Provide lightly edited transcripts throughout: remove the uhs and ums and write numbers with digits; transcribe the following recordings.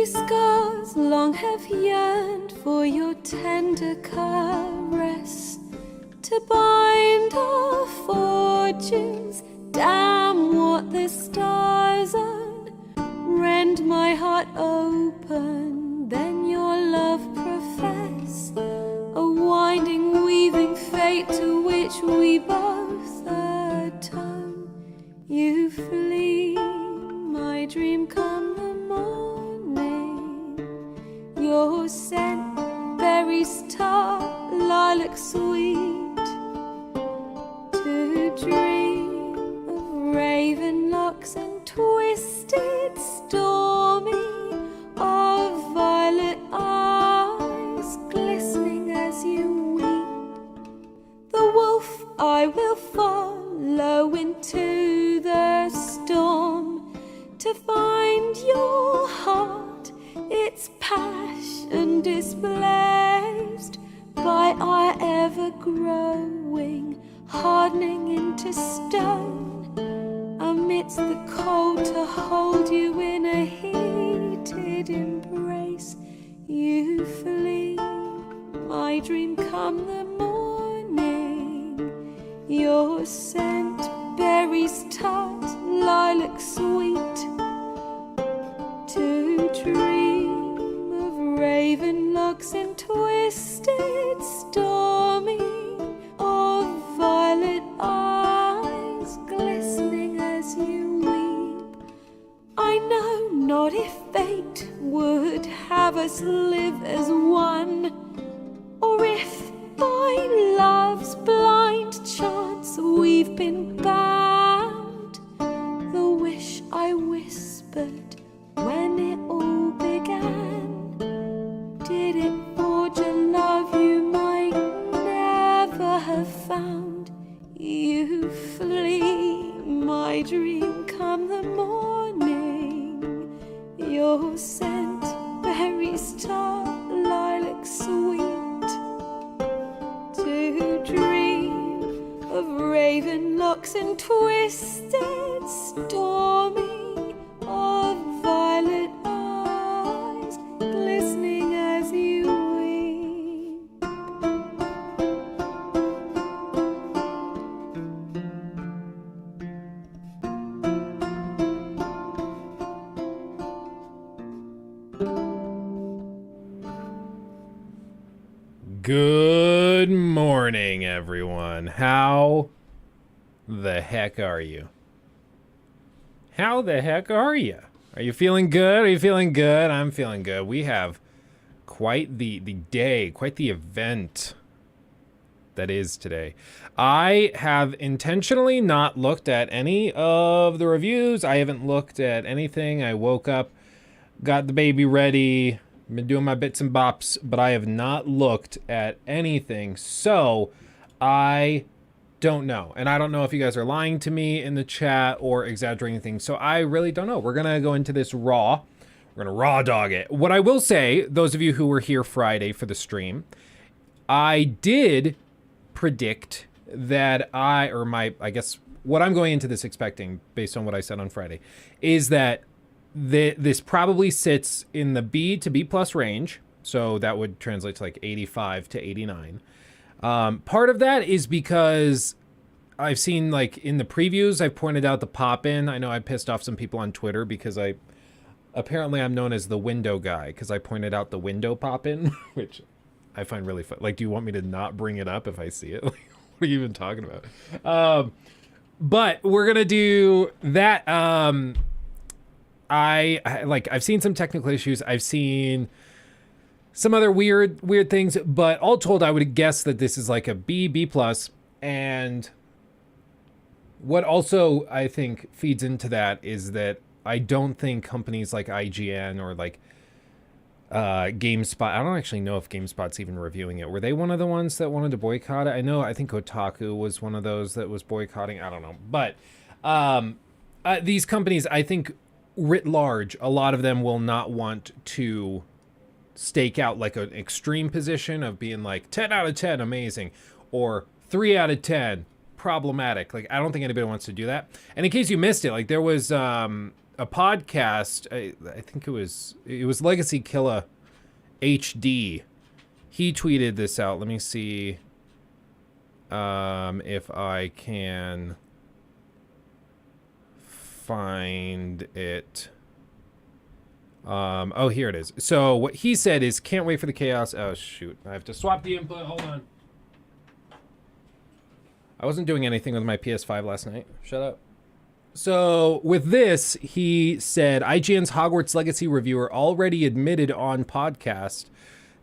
These scars long have yearned for your tender caress, to bind our fortunes. Damn what the stars own. Rend my heart open, then your love profess. A winding, weaving fate to which we both atone. You flee, my dream come the morning. Your scent, berries tart, lilac sweet. To dream of raven locks and twisted stormy, of violet eyes glistening as you weep. The wolf I will follow into the storm, to find your heart, its passion displaced by our ever-growing, hardening into stone. Amidst the cold, to hold you in a heated embrace. You flee, my dream come the morning. Your scent, berries tart, lilac sweet. To dream of raven locks and twisted stormy, of violet eyes glistening as you weep. I know not if fate would have us live as one, or if by love's blind chance we've been bound. The wish I whispered when it all began, did it forge a love you might never have found? You flee, my dream come the morning. Your scent, berries tart, lilac sweet. To dream of raven locks and twisted stormy, of violet eyes glistening as you weep. Good morning, everyone. How the heck are you? How the heck are you? Are you feeling good? Are you feeling good? I'm feeling good. We have quite the day, quite the event that is today. I have intentionally not looked at any of the reviews. I haven't looked at anything. I woke up, got the baby ready, been doing my bits and bops, but I have not looked at anything. So I don't know. And I don't know if you guys are lying to me in the chat or exaggerating things. So I really don't know. We're going to go into this raw. We're going to raw dog it. What I will say, those of you who were here Friday for the stream, I did predict that I guess what I'm going into this expecting based on what I said on Friday is that this probably sits in the B to B plus range. So that would translate to like 85 to 89. Part of that is because I've seen, like, in the previews, I've pointed out the pop-in. I know I pissed off some people on Twitter because apparently I'm known as the window guy because I pointed out the window pop-in, which I find really fun. Like, do you want me to not bring it up if I see it? Like, what are you even talking about? But we're going to do that. I've seen some technical issues. I've seen some other weird things, but all told, I would guess that this is like a B plus. And what also I think feeds into that is that I don't think companies like IGN or like GameSpot, I don't actually know if GameSpot's even reviewing it. Were they one of the ones that wanted to boycott it? I think Kotaku was one of those that was boycotting. I don't know. But these companies, I think writ large, a lot of them will not want to stake out like an extreme position of being like 10 out of 10 amazing or 3 out of 10 problematic. Like, I don't think anybody wants to do that. And in case you missed it, like there was a podcast. I think it was Legacy Killa HD. He tweeted this out. Let me see if I can find it. Oh, here it is. So what he said is, can't wait for the chaos. Oh, shoot. I have to swap the input. Hold on. I wasn't doing anything with my PS5 last night. Shut up. So with this, he said, IGN's Hogwarts Legacy reviewer already admitted on podcast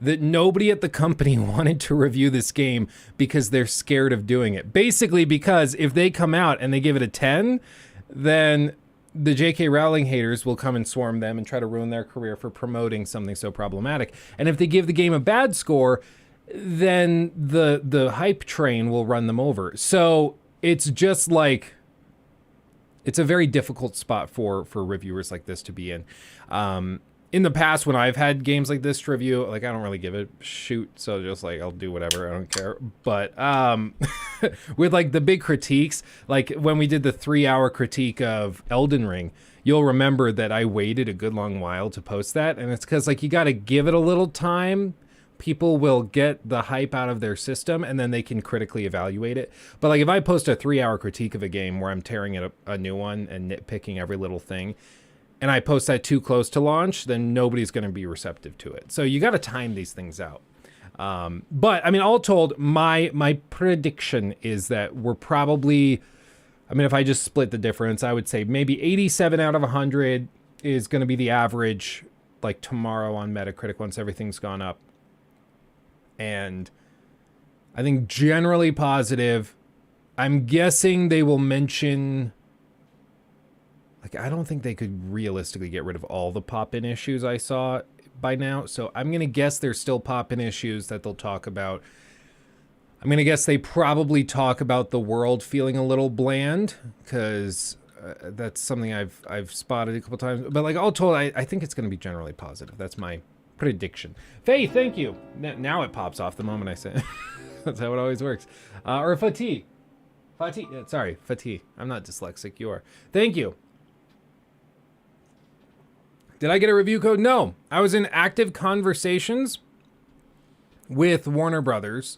that nobody at the company wanted to review this game because they're scared of doing it. Basically, because if they come out and they give it a 10, then the J.K. Rowling haters will come and swarm them and try to ruin their career for promoting something so problematic. And if they give the game a bad score, then the hype train will run them over. So it's just like, it's a very difficult spot for reviewers like this to be in. In the past, when I've had games like this to review, like, I don't really give a shoot, so just like, I'll do whatever, I don't care. But with like the big critiques, like when we did the 3-hour critique of Elden Ring, you'll remember that I waited a good long while to post that, and it's because like you got to give it a little time. People will get the hype out of their system, and then they can critically evaluate it. But like if I post a 3-hour critique of a game where I'm tearing it a new one and nitpicking every little thing, and I post that too close to launch, then nobody's going to be receptive to it. So you got to time these things out. But I mean, all told, my prediction is that we're probably, I mean, if I just split the difference, I would say maybe 87 out of 100 is going to be the average, like tomorrow on Metacritic once everything's gone up. And I think generally positive. I'm guessing they will mention, like, I don't think they could realistically get rid of all the pop-in issues I saw by now. So I'm going to guess there's still pop-in issues that they'll talk about. I'm going to guess they probably talk about the world feeling a little bland, because that's something I've spotted a couple times. But like all told, I think it's going to be generally positive. That's my prediction. Faye, thank you. Now it pops off the moment I say it. That's how it always works. Or Fatih. Sorry, Fatih. I'm not dyslexic. You are. Thank you. Did I get a review code? No. I was in active conversations with Warner Brothers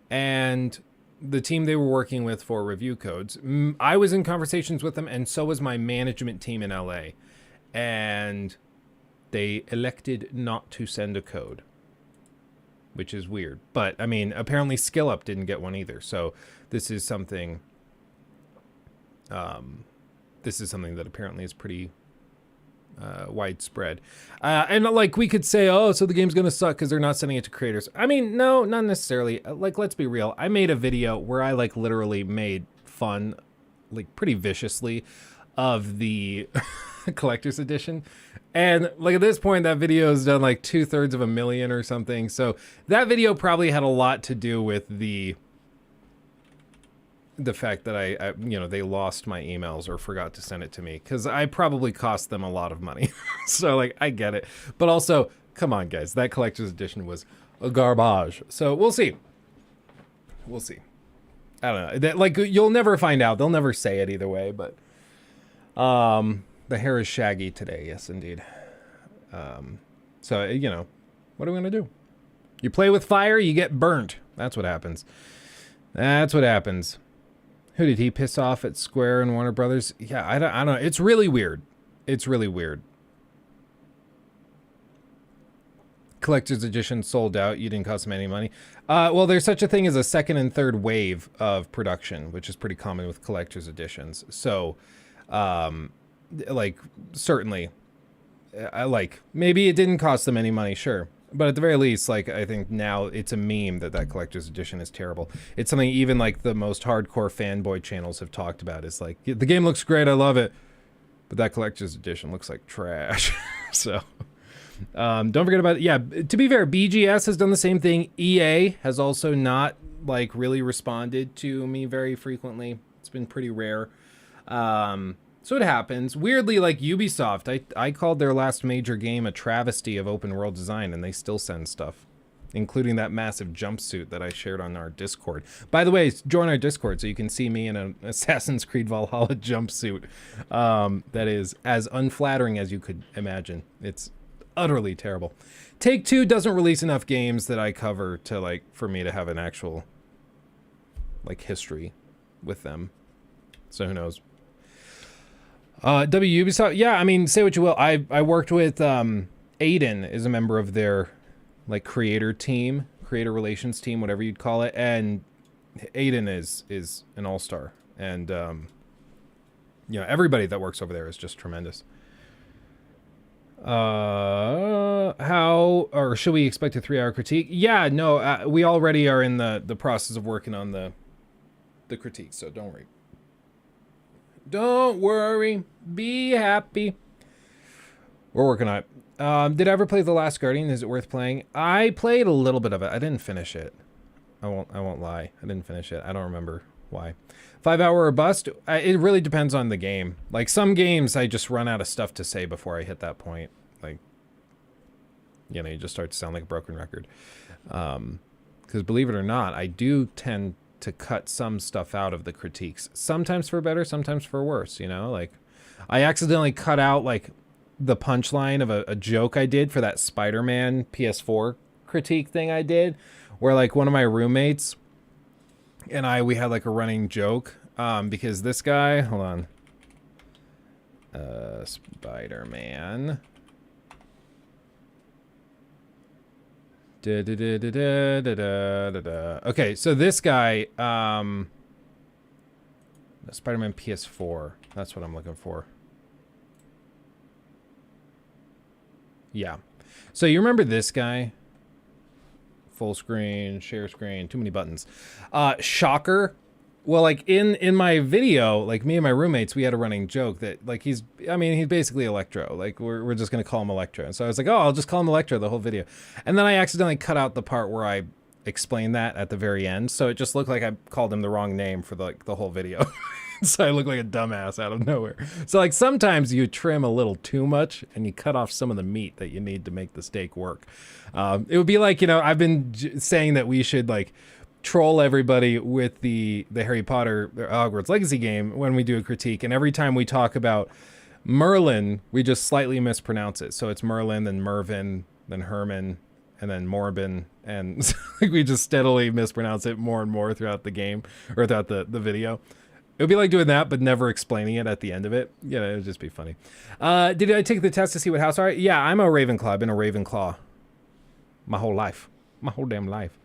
and the team they were working with for review codes. I was in conversations with them, and so was my management team in LA. And they elected not to send a code, which is weird. But, I mean, apparently SkillUp didn't get one either. So this is something that apparently is pretty widespread. And like we could say, oh, so the game's going to suck because they're not sending it to creators. I mean, no, not necessarily. Like, let's be real. I made a video where I like literally made fun, like pretty viciously, of the collector's edition. And like at this point, that video has done like 2/3 or something. So that video probably had a lot to do with the fact that I they lost my emails or forgot to send it to me, because I probably cost them a lot of money. So like, I get it. But also, come on guys, that collector's edition was a garbage. So we'll see. We'll see. I don't know. That, like, you'll never find out. They'll never say it either way, but the hair is shaggy today. Yes, indeed. So, what are we going to do? You play with fire, you get burnt. That's what happens. That's what happens. Who did he piss off at Square and Warner Brothers? Yeah, I don't know. It's really weird. It's really weird. Collector's edition sold out. You didn't cost them any money. Well, there's such a thing as a second and third wave of production, which is pretty common with collector's editions. So, like, certainly, maybe it didn't cost them any money, sure. But at the very least, like, I think now it's a meme that collector's edition is terrible. It's something even like the most hardcore fanboy channels have talked about. It's like, the game looks great, I love it, but that collector's edition looks like trash. So, don't forget about it. Yeah, to be fair, BGS has done the same thing. EA has also not, like, really responded to me very frequently. It's been pretty rare. So it happens. Weirdly, like Ubisoft, I called their last major game a travesty of open world design, and they still send stuff. including that massive jumpsuit that I shared on our Discord. By the way, join our Discord so you can see me in an Assassin's Creed Valhalla jumpsuit that is as unflattering as you could imagine. It's utterly terrible. Take-Two doesn't release enough games that I cover to, like, for me to have an actual, like, history with them. So who knows? Ubisoft, yeah, I mean, say what you will. I worked with Aiden is a member of their like creator relations team, whatever you'd call it, and Aiden is an all-star, and you know, everybody that works over there is just tremendous. How, or should we expect a 3-hour critique? Yeah, no, we already are in the process of working on the critique, so don't worry. Don't worry. Be happy. We're working on it. Did I ever play The Last Guardian? Is it worth playing? I played a little bit of it. I didn't finish it. I won't lie. I didn't finish it. I don't remember why. 5-hour or bust? It really depends on the game. Like, some games I just run out of stuff to say before I hit that point. Like, you know, you just start to sound like a broken record. Because believe it or not, I do tend to cut some stuff out of the critiques. Sometimes for better, sometimes for worse, you know? Like, I accidentally cut out, like, the punchline of a joke I did for that Spider-Man PS4 critique thing I did, where, like, one of my roommates and we had, like, a running joke, because this guy, hold on, Spider-Man, okay, so this guy, Spider-Man PS4, that's what I'm looking for. Yeah. So you remember this guy? Full screen, share screen, too many buttons. Shocker. Well, like in my video, like me and my roommates, we had a running joke that like he's basically Electro. Like we're just gonna call him Electro. And so I was like, oh, I'll just call him Electro the whole video. And then I accidentally cut out the part where I explained that at the very end. So it just looked like I called him the wrong name for the whole video. So I look like a dumbass out of nowhere. So like sometimes you trim a little too much and you cut off some of the meat that you need to make the steak work. It would be like, you know, I've been saying that we should like troll everybody with the Harry Potter Hogwarts Legacy game when we do a critique. And every time we talk about Merlin, we just slightly mispronounce it. So it's Merlin, then Mervin, then Herman, and then Morbin. And like we just steadily mispronounce it more and more throughout the game or throughout the video. It would be like doing that, but never explaining it at the end of it. You know, it would just be funny. Did I take the test to see what house are? Yeah, I'm a Ravenclaw. I've been a Ravenclaw my whole life. My whole damn life.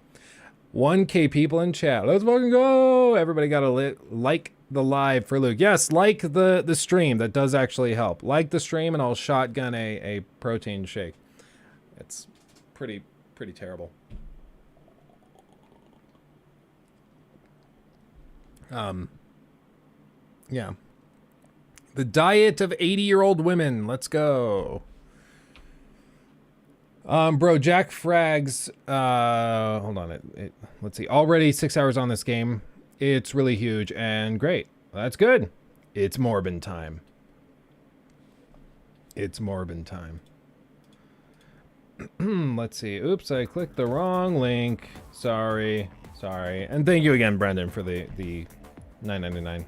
1K people in chat. Let's fucking go. Everybody got to like the live for Luke. Yes, like the stream. That does actually help. Like the stream and I'll shotgun a protein shake. It's pretty terrible. Yeah. The diet of 80-year-old women. Let's go. Bro, Jack Frags, hold on. Let's see. Already 6 hours on this game. It's really huge and great. That's good. It's Morbin time. It's Morbin time. Let's see. Oops, I clicked the wrong link. Sorry. And thank you again, Brendan, for the $9.99.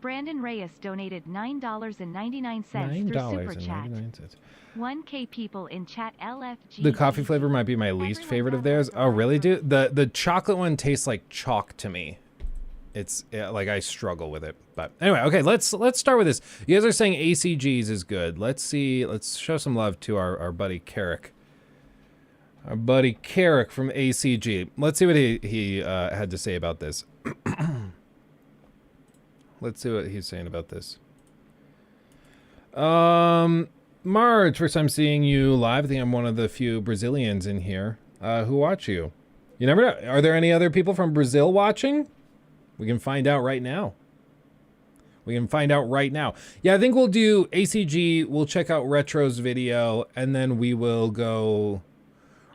Brandon Reyes donated $9.99 through Super Chat. 1K people in chat LFG. The coffee flavor might be my least favorite of theirs. Oh, really, dude? The chocolate one tastes like chalk to me. It's like I struggle with it. But anyway, okay, let's start with this. You guys are saying ACGs is good. Let's see. Let's show some love to our buddy Carrick. Our buddy Carrick from ACG. Let's see what he had to say about this. Let's see what he's saying about this. Marge, first time seeing you live. I think I'm one of the few Brazilians in here who watch you. You never know. Are there any other people from Brazil watching? We can find out right now. Yeah, I think we'll do ACG. We'll check out Retro's video, and then we will go,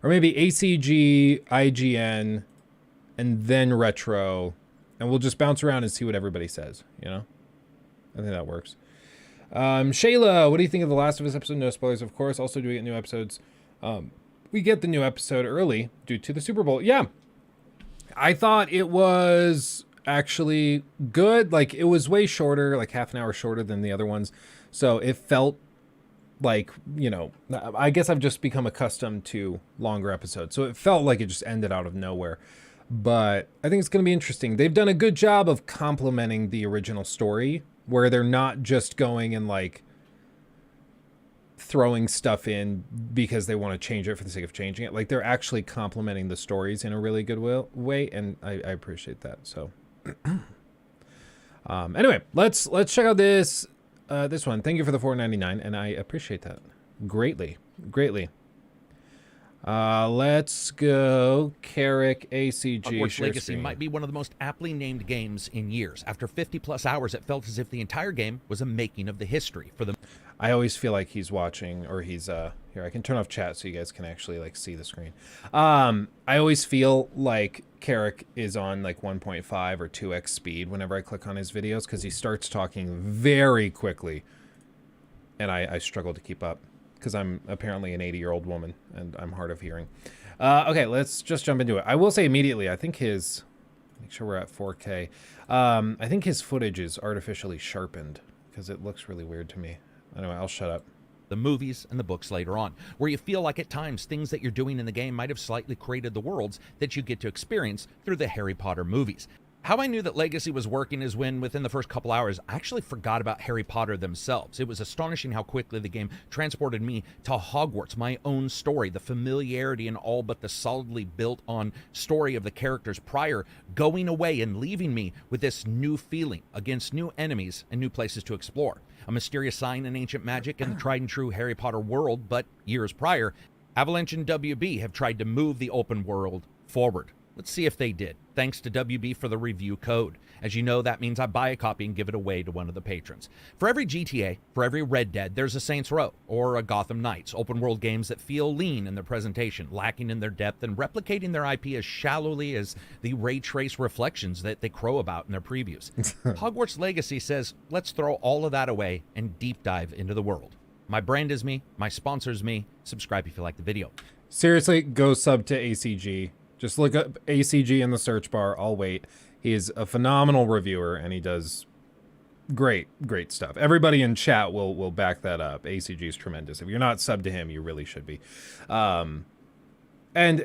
or maybe ACG, IGN, and then Retro. And we'll just bounce around and see what everybody says, you know? I think that works. Shayla, what do you think of The Last of Us episode? No spoilers, of course. Also, do we get new episodes we get the new episode early due to the Super Bowl. Yeah. I thought it was actually good. Like, it was way shorter, like half an hour shorter than the other ones. So it felt like, you know, I guess I've just become accustomed to longer episodes. So it felt like it just ended out of nowhere. But I think it's going to be interesting. They've done a good job of complementing the original story, where they're not just going and like throwing stuff in because they want to change it for the sake of changing it. Like, they're actually complementing the stories in a really good way, and I appreciate that. So anyway, let's check out this one. Thank you for the $4.99, and I appreciate that greatly. Let's go Carrick ACG. Hogwarts Legacy might be one of the most aptly named games in years. After 50 plus hours, it felt as if the entire game was a making of the history for the... I always feel like he's watching, or he's here. I can turn off chat so you guys can actually like see the screen. I always feel like Carrick is on like 1.5 or 2x speed whenever I click on his videos, because he starts talking very quickly, and I struggle to keep up because I'm apparently an 80-year-old woman and I'm hard of hearing. Okay, let's just jump into it. I will say immediately, I think his, make sure we're at 4K. I think his footage is artificially sharpened because it looks really weird to me. Anyway, I'll shut up. The movies and the books later on, where you feel like at times things that you're doing in the game might have slightly created the worlds that you get to experience through the Harry Potter movies. How I knew that Legacy was working is when, within the first couple hours, I actually forgot about Harry Potter themselves. It was astonishing how quickly the game transported me to Hogwarts, my own story, the familiarity and all but the solidly built on story of the characters prior, going away and leaving me with this new feeling against new enemies and new places to explore. A mysterious sign in ancient magic and the tried and true Harry Potter world, but years prior, Avalanche and WB have tried to move the open world forward. Let's see if they did. Thanks to WB for the review code. As you know, that means I buy a copy and give it away to one of the patrons. For every GTA, for every Red Dead, there's a Saints Row or a Gotham Knights, open world games that feel lean in their presentation, lacking in their depth, and replicating their IP as shallowly as the ray trace reflections that they crow about in their previews. Hogwarts Legacy says, let's throw all of that away and deep dive into the world. My brand is me, my sponsor's me. Subscribe if you like the video. Seriously, go sub to ACG. Just look up ACG in the search bar. I'll wait. He is a phenomenal reviewer, and he does great stuff. Everybody in chat will back that up. ACG is tremendous. If you're not subbed to him, you really should be. And,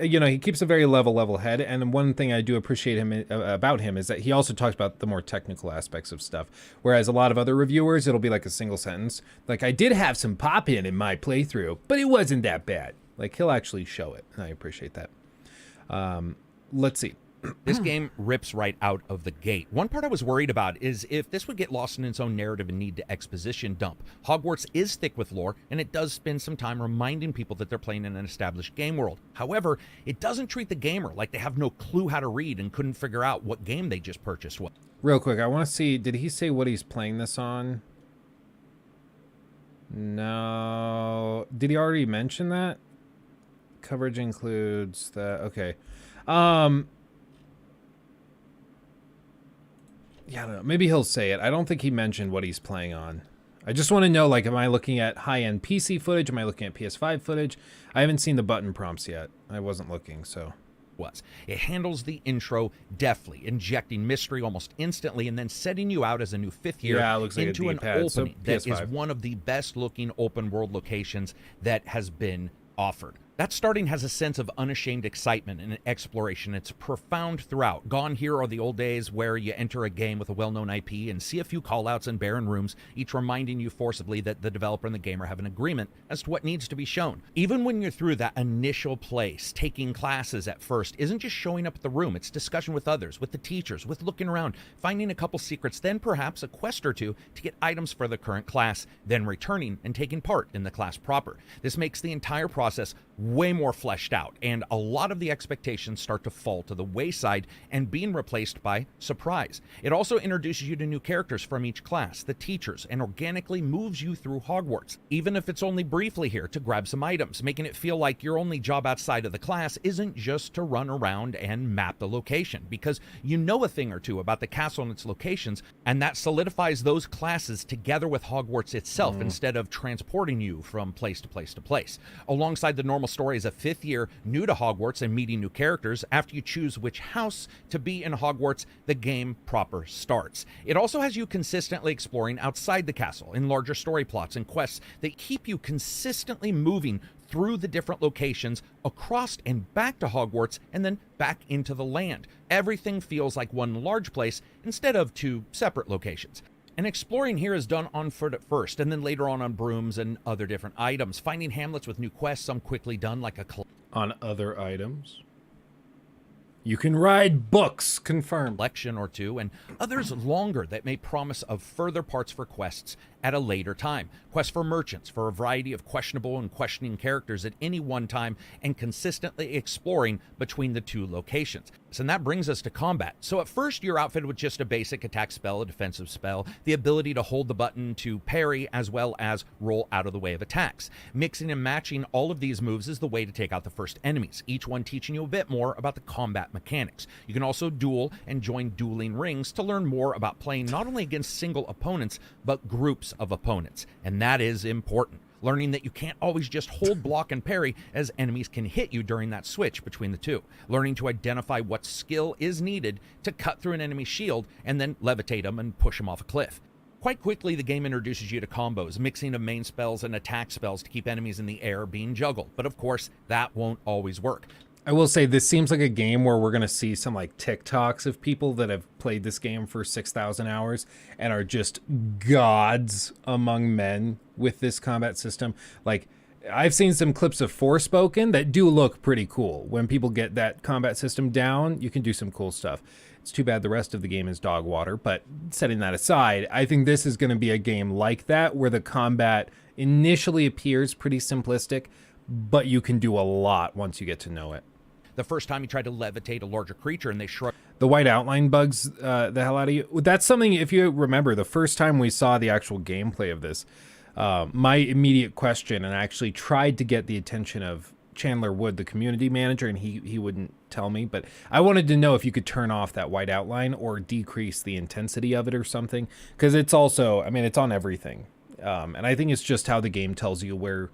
you know, he keeps a very level head. And one thing I do appreciate about him is that he also talks about the more technical aspects of stuff. Whereas a lot of other reviewers, it'll be like a single sentence. Like, I did have some pop-in in my playthrough, but it wasn't that bad. Like, he'll actually show it. And I appreciate that. Let's see. This game rips right out of the gate. One part I was worried about is if this would get lost in its own narrative and need to exposition dump. Hogwarts is thick with lore, and it does spend some time reminding people that they're playing in an established game world. However, it doesn't treat the gamer like they have no clue how to read and couldn't figure out what game they just purchased. Real quick, I want to see, did he say what he's playing this on? No. Did he already mention that? Coverage includes that. Okay. Yeah, I don't know. Maybe he'll say it. I don't think he mentioned what he's playing on. I just want to know, like, am I looking at high-end PC footage? Am I looking at PS5 footage? I haven't seen the button prompts yet. I wasn't looking, so. It handles the intro deftly, injecting mystery almost instantly and then setting you out as a new fifth year into an opening that is one of the best looking open world locations that has been offered. That starting has a sense of unashamed excitement and exploration. It's profound throughout. Gone here are the old days where you enter a game with a well-known IP and see a few callouts in barren rooms, each reminding you forcibly that the developer and the gamer have an agreement as to what needs to be shown. Even when you're through that initial place, taking classes at first isn't just showing up at the room. It's discussion with others, with the teachers, with looking around, finding a couple secrets, then perhaps a quest or two to get items for the current class, then returning and taking part in the class proper. This makes the entire process way more fleshed out, and a lot of the expectations start to fall to the wayside and being replaced by surprise. It also introduces you to new characters from each class, the teachers, and organically moves you through Hogwarts, even if it's only briefly here to grab some items, making it feel like your only job outside of the class isn't just to run around and map the location, because you know a thing or two about the castle and its locations, and that solidifies those classes together with Hogwarts itself instead of transporting you from place to place to place. Alongside the normal story as a 5th year new to Hogwarts and meeting new characters. After you choose which house to be in Hogwarts, the game proper starts. It also has you consistently exploring outside the castle in larger story plots and quests that keep you consistently moving through the different locations across and back to Hogwarts and then back into the land. Everything feels like one large place instead of 2 separate locations. And exploring here is done on foot at first, and then later on brooms and other different items. Finding hamlets with new quests, some quickly done like on other items. You can ride books, confirmed. Collection or 2, and others longer that may promise of further parts for quests at a later time. Quests for merchants, for a variety of questionable and questioning characters at any one time, and consistently exploring between the 2 locations. And that brings us to combat. So at first you're outfitted with just a basic attack spell, a defensive spell, the ability to hold the button to parry, as well as roll out of the way of attacks. Mixing and matching all of these moves is the way to take out the first enemies, each one teaching you a bit more about the combat mechanics. You can also duel and join dueling rings to learn more about playing not only against single opponents, but groups of opponents. And that is important. Learning that you can't always just hold, block, and parry, as enemies can hit you during that switch between the 2. Learning to identify what skill is needed to cut through an enemy's shield and then levitate them and push them off a cliff. Quite quickly, the game introduces you to combos, mixing of main spells and attack spells to keep enemies in the air being juggled. But of course, that won't always work. I will say this seems like a game where we're going to see some like TikToks of people that have played this game for 6,000 hours and are just gods among men with this combat system. Like, I've seen some clips of Forspoken that do look pretty cool. When people get that combat system down, you can do some cool stuff. It's too bad the rest of the game is dog water, but setting that aside, I think this is going to be a game like that where the combat initially appears pretty simplistic, but you can do a lot once you get to know it. The first time you try to levitate a larger creature and they shrug. The white outline bugs the hell out of you. That's something, if you remember, the first time we saw the actual gameplay of this, my immediate question, and I actually tried to get the attention of Chandler Wood, the community manager, and he wouldn't tell me, but I wanted to know if you could turn off that white outline or decrease the intensity of it or something, because it's also, I mean, it's on everything. And I think it's just how the game tells you where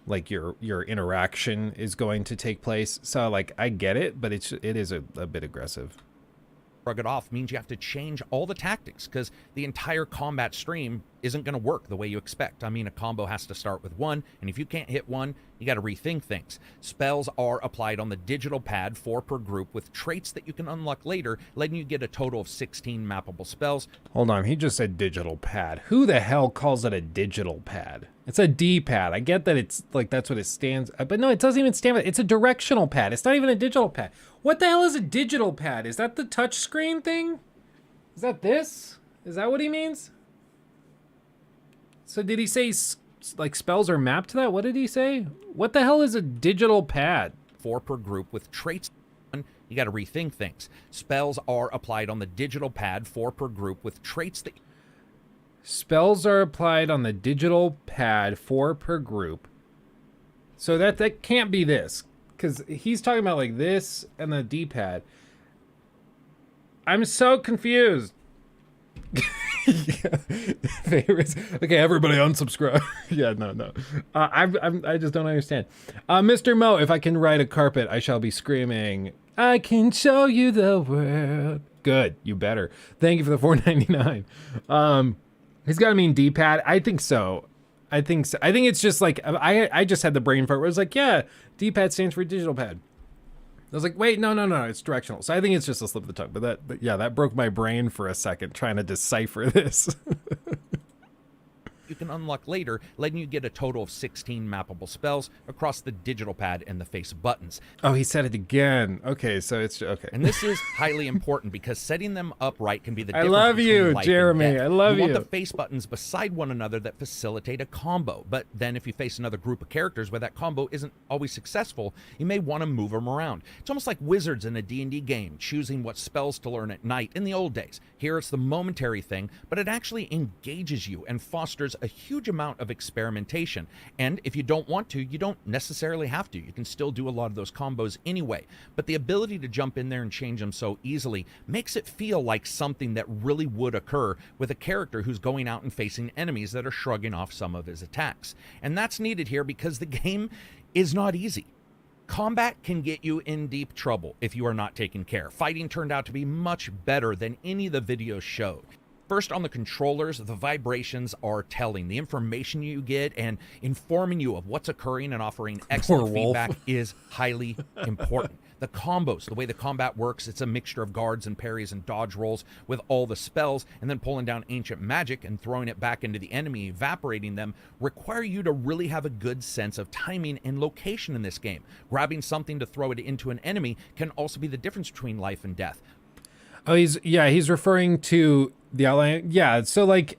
like your interaction is going to take place. So like I get it, but it is a bit aggressive. Shrug it off means you have to change all the tactics because the entire combat stream isn't going to work the way you expect. I mean, a combo has to start with 1, and if you can't hit 1, you got to rethink things. Spells are applied on the digital pad, 4 per group, with traits that you can unlock later, letting you get a total of 16 mappable spells. Hold on, he just said digital pad. Who the hell calls it a digital pad? It's a D-pad. I get that it's like that's what it stands, but no, it doesn't even stand for. It's a directional pad. It's not even a digital pad. What the hell is a digital pad? Is that the touch screen thing? Is that this? Is that what he means? So did he say like spells are mapped to that? What did he say? What the hell is a digital pad? 4 per group with traits. You got to rethink things. Spells are applied on the digital pad, 4 per group, with traits that... Spells are applied on the digital pad, 4 per group. So that can't be this, because he's talking about like this and the D-pad. I'm so confused. Favorites. Okay, everybody unsubscribe. Yeah, no. I just don't understand. Mr. Mo, if I can ride a carpet, I shall be screaming, I can show you the world. Good, you better. Thank you for the $4.99. He's got to mean D-pad. I think so. I think it's just like, I just had the brain fart where it was like, yeah, D-pad stands for digital pad. I was like, wait, no, it's directional. So I think it's just a slip of the tongue. But that broke my brain for a second trying to decipher this. You can unlock later, letting you get a total of 16 mappable spells across the digital pad and the face buttons. Oh, he said it again. Okay, so it's okay. And this is highly important because setting them up right can be the difference. I love between you, life Jeremy. and death. I love you. You want the face buttons beside one another that facilitate a combo. But then if you face another group of characters where that combo isn't always successful, you may want to move them around. It's almost like wizards in a D&D game, choosing what spells to learn at night in the old days. Here it's the momentary thing, but it actually engages you and fosters a huge amount of experimentation. And if you don't want to, you don't necessarily have to. You can still do a lot of those combos anyway. But the ability to jump in there and change them so easily makes it feel like something that really would occur with a character who's going out and facing enemies that are shrugging off some of his attacks. And that's needed here because the game is not easy. Combat can get you in deep trouble if you are not taking care. Fighting turned out to be much better than any of the videos showed. First, on the controllers, the vibrations are telling. The information you get and informing you of what's occurring and offering excellent feedback is highly important. The combos, the way the combat works, it's a mixture of guards and parries and dodge rolls with all the spells, and then pulling down ancient magic and throwing it back into the enemy, evaporating them, require you to really have a good sense of timing and location in this game. Grabbing something to throw it into an enemy can also be the difference between life and death. Oh, he's referring to the outline. Yeah, so like,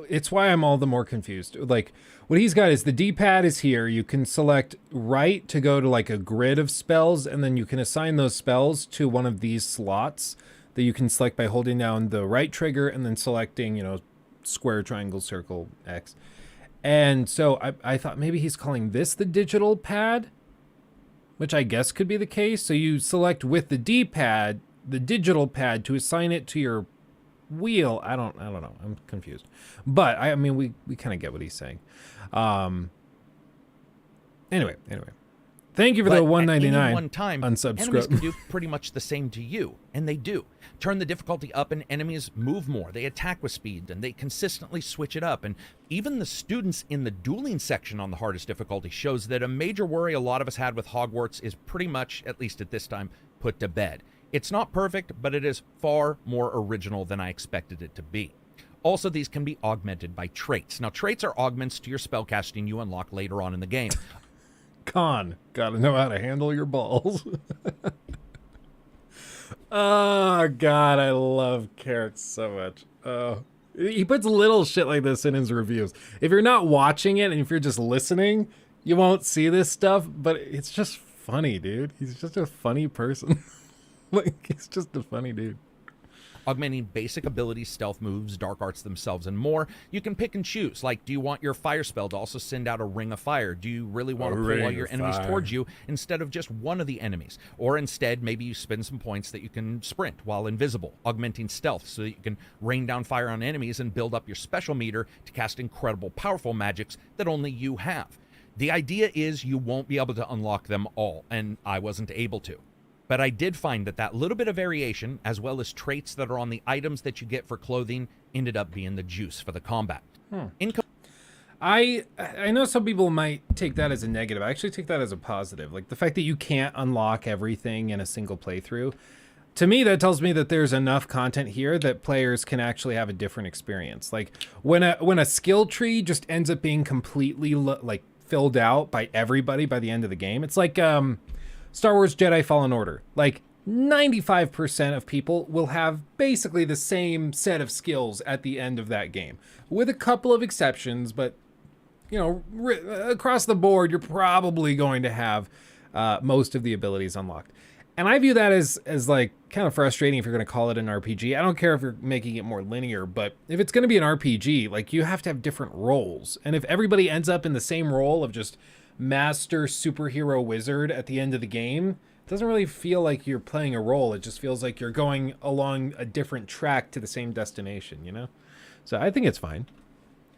it's why I'm all the more confused. Like, what he's got is the D-pad is here. You can select right to go to like a grid of spells, and then you can assign those spells to one of these slots that you can select by holding down the right trigger and then selecting, you know, square, triangle, circle, X. And so I thought maybe he's calling this the digital pad, which I guess could be the case. So you select with the D-pad, the digital pad, to assign it to your wheel. I don't know. I'm confused. But I mean, we kind of get what he's saying. Anyway. Thank you for the $1.99 at any one time, unsubscribe. Enemies can do pretty much the same to you, and they do. Turn the difficulty up and enemies move more. They attack with speed, and they consistently switch it up. And even the students in the dueling section on the hardest difficulty shows that a major worry a lot of us had with Hogwarts is pretty much, at least at this time, put to bed. It's not perfect, but it is far more original than I expected it to be. Also, these can be augmented by traits. Now, traits are augments to your spellcasting you unlock later on in the game. Con, gotta know how to handle your balls. Oh, God, I love Carrot so much. Oh, he puts little shit like this in his reviews. If you're not watching it and if you're just listening, you won't see this stuff, but it's just funny, dude. He's just a funny person. Like, he's just a funny dude. Augmenting basic abilities, stealth moves, dark arts themselves, and more. You can pick and choose. Like, do you want your fire spell to also send out a ring of fire? Do you really want to pull all your enemies towards you instead of just one of the enemies? Or instead, maybe you spend some points that you can sprint while invisible, augmenting stealth so that you can rain down fire on enemies and build up your special meter to cast incredible, powerful magics that only you have. The idea is you won't be able to unlock them all, and I wasn't able to. But I did find that little bit of variation, as well as traits that are on the items that you get for clothing, ended up being the juice for the combat. I know some people might take that as a negative. I actually take that as a positive. Like, the fact that you can't unlock everything in a single playthrough. To me, that tells me that there's enough content here that players can actually have a different experience. Like, when a skill tree just ends up being completely, like, filled out by everybody by the end of the game. It's like, Star Wars Jedi Fallen Order. Like, 95% of people will have basically the same set of skills at the end of that game, with a couple of exceptions, but, you know, across the board, you're probably going to have most of the abilities unlocked. And I view that as like kind of frustrating if you're going to call it an RPG. I don't care if you're making it more linear, but if it's going to be an RPG, like, you have to have different roles. And if everybody ends up in the same role of just master superhero wizard at the end of the game, it doesn't really feel like you're playing a role. It just feels like you're going along a different track to the same destination, you know? So I think it's fine.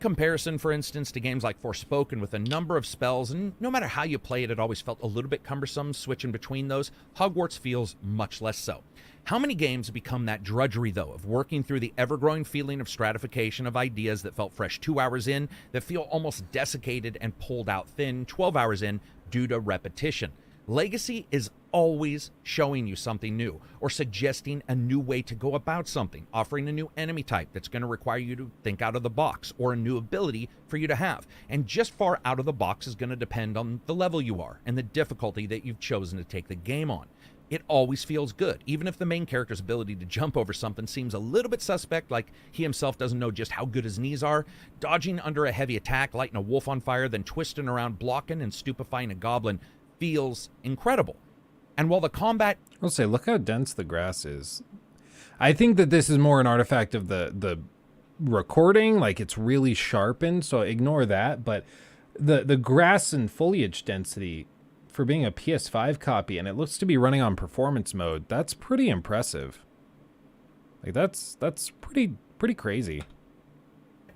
Comparison, for instance, to games like Forspoken with a number of spells, and no matter how you play it, it always felt a little bit cumbersome switching between those. Hogwarts feels much less so. How many games become that drudgery, though, of working through the ever-growing feeling of stratification of ideas that felt fresh 2 hours in, that feel almost desiccated and pulled out thin 12 hours in due to repetition? Legacy is always showing you something new, or suggesting a new way to go about something, offering a new enemy type that's going to require you to think out of the box, or a new ability for you to have. And just far out of the box is going to depend on the level you are and the difficulty that you've chosen to take the game on. It always feels good, even if the main character's ability to jump over something seems a little bit suspect, like he himself doesn't know just how good his knees are. Dodging under a heavy attack, lighting a wolf on fire, then twisting around, blocking and stupefying a goblin feels incredible. And while the combat... I'll say, look how dense the grass is. I think that this is more an artifact of the recording, like, it's really sharpened, so ignore that, but the grass and foliage density for being a PS5 copy, and it looks to be running on performance mode, that's pretty impressive. Like, that's pretty crazy.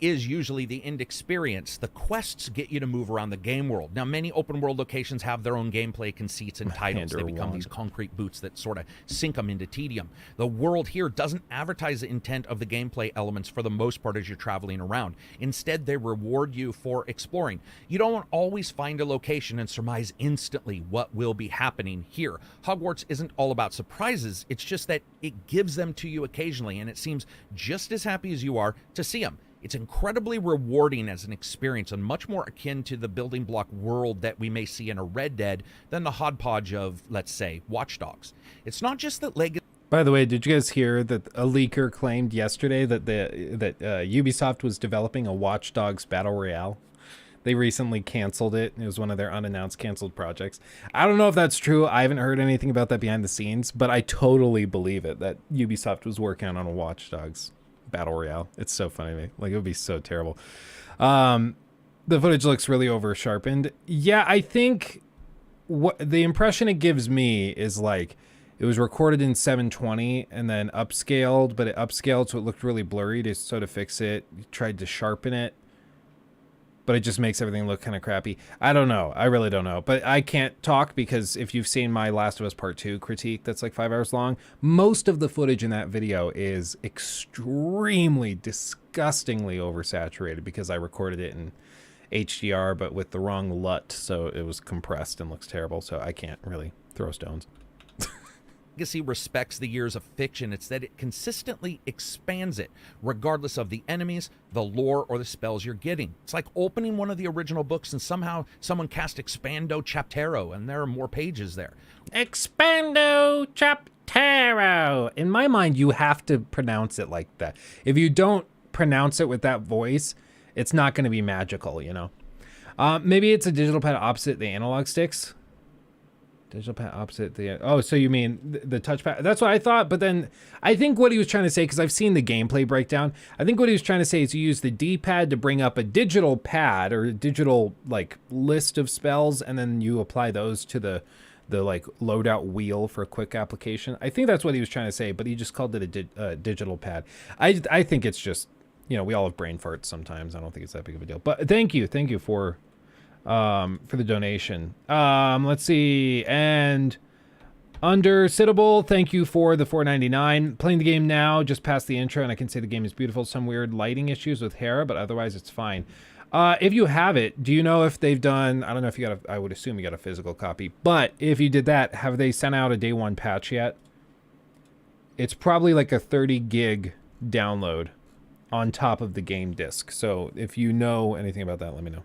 is usually the end experience. The quests get you to move around the game world. Now, many open world locations have their own gameplay conceits and titles. They become these concrete boots that sort of sink them into tedium. The world here doesn't advertise the intent of the gameplay elements for the most part as you're traveling around. Instead, they reward you for exploring. You don't always find a location and surmise instantly what will be happening here. Hogwarts isn't all about surprises. It's just that it gives them to you occasionally, and it seems just as happy as you are to see them. It's incredibly rewarding as an experience and much more akin to the building block world that we may see in a Red Dead than the hodgepodge of, let's say, Watch Dogs. It's not just that Legacy... By the way, did you guys hear that a leaker claimed yesterday that Ubisoft was developing a Watch Dogs Battle Royale? They recently canceled it. It was one of their unannounced canceled projects. I don't know if that's true. I haven't heard anything about that behind the scenes, but I totally believe it, that Ubisoft was working on a Watch Dogs Battle Royale. It's so funny to me. Like, it would be so terrible. The footage looks really over sharpened. Yeah, I think what the impression it gives me is like it was recorded in 720 and then upscaled, but it upscaled so it looked really blurry. So to fix it, tried to sharpen it, but it just makes everything look kind of crappy. I don't know. I really don't know. But I can't talk because if you've seen my Last of Us Part 2 critique that's like 5 hours long, most of the footage in that video is extremely, disgustingly oversaturated because I recorded it in HDR, but with the wrong LUT, so it was compressed and looks terrible, so I can't really throw stones. Legacy respects the years of fiction. It's that it consistently expands it, regardless of the enemies, the lore, or the spells you're getting. It's like opening one of the original books and somehow someone cast Expando Chaptero, and there are more pages there. Expando Chaptero! In my mind, you have to pronounce it like that. If you don't pronounce it with that voice, it's not going to be magical, you know? Maybe it's a digital pad opposite the analog sticks. Digital pad opposite the... Oh, so you mean the touchpad? That's what I thought, but then I think what he was trying to say, because I've seen the gameplay breakdown, I think what he was trying to say is you use the D-pad to bring up a digital pad or a digital, like, list of spells, and then you apply those to the like, loadout wheel for a quick application. I think that's what he was trying to say, but he just called it a digital pad. I think it's just, you know, we all have brain farts sometimes. I don't think it's that big of a deal. But thank you for the donation. Let's see. And under Sittable, thank you for the $4.99. Playing the game now, just past the intro, and I can say the game is beautiful. Some weird lighting issues with Hera, but otherwise it's fine. If you have it, do you know if they've done, I don't know if you got I would assume you got a physical copy, but if you did that, have they sent out a day one patch yet? It's probably like a 30 gig download on top of the game disc. So if you know anything about that, let me know.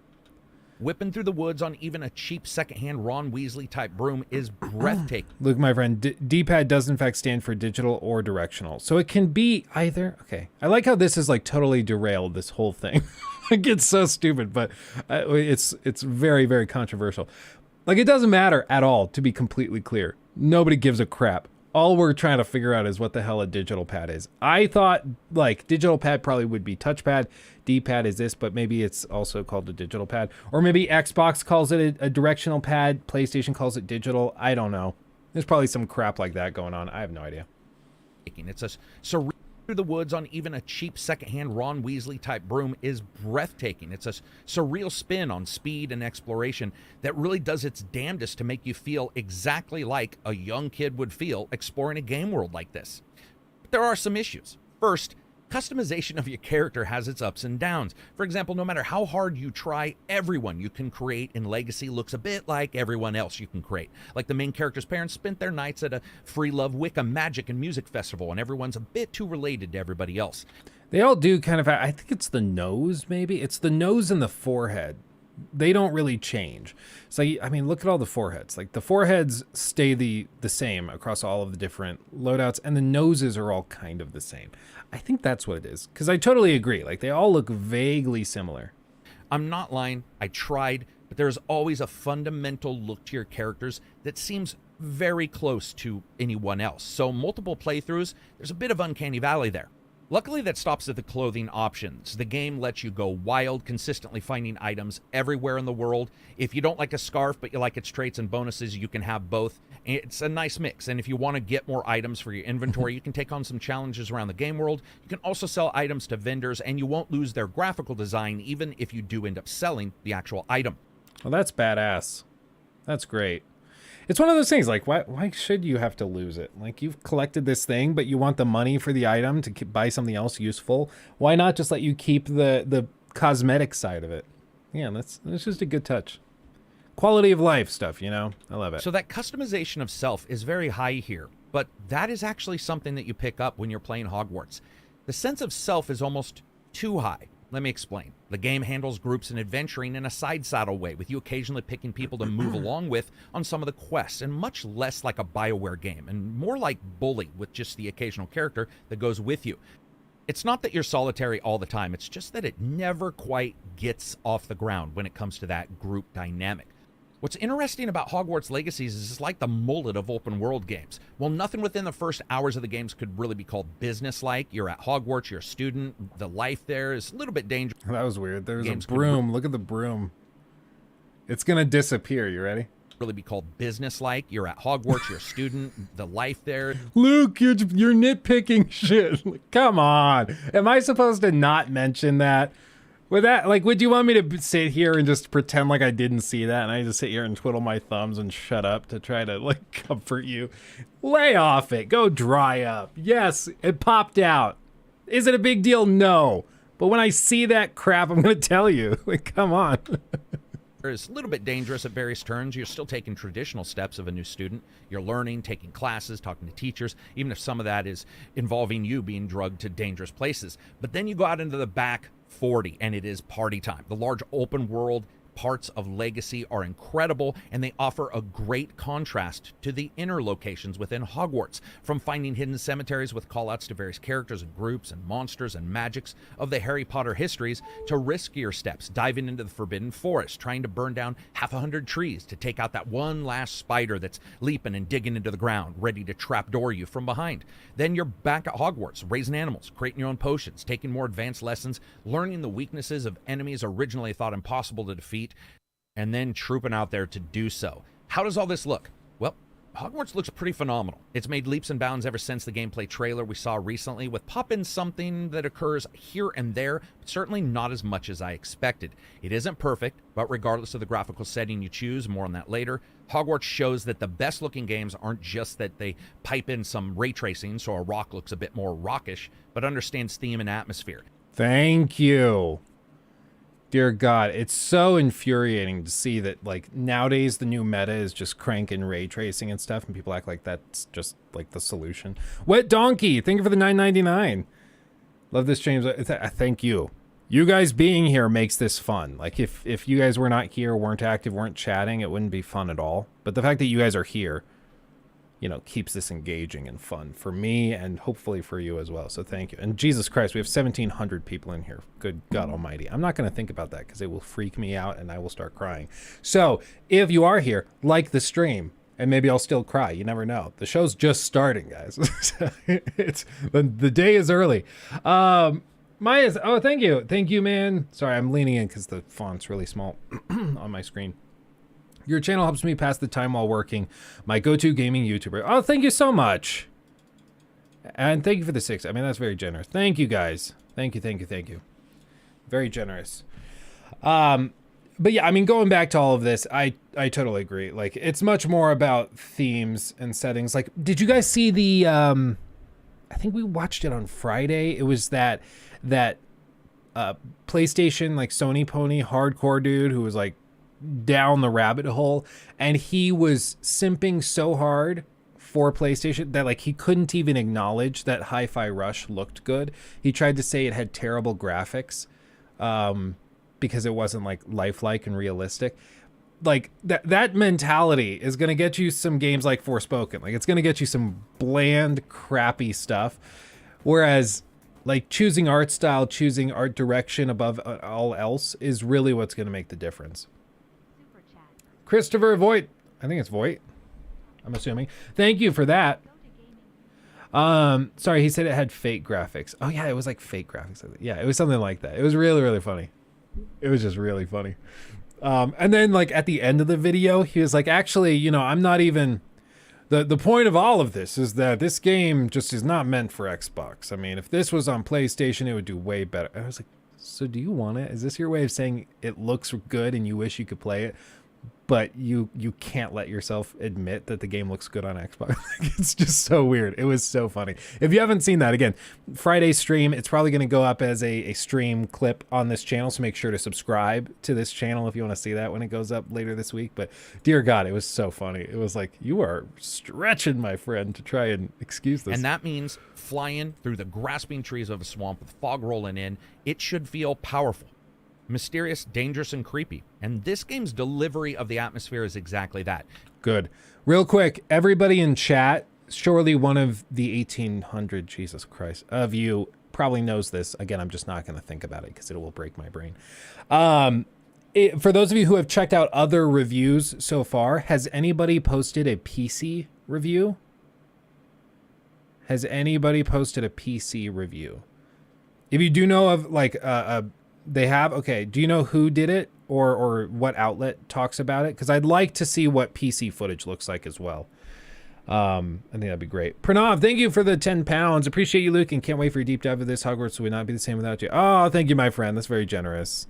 Whipping through the woods on even a cheap secondhand Ron Weasley type broom is breathtaking. Luke, my friend, D-pad does in fact stand for digital or directional. So it can be either. Okay. I like how this is like totally derailed, this whole thing. It gets so stupid, but it's very, very controversial. Like, it doesn't matter at all, to be completely clear. Nobody gives a crap. All we're trying to figure out is what the hell a digital pad is. I thought, like, digital pad probably would be touchpad. D-pad is this, but maybe it's also called a digital pad. Or maybe Xbox calls it a directional pad. PlayStation calls it digital. I don't know. There's probably some crap like that going on. I have no idea. It's a surreal through the woods on even a cheap secondhand Ron Weasley type broom is breathtaking. It's a surreal spin on speed and exploration that really does its damnedest to make you feel exactly like a young kid would feel exploring a game world like this. But there are some issues. First, customization of your character has its ups and downs. For example, no matter how hard you try, everyone you can create in Legacy looks a bit like everyone else you can create. Like the main character's parents spent their nights at a free love Wicca magic and music festival, and everyone's a bit too related to everybody else. They all do kind of, I think it's the nose, maybe. It's the nose and the forehead. They don't really change. So, I mean, look at all the foreheads. Like, the foreheads stay the same across all of the different loadouts, and the noses are all kind of the same. I think that's what it is, because I totally agree. Like, they all look vaguely similar. I'm not lying. I tried, but there's always a fundamental look to your characters that seems very close to anyone else. So multiple playthroughs, there's a bit of uncanny valley there. Luckily, that stops at the clothing options. The game lets you go wild, consistently finding items everywhere in the world. If you don't like a scarf, but you like its traits and bonuses, you can have both. It's a nice mix. And if you want to get more items for your inventory, you can take on some challenges around the game world. You can also sell items to vendors, and you won't lose their graphical design, even if you do end up selling the actual item. Well, that's badass. That's great. It's one of those things, like, why should you have to lose it? Like, you've collected this thing, but you want the money for the item to buy something else useful. Why not just let you keep the cosmetic side of it? Yeah, that's just a good touch. Quality of life stuff, you know? I love it. So that customization of self is very high here, but that is actually something that you pick up when you're playing Hogwarts. The sense of self is almost too high. Let me explain. The game handles groups and adventuring in a side saddle way, with you occasionally picking people to move along with on some of the quests, and much less like a BioWare game, and more like Bully, with just the occasional character that goes with you. It's not that you're solitary all the time, it's just that it never quite gets off the ground when it comes to that group dynamic. What's interesting about Hogwarts Legacies is it's like the mullet of open world games. While nothing within the first hours of the games could really be called business-like, you're at Hogwarts, you're a student, the life there is a little bit dangerous. That was weird. There's a broom. Look at the broom. It's going to disappear. You ready? Really be called business-like. You're at Hogwarts, you're a student, the life there. Luke, you're nitpicking shit. Come on. Am I supposed to not mention that? With that, like, would you want me to sit here and just pretend like I didn't see that, and I just sit here and twiddle my thumbs and shut up to try to, like, comfort you? Lay off it. Go dry up. Yes, it popped out. Is it a big deal? No. But when I see that crap, I'm going to tell you. Like, come on. It's a little bit dangerous at various turns. You're still taking traditional steps of a new student. You're learning, taking classes, talking to teachers, even if some of that is involving you being drugged to dangerous places. But then you go out into the back 40, and it is party time. The large open world parts of Legacy are incredible, and they offer a great contrast to the inner locations within Hogwarts, from finding hidden cemeteries with callouts to various characters and groups and monsters and magics of the Harry Potter histories, to riskier steps, diving into the Forbidden Forest, trying to burn down 100 trees to take out that one last spider that's leaping and digging into the ground, ready to trapdoor you from behind. Then you're back at Hogwarts, raising animals, creating your own potions, taking more advanced lessons, learning the weaknesses of enemies originally thought impossible to defeat, and then trooping out there to do so. How does all this look? Well, Hogwarts looks pretty phenomenal. It's made leaps and bounds ever since the gameplay trailer we saw recently, with pop-in something that occurs here and there, but certainly not as much as I expected. It isn't perfect, but regardless of the graphical setting you choose, more on that later, Hogwarts shows that the best looking games aren't just that they pipe in some ray tracing so a rock looks a bit more rockish, but understands theme and atmosphere. Thank you. Dear God, it's so infuriating to see that, like, nowadays the new meta is just cranking ray tracing and stuff, and people act like that's just, like, the solution. Wet Donkey, thank you for the $9.99. Love this, James. Thank you. You guys being here makes this fun. Like, if you guys were not here, weren't active, weren't chatting, it wouldn't be fun at all. But the fact that you guys are here, you know, keeps this engaging and fun for me and hopefully for you as well. So thank you. And Jesus Christ, we have 1,700 people in here. Good God Almighty. I'm not going to think about that because it will freak me out and I will start crying. So if you are here, like the stream, and maybe I'll still cry. You never know. The show's just starting, guys. It's the day is early. Maya's, oh, thank you. Thank you, man. Sorry, I'm leaning in because the font's really small on my screen. Your channel helps me pass the time while working. My go-to gaming YouTuber. Oh, thank you so much. And thank you for the 6. I mean, that's very generous. Thank you, guys. Thank you, thank you, thank you. Very generous. But yeah, I mean, going back to all of this, I totally agree. Like, it's much more about themes and settings. Like, did you guys see the, I think we watched it on Friday. It was that PlayStation, like, Sony pony hardcore dude who was, like, down the rabbit hole, and he was simping so hard for PlayStation that, like, he couldn't even acknowledge that Hi-Fi Rush looked good. He tried to say it had terrible graphics because it wasn't, like, lifelike and realistic. Like, that mentality is going to get you some games like Forspoken. Like, it's going to get you some bland, crappy stuff. Whereas, like, choosing art style, choosing art direction above all else is really what's going to make the difference. Christopher Voigt. I think it's Voigt. I'm assuming. Thank you for that. Sorry, he said it had fake graphics. Oh yeah, it was like fake graphics. Yeah, it was something like that. It was really, really funny. It was just really funny. And then like at the end of the video, he was like, actually, you know, I'm not even, the point of all of this is that this game just is not meant for Xbox. I mean, if this was on PlayStation, it would do way better. I was like, so do you want it? Is this your way of saying it looks good and you wish you could play it, but you can't let yourself admit that the game looks good on Xbox? It's just so weird. It was so funny. If you haven't seen that, again, Friday stream, it's probably going to go up as a stream clip on this channel, so make sure to subscribe to this channel if you want to see that when it goes up later this week. But dear God, it was so funny. It was like, you are stretching, my friend, to try and excuse this. And that means flying through the grasping trees of a swamp with fog rolling in. It should feel powerful, mysterious, dangerous, and creepy. And this game's delivery of the atmosphere is exactly that. Good. Real quick, everybody in chat, surely one of the 1,800, Jesus Christ, of you probably knows this. Again, I'm just not going to think about it because it will break my brain. For those of you who have checked out other reviews so far, has anybody posted a PC review? Has anybody posted a PC review? If you do know of like they have, okay, do you know who did it or what outlet talks about it? Because I'd like to see what PC footage looks like as well. I think that'd be great. Pranav, thank you for the 10 pounds. Appreciate you, Luke, and can't wait for your deep dive of this. Hogwarts would not be the same without you. Oh, thank you, my friend. That's very generous.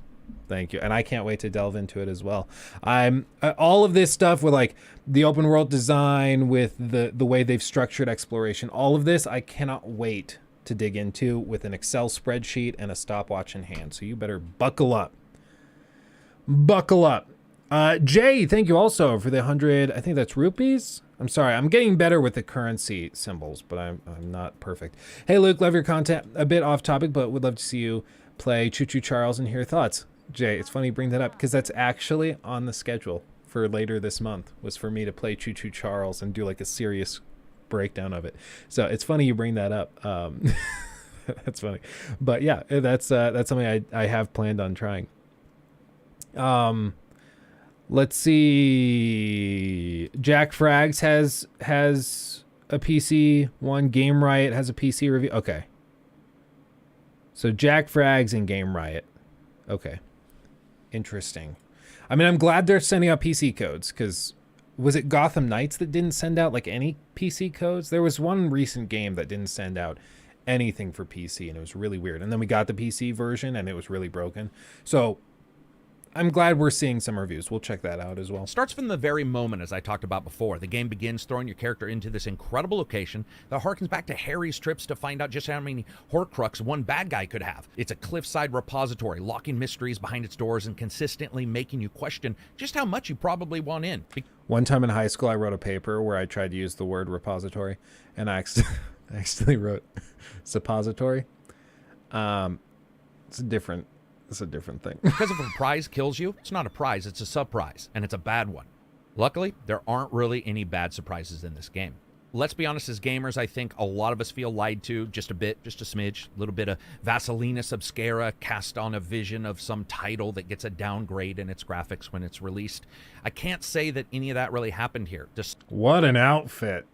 Thank you. And I can't wait to delve into it as well. I'm all of this stuff with like the open world design, with the way they've structured exploration, all of this, I cannot wait to dig into with an Excel spreadsheet and a stopwatch in hand. So you better buckle up. Buckle up. Jay, thank you also for the 100, I think that's rupees. I'm sorry, I'm getting better with the currency symbols, but I'm not perfect. Hey Luke, love your content. A bit off topic, but would love to see you play Choo Choo Charles and hear thoughts. Jay, it's funny you bring that up because that's actually on the schedule for later this month, was for me to play Choo Choo Charles and do like a serious breakdown of it. So it's funny you bring that up. That's funny. But yeah, that's something I have planned on trying. Let's see. Jack Frags has a PC one. Game Riot has a PC review. Okay. So Jack Frags and Game Riot. Okay. Interesting. I mean, I'm glad they're sending out PC codes, because was it Gotham Knights that didn't send out like any PC codes? There was one recent game that didn't send out anything for PC, and it was really weird. And then we got the PC version and it was really broken. So I'm glad we're seeing some reviews. We'll check that out as well. Starts from the very moment, as I talked about before. The game begins throwing your character into this incredible location that harkens back to Harry's trips to find out just how many Horcrux one bad guy could have. It's a cliffside repository, locking mysteries behind its doors and consistently making you question just how much you probably want in. One time in high school, I wrote a paper where I tried to use the word repository, and I accidentally wrote suppository. It's a different thing. Because if a prize kills you, it's not a prize, it's a surprise, and it's a bad one. Luckily, there aren't really any bad surprises in this game. Let's be honest, as gamers, I think a lot of us feel lied to just a bit, just a smidge, a little bit of Vaselinus Obscura cast on a vision of some title that gets a downgrade in its graphics when it's released. I can't say that any of that really happened here. What an outfit.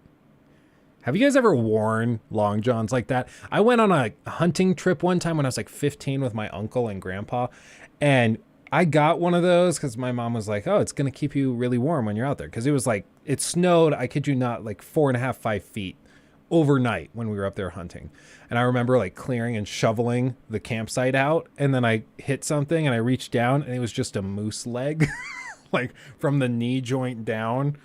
Have you guys ever worn long johns like that? I went on a hunting trip one time when I was like 15 with my uncle and grandpa, and I got one of those because my mom was like, oh, it's going to keep you really warm when you're out there. Because it was like, it snowed, I kid you not, like 4.5, 5 feet overnight when we were up there hunting. And I remember like clearing and shoveling the campsite out, and then I hit something and I reached down and it was just a moose leg, like from the knee joint down.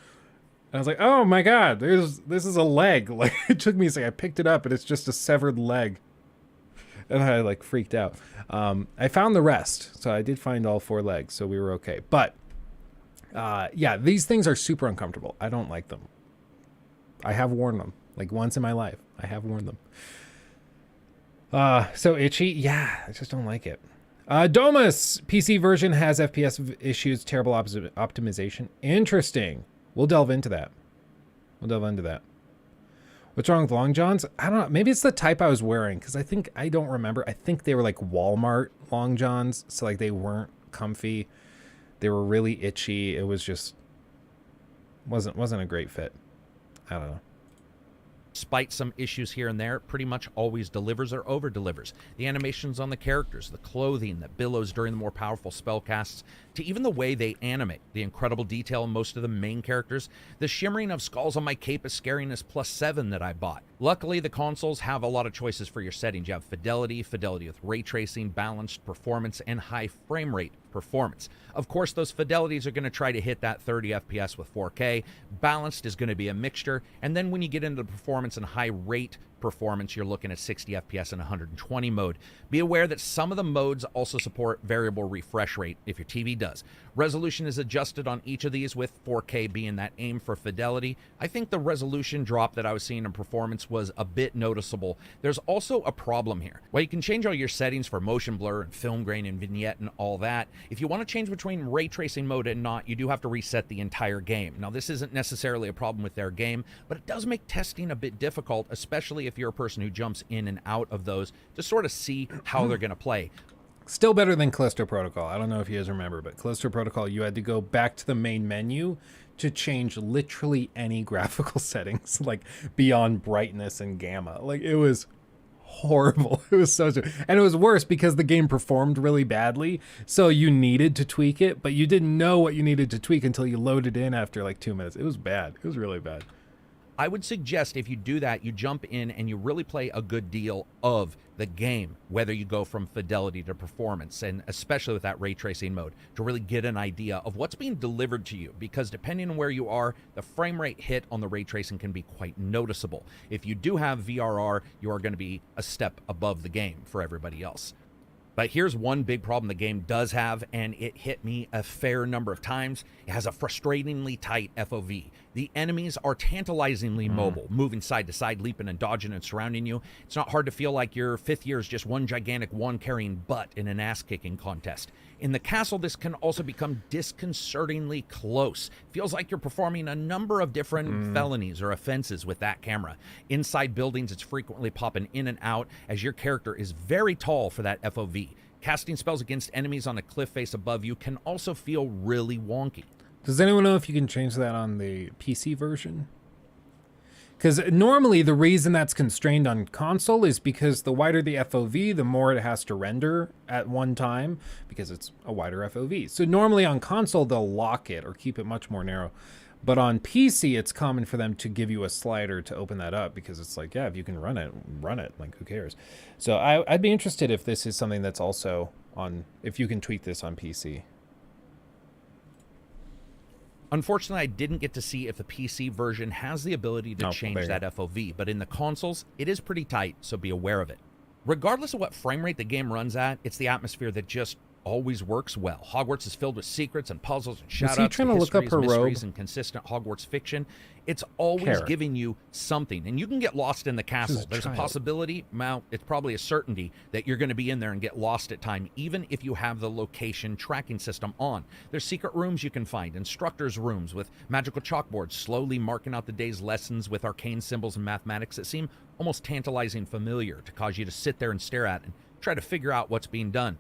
I was like, oh my God, this is a leg. Like, it took me a second. I picked it up and it's just a severed leg. And I like freaked out. I found the rest. So I did find all 4 legs. So we were okay. But yeah, these things are super uncomfortable. I don't like them. I have worn them like once in my life. I have worn them. So itchy. Yeah, I just don't like it. Domus PC version has FPS issues, terrible optimization. Interesting. We'll delve into that. What's wrong with long johns? I don't know. Maybe it's the type I was wearing, because I don't remember. I think they were like Walmart long johns. So like they weren't comfy. They were really itchy. It was just wasn't a great fit. I don't know. Despite some issues here and there, it pretty much always delivers or over-delivers. The animations on the characters, the clothing that billows during the more powerful spellcasts, to even the way they animate, the incredible detail in most of the main characters, the shimmering of skulls on my cape is scariness +7 that I bought. Luckily, the consoles have a lot of choices for your settings. You have fidelity with ray tracing, balanced performance, and high frame rate performance. Of course, those fidelities are going to try to hit that 30 FPS with 4K. Balanced is going to be a mixture. And then when you get into the performance and high rate performance, you're looking at 60 FPS and 120 mode. Be aware that some of the modes also support variable refresh rate if your TV does. Resolution is adjusted on each of these, with 4K being that aim for fidelity. I think the resolution drop that I was seeing in performance was a bit noticeable. There's also a problem here. While you can change all your settings for motion blur and film grain and vignette and all that, if you want to change between ray tracing mode and not, you do have to reset the entire game. Now, this isn't necessarily a problem with their game, but it does make testing a bit difficult, especially if you're a person who jumps in and out of those to sort of see how they're going to play. Still better than Callisto Protocol. I don't know if you guys remember, but Callisto Protocol, you had to go back to the main menu to change literally any graphical settings, like beyond brightness and gamma. Like, it was horrible. It was so, and it was worse because the game performed really badly, so you needed to tweak it, but you didn't know what you needed to tweak until you loaded in after like 2 minutes. It was bad. It was really bad. I would suggest if you do that, you jump in and you really play a good deal of the game, whether you go from fidelity to performance, and especially with that ray tracing mode, to really get an idea of what's being delivered to you, because depending on where you are, the frame rate hit on the ray tracing can be quite noticeable. If you do have VRR, you are going to be a step above the game for everybody else. But here's one big problem the game does have, and it hit me a fair number of times. It has a frustratingly tight FOV. The enemies are tantalizingly mobile, moving side to side, leaping and dodging and surrounding you. It's not hard to feel like your fifth year is just one gigantic one-carrying butt in an ass-kicking contest. In the castle, this can also become disconcertingly close. Feels like you're performing a number of different felonies or offenses with that camera. Inside buildings, it's frequently popping in and out as your character is very tall for that FOV. Casting spells against enemies on a cliff face above you can also feel really wonky. Does anyone know if you can change that on the PC version? Because normally the reason that's constrained on console is because the wider the FOV, the more it has to render at one time, because it's a wider FOV. So normally on console, they'll lock it or keep it much more narrow. But on PC, it's common for them to give you a slider to open that up, because it's like, yeah, if you can run it. Like, who cares? So I'd be interested if this is something that's also on, if you can tweak this on PC. Unfortunately, I didn't get to see if the PC version has the ability to change that FOV, but in the consoles, it is pretty tight, so be aware of it. Regardless of what frame rate the game runs at, it's the atmosphere that just always works well. Hogwarts is filled with secrets and puzzles and shout-outs to histories, mysteries, and consistent Hogwarts fiction. It's always giving you something, and you can get lost in the castle. There's a possibility, well, it's probably a certainty, that you're going to be in there and get lost at time, even if you have the location tracking system on. There's secret rooms you can find, instructors' rooms with magical chalkboards slowly marking out the day's lessons with arcane symbols and mathematics that seem almost tantalizing familiar to cause you to sit there and stare at and try to figure out what's being done.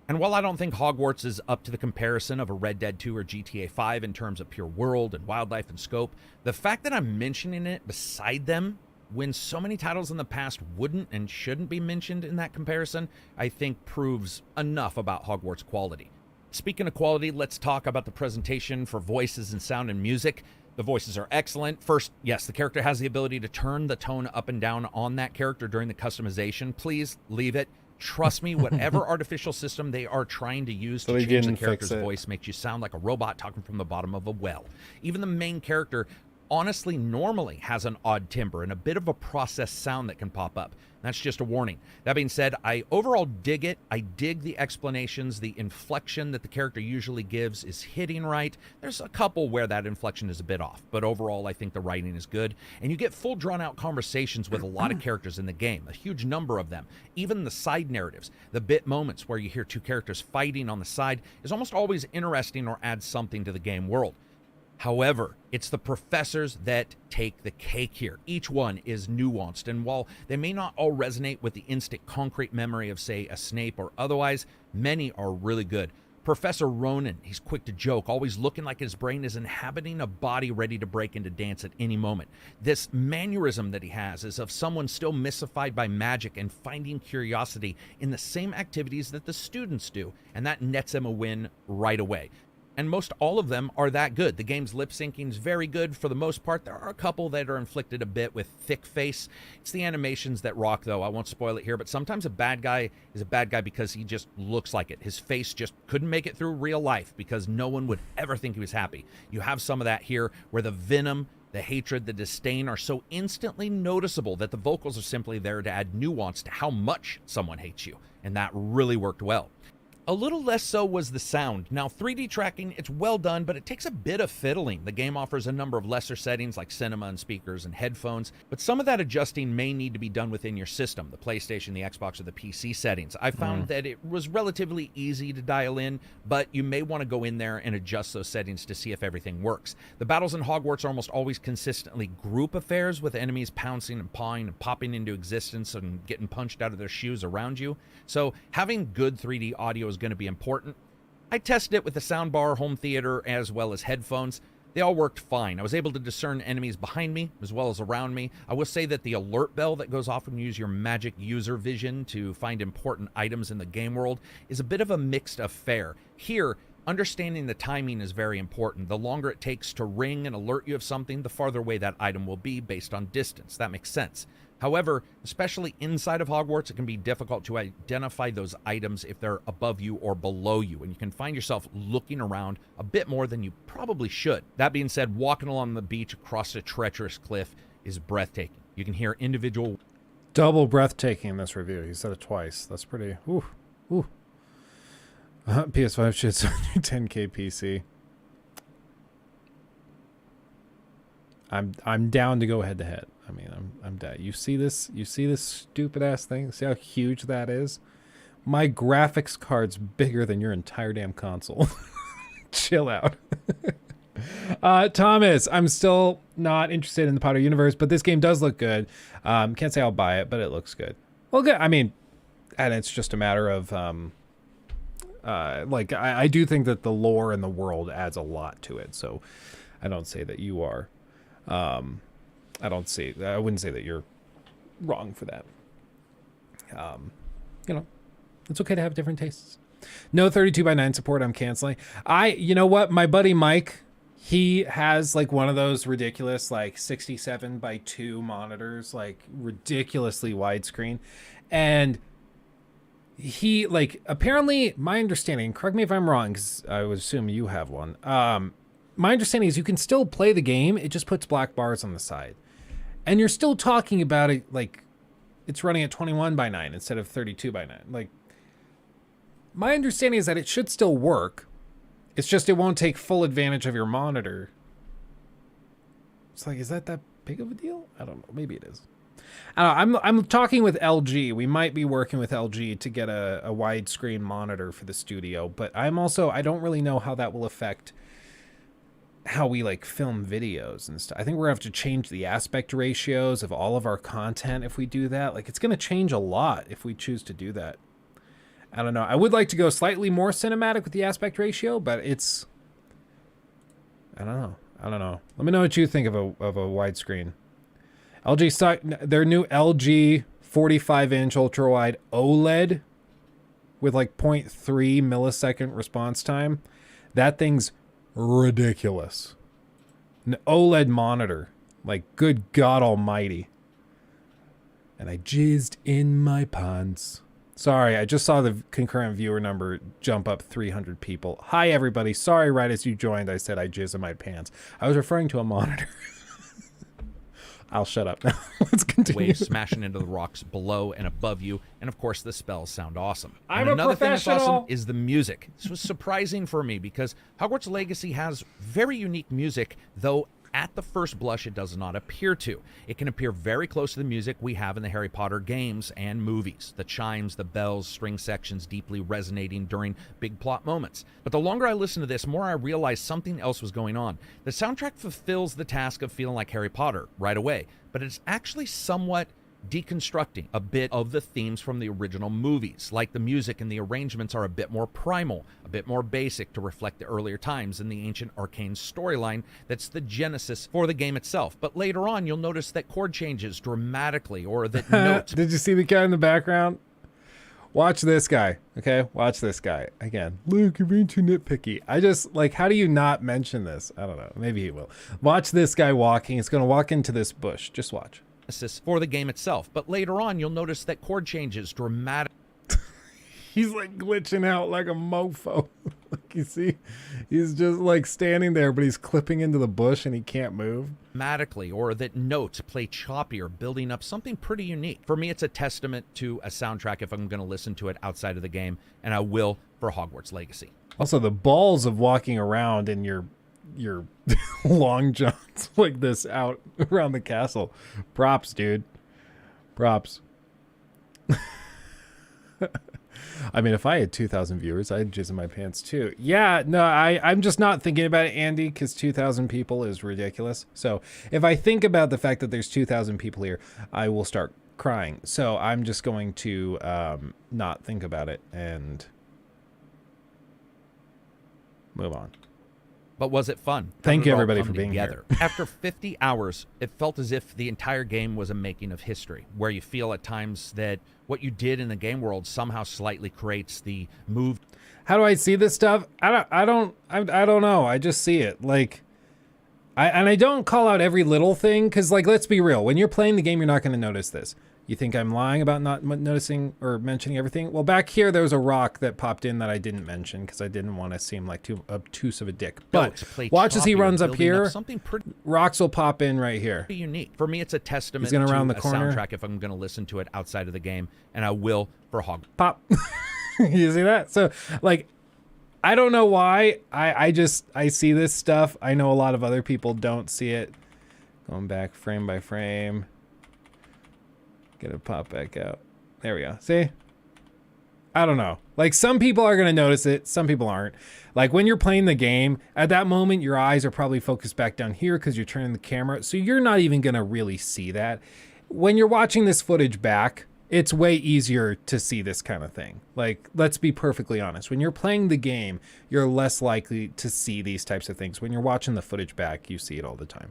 And while I don't think Hogwarts is up to the comparison of a Red Dead 2 or GTA 5 in terms of pure world and wildlife and scope, the fact that I'm mentioning it beside them when so many titles in the past wouldn't and shouldn't be mentioned in that comparison, I think proves enough about Hogwarts' quality. Speaking of quality, let's talk about the presentation for voices and sound and music. The voices are excellent. First, yes, the character has the ability to turn the tone up and down on that character during the customization. Please leave it. Trust me, whatever artificial system they are trying to use to change the character's voice makes you sound like a robot talking from the bottom of a well. Even the main character honestly normally has an odd timbre and a bit of a processed sound that can pop up. That's just a warning. That being said, I overall dig it. I dig the explanations. The inflection that the character usually gives is hitting right. There's a couple where that inflection is a bit off, but overall I think the writing is good. And you get full drawn-out conversations with a lot of characters in the game, a huge number of them. Even the side narratives, the bit moments where you hear two characters fighting on the side is almost always interesting or adds something to the game world. However, it's the professors that take the cake here. Each one is nuanced, and while they may not all resonate with the instant concrete memory of, say, a Snape or otherwise, many are really good. Professor Ronan, he's quick to joke, always looking like his brain is inhabiting a body ready to break into dance at any moment. This mannerism that he has is of someone still mystified by magic and finding curiosity in the same activities that the students do, and that nets him a win right away. And most all of them are that good. The game's lip syncing is very good for the most part. There are a couple that are inflicted a bit with thick face. It's the animations that rock, though. I won't spoil it here, but sometimes a bad guy is a bad guy because he just looks like it. His face just couldn't make it through real life because no one would ever think he was happy. You have some of that here where the venom, the hatred, the disdain are so instantly noticeable that the vocals are simply there to add nuance to how much someone hates you. And that really worked well. A little less so was the sound. Now, 3D tracking, it's well done, but it takes a bit of fiddling. The game offers a number of lesser settings like cinema and speakers and headphones, but some of that adjusting may need to be done within your system, the PlayStation, the Xbox, or the PC settings. I found that it was relatively easy to dial in, but you may want to go in there and adjust those settings to see if everything works. The battles in Hogwarts are almost always consistently group affairs with enemies pouncing and pawing and popping into existence and getting punched out of their shoes around you. So having good 3D audio is going to be important. I tested it with the soundbar, home theater, as well as headphones. They all worked fine. I was able to discern enemies behind me as well as around me. I will say that the alert bell that goes off when you use your magic user vision to find important items in the game world is a bit of a mixed affair. Here, understanding the timing is very important. The longer it takes to ring and alert you of something, the farther away that item will be based on distance. That makes sense. However, especially inside of Hogwarts, it can be difficult to identify those items if they're above you or below you, and you can find yourself looking around a bit more than you probably should. That being said, walking along the beach across a treacherous cliff is breathtaking. You can hear individual... Double breathtaking in this review. He said it twice. That's pretty... Ooh. Ooh. PS5 shits on your 10K PC. I'm down to go head to head. I mean, I'm down. You see this stupid ass thing? See how huge that is? My graphics card's bigger than your entire damn console. Chill out. Thomas, I'm still not interested in the Potter universe, but this game does look good. Can't say I'll buy it, but it looks good. Well, good. I mean, and it's just a matter of like I do think that the lore and the world adds a lot to it. So I don't say that you are. I wouldn't say that you're wrong for that. You know, it's okay to have different tastes. No 32:9 support. I'm canceling. You know what? My buddy Mike, he has like one of those ridiculous like 67:2 monitors, like ridiculously widescreen. And he like, apparently my understanding, correct me if I'm wrong, because I would assume you have one. My understanding is you can still play the game. It just puts black bars on the side. And you're still talking about it like it's running at 21:9 instead of 32:9. Like, my understanding is that it should still work. It's just it won't take full advantage of your monitor. It's like, is that big of a deal? I don't know. Maybe it is. I don't know. I'm talking with LG. We might be working with LG to get a widescreen monitor for the studio. But I don't really know how that will affect how we like film videos and stuff. I think we're gonna have to change the aspect ratios of all of our content if we do that. Like, it's gonna change a lot if we choose to do that. I don't know. I would like to go slightly more cinematic with the aspect ratio, but it's... I don't know. Let me know what you think of a widescreen. Their new LG 45-inch ultra-wide OLED with like 0.3 millisecond response time. That thing's ridiculous. An OLED monitor. Like, good God almighty. And I jizzed in my pants. Sorry, I just saw the concurrent viewer number jump up 300 people. Hi, everybody. Sorry, right as you joined, I said I jizz in my pants. I was referring to a monitor. I'll shut up now. Let's continue. Waves smashing into the rocks below and above you, and of course the spells sound awesome. I'm and a another professional. thing that's awesome is the music. This was surprising for me because Hogwarts Legacy has very unique music, though at the first blush it does not appear to. It can appear very close to the music we have in the Harry Potter games and movies. The chimes, the bells, string sections deeply resonating during big plot moments. But the longer I listen to this, more I realize something else was going on. The soundtrack fulfills the task of feeling like Harry Potter right away, but it's actually somewhat deconstructing a bit of the themes from the original movies, like the music and the arrangements are a bit more primal, a bit more basic to reflect the earlier times in the ancient arcane storyline that's the genesis for the game itself. But later on, you'll notice that chord changes dramatically, or that notes... Did you see the guy in the background? Watch this guy, okay? Watch this guy. Again, look, you're being too nitpicky. I just, like, how do you not mention this? I don't know. Maybe he will. Watch this guy walking. He's going to walk into this bush. Just watch. For the game itself. But later on, you'll notice that chord changes dramatically. He's, like, glitching out like a mofo. Like, you see? He's just, like, standing there, but he's clipping into the bush and he can't move. Dramatically, or that notes play choppier, building up something pretty unique. For me, it's a testament to a soundtrack if I'm going to listen to it outside of the game, and I will for Hogwarts Legacy. Also, the balls of walking around in your long johns like this out around the castle. Props, dude. Props. I mean, if I had 2,000 viewers, I'd jizz in my pants too. Yeah, no, I'm just not thinking about it, Andy, because 2,000 people is ridiculous. So if I think about the fact that there's 2,000 people here, I will start crying. So I'm just going to not think about it and move on. But was it fun? Thank you, everybody, for being together. After 50 hours, it felt as if the entire game was a making of history, where you feel at times that what you did in the game world somehow slightly creates the move. How do I see this stuff? I don't know. I just see it. Like, I don't call out every little thing, because, like, let's be real. When you're playing the game, you're not going to notice this. You think I'm lying about not noticing or mentioning everything? Well, back here, there was a rock that popped in that I didn't mention because I didn't want to seem like too obtuse of a dick. But watch as he runs up here. Rocks will pop in right here. Unique. For me, it's a testament to around the corner. Soundtrack if I'm going to listen to it outside of the game, and I will for Hogwarts. Pop. You see that? So, like, I don't know why. I see this stuff. I know a lot of other people don't see it. Going back frame by frame. Get it pop back out. There we go. See? I don't know. Like, some people are going to notice it. Some people aren't. Like, when you're playing the game, at that moment, your eyes are probably focused back down here because you're turning the camera. So you're not even going to really see that. When you're watching this footage back, it's way easier to see this kind of thing. Like, let's be perfectly honest. When you're playing the game, you're less likely to see these types of things. When you're watching the footage back, you see it all the time.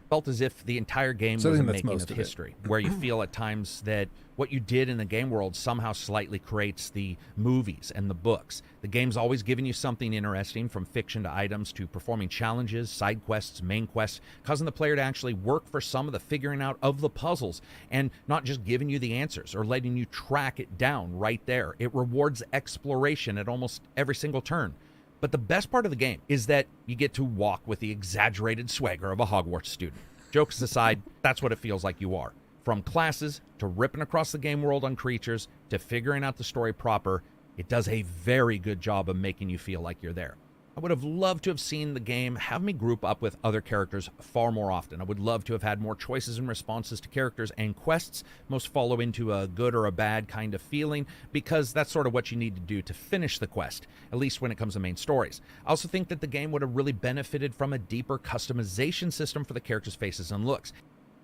Felt as if the entire game was a making of history, where you feel at times that what you did in the game world somehow slightly creates the movies and the books. The game's always giving you something interesting, from fiction to items to performing challenges, side quests, main quests, causing the player to actually work for some of the figuring out of the puzzles, and not just giving you the answers or letting you track it down right there. It rewards exploration at almost every single turn. But the best part of the game is that you get to walk with the exaggerated swagger of a Hogwarts student. Jokes aside, that's what it feels like you are. From classes, to ripping across the game world on creatures, to figuring out the story proper, it does a very good job of making you feel like you're there. I would have loved to have seen the game have me group up with other characters far more often. I would love to have had more choices and responses to characters and quests, most follow into a good or a bad kind of feeling, because that's sort of what you need to do to finish the quest, at least when it comes to main stories. I also think that the game would have really benefited from a deeper customization system for the characters' faces and looks.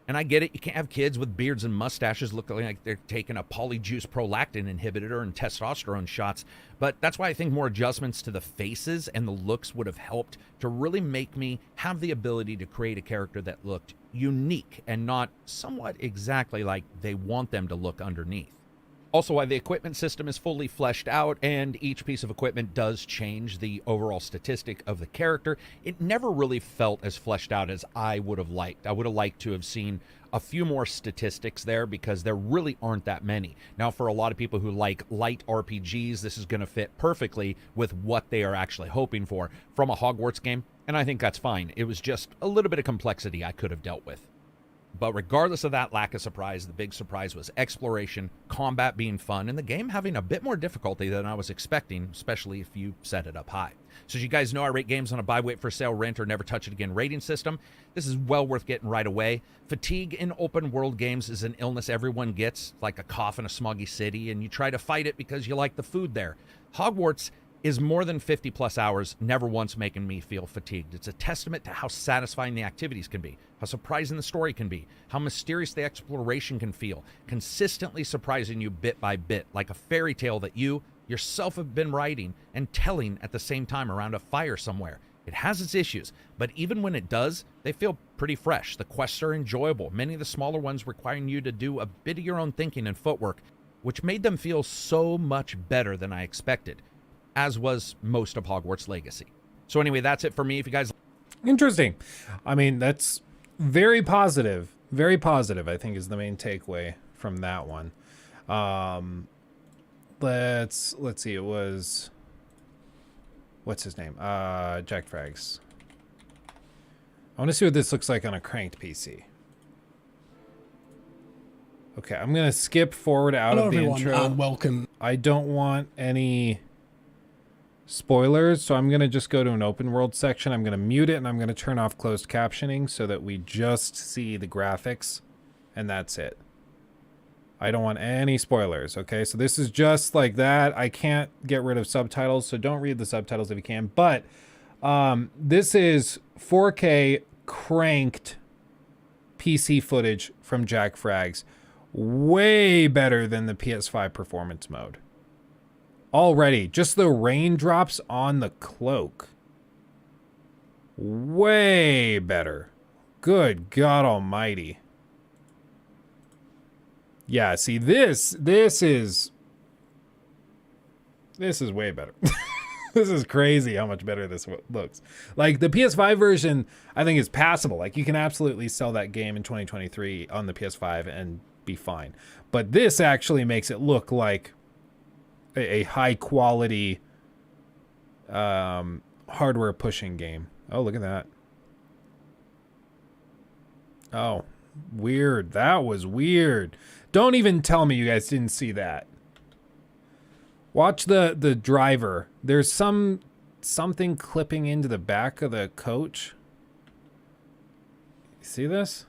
And I get it, you can't have kids with beards and mustaches looking like they're taking a polyjuice prolactin inhibitor and testosterone shots, but that's why I think more adjustments to the faces and the looks would have helped to really make me have the ability to create a character that looked unique and not somewhat exactly like they want them to look underneath. Also, why the equipment system is fully fleshed out, and each piece of equipment does change the overall statistic of the character. It never really felt as fleshed out as I would have liked. I would have liked to have seen a few more statistics there, because there really aren't that many. Now, for a lot of people who like light RPGs, this is going to fit perfectly with what they are actually hoping for from a Hogwarts game, and I think that's fine. It was just a little bit of complexity I could have dealt with. But regardless of that lack of surprise, the big surprise was exploration, combat being fun, and the game having a bit more difficulty than I was expecting, especially if you set it up high. So as you guys know, I rate games on a buy, wait for sale, rent, or never touch it again rating system. This is well worth getting right away. Fatigue in open world games is an illness everyone gets, like a cough in a smoggy city, and you try to fight it because you like the food there. Hogwarts is more than 50 plus hours, never once making me feel fatigued. It's a testament to how satisfying the activities can be, how surprising the story can be, how mysterious the exploration can feel, consistently surprising you bit by bit, like a fairy tale that you yourself have been writing and telling at the same time around a fire somewhere. It has its issues, but even when it does, they feel pretty fresh. The quests are enjoyable, many of the smaller ones requiring you to do a bit of your own thinking and footwork, which made them feel so much better than I expected, as was most of Hogwarts Legacy. So anyway, that's it for me. If you guys... Interesting. I mean, that's very positive. Very positive, I think, is the main takeaway from that one. Let's see. It was... What's his name? Jack Frags. I want to see what this looks like on a cranked PC. Okay, I'm going to skip forward out of the intro. And welcome. I don't want any spoilers, so I'm going to just go to an open world section. I'm going to mute it, and I'm going to turn off closed captioning so that we just see the graphics, and that's it. I don't want any spoilers, okay? So this is just like that. I can't get rid of subtitles, so don't read the subtitles if you can. But this is 4K cranked PC footage from Jack Frags. Way better than the PS5 performance mode. Already, just the raindrops on the cloak. Way better. Good God Almighty. Yeah, see, this is way better. This is crazy how much better this looks. Like, the PS5 version, I think, is passable. Like, you can absolutely sell that game in 2023 on the PS5 and be fine. But this actually makes it look like a high quality hardware pushing game. Oh, look at that. Oh, weird. That was weird. Don't even tell me you guys didn't see that. Watch the driver. There's something clipping into the back of the coach. You see this?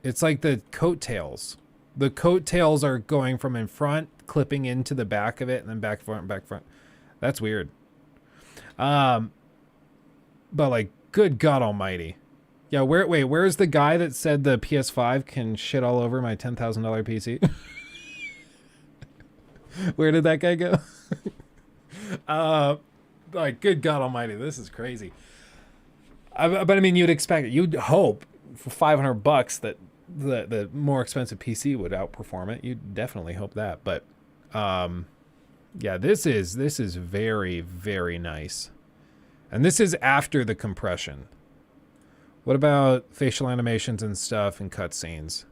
It's like the coattails. The coattails are going from in front, clipping into the back of it, and then back front, back front. That's weird. But like, good God Almighty. Yeah, where's the guy that said the PS5 can shit all over my $10,000 PC? Where did that guy go? Like, good God Almighty, this is crazy. But I mean, you'd expect it. You'd hope for $500 that the more expensive PC would outperform it. You'd definitely hope that. But yeah, this is very, very nice. And this is after the compression. What about facial animations and stuff and cutscenes?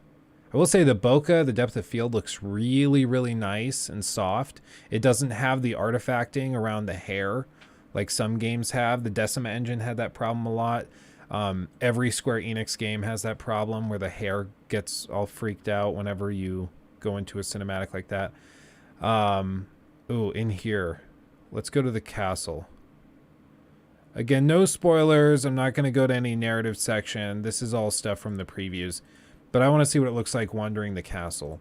I will say the bokeh, the depth of field, looks really, really nice and soft. It doesn't have the artifacting around the hair like some games have. The Decima engine had that problem a lot. Every Square Enix game has that problem where the hair gets all freaked out whenever you go into a cinematic like that. Ooh, in here. Let's go to the castle. Again, no spoilers. I'm not going to go to any narrative section. This is all stuff from the previews. But I want to see what it looks like wandering the castle.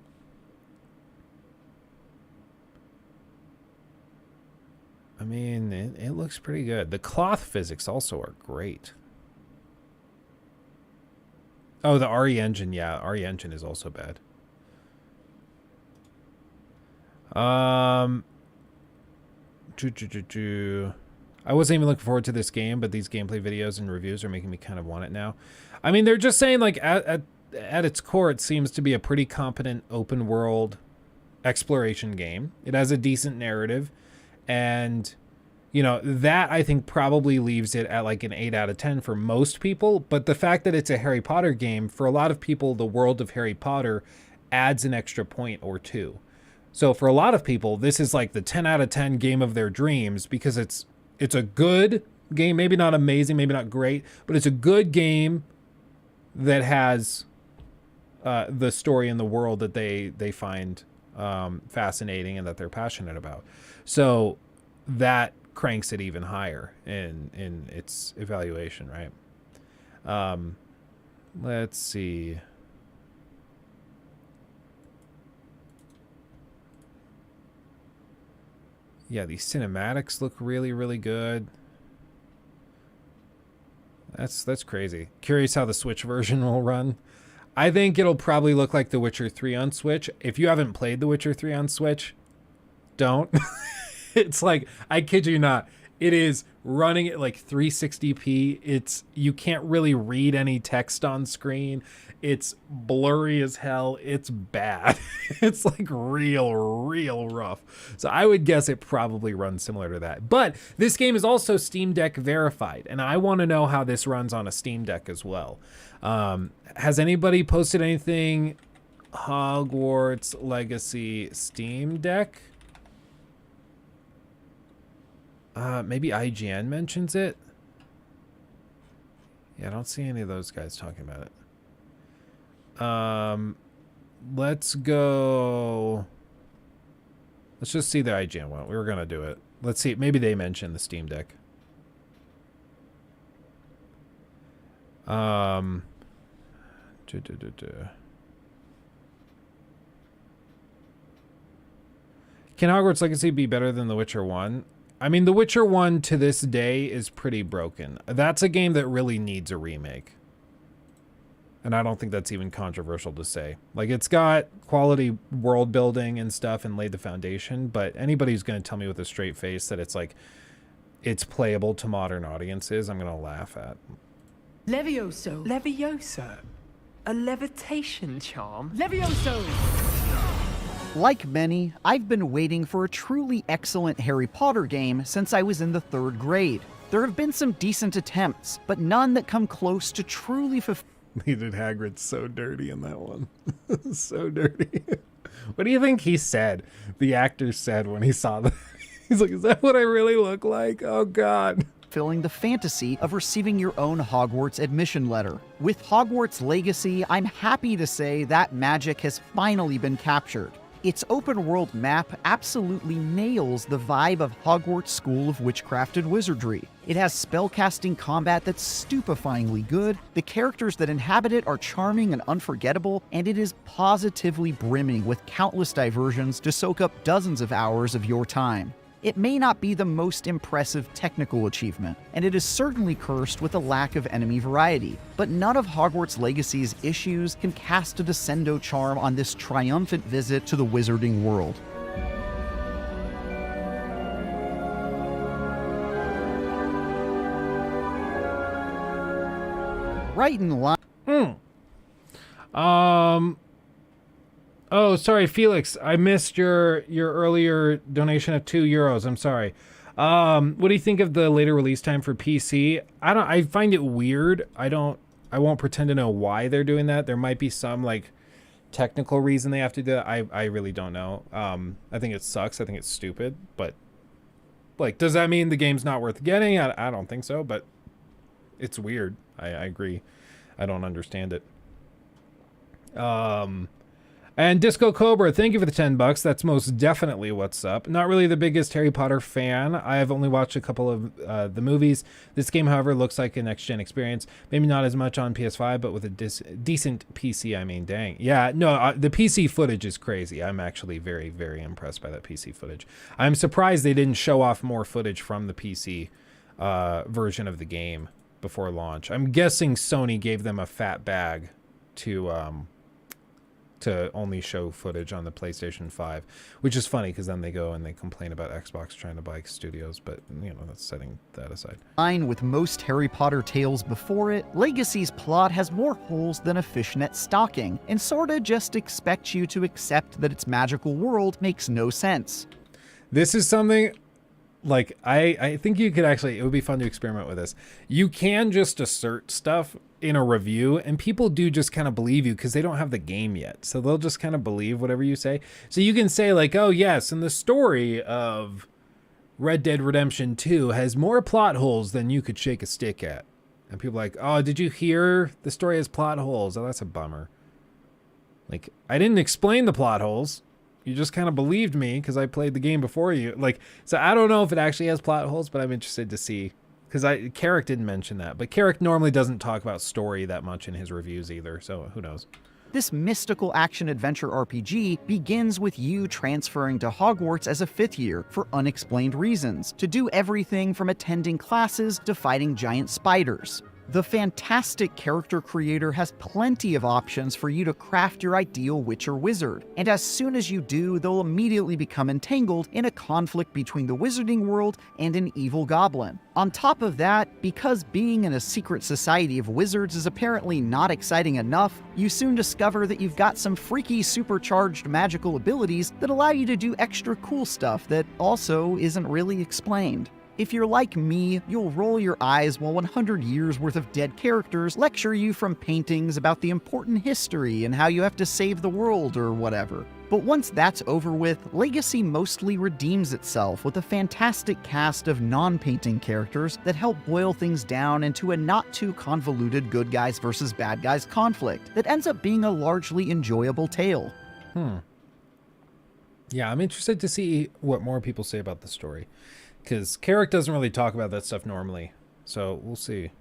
I mean, it looks pretty good. The cloth physics also are great. Oh, the RE engine. Yeah, RE engine is also bad. I wasn't even looking forward to this game, but these gameplay videos and reviews are making me kind of want it now. I mean, they're just saying, like, at its core, it seems to be a pretty competent open world exploration game. It has a decent narrative, and, you know, that I think probably leaves it at like an 8 out of 10 for most people. But the fact that it's a Harry Potter game, for a lot of people, the world of Harry Potter adds an extra point or two. So for a lot of people, this is like the 10 out of 10 game of their dreams, because it's a good game, maybe not amazing, maybe not great, but it's a good game that has the story and the world that they find fascinating and that they're passionate about. So that cranks it even higher in its evaluation, right? Let's see. Yeah, these cinematics look really, really good. That's crazy. Curious how the Switch version will run. I think it'll probably look like The Witcher 3 on Switch. If you haven't played The Witcher 3 on Switch, don't. It's like, I kid you not, it is running at like 360p. You can't really read any text on screen. It's blurry as hell. It's bad. It's like real rough. So I would guess it probably runs similar to that. But this game is also Steam Deck verified, and I want to know how this runs on a Steam Deck as well. Has anybody posted anything Hogwarts Legacy Steam Deck? Maybe IGN mentions it. Yeah, I don't see any of those guys talking about it. Let's go. Let's just see the IGN one. We were gonna do it. Let's see. Maybe they mentioned the Steam Deck. Can Hogwarts Legacy be better than The Witcher 1? I mean, The Witcher 1 to this day is pretty broken. That's a game that really needs a remake. And I don't think that's even controversial to say. Like, it's got quality world building and stuff and laid the foundation, but anybody who's going to tell me with a straight face that it's like, it's playable to modern audiences, I'm going to laugh at. Levioso. Leviosa. A levitation charm? Levioso! Like many, I've been waiting for a truly excellent Harry Potter game since I was in the 3rd grade. There have been some decent attempts, but none that come close to truly Needed Hagrid so dirty in that one. So dirty. What do you think he said? The actor said when he saw that. He's like, is that what I really look like? Oh, God. Fulfilling the fantasy of receiving your own Hogwarts admission letter. With Hogwarts Legacy, I'm happy to say that magic has finally been captured. Its open-world map absolutely nails the vibe of Hogwarts School of Witchcraft and Wizardry. It has spellcasting combat that's stupefyingly good, the characters that inhabit it are charming and unforgettable, and it is positively brimming with countless diversions to soak up dozens of hours of your time. It may not be the most impressive technical achievement, and it is certainly cursed with a lack of enemy variety, but none of Hogwarts Legacy's issues can cast a descendo charm on this triumphant visit to the wizarding world. Right in line. Oh, sorry, Felix. I missed your earlier donation of €2. I'm sorry. What do you think of the later release time for PC? I find it weird. I won't pretend to know why they're doing that. There might be some like technical reason they have to do that. I really don't know. I think it sucks. I think it's stupid. But like, does that mean the game's not worth getting? I don't think so. But it's weird. I agree. I don't understand it. And Disco Cobra, thank you for the $10. That's most definitely what's up. Not really the biggest Harry Potter fan. I've only watched a couple of the movies. This game, however, looks like a next-gen experience. Maybe not as much on PS5, but with a decent PC, I mean, dang. Yeah, no, the PC footage is crazy. I'm actually very, very impressed by that PC footage. I'm surprised they didn't show off more footage from the PC version of the game before launch. I'm guessing Sony gave them a fat bag to only show footage on the PlayStation 5, which is funny because then they go and they complain about Xbox trying to buy studios, but that's setting that aside. With most Harry Potter tales before it, Legacy's plot has more holes than a fishnet stocking, and sorta just expects you to accept that its magical world makes no sense. This is something like I think you could actually, it would be fun to experiment with this. You can just assert stuff in a review and people do just kind of believe you because they don't have the game yet. So they'll just kind of believe whatever you say. So you can say like, oh yes, and the story of Red Dead Redemption 2 has more plot holes than you could shake a stick at. And people are like, oh, did you hear the story has plot holes? Oh, that's a bummer. Like, I didn't explain the plot holes. You just kind of believed me because I played the game before you. Like, so I don't know if it actually has plot holes, but I'm interested to see. Because Carrick didn't mention that. But Carrick normally doesn't talk about story that much in his reviews either. So who knows? This mystical action-adventure RPG begins with you transferring to Hogwarts as a 5th year for unexplained reasons, to do everything from attending classes to fighting giant spiders. The fantastic character creator has plenty of options for you to craft your ideal witch or wizard, and as soon as you do, they'll immediately become entangled in a conflict between the wizarding world and an evil goblin. On top of that, because being in a secret society of wizards is apparently not exciting enough, you soon discover that you've got some freaky supercharged magical abilities that allow you to do extra cool stuff that also isn't really explained. If you're like me, you'll roll your eyes while 100 years worth of dead characters lecture you from paintings about the important history and how you have to save the world or whatever. But once that's over with, Legacy mostly redeems itself with a fantastic cast of non-painting characters that help boil things down into a not-too-convoluted good guys versus bad guys conflict that ends up being a largely enjoyable tale. Yeah, I'm interested to see what more people say about the story, because Carrick doesn't really talk about that stuff normally. So we'll see.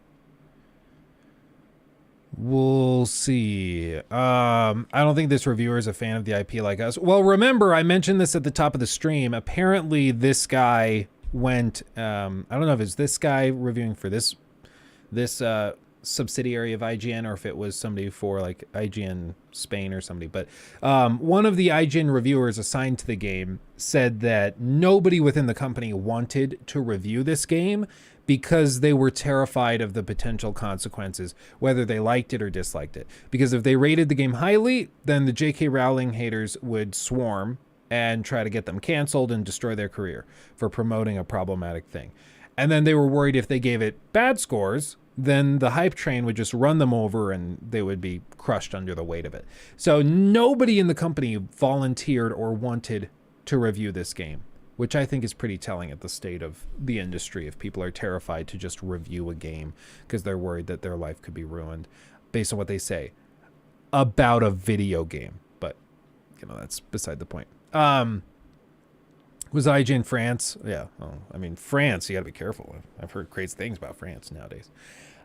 We'll see. I don't think this reviewer is a fan of the IP like us. Well, remember, I mentioned this at the top of the stream. Apparently, this guy went... I don't know if it's this guy reviewing for this subsidiary of IGN, or if it was somebody for like IGN Spain or somebody, but one of the IGN reviewers assigned to the game said that nobody within the company wanted to review this game because they were terrified of the potential consequences, whether they liked it or disliked it. Because if they rated the game highly, then the J.K. Rowling haters would swarm and try to get them canceled and destroy their career for promoting a problematic thing. And then they were worried if they gave it bad scores, then the hype train would just run them over and they would be crushed under the weight of it. So nobody in the company volunteered or wanted to review this game, which I think is pretty telling at the state of the industry. If people are terrified to just review a game because they're worried that their life could be ruined based on what they say about a video game. But, you know, that's beside the point. Was IGN France? Yeah. Well, I mean, France, you got to be careful. I've heard crazy things about France nowadays.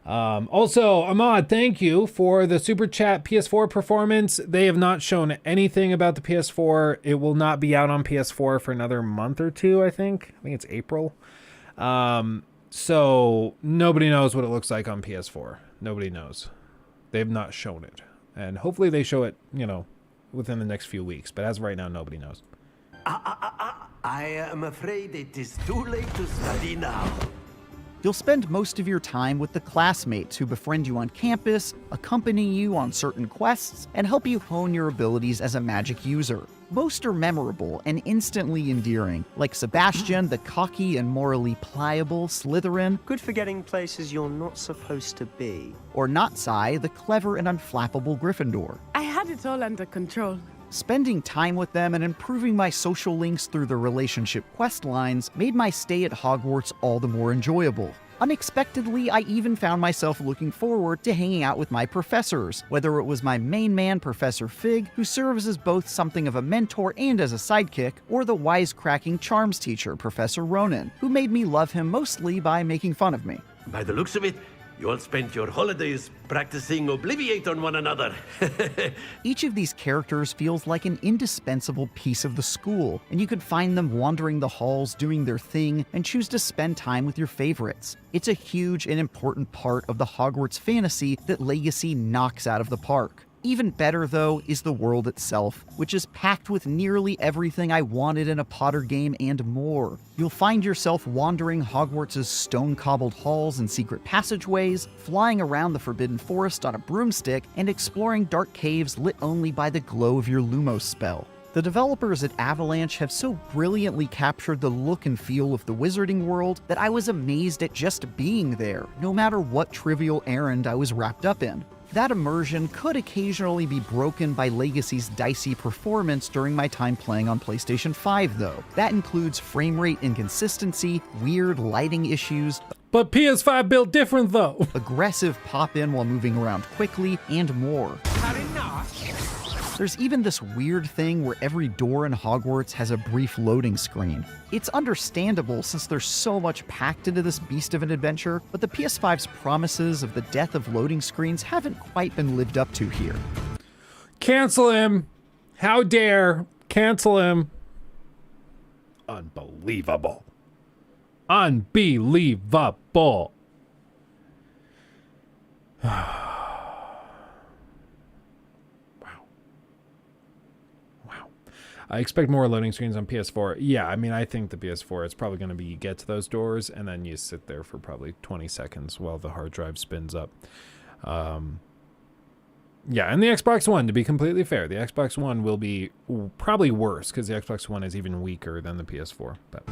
Also, Ahmad, thank you for the super chat PS4 performance. They have not shown anything about the PS4. It will not be out on PS4 for another month or two, I think. I think it's April. So nobody knows what it looks like on PS4. Nobody knows. They've not shown it. And hopefully they show it, you know, within the next few weeks. But as of right now, nobody knows. I am afraid it is too late to study now. You'll spend most of your time with the classmates who befriend you on campus, accompany you on certain quests, and help you hone your abilities as a magic user. Most are memorable and instantly endearing, like Sebastian, the cocky and morally pliable Slytherin, good for getting places you're not supposed to be, or Natsai, the clever and unflappable Gryffindor. I had it all under control. Spending time with them and improving my social links through the relationship quest lines made my stay at Hogwarts all the more enjoyable. Unexpectedly, I even found myself looking forward to hanging out with my professors, whether it was my main man, Professor Fig, who serves as both something of a mentor and as a sidekick, or the wisecracking charms teacher, Professor Ronan, who made me love him mostly by making fun of me. By the looks of it, you all spent your holidays practicing Obliviate on one another. Each of these characters feels like an indispensable piece of the school, and you could find them wandering the halls doing their thing and choose to spend time with your favorites. It's a huge and important part of the Hogwarts fantasy that Legacy knocks out of the park. Even better, though, is the world itself, which is packed with nearly everything I wanted in a Potter game and more. You'll find yourself wandering Hogwarts' stone-cobbled halls and secret passageways, flying around the Forbidden Forest on a broomstick, and exploring dark caves lit only by the glow of your Lumos spell. The developers at Avalanche have so brilliantly captured the look and feel of the wizarding world that I was amazed at just being there, no matter what trivial errand I was wrapped up in. That immersion could occasionally be broken by Legacy's dicey performance during my time playing on PlayStation 5, though. That includes frame rate inconsistency, weird lighting issues, but PS5 built different, though. Aggressive pop-in while moving around quickly, and more. There's even this weird thing where every door in Hogwarts has a brief loading screen. It's understandable since there's so much packed into this beast of an adventure, but the PS5's promises of the death of loading screens haven't quite been lived up to here. Cancel him. How dare. Cancel him. Unbelievable. Unbelievable. I expect more loading screens on PS4. Yeah, I mean, I think the PS4 is probably going to be you get to those doors and then you sit there for probably 20 seconds while the hard drive spins up. Yeah, and the Xbox One, to be completely fair, the Xbox One will be probably worse because the Xbox One is even weaker than the PS4. But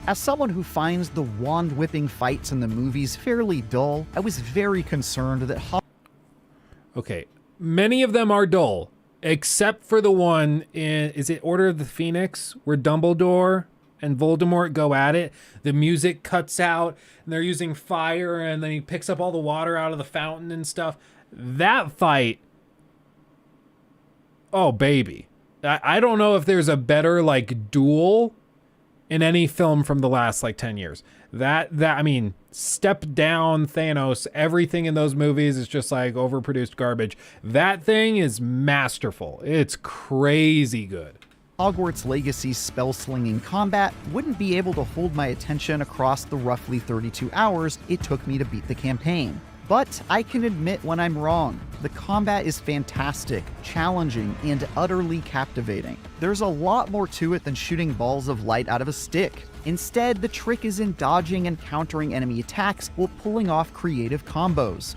as someone who finds the wand-whipping fights in the movies fairly dull, I was very concerned that... Okay. Many of them are dull, except for the one in, is it Order of the Phoenix, where Dumbledore and Voldemort go at it? The music cuts out, and they're using fire, and then he picks up all the water out of the fountain and stuff. That fight, oh, baby. I don't know if there's a better, like, duel in any film from the last, like, 10 years. I mean, step down Thanos, everything in those movies is just like overproduced garbage. That thing is masterful. It's crazy good. Hogwarts Legacy's spell-slinging combat wouldn't be able to hold my attention across the roughly 32 hours it took me to beat the campaign. But I can admit when I'm wrong. The combat is fantastic, challenging, and utterly captivating. There's a lot more to it than shooting balls of light out of a stick. Instead, the trick is in dodging and countering enemy attacks while pulling off creative combos.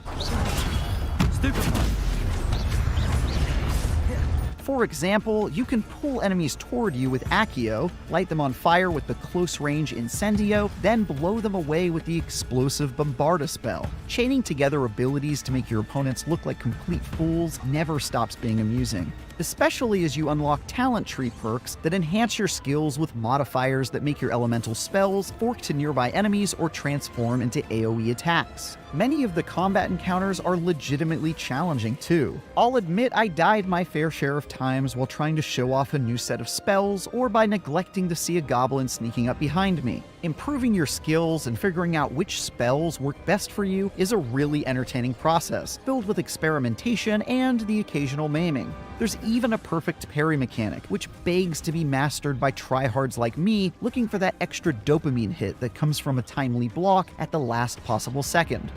For example, you can pull enemies toward you with Accio, light them on fire with the close-range Incendio, then blow them away with the explosive Bombarda spell. Chaining together abilities to make your opponents look like complete fools never stops being amusing, especially as you unlock talent tree perks that enhance your skills with modifiers that make your elemental spells fork to nearby enemies or transform into AoE attacks. Many of the combat encounters are legitimately challenging too. I'll admit I died my fair share of times while trying to show off a new set of spells or by neglecting to see a goblin sneaking up behind me. Improving your skills and figuring out which spells work best for you is a really entertaining process, filled with experimentation and the occasional maiming. There's even a perfect parry mechanic, which begs to be mastered by tryhards like me looking for that extra dopamine hit that comes from a timely block at the last possible second.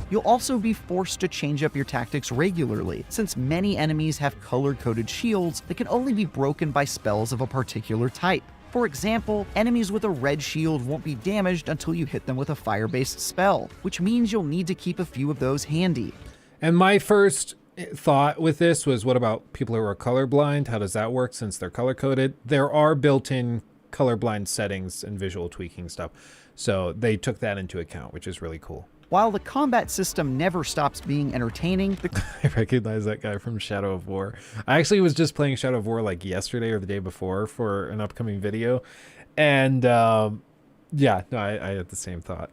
You'll also be forced to change up your tactics regularly, since many enemies have color-coded shields that can only be broken by spells of a particular type. For example, enemies with a red shield won't be damaged until you hit them with a fire-based spell, which means you'll need to keep a few of those handy. And my first thought with this was, what about people who are colorblind? How does that work since they're color-coded? There are built-in colorblind settings and visual tweaking stuff, so they took that into account, which is really cool. While the combat system never stops being entertaining, I recognize that guy from Shadow of War. I actually was just playing Shadow of War like yesterday or the day before for an upcoming video, and yeah, no, I had the same thought.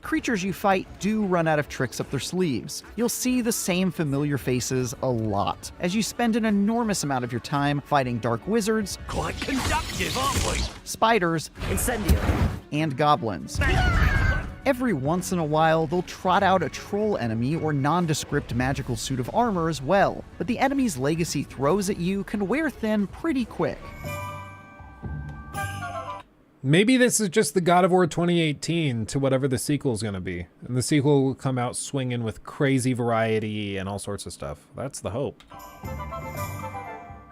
creatures you fight do run out of tricks up their sleeves. You'll see the same familiar faces a lot, as you spend an enormous amount of your time fighting dark wizards, Quite conductive, aren't we? spiders, Incendio. and goblins. Every once in a while, they'll trot out a troll enemy or nondescript magical suit of armor as well, but the enemy's legacy throws at you can wear thin pretty quick. Maybe this is just the God of War 2018 to whatever the sequel's gonna be. And the sequel will come out swinging with crazy variety and all sorts of stuff. That's the hope.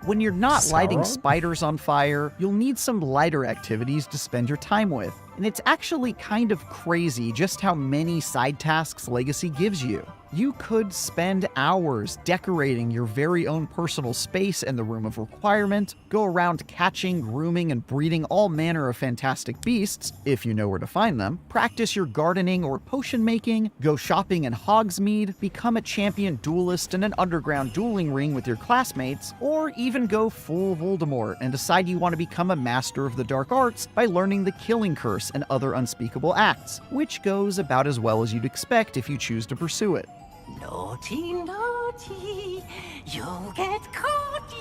When you're not lighting spiders on fire, you'll need some lighter activities to spend your time with. And it's actually kind of crazy just how many side tasks Legacy gives you. You could spend hours decorating your very own personal space in the Room of Requirement, go around catching, grooming, and breeding all manner of fantastic beasts, if you know where to find them, practice your gardening or potion making, go shopping in Hogsmeade, become a champion duelist in an underground dueling ring with your classmates, or even go full Voldemort and decide you want to become a master of the dark arts by learning the Killing Curse and other unspeakable acts, which goes about as well as you'd expect if you choose to pursue it. Naughty, naughty, you'll get caughty.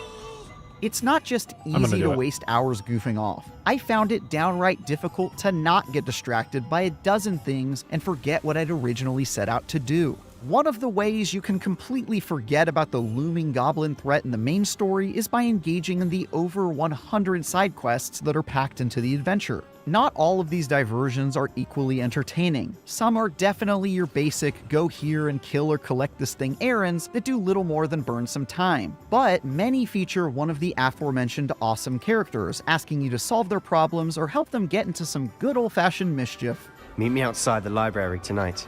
It's not just easy to waste hours goofing off. I found it downright difficult to not get distracted by a dozen things and forget what I'd originally set out to do. One of the ways you can completely forget about the looming goblin threat in the main story is by engaging in the over 100 side quests that are packed into the adventure. Not all of these diversions are equally entertaining. Some are definitely your basic go here and kill or collect this thing errands that do little more than burn some time. But many feature one of the aforementioned awesome characters, asking you to solve their problems or help them get into some good old-fashioned mischief. Meet me outside the library tonight,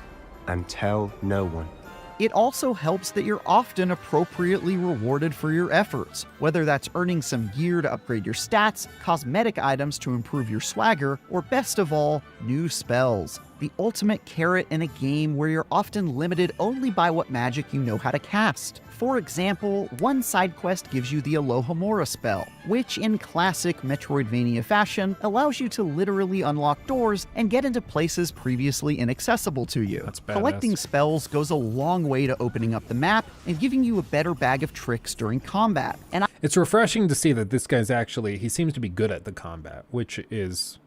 and tell no one. It also helps that you're often appropriately rewarded for your efforts, whether that's earning some gear to upgrade your stats, cosmetic items to improve your swagger, or best of all, new spells. The ultimate carrot in a game where you're often limited only by what magic you know how to cast. For example, one side quest gives you the Alohomora spell, which in classic Metroidvania fashion allows you to literally unlock doors and get into places previously inaccessible to you. That's badass. Collecting spells goes a long way to opening up the map and giving you a better bag of tricks during combat. And it's refreshing to see that this guy's actually, he seems to be good at the combat, which is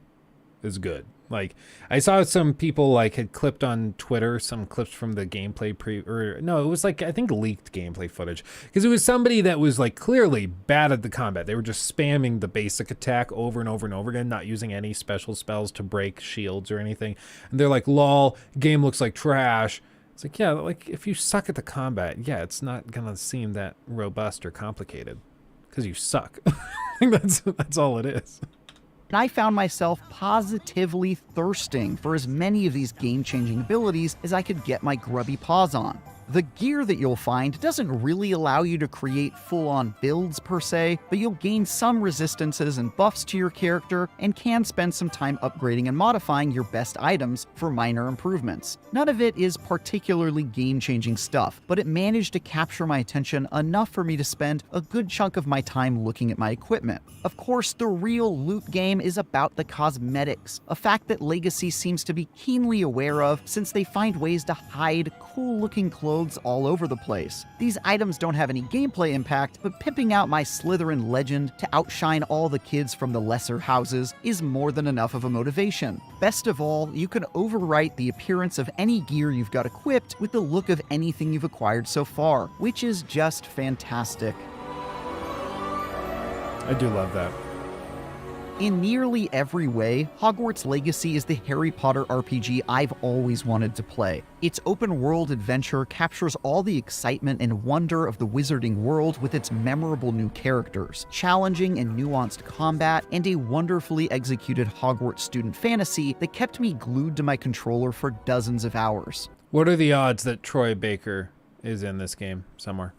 good. Like, I saw some people like had clipped on Twitter some clips from the gameplay it was like, I think leaked gameplay footage, because it was somebody that was like clearly bad at the combat. They were just spamming the basic attack over and over and over again, not using any special spells to break shields or anything. And they're like, lol, game looks like trash. It's like, yeah, like if you suck at the combat, yeah, it's not gonna seem that robust or complicated because you suck. That's all it is. And I found myself positively thirsting for as many of these game-changing abilities as I could get my grubby paws on. The gear that you'll find doesn't really allow you to create full-on builds per se, but you'll gain some resistances and buffs to your character and can spend some time upgrading and modifying your best items for minor improvements. None of it is particularly game-changing stuff, but it managed to capture my attention enough for me to spend a good chunk of my time looking at my equipment. Of course, the real loot game is about the cosmetics, a fact that Legacy seems to be keenly aware of since they find ways to hide cool-looking clothes all over the place. These items don't have any gameplay impact, but pimping out my Slytherin legend to outshine all the kids from the lesser houses is more than enough of a motivation. Best of all, you can overwrite the appearance of any gear you've got equipped with the look of anything you've acquired so far, which is just fantastic. I do love that. In nearly every way, Hogwarts Legacy is the Harry Potter RPG I've always wanted to play. Its open-world adventure captures all the excitement and wonder of the wizarding world with its memorable new characters, challenging and nuanced combat, and a wonderfully executed Hogwarts student fantasy that kept me glued to my controller for dozens of hours. What are the odds that Troy Baker is in this game somewhere?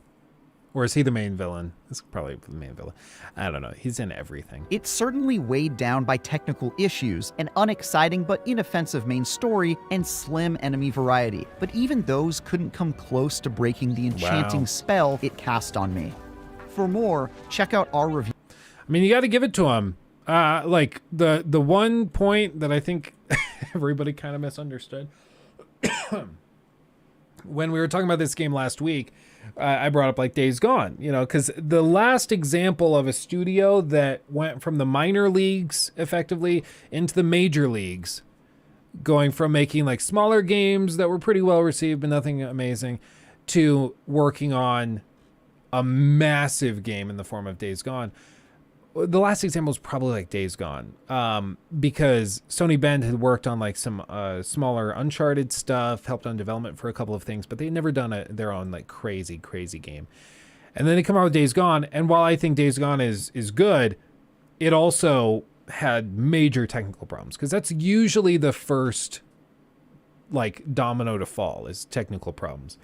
Or is he the main villain? It's probably the main villain. I don't know. He's in everything. It's certainly weighed down by technical issues, an unexciting but inoffensive main story, and slim enemy variety. But even those couldn't come close to breaking the enchanting spell it cast on me. For more, check out our review. I mean, you got to give it to him. Like the one point that I think everybody kind of misunderstood when we were talking about this game last week, I brought up like Days Gone, you know, because the last example of a studio that went from the minor leagues effectively into the major leagues, going from making like smaller games that were pretty well received but nothing amazing, to working on a massive game in the form of Days Gone. The last example is probably like Days Gone, because Sony Bend had worked on like some smaller Uncharted stuff, helped on development for a couple of things, but they'd never done their own like crazy game. And then they come out with Days Gone, and while I think Days Gone is good, it also had major technical problems, because that's usually the first like domino to fall, is technical problems.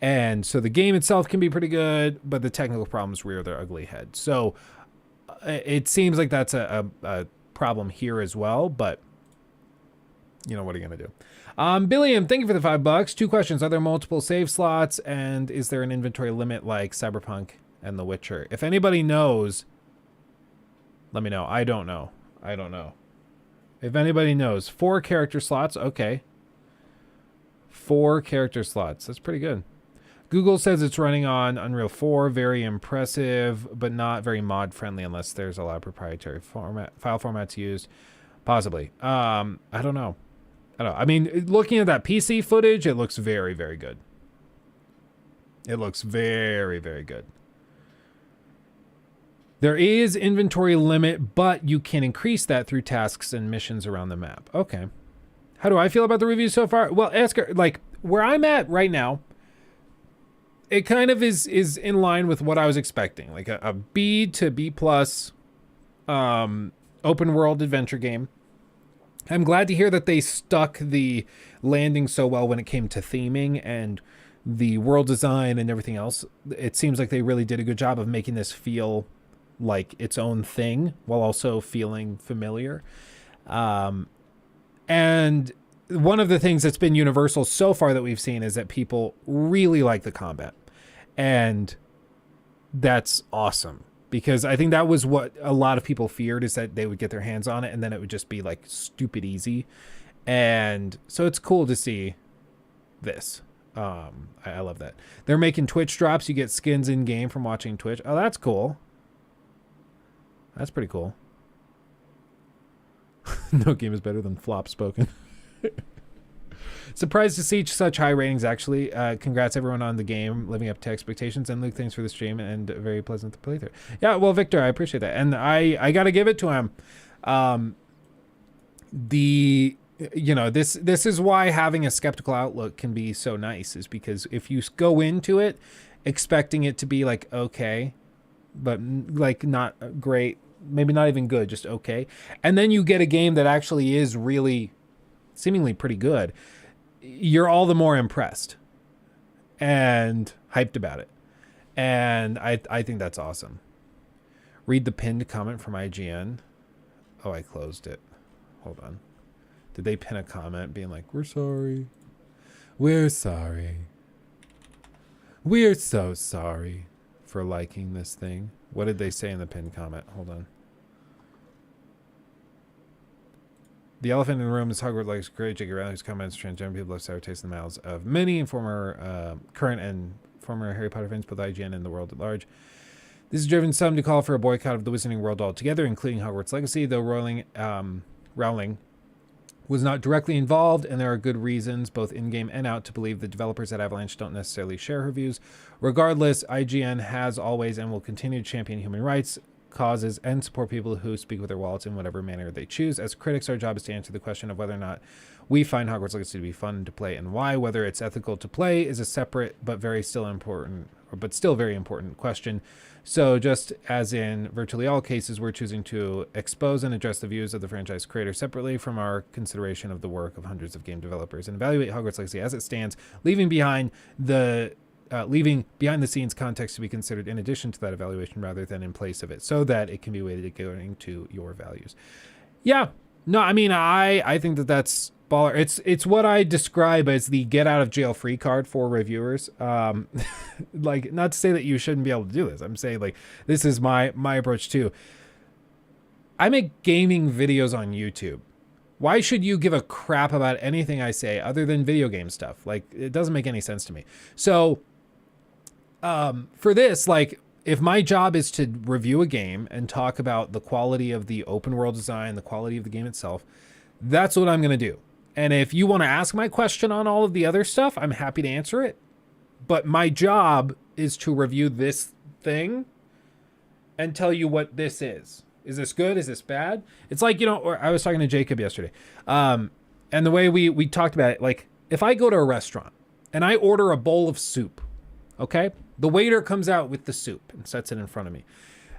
And so the game itself can be pretty good, but the technical problems rear their ugly head. So it seems like that's a problem here as well, but you know, what are you going to do? Billiam, thank you for the $5. 2 questions. Are there multiple save slots, and is there an inventory limit like Cyberpunk and The Witcher? If anybody knows, let me know. I don't know. If anybody knows. 4 character slots. Okay. 4 character slots. That's pretty good. Google says it's running on Unreal 4. Very impressive, but not very mod friendly unless there's a lot of proprietary file formats used. Possibly. I don't know. I mean, looking at that PC footage, it looks very, very good. It looks very, very good. There is inventory limit, but you can increase that through tasks and missions around the map. Okay. How do I feel about the reviews so far? Well, Esker, like where I'm at right now, it kind of is in line with what I was expecting. Like a B to B plus open world adventure game. I'm glad to hear that they stuck the landing so well when it came to theming and the world design and everything else. It seems like they really did a good job of making this feel like its own thing while also feeling familiar. And one of the things that's been universal so far that we've seen is that people really like the combat. And that's awesome, because I think that was what a lot of people feared, is that they would get their hands on it and then it would just be like stupid easy. And so it's cool to see this. I love that. They're making Twitch drops. You get skins in game from watching Twitch. Oh, that's cool. That's pretty cool. No game is better than Flop Spoken. Surprised to see such high ratings, actually. Congrats everyone on the game, living up to expectations. And Luke, thanks for the stream and very pleasant to play through. Yeah, well, Victor, I appreciate that. And I got to give it to him. This is why having a skeptical outlook can be so nice, is because if you go into it expecting it to be like okay, but like not great, maybe not even good, just okay, and then you get a game that actually is really seemingly pretty good, you're all the more impressed and hyped about it. And I think that's awesome. Read the pinned comment from IGN. Oh, I closed it. Hold on. Did they pin a comment being like, we're sorry. We're sorry. We're so sorry for liking this thing. What did they say in the pinned comment? Hold on. The elephant in the room is Hogwarts likes great J.K. Rowling's comments. Transgender people have sour taste in the mouths of many former, current and former Harry Potter fans, both IGN and the world at large. This has driven some to call for a boycott of the Wizarding World altogether, including Hogwarts Legacy, though Rowling was not directly involved, and there are good reasons, both in-game and out, to believe the developers at Avalanche don't necessarily share her views. Regardless, IGN has always and will continue to champion human rights causes and support people who speak with their wallets in whatever manner they choose. As critics, our job is to answer the question of whether or not we find Hogwarts Legacy to be fun to play and why. Whether it's ethical to play is a separate but still very important question. So just as in virtually all cases, we're choosing to expose and address the views of the franchise creator separately from our consideration of the work of hundreds of game developers and evaluate Hogwarts Legacy as it stands, leaving behind the scenes context to be considered in addition to that evaluation rather than in place of it, so that it can be weighted according to your values. Yeah, no, I mean, I think that's baller. It's what I describe as the get out of jail free card for reviewers. Like, not to say that you shouldn't be able to do this. I'm saying, like, this is my approach too. I make gaming videos on YouTube. Why should you give a crap about anything I say other than video game stuff? Like, it doesn't make any sense to me. So for this, like, if my job is to review a game and talk about the quality of the open world design, the quality of the game itself, that's what I'm going to do. And if you want to ask my question on all of the other stuff, I'm happy to answer it. But my job is to review this thing and tell you what this is. Is this good? Is this bad? It's like, or I was talking to Jacob yesterday. And the way we talked about it, like, if I go to a restaurant and I order a bowl of soup, okay? The waiter comes out with the soup and sets it in front of me.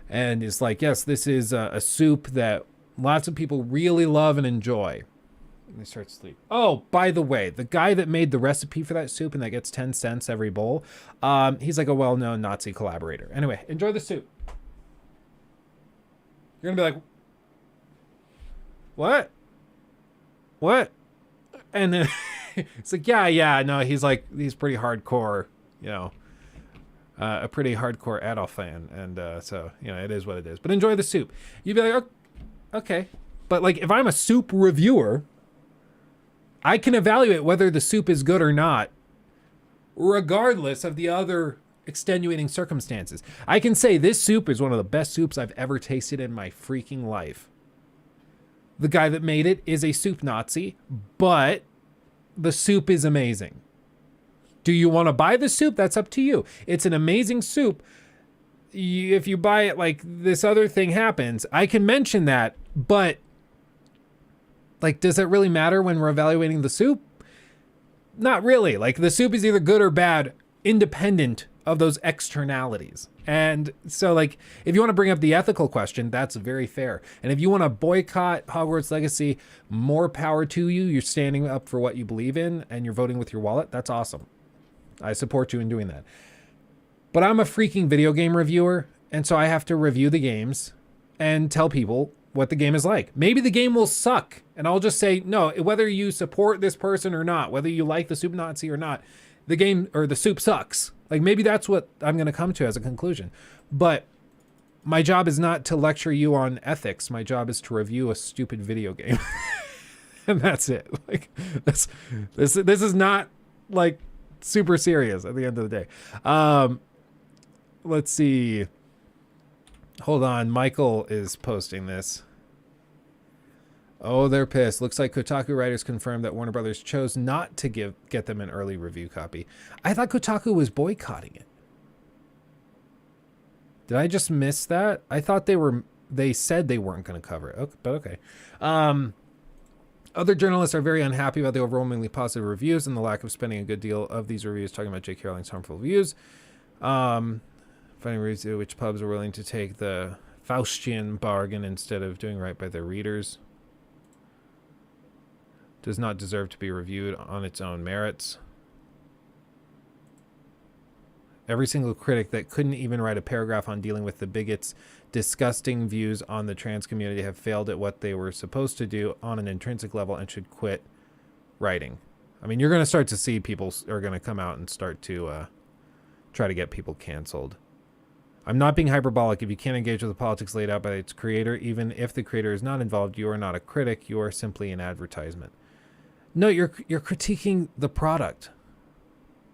And is like, yes, this is a soup that lots of people really love and enjoy. And they start to sleep. Oh, by the way, the guy that made the recipe for that soup and that gets 10 cents every bowl, he's like a well-known Nazi collaborator. Anyway, enjoy the soup. You're going to be like, what? And then it's like, yeah, no, he's pretty hardcore, a pretty hardcore Adolf fan. And so, it is what it is. But enjoy the soup. You'd be like, oh, okay. But like, if I'm a soup reviewer, I can evaluate whether the soup is good or not regardless of the other extenuating circumstances. I can say this soup is one of the best soups I've ever tasted in my freaking life. The guy that made it is a soup Nazi, but the soup is amazing. Do you want to buy the soup? That's up to you. It's an amazing soup. If you buy it, like, this other thing happens, I can mention that, but like, does it really matter when we're evaluating the soup? Not really. Like, the soup is either good or bad, independent of those externalities. And so, like, if you want to bring up the ethical question, that's very fair. And if you want to boycott Hogwarts Legacy, more power to you. You're standing up for what you believe in and you're voting with your wallet. That's awesome. I support you in doing that. But I'm a freaking video game reviewer, and so I have to review the games and tell people what the game is like. Maybe the game will suck, and I'll just say, no, whether you support this person or not, whether you like the soup Nazi or not, the game or the soup sucks. Like, maybe that's what I'm going to come to as a conclusion. But my job is not to lecture you on ethics. My job is to review a stupid video game. And that's it. Like, this is not, like, super serious at the end of the day. Let's see. Hold on. Michael is posting this. Oh, they're pissed. Looks like Kotaku writers confirmed that Warner Brothers chose not to get them an early review copy. I thought Kotaku was boycotting it. Did I just miss that? I thought they said they weren't going to cover it. Okay, but okay. Other journalists are very unhappy about the overwhelmingly positive reviews and the lack of spending a good deal of these reviews talking about J.K. Rowling's harmful views. Finding reasons which pubs are willing to take the Faustian bargain instead of doing right by their readers. Does not deserve to be reviewed on its own merits. Every single critic that couldn't even write a paragraph on dealing with the bigots' disgusting views on the trans community have failed at what they were supposed to do on an intrinsic level and should quit writing. I mean, you're going to start to see people are going to come out and start to try to get people canceled. I'm not being hyperbolic. If you can't engage with the politics laid out by its creator, even if the creator is not involved, you are not a critic. You are simply an advertisement. No, you're critiquing the product.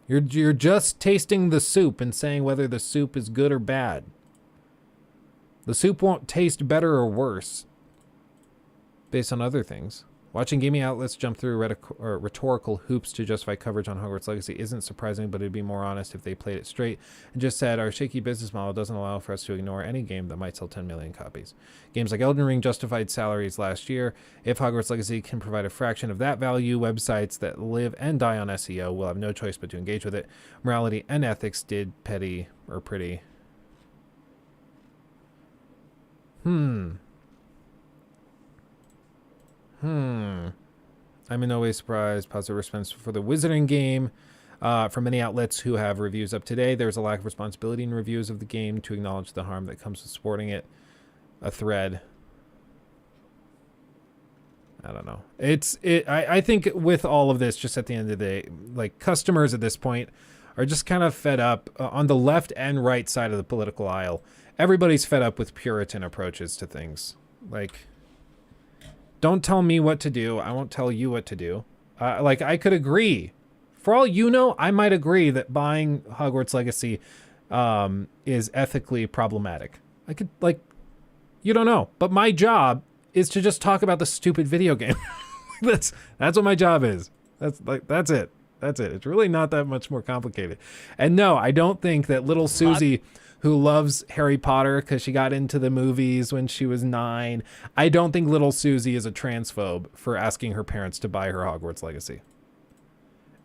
You're just tasting the soup and saying whether the soup is good or bad. The soup won't taste better or worse based on other things. Watching gaming outlets jump through rhetorical hoops to justify coverage on Hogwarts Legacy isn't surprising, but it'd be more honest if they played it straight and just said, our shaky business model doesn't allow for us to ignore any game that might sell 10 million copies. Games like Elden Ring justified salaries last year. If Hogwarts Legacy can provide a fraction of that value, websites that live and die on SEO will have no choice but to engage with it. Morality and ethics did pretty. I'm in no way surprised. Positive response for the Wizarding game. From many outlets who have reviews up today, there's a lack of responsibility in reviews of the game to acknowledge the harm that comes with supporting it. A thread. I don't know. I think with all of this, just at the end of the day, like, customers at this point are just kind of fed up on the left and right side of the political aisle. Everybody's fed up with Puritan approaches to things. Like, don't tell me what to do. I won't tell you what to do. Like, I could agree. For all you know, I might agree that buying Hogwarts Legacy is ethically problematic. I could, like, you don't know. But my job is to just talk about the stupid video game. That's what my job is. That's it. That's it. It's really not that much more complicated. And no, I don't think that little Susie, who loves Harry Potter because she got into the movies when she was 9. I don't think little Susie is a transphobe for asking her parents to buy her Hogwarts Legacy.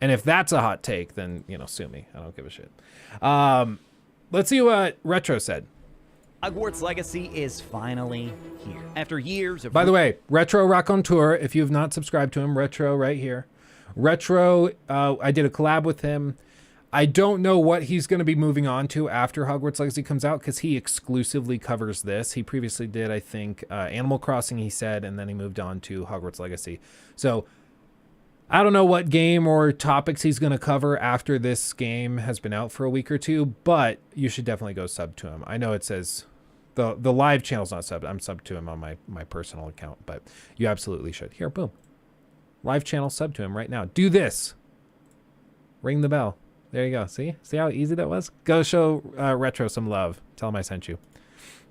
And if that's a hot take, then, sue me. I don't give a shit. Let's see what Retro said. Hogwarts Legacy is finally here. After years of... By the way, Retro Raconteur, if you have not subscribed to him, Retro right here. Retro, I did a collab with him. I don't know what he's going to be moving on to after Hogwarts Legacy comes out, because he exclusively covers this. He previously did, I think, Animal Crossing, he said, and then he moved on to Hogwarts Legacy. So I don't know what game or topics he's going to cover after this game has been out for a week or two, but you should definitely go sub to him. I know it says the live channel's not subbed. I'm subbed to him on my personal account, but you absolutely should. Here, boom. Live channel, sub to him right now. Do this. Ring the bell. There you go. See how easy that was? Go show Retro some love. Tell him I sent you.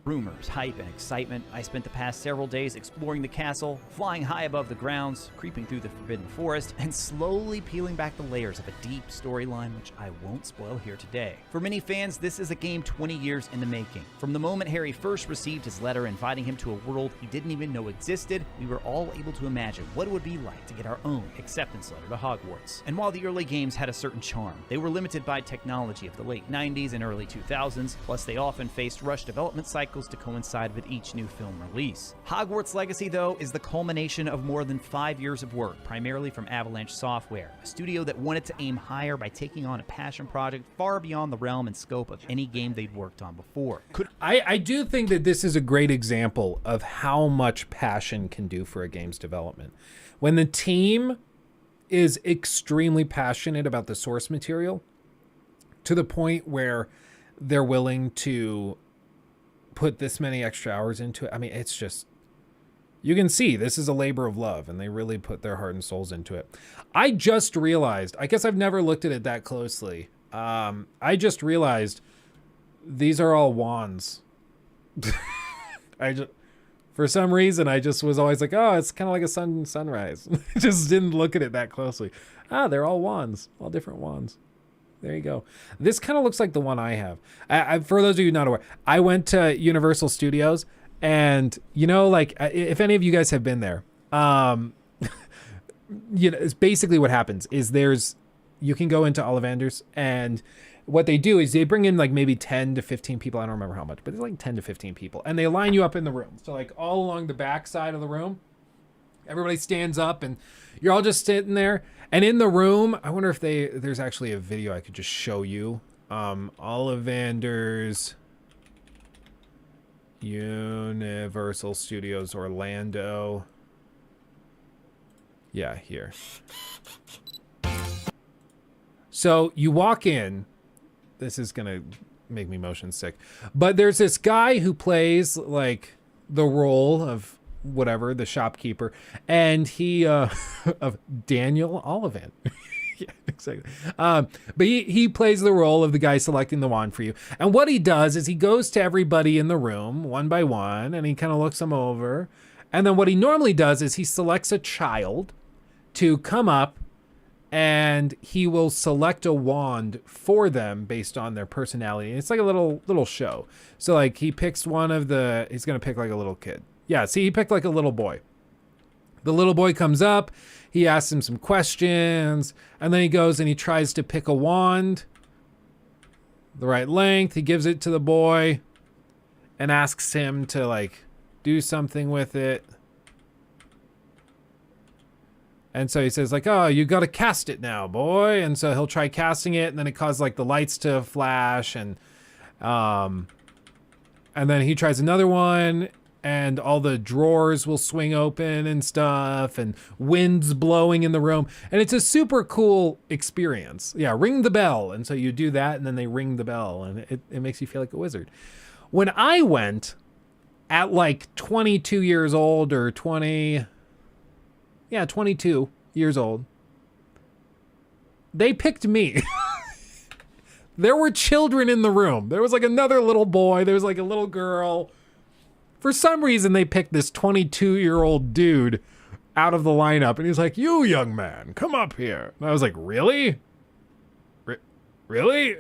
Rumors, hype, and excitement. I spent the past several days exploring the castle, flying high above the grounds, creeping through the Forbidden Forest, and slowly peeling back the layers of a deep storyline which I won't spoil here today. For many fans, this is a game 20 years in the making. From the moment Harry first received his letter inviting him to a world he didn't even know existed, we were all able to imagine what it would be like to get our own acceptance letter to Hogwarts. And while the early games had a certain charm, they were limited by technology of the late 90s and early 2000s, plus they often faced rushed development cycles to coincide with each new film release. Hogwarts Legacy, though, is the culmination of more than 5 years of work, primarily from Avalanche Software, a studio that wanted to aim higher by taking on a passion project far beyond the realm and scope of any game they'd worked on before. I do think that this is a great example of how much passion can do for a game's development. When the team is extremely passionate about the source material to the point where they're willing to put this many extra hours into it. I mean, it's just, you can see this is a labor of love and they really put their heart and souls into it. I just realized, I guess I've never looked at it that closely. I just realized these are all wands. For some reason, I just was always like, oh, it's kind of like a sunrise. I just didn't look at it that closely. They're all wands, all different wands. There you go. This kind of looks like the one I have. For those of you not aware, I went to Universal Studios, and like if any of you guys have been there, it's basically what happens is you can go into Ollivanders, and what they do is they bring in like maybe 10 to 15 people. I don't remember how much, but it's like 10 to 15 people, and they line you up in the room. So like all along the back side of the room, everybody stands up, and you're all just sitting there. And in the room, I wonder if there's actually a video I could just show you. Ollivanders, Universal Studios Orlando. Yeah, here. So you walk in. This is going to make me motion sick. But there's this guy who plays like the role of whatever, the shopkeeper, and he of Daniel Ollivand. Yeah, exactly. But he plays the role of the guy selecting the wand for you. And what he does is he goes to everybody in the room one by one, and he kind of looks them over. And then what he normally does is he selects a child to come up, and he will select a wand for them based on their personality. And it's like a little show. So like he picks he's going to pick like a little kid. Yeah, see, he picked like a little boy. The little boy comes up, he asks him some questions, and then he goes and he tries to pick a wand, the right length. He gives it to the boy and asks him to like do something with it. And so he says like, oh, you got to cast it now, boy. And so he'll try casting it, and then it causes like the lights to flash, and then he tries another one, and all the drawers will swing open and stuff, and wind's blowing in the room. And it's a super cool experience. Yeah, ring the bell. And so you do that, and then they ring the bell, and it makes you feel like a wizard. When I went at like 22 years old or 22 years old, they picked me. There were children in the room. There was like another little boy. There was like a little girl. For some reason, they picked this 22-year-old dude out of the lineup. And he's like, you young man, come up here. And I was like, really? Really?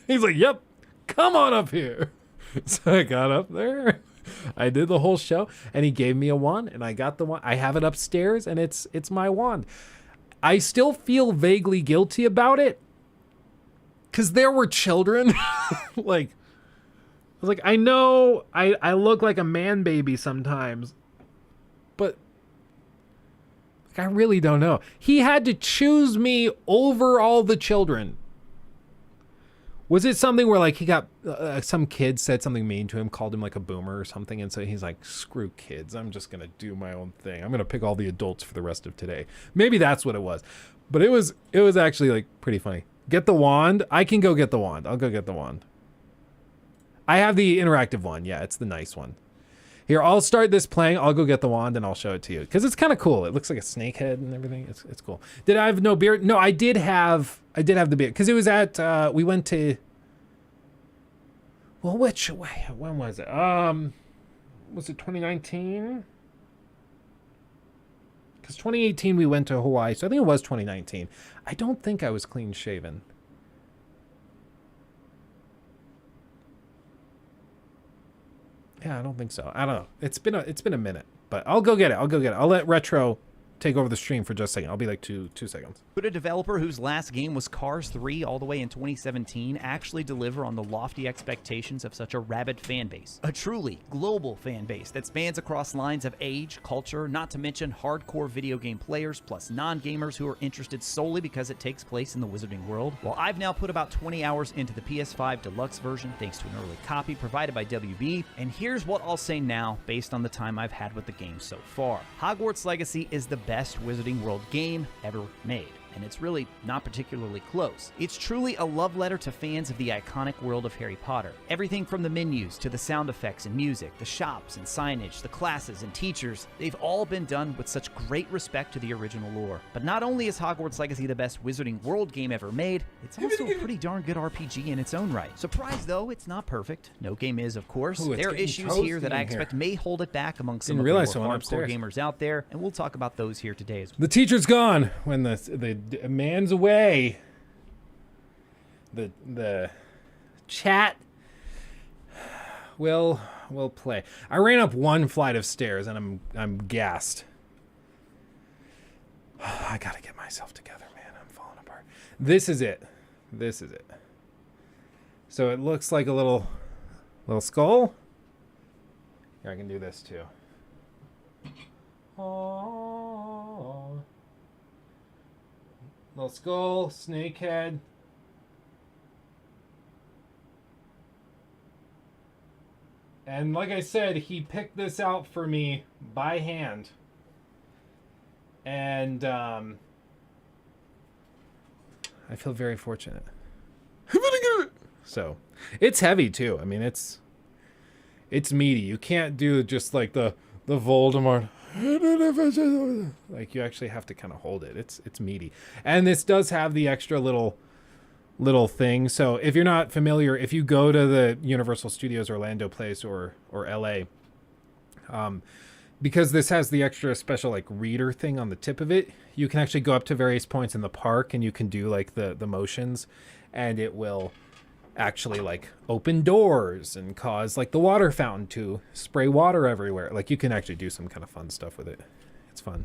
He's like, yep, come on up here. So I got up there. I did the whole show, and he gave me a wand, and I got the wand. I have it upstairs, and it's my wand. I still feel vaguely guilty about it, because there were children. Like, I was like, I know I look like a man baby sometimes, but like, I really don't know. He had to choose me over all the children. Was it something where like he got some kid said something mean to him, called him like a boomer or something, and so he's like, screw kids, I'm just gonna do my own thing. I'm gonna pick all the adults for the rest of today. Maybe that's what it was, but it was actually like pretty funny. Get the wand. I can go get the wand. I'll go get the wand. I have the interactive one. Yeah, it's the nice one. Here, I'll start this playing. I'll go get the wand and I'll show it to you because it's kind of cool. It looks like a snake head and everything. It's cool. Did I have no beard? No, I did have I did have the beer because it was at we went to. Well, when was it? Was it 2019? Because 2018 we went to Hawaii, so I think it was 2019. I don't think I was clean shaven. Yeah, I don't think so. I don't know. It's been a minute, but I'll go get it. I'll let Retro take over the stream for just a second. I'll be like two seconds. Could a developer whose last game was Cars 3 all the way in 2017 actually deliver on the lofty expectations of such a rabid fan base? A truly global fan base that spans across lines of age, culture, not to mention hardcore video game players plus non-gamers who are interested solely because it takes place in the Wizarding World? Well, I've now put about 20 hours into the PS5 Deluxe version thanks to an early copy provided by WB, and here's what I'll say now based on the time I've had with the game so far. Hogwarts Legacy is the best Wizarding World game ever made, and it's really not particularly close. It's truly a love letter to fans of the iconic world of Harry Potter. Everything from the menus to the sound effects and music, the shops and signage, the classes and teachers, they've all been done with such great respect to the original lore. But not only is Hogwarts Legacy the best Wizarding World game ever made, it's also a pretty darn good RPG in its own right. Surprise though, it's not perfect. No game is, of course. There are issues here that I expect may hold it back among some of the more hardcore gamers out there, and we'll talk about those here today as well. The teacher's gone when the man's away. The chat will play. I ran up one flight of stairs and I'm gassed. I gotta get myself together, man. I'm falling apart. This is it. So it looks like a little skull. Here, I can do this too. Oh. Little skull, snake head. And like I said, he picked this out for me by hand. And I feel very fortunate. So, it's heavy too. I mean, it's meaty. You can't do just like the Voldemort. Like, you actually have to kind of hold it. It's meaty. And this does have the extra little thing. So if you're not familiar, if you go to the Universal Studios Orlando place or LA, because this has the extra special like reader thing on the tip of it, you can actually go up to various points in the park and you can do like the motions, and it will actually like open doors and cause like the water fountain to spray water everywhere. Like, you can actually do some kind of fun stuff with it. It's fun.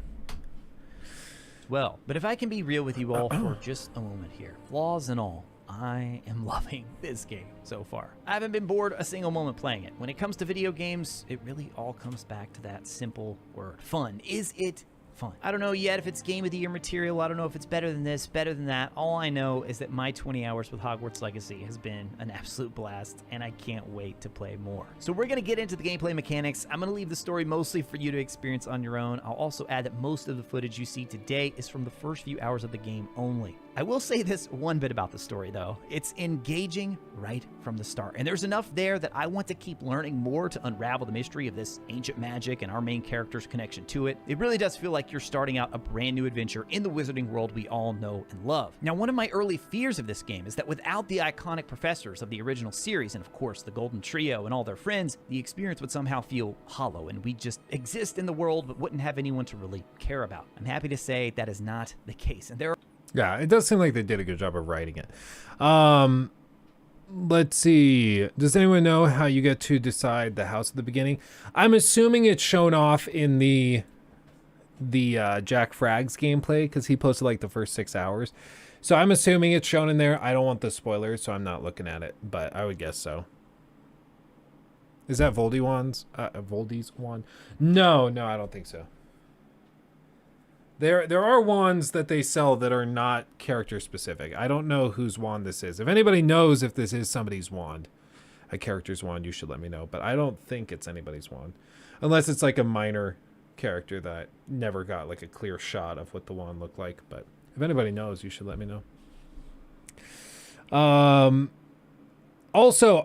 Well, but if I can be real with you all for just a moment here, flaws and all, I am loving this game so far. I haven't been bored a single moment playing it. When it comes to video games, it really all comes back to that simple word, fun. Is it fun? I don't know yet if it's game of the year material. I don't know if it's better than this, better than that. All I know is that my 20 hours with Hogwarts Legacy has been an absolute blast, and I can't wait to play more. So we're going to get into the gameplay mechanics. I'm going to leave the story mostly for you to experience on your own. I'll also add that most of the footage you see today is from the first few hours of the game only. I will say this one bit about the story, though. It's engaging right from the start, and there's enough there that I want to keep learning more to unravel the mystery of this ancient magic and our main character's connection to it. It really does feel like you're starting out a brand new adventure in the Wizarding World we all know and love. Now, one of my early fears of this game is that without the iconic professors of the original series, and of course the Golden Trio and all their friends, the experience would somehow feel hollow, and we'd just exist in the world but wouldn't have anyone to really care about. I'm happy to say that is not the case, and there are Yeah, it does seem like they did a good job of writing it. Let's see. Does anyone know how you get to decide the house at the beginning? I'm assuming it's shown off in the Jack Fragg's gameplay, because he posted like the first 6 hours. So I'm assuming it's shown in there. I don't want the spoilers, so I'm not looking at it, but I would guess so. Is that Voldy's wand? No, I don't think so. There are wands that they sell that are not character specific. I don't know whose wand this is. If anybody knows if this is somebody's wand, a character's wand, you should let me know. But I don't think it's anybody's wand. Unless it's like a minor character that never got like a clear shot of what the wand looked like. But if anybody knows, you should let me know. Also,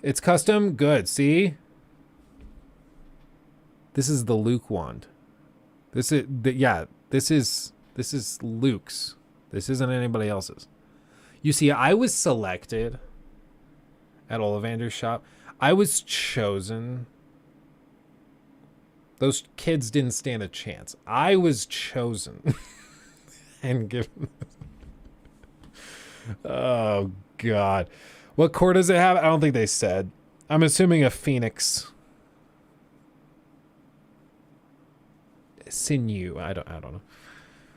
it's custom. Good. See? This is the Luke wand. This is Luke's. This isn't anybody else's. You see, I was selected at Ollivander's shop. I was chosen. Those kids didn't stand a chance. I was chosen and given. Oh, God. What core does it have? I don't think they said. I'm assuming a Phoenix sinew. I don't know.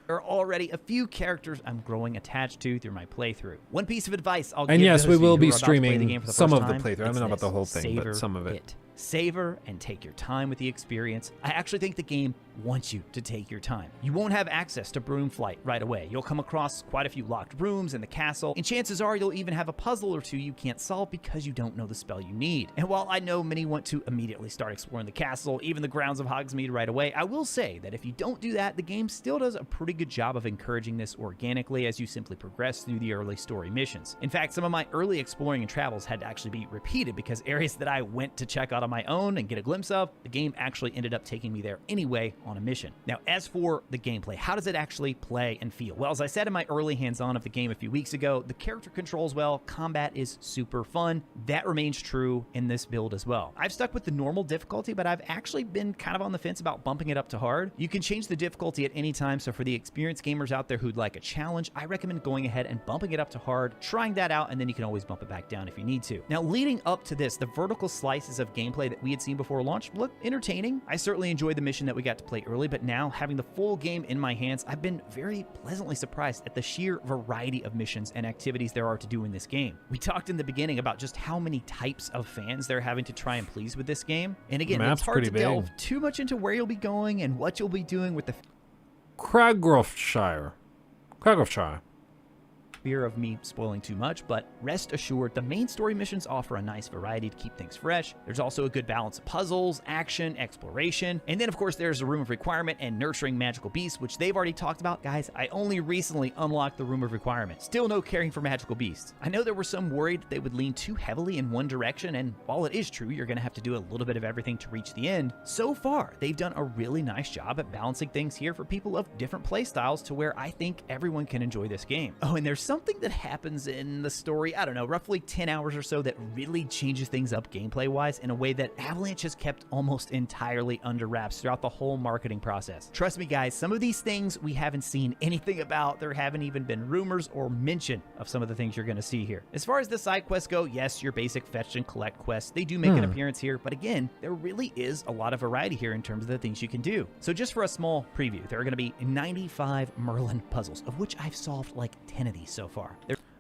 There are already a few characters I'm growing attached to through my playthrough. One piece of advice I'll give and yes, those we will who be are about to play the streaming game for the some first of the time, playthrough. I don't know about the whole thing, savor but some of it. Savor and take your time with the experience. I actually think the game wants you to take your time. You won't have access to broom flight right away. You'll come across quite a few locked rooms in the castle, and chances are you'll even have a puzzle or two you can't solve because you don't know the spell you need. And while I know many want to immediately start exploring the castle, even the grounds of Hogsmeade right away, I will say that if you don't do that, the game still does a pretty good job of encouraging this organically as you simply progress through the early story missions. In fact, some of my early exploring and travels had to actually be repeated because areas that I went to check out on my own and get a glimpse of, the game actually ended up taking me there anyway on a mission. Now, as for the gameplay, how does it actually play and feel? Well, as I said in my early hands-on of the game a few weeks ago, the character controls well, combat is super fun. That remains true in this build as well. I've stuck with the normal difficulty, but I've actually been kind of on the fence about bumping it up to hard. You can change the difficulty at any time, so for the experienced gamers out there who'd like a challenge, I recommend going ahead and bumping it up to hard, trying that out, and then you can always bump it back down if you need to. Now, leading up to this, the vertical slices of gameplay that we had seen before launch look entertaining. I certainly enjoyed the mission that we got to play early, but now having the full game in my hands, I've been very pleasantly surprised at the sheer variety of missions and activities there are to do in this game. We talked in the beginning about just how many types of fans they're having to try and please with this game. And again, it's hard to delve too much into where you'll be going and what you'll be doing with the Craggrowshire. Fear of me spoiling too much, but rest assured, the main story missions offer a nice variety to keep things fresh. There's also a good balance of puzzles, action, exploration, and then of course there's the Room of Requirement and nurturing magical beasts, which they've already talked about. Guys, I only recently unlocked the Room of Requirement. Still no caring for magical beasts. I know there were some worried that they would lean too heavily in one direction, and while it is true you're going to have to do a little bit of everything to reach the end, so far they've done a really nice job at balancing things here for people of different playstyles to where I think everyone can enjoy this game. Oh, and there's something that happens in the story, I don't know, roughly 10 hours or so that really changes things up gameplay-wise in a way that Avalanche has kept almost entirely under wraps throughout the whole marketing process. Trust me, guys, some of these things we haven't seen anything about. There haven't even been rumors or mention of some of the things you're going to see here. As far as the side quests go, yes, your basic fetch and collect quests, they do make an appearance here, but again, there really is a lot of variety here in terms of the things you can do. So just for a small preview, there are going to be 95 Merlin puzzles, of which I've solved like 10 of these so far.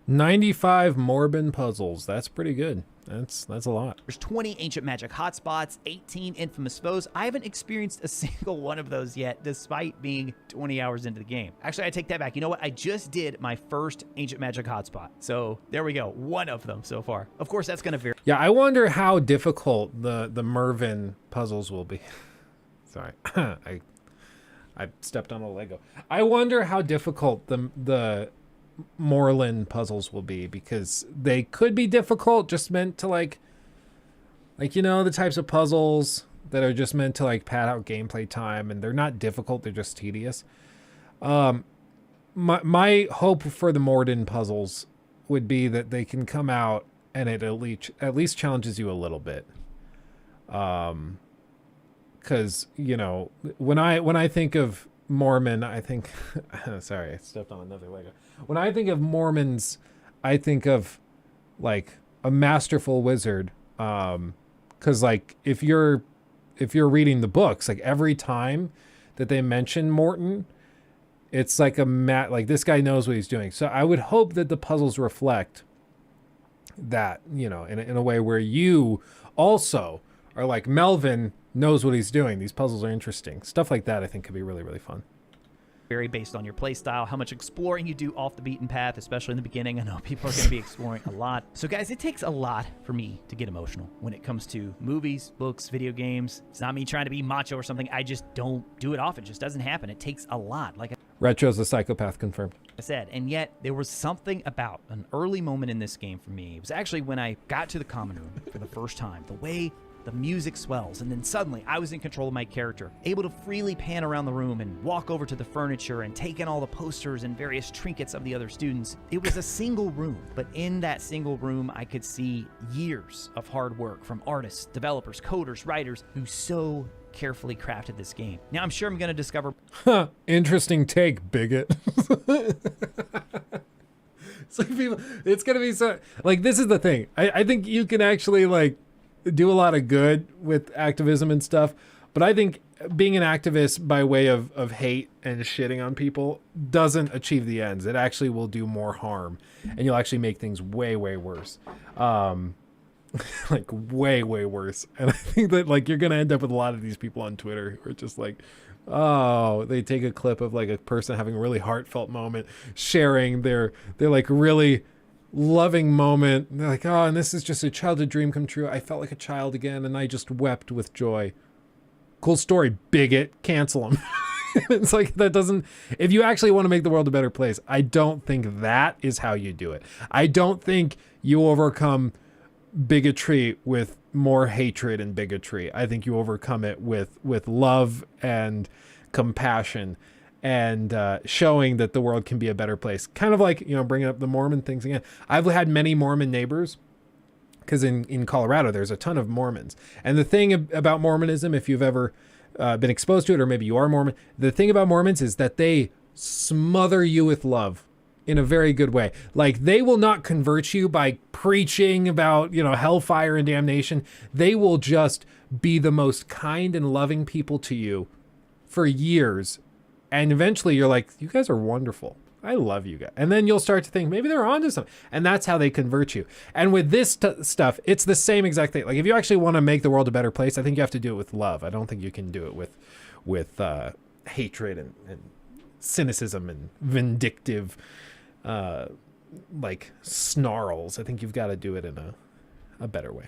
95 Morbin puzzles. That's pretty good. That's a lot. There's 20 ancient magic hotspots, 18 infamous foes. I haven't experienced a single one of those yet, despite being 20 hours into the game. Actually, I take that back. You know what? I just did my first ancient magic hotspot. So there we go. One of them so far. Of course, that's going to vary. Yeah, I wonder how difficult the Mervin puzzles will be. Sorry. I stepped on a Lego. I wonder how difficult the Moreland puzzles will be, because they could be difficult, just meant to like you know, the types of puzzles that are just meant to like pad out gameplay time, and they're not difficult, they're just tedious. My hope for the Morden puzzles would be that they can come out and it at least challenges you a little bit, because you know, when I think of Mormon, I think sorry, I stepped on another Lego. When I think of Mormons, I think of like a masterful wizard, because like if you're reading the books, like every time that they mention Morton, it's like like this guy knows what he's doing. So I would hope that the puzzles reflect that, you know, in a way where you also are like, Melvin knows what he's doing. These puzzles are interesting. Stuff like that I think could be really, really fun. Vary based on your play style, how much exploring you do off the beaten path, especially in the beginning. I know people are going to be exploring a lot. So guys, it takes a lot for me to get emotional when it comes to movies, books, video games. It's not me trying to be macho or something. I just don't do it often. It just doesn't happen. It takes a lot. Like Retro's a psychopath confirmed. I said, and yet there was something about an early moment in this game for me. It was actually when I got to the common room for the first time. The way the music swells, and then suddenly I was in control of my character, able to freely pan around the room and walk over to the furniture and take in all the posters and various trinkets of the other students. It was a single room, but in that single room, I could see years of hard work from artists, developers, coders, writers who so carefully crafted this game. Now I'm sure I'm going to discover... Interesting take, bigot. It's like people, it's going to be so... Like, this is the thing. I think you can actually, like, do a lot of good with activism and stuff, but I think being an activist by way of hate and shitting on people doesn't achieve the ends. It actually will do more harm, and you'll actually make things way, way worse. Like, way, way worse. And I think that, like, you're going to end up with a lot of these people on Twitter who are just like, oh, they take a clip of, like, a person having a really heartfelt moment, sharing their like, really loving moment. And they're like, oh, and this is just a childhood dream come true. I felt like a child again, and I just wept with joy. Cool story, bigot. Cancel them. It's like, that doesn't... If you actually want to make the world a better place, I don't think that is how you do it. I don't think you overcome bigotry with more hatred and bigotry. I think you overcome it with love and compassion and showing that the world can be a better place. Kind of like, you know, bringing up the Mormon things again. I've had many Mormon neighbors because in Colorado, there's a ton of Mormons. And the thing about Mormonism, if you've ever been exposed to it, or maybe you are Mormon, the thing about Mormons is that they smother you with love in a very good way. Like, they will not convert you by preaching about, you know, hellfire and damnation. They will just be the most kind and loving people to you for years. And eventually you're like, you guys are wonderful. I love you guys. And then you'll start to think maybe they're onto something. And that's how they convert you. And with this stuff, it's the same exact thing. Like, if you actually want to make the world a better place, I think you have to do it with love. I don't think you can do it with hatred and cynicism and vindictive like snarls. I think you've got to do it in a better way.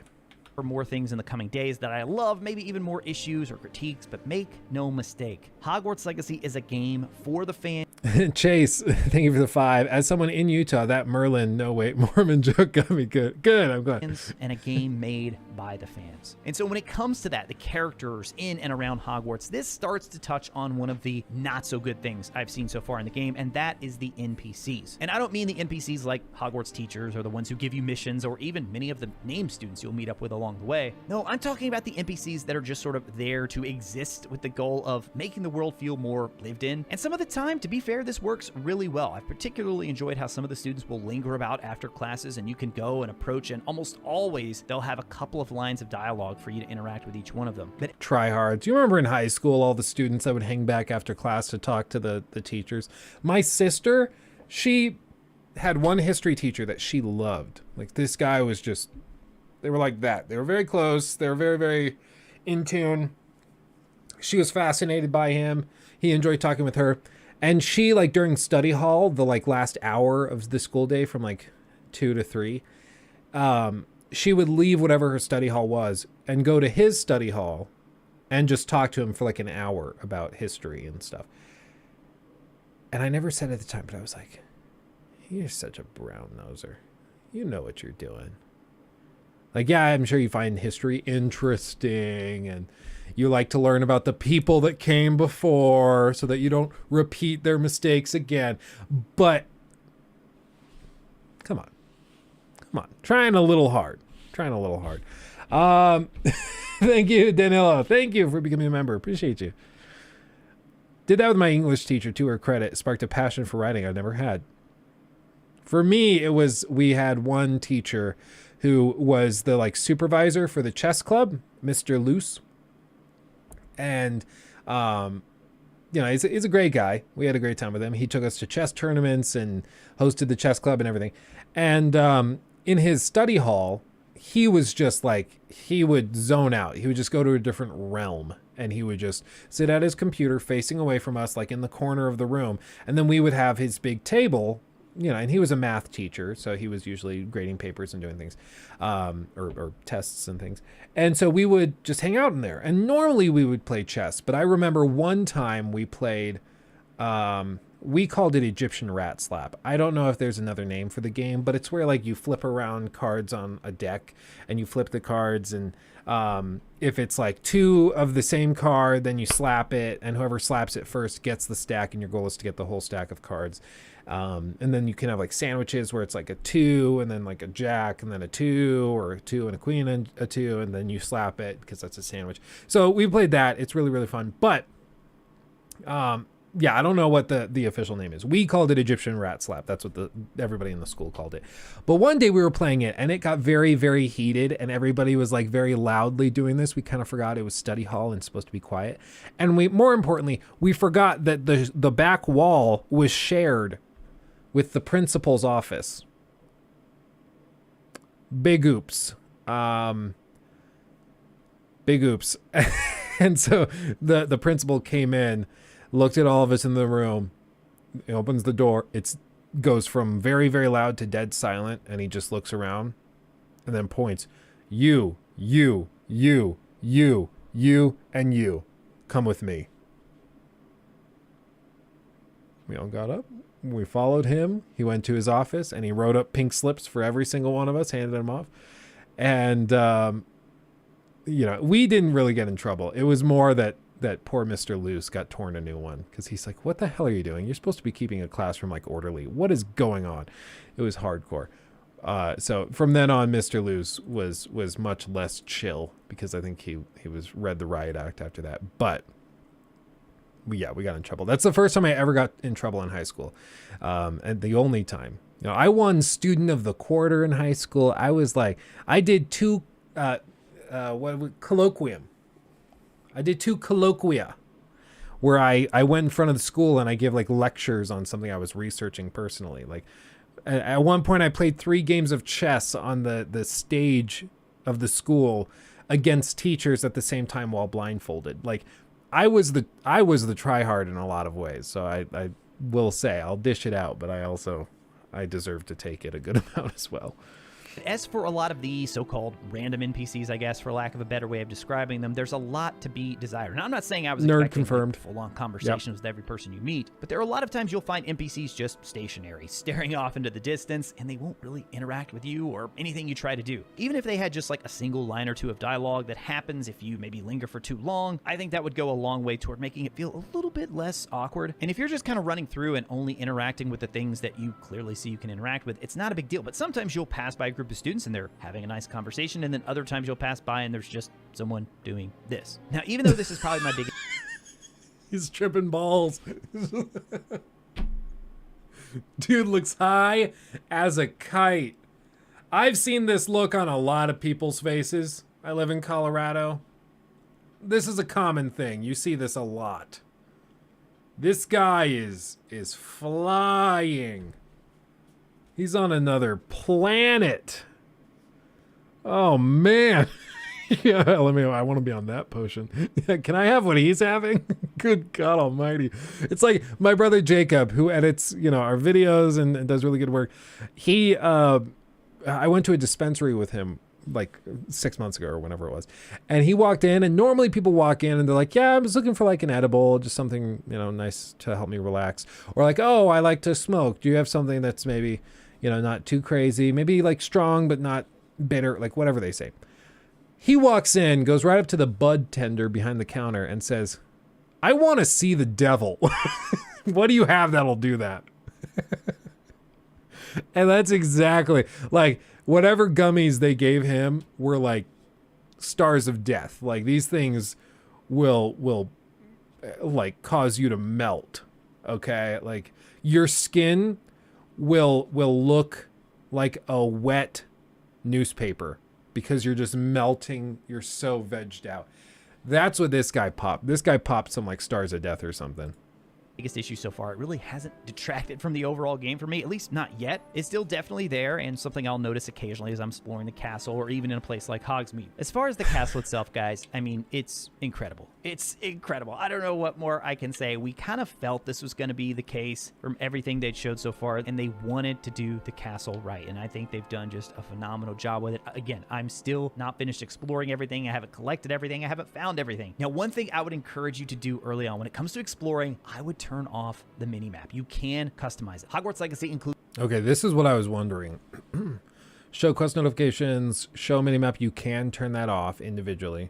For more things in the coming days that I love, maybe even more issues or critiques, but make no mistake, Hogwarts Legacy is a game for the fans. Chase, thank you for the 5. As someone in Utah, that Mormon joke got me good. Good, I'm glad. And a game made by the fans. And so when it comes to that, the characters in and around Hogwarts, this starts to touch on one of the not so good things I've seen so far in the game, and that is the NPCs. And I don't mean the NPCs like Hogwarts teachers or the ones who give you missions or even many of the named students you'll meet up with along the way. No, I'm talking about the NPCs that are just sort of there to exist with the goal of making the world feel more lived in. And some of the time, to be fair, this works really well. I've particularly enjoyed how some of the students will linger about after classes and you can go and approach, and almost always they'll have a couple of lines of dialogue for you to interact with each one of them. But try hard. Do you remember in high school all the students that would hang back after class to talk to the teachers? My sister, she had one history teacher that she loved. Like, this guy was just, they were like that. They were very close. They were very, very in tune. She was fascinated by him. He enjoyed talking with her. And she, like, during study hall, the, like, last hour of the school day from, like, 2 to 3, she would leave whatever her study hall was and go to his study hall and just talk to him for, like, an hour about history and stuff. And I never said at the time, but I was like, you're such a brown noser. You know what you're doing. Like, yeah, I'm sure you find history interesting and you like to learn about the people that came before so that you don't repeat their mistakes again. But come on. Trying a little hard. Thank you, Danilo. Thank you for becoming a member. Appreciate you. Did that with my English teacher, to her credit. Sparked a passion for writing I never had. For me, it was, we had one teacher who was the, like, supervisor for the chess club, Mr. Luce. And, you know, he's a great guy. We had a great time with him. He took us to chess tournaments and hosted the chess club and everything. And in his study hall, he was just like, he would zone out. He would just go to a different realm. And he would just sit at his computer facing away from us, like in the corner of the room. And then we would have his big table, you know, and he was a math teacher, so he was usually grading papers and doing things, or tests and things. And so we would just hang out in there. And normally we would play chess. But I remember one time we played We called it Egyptian rat slap. I don't know if there's another name for the game, but it's where like you flip around cards on a deck and you flip the cards, and if it's like 2 of the same card, then you slap it, and whoever slaps it first gets the stack, and your goal is to get the whole stack of cards. And then you can have like sandwiches where it's like a 2 and then like a jack and then a 2, or a 2 and a queen and a 2, and then you slap it because that's a sandwich. So we played that. It's really, really fun. But yeah, I don't know what the official name is. We called it Egyptian rat slap. That's what everybody in the school called it. But one day we were playing it and it got very, very heated, and everybody was like very loudly doing this. We kind of forgot it was study hall and supposed to be quiet. And more importantly, we forgot that the back wall was shared with the principal's office. Big oops. Big oops. And so the principal came in, looked at all of us in the room, he opens the door, it goes from very, very loud to dead silent, and he just looks around and then points, you, and you, come with me. We all got up, we followed him, he went to his office, and he wrote up pink slips for every single one of us, handed them off, and you know, we didn't really get in trouble. It was more that poor Mr. Luce got torn a new one, because he's like, what the hell are you doing? You're supposed to be keeping a classroom like orderly. What is going on? It was hardcore. So from then on, Mr. Luce was much less chill, because I think he read the riot act after that. But yeah, we got in trouble. That's the first time I ever got in trouble in high school. And the only time. You know, I won student of the quarter in high school. I was like, I did 2 colloquium. I did 2 colloquia where I went in front of the school and I give like lectures on something I was researching personally. Like at one point I played 3 games of chess on the stage of the school against teachers at the same time while blindfolded. Like I was the tryhard in a lot of ways. So I will say I'll dish it out, but I deserve to take it a good amount as well. As for a lot of the so-called random NPCs, I guess, for lack of a better way of describing them, there's a lot to be desired. Now, I'm not saying I was expecting full-on conversations with every person you meet, but there are a lot of times you'll find NPCs just stationary, staring off into the distance, and they won't really interact with you or anything you try to do. Even if they had just like a single line or 2 of dialogue that happens if you maybe linger for too long, I think that would go a long way toward making it feel a little bit less awkward. And if you're just kind of running through and only interacting with the things that you clearly see you can interact with, it's not a big deal. But sometimes you'll pass by a group of students and they're having a nice conversation, and then other times you'll pass by and there's just someone doing this. Now, even though this is probably my biggest... He's tripping balls. Dude looks high as a kite. I've seen this look on a lot of people's faces. I live in Colorado. This is a common thing. You see this a lot. This guy is flying. He's on another planet. Oh, man. Yeah, I want to be on that potion. Can I have what he's having? Good God almighty. It's like my brother Jacob, who edits, our videos and does really good work. I went to a dispensary with him like 6 months ago or whenever it was. And he walked in, and normally people walk in and they're like, yeah, I'm just looking for like an edible, just something, nice to help me relax. Or like, oh, I like to smoke. Do you have something that's maybe, not too crazy, maybe like strong, but not bitter, like whatever they say. He walks in, goes right up to the bud tender behind the counter and says, I want to see the devil. What do you have that'll do that? And that's exactly like whatever gummies they gave him were like stars of death. Like these things will like cause you to melt. Okay. Like your skin will look like a wet newspaper because you're just melting. You're so vegged out. That's what this guy popped. This guy popped some like stars of death or something. Biggest issue so far. It really hasn't detracted from the overall game for me, at least not yet. It's still definitely there, and something I'll notice occasionally as I'm exploring the castle or even in a place like Hogsmeade. As far as the castle itself, guys, I mean, it's incredible. It's incredible. I don't know what more I can say. We kind of felt this was going to be the case from everything they'd showed so far, and they wanted to do the castle right, and I think they've done just a phenomenal job with it. Again, I'm still not finished exploring everything. I haven't collected everything. I haven't found everything. Now, one thing I would encourage you to do early on when it comes to exploring, I would turn off the mini-map. You can customize it. Hogwarts Legacy includes... Okay, this is what I was wondering. Show quest notifications, show minimap. You can turn that off individually.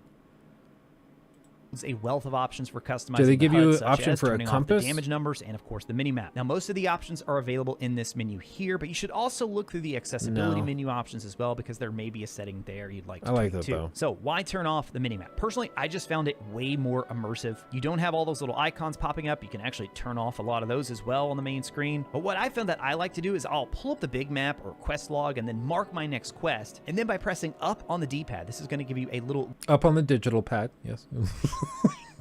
A wealth of options for customizing. Do they give the you HUD, an option for a compass? The damage numbers, and of course the mini-map. Now, most of the options are available in this menu here, but you should also look through the accessibility menu options as well, because there may be a setting there you'd like to tweak that too. though. So why turn off the mini-map? Personally, I just found it way more immersive. You don't have all those little icons popping up. You can actually turn off a lot of those as well on the main screen. But what I found that I like to do is I'll pull up the big map or quest log and then mark my next quest. And then by pressing up on the D-pad, this is going to give you a little... Up on the digital pad, yes.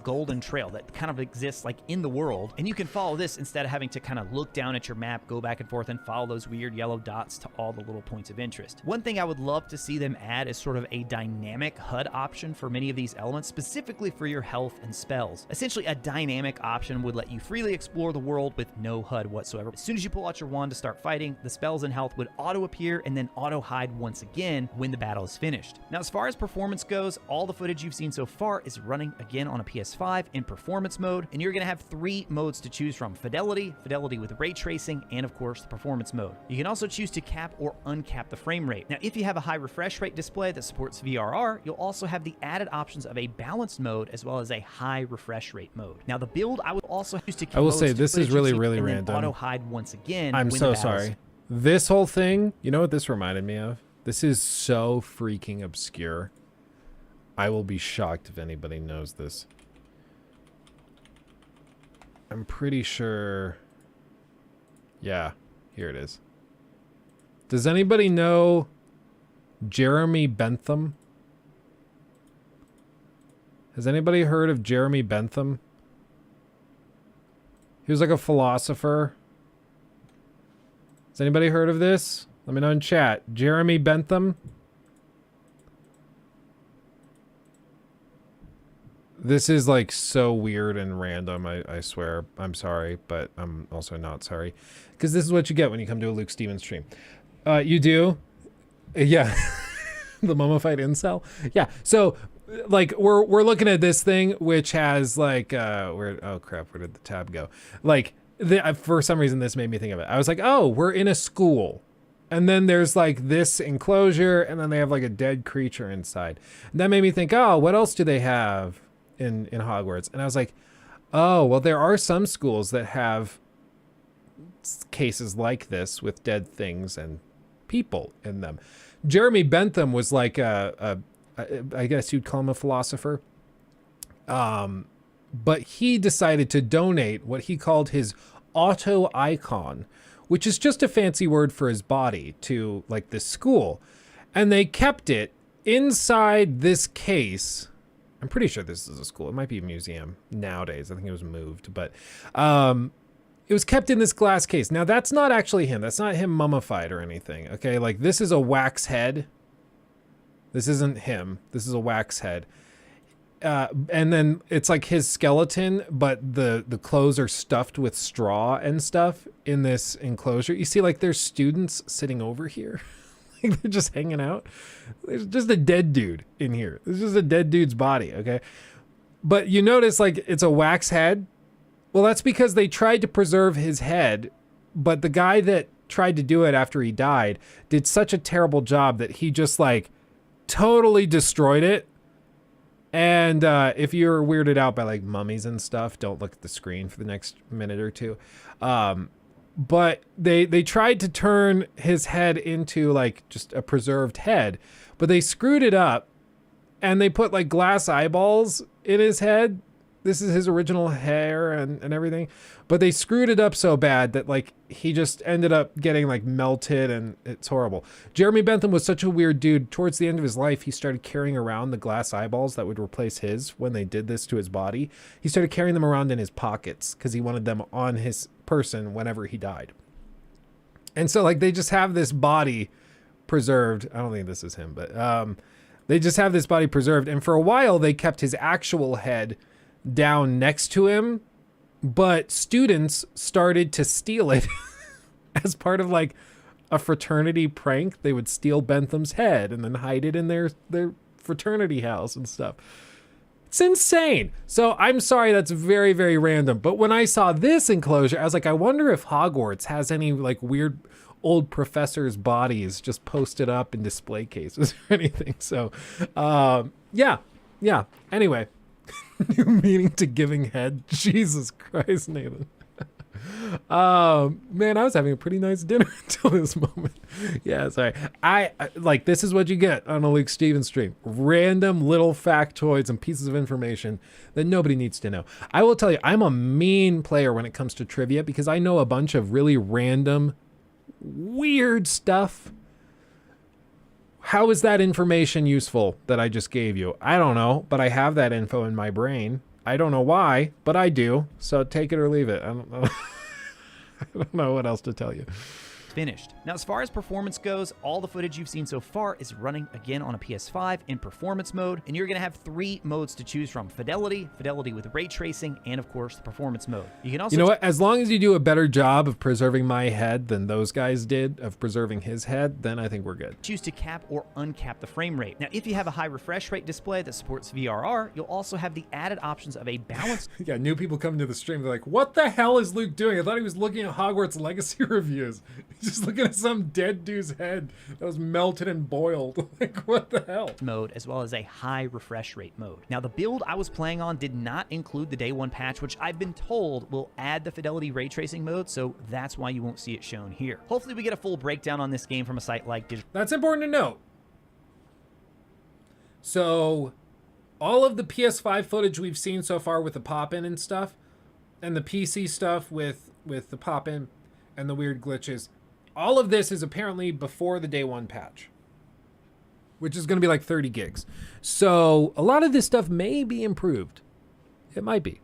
golden trail that kind of exists like in the world, and you can follow this instead of having to kind of look down at your map, go back and forth, and follow those weird yellow dots to all the little points of interest. One thing I would love to see them add is sort of a dynamic HUD option for many of these elements, specifically for your health and spells. Essentially, a dynamic option would let you freely explore the world with no HUD whatsoever. As soon as you pull out your wand to start fighting, the spells and health would auto appear and then auto hide once again when the battle is finished. Now, as far as performance goes, all the footage you've seen so far is running again on a PS5 in performance mode, and you're going to have 3 modes to choose from: fidelity, fidelity with ray tracing, and of course the performance mode. You can also choose to cap or uncap the frame rate. Now, if you have a high refresh rate display that supports VRR, you'll also have the added options of a balanced mode as well as a high refresh rate mode. Now, the build I would also use to... I will say this is really random. Auto hide once again. I'm so sorry. This whole thing, you know what this reminded me of? This is so freaking obscure. I will be shocked if anybody knows this. I'm pretty sure... Yeah, here it is. Does anybody know Jeremy Bentham? Has anybody heard of Jeremy Bentham? He was like a philosopher. Has anybody heard of this? Let me know in chat. Jeremy Bentham? This is like so weird and random, I swear. I'm sorry, but I'm also not sorry. Because this is what you get when you come to a Luke Stevens stream. You do? Yeah. The mummified incel? Yeah. So, like, we're looking at this thing, which has, like, oh crap, where did the tab go? Like, for some reason, this made me think of it. I was like, oh, we're in a school. And then there's, like, this enclosure, and then they have, like, a dead creature inside. And that made me think, oh, what else do they have in Hogwarts? And I was like, oh, well, there are some schools that have cases like this with dead things and people in them. Jeremy Bentham was like I guess you'd call him a philosopher. But he decided to donate what he called his auto icon, which is just a fancy word for his body, to like this school. And they kept it inside this case. I'm pretty sure this is a school. It might be a museum nowadays. I think it was moved, but it was kept in this glass case. Now, that's not actually him. That's not him mummified or anything, okay? Like, this is a wax head. This isn't him. This is a wax head. And then it's like his skeleton, but the clothes are stuffed with straw and stuff in this enclosure. You see, like, there's students sitting over here. Like, they're just hanging out. There's just a dead dude in here. There's just a dead dude's body, okay? But you notice, like, it's a wax head. Well, that's because they tried to preserve his head, but the guy that tried to do it after he died did such a terrible job that he just, like, totally destroyed it. And if you're weirded out by, like, mummies and stuff, don't look at the screen for the next minute or two. But they tried to turn his head into, like, just a preserved head, but they screwed it up, and they put, like, glass eyeballs in his head. This is his original hair and everything, but they screwed it up so bad that, like, he just ended up getting, like, melted, and it's horrible. Jeremy Bentham was such a weird dude. Towards the end of his life, he started carrying around the glass eyeballs that would replace his when they did this to his body. He started carrying them around in his pockets because he wanted them on his person whenever he died. And so, like, they just have this body preserved. I don't think this is him, but they just have this body preserved. And for a while, they kept his actual head down next to him, but students started to steal it as part of, like, a fraternity prank. They would steal Bentham's head and then hide it in their fraternity house and stuff. It's insane. So I'm sorry, that's very, very random. But when I saw this enclosure, I was like, I wonder if Hogwarts has any like weird old professors' bodies just posted up in display cases or anything. So yeah. Anyway, new meaning to giving head. Jesus Christ, Nathan. Man, I was having a pretty nice dinner until this moment. Yeah, sorry. I like, this is what you get on a Luke Stevens stream. Random little factoids and pieces of information that nobody needs to know. I will tell you, I'm a mean player when it comes to trivia because I know a bunch of really random, weird stuff. How is that information useful that I just gave you? I don't know, but I have that info in my brain. I don't know why, but I do. So take it or leave it. I don't know. I don't know what else to tell you. Finished. Now, as far as performance goes, all the footage you've seen so far is running again on a PS5 in performance mode, and you're going to have 3 modes to choose from: fidelity, fidelity with ray tracing, and of course the performance mode. You can also, you know what? As long as you do a better job of preserving my head than those guys did of preserving his head, then I think we're good. Choose to cap or uncap the frame rate. Now, if you have a high refresh rate display that supports VRR, you'll also have the added options of a balanced. Yeah, new people coming to the stream, they're like, what the hell is Luke doing? I thought he was looking at Hogwarts Legacy reviews. He's just looking at some dead dude's head that was melted and boiled. Like, what the hell? Mode, as well as a high refresh rate mode. Now, the build I was playing on did not include the day 1 patch, which I've been told will add the fidelity ray tracing mode, so that's why you won't see it shown here. Hopefully we get a full breakdown on this game from a site like Digital. That's important to note. So all of the PS5 footage we've seen so far with the pop-in and stuff, and the PC stuff with the pop-in and the weird glitches, all of this is apparently before the day 1 patch, which is going to be like 30 gigs. So a lot of this stuff may be improved. It might be.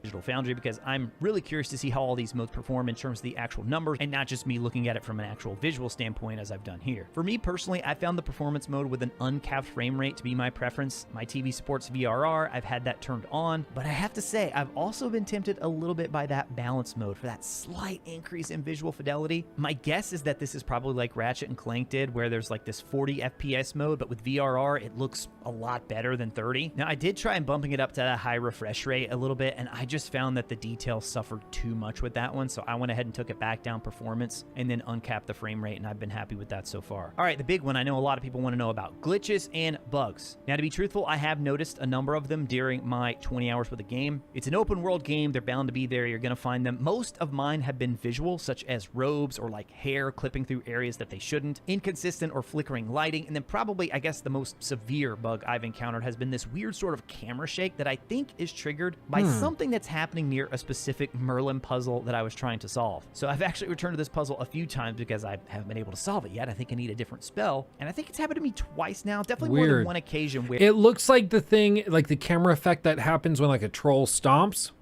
Digital Foundry, because I'm really curious to see how all these modes perform in terms of the actual numbers and not just me looking at it from an actual visual standpoint as I've done here. For me personally, I found the performance mode with an uncapped frame rate to be my preference. My TV supports VRR, I've had that turned on, but I have to say I've also been tempted a little bit by that balance mode for that slight increase in visual fidelity. My guess is that this is probably like Ratchet and Clank did, where there's like this 40 FPS mode, but with VRR it looks a lot better than 30. Now, I did try and bumping it up to a high refresh rate a little bit, and I just found that the details suffered too much with that one, so I went ahead and took it back down performance and then uncapped the frame rate, and I've been happy with that so far. All right, the big one I know a lot of people want to know about: glitches and bugs. Now, to be truthful, I have noticed a number of them during my 20 hours with the game. It's an open world game. They're bound to be there. You're going to find them. Most of mine have been visual, such as robes or like hair clipping through areas that they shouldn't, inconsistent or flickering lighting, and then probably, I guess, the most severe bug I've encountered has been this weird sort of camera shake that I think is triggered by something that's happening near a specific Merlin puzzle that I was trying to solve. So I've actually returned to this puzzle a few times because I haven't been able to solve it yet. I think I need a different spell, and I think it's happened to me twice now. Definitely more than one occasion where it looks like the thing, like the camera effect that happens when like a troll stomps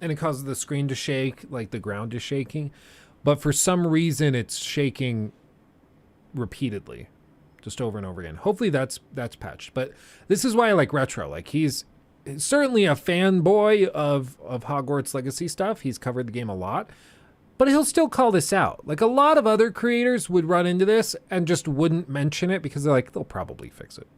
and it causes the screen to shake, like the ground is shaking, but for some reason it's shaking repeatedly, just over and over again. Hopefully that's patched. But this is why I like Retro. Like, he's certainly a fanboy of Hogwarts Legacy stuff. He's covered the game a lot, but he'll still call this out. Like, a lot of other creators would run into this and just wouldn't mention it because they're like, they'll probably fix it.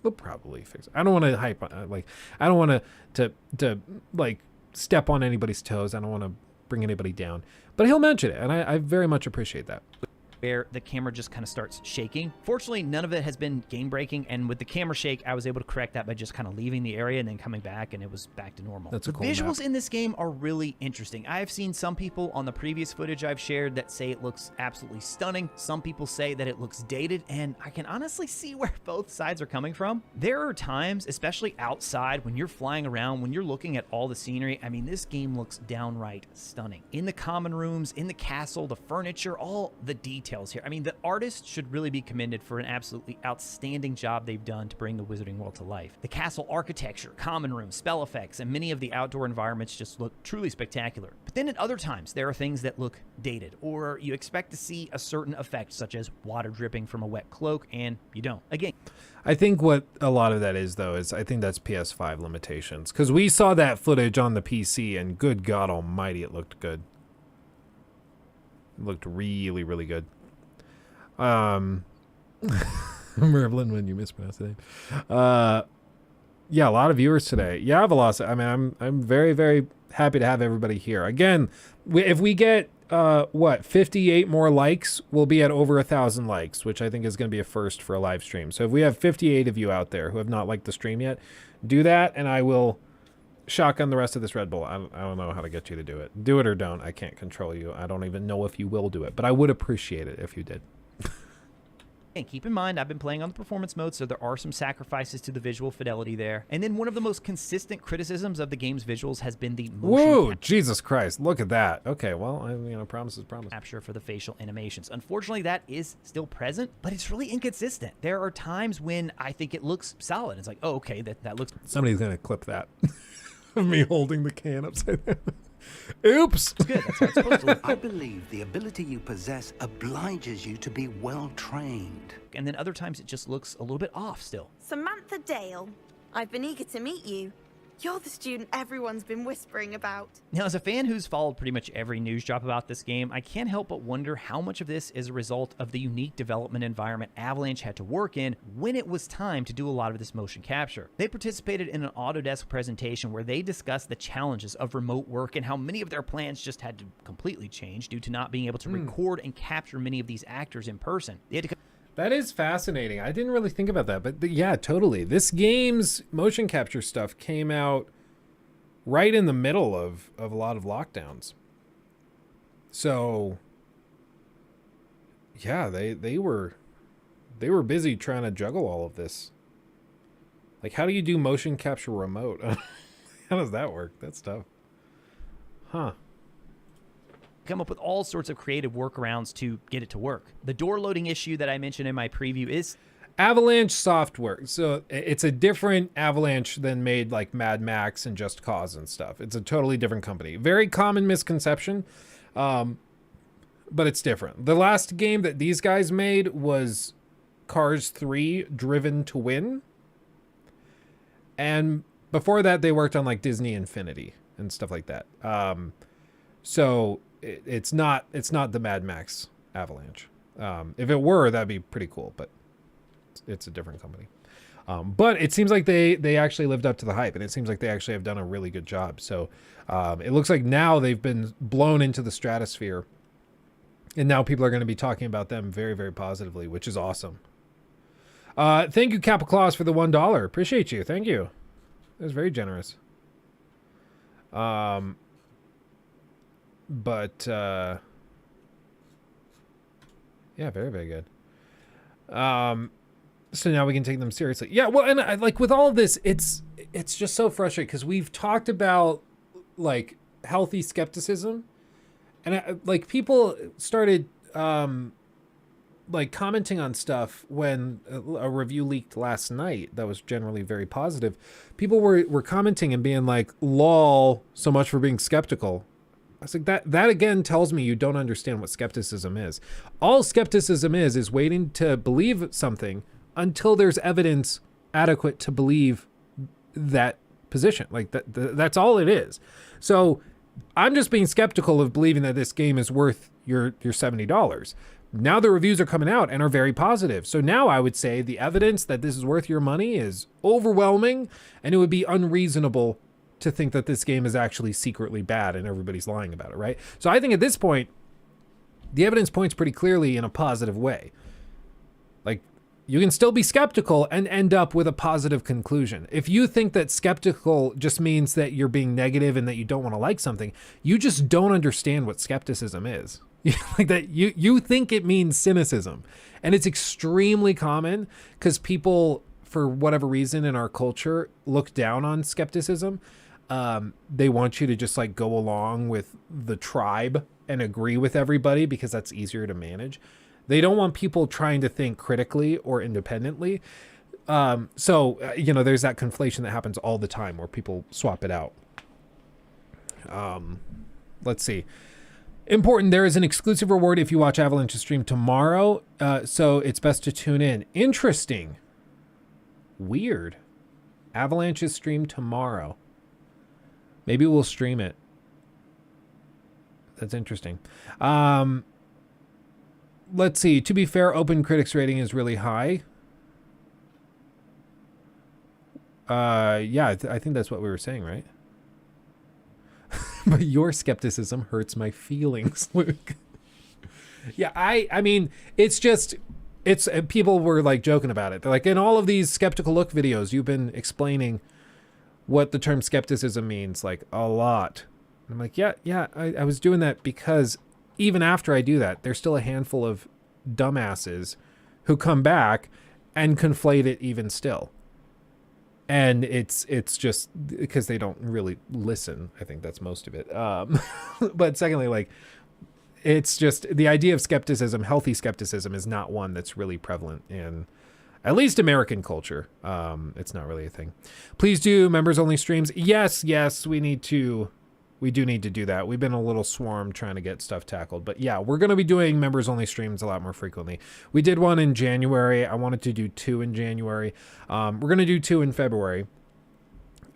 They'll probably fix it. I don't want to hype on, like, I don't want to like step on anybody's toes. I don't want to bring anybody down, but he'll mention it, and I very much appreciate that. Where the camera just kind of starts shaking. Fortunately, none of it has been game breaking, and with the camera shake, I was able to correct that by just kind of leaving the area and then coming back, and it was back to normal. That's a cool visuals map. in this game are really interesting. I have seen some people on the previous footage I've shared that say it looks absolutely stunning. Some people say that it looks dated, and I can honestly see where both sides are coming from. There are times, especially outside, when you're flying around, when you're looking at all the scenery, I mean, this game looks downright stunning. In the common rooms, in the castle, the furniture, all the details here. I mean, the artists should really be commended for an absolutely outstanding job they've done to bring the Wizarding World to life. The castle architecture, common rooms, spell effects, and many of the outdoor environments just look truly spectacular. But then at other times, there are things that look dated, or you expect to see a certain effect, such as water dripping from a wet cloak, and you don't. Again, I think what a lot of that is, though, is I think that's PS5 limitations, because we saw that footage on the PC, and good God almighty, it looked good. It looked really, really good. Merlin, when you mispronounced the name. Yeah, a lot of viewers today. Yeah, Velocity. I mean, I'm very, very happy to have everybody here. Again, if we get 58 more likes, we'll be at over 1,000 likes, which I think is going to be a first for a live stream. So if we have 58 of you out there who have not liked the stream yet, do that, and I will shotgun the rest of this Red Bull. I don't know how to get you to do it. Do it or don't. I can't control you. I don't even know if you will do it, but I would appreciate it if you did. And keep in mind, I've been playing on the performance mode, so there are some sacrifices to the visual fidelity there. And then one of the most consistent criticisms of the game's visuals has been the Whoa, Jesus Christ, look at that. Okay, well, promise is promise. Capture for the facial animations. Unfortunately, that is still present, but it's really inconsistent. There are times when I think it looks solid. It's like, oh, okay, that looks... Somebody's going to clip that of me holding the can upside down. Oops. It's good. That's how it's supposed to look. I believe the ability you possess obliges you to be well trained. And then other times it just looks a little bit off still. Samantha Dale, I've been eager to meet you. You're the student everyone's been whispering about. Now, as a fan who's followed pretty much every news drop about this game, I can't help but wonder how much of this is a result of the unique development environment Avalanche had to work in when it was time to do a lot of this motion capture. They participated in an Autodesk presentation where they discussed the challenges of remote work and how many of their plans just had to completely change due to not being able to record and capture many of these actors in person. They had to... That is fascinating. I didn't really think about that, but yeah, totally. This game's motion capture stuff came out right in the middle of a lot of lockdowns. So yeah, they were busy trying to juggle all of this. Like, how do you do motion capture remote? How does that work? That's tough. Huh. Come up with all sorts of creative workarounds to get it to work. The door loading issue that I mentioned in my preview is Avalanche Software. So it's a different Avalanche than made like Mad Max and Just Cause and stuff. It's a totally different company. Very common misconception, but it's different. The last game that these guys made was Cars 3 Driven to Win. And before that, they worked on like Disney Infinity and stuff like that. So it's not the Mad Max Avalanche. If it were, that'd be pretty cool, but it's a different company. But it seems like they actually lived up to the hype, and it seems like they actually have done a really good job. So it looks like now they've been blown into the stratosphere, and now people are going to be talking about them very, very positively, which is awesome. Thank you, Kappa Claus, for the $1. Appreciate you. Thank you. That was very generous. But yeah, very, very good. So now we can take them seriously. Yeah, well, and like with all of this, it's just so frustrating because we've talked about like healthy skepticism, and like people started like commenting on stuff when a review leaked last night that was generally very positive. People were commenting and being like, "Lol, so much for being skeptical." I was like, that again tells me you don't understand what skepticism is. All skepticism is waiting to believe something until there's evidence adequate to believe that position. Like that's all it is. So I'm just being skeptical of believing that this game is worth your $70. Now the reviews are coming out and are very positive. So now I would say the evidence that this is worth your money is overwhelming, and it would be unreasonable to think that this game is actually secretly bad and everybody's lying about it, right? So I think at this point, the evidence points pretty clearly in a positive way. Like, you can still be skeptical and end up with a positive conclusion. If you think that skeptical just means that you're being negative and that you don't want to like something, you just don't understand what skepticism is. Like that, you think it means cynicism. And it's extremely common because people, for whatever reason in our culture, look down on skepticism. They want you to just like go along with the tribe and agree with everybody because that's easier to manage. They don't want people trying to think critically or independently. So there's that conflation that happens all the time where people swap it out. Let's see. Important, there is an exclusive reward if you watch Avalanche's stream tomorrow. So it's best to tune in. Interesting. Weird. Avalanche's stream tomorrow. Maybe we'll stream it. That's interesting. Let's see. To be fair, Open Critics rating is really high. Yeah, I think that's what we were saying, right? But your skepticism hurts my feelings, Luke. Yeah, I mean, it's people were like joking about it. They're like, in all of these skeptical look videos, you've been explaining what the term skepticism means, like, a lot. And I'm like, yeah, I was doing that because even after I do that, there's still a handful of dumbasses who come back and conflate it even still. And it's just because they don't really listen. I think that's most of it. But secondly, like, it's just the idea of skepticism, healthy skepticism, is not one that's really prevalent in at least American culture. It's not really a thing. Please do members only streams. Yes, we do need to do that. We've been a little swarmed trying to get stuff tackled, but yeah, we're going to be doing members only streams a lot more frequently. We did one in January. I wanted to do 2 in January. We're going to do 2 in February.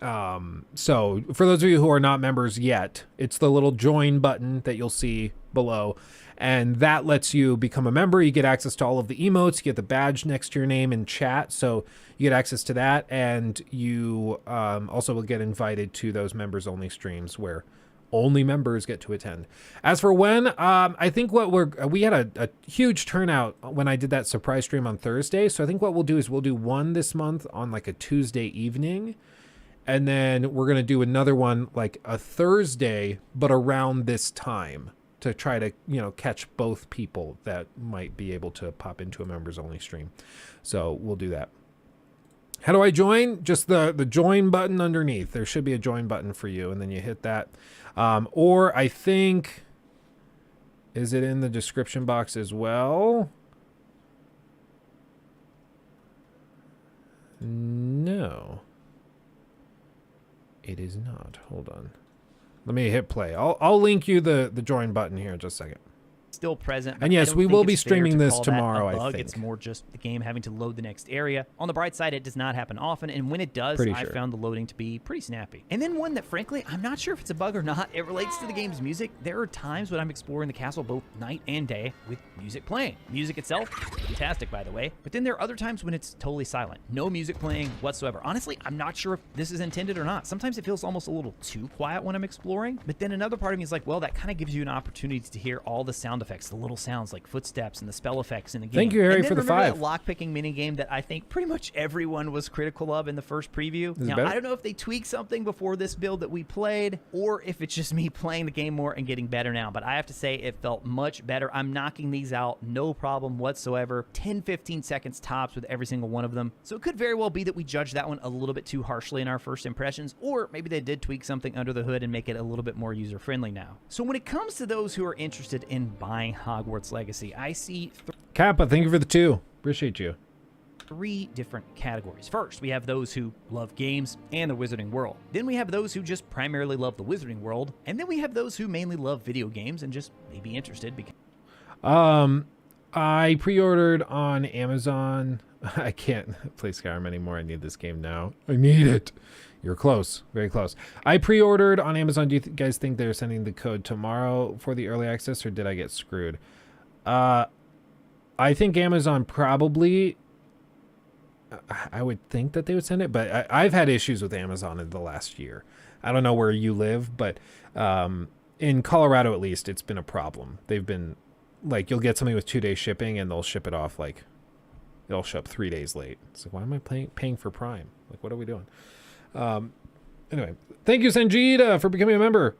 So for those of you who are not members yet, it's the little join button that you'll see below. And that lets you become a member. You get access to all of the emotes. You get the badge next to your name in chat. So you get access to that. And you also will get invited to those members only streams where only members get to attend. As for when, I think we had a huge turnout when I did that surprise stream on Thursday. So I think what we'll do is we'll do one this month on like a Tuesday evening. And then we're going to do another one like a Thursday, but around this time, to try to, catch both people that might be able to pop into a members only stream. So we'll do that. How do I join? Just the join button underneath. There should be a join button for you, and then you hit that. Or I think, is it in the description box as well? No. It is not. Hold on. Let me hit play. I'll link you the join button here in just a second. Still present. And yes, we will be streaming this tomorrow, I think. It's more just the game having to load the next area. On the bright side, it does not happen often, and when it does, I found the loading to be pretty snappy. And then one that, frankly, I'm not sure if it's a bug or not. It relates to the game's music. There are times when I'm exploring the castle both night and day with music playing. Music itself, fantastic, by the way. But then there are other times when it's totally silent. No music playing whatsoever. Honestly, I'm not sure if this is intended or not. Sometimes it feels almost a little too quiet when I'm exploring, but then another part of me is like, well, that kind of gives you an opportunity to hear all the sound effects, the little sounds like footsteps and the spell effects in the game. Thank you, Harry, for the 5. That lockpicking mini game that I think pretty much everyone was critical of in the first preview. Now, I don't know if they tweaked something before this build that we played, or if it's just me playing the game more and getting better now, but I have to say it felt much better. I'm knocking these out, no problem whatsoever. 10-15 seconds tops with every single one of them. So it could very well be that we judged that one a little bit too harshly in our first impressions, or maybe they did tweak something under the hood and make it a little bit more user-friendly now. So when it comes to those who are interested in buying Hogwarts Legacy, I see Kappa, thank you for the 2. Appreciate you. 3 different categories. First, we have those who love games and the Wizarding World. Then we have those who just primarily love the Wizarding World. And then we have those who mainly love video games and just may be interested because... I pre-ordered on Amazon. I can't play Skyrim anymore. I need this game now. I need it. You're close. Very close. I pre-ordered on Amazon. Do you guys think they're sending the code tomorrow for the early access, or did I get screwed? I think Amazon probably, I would think that they would send it, but I've had issues with Amazon in the last year. I don't know where you live, but in Colorado, at least, it's been a problem. They've been, like, you'll get something with 2-day shipping, and they'll ship it off, like, it'll show up 3 days late. It's like, why am I paying for Prime? Like, what are we doing? Anyway, thank you, Sanjita, for becoming a member.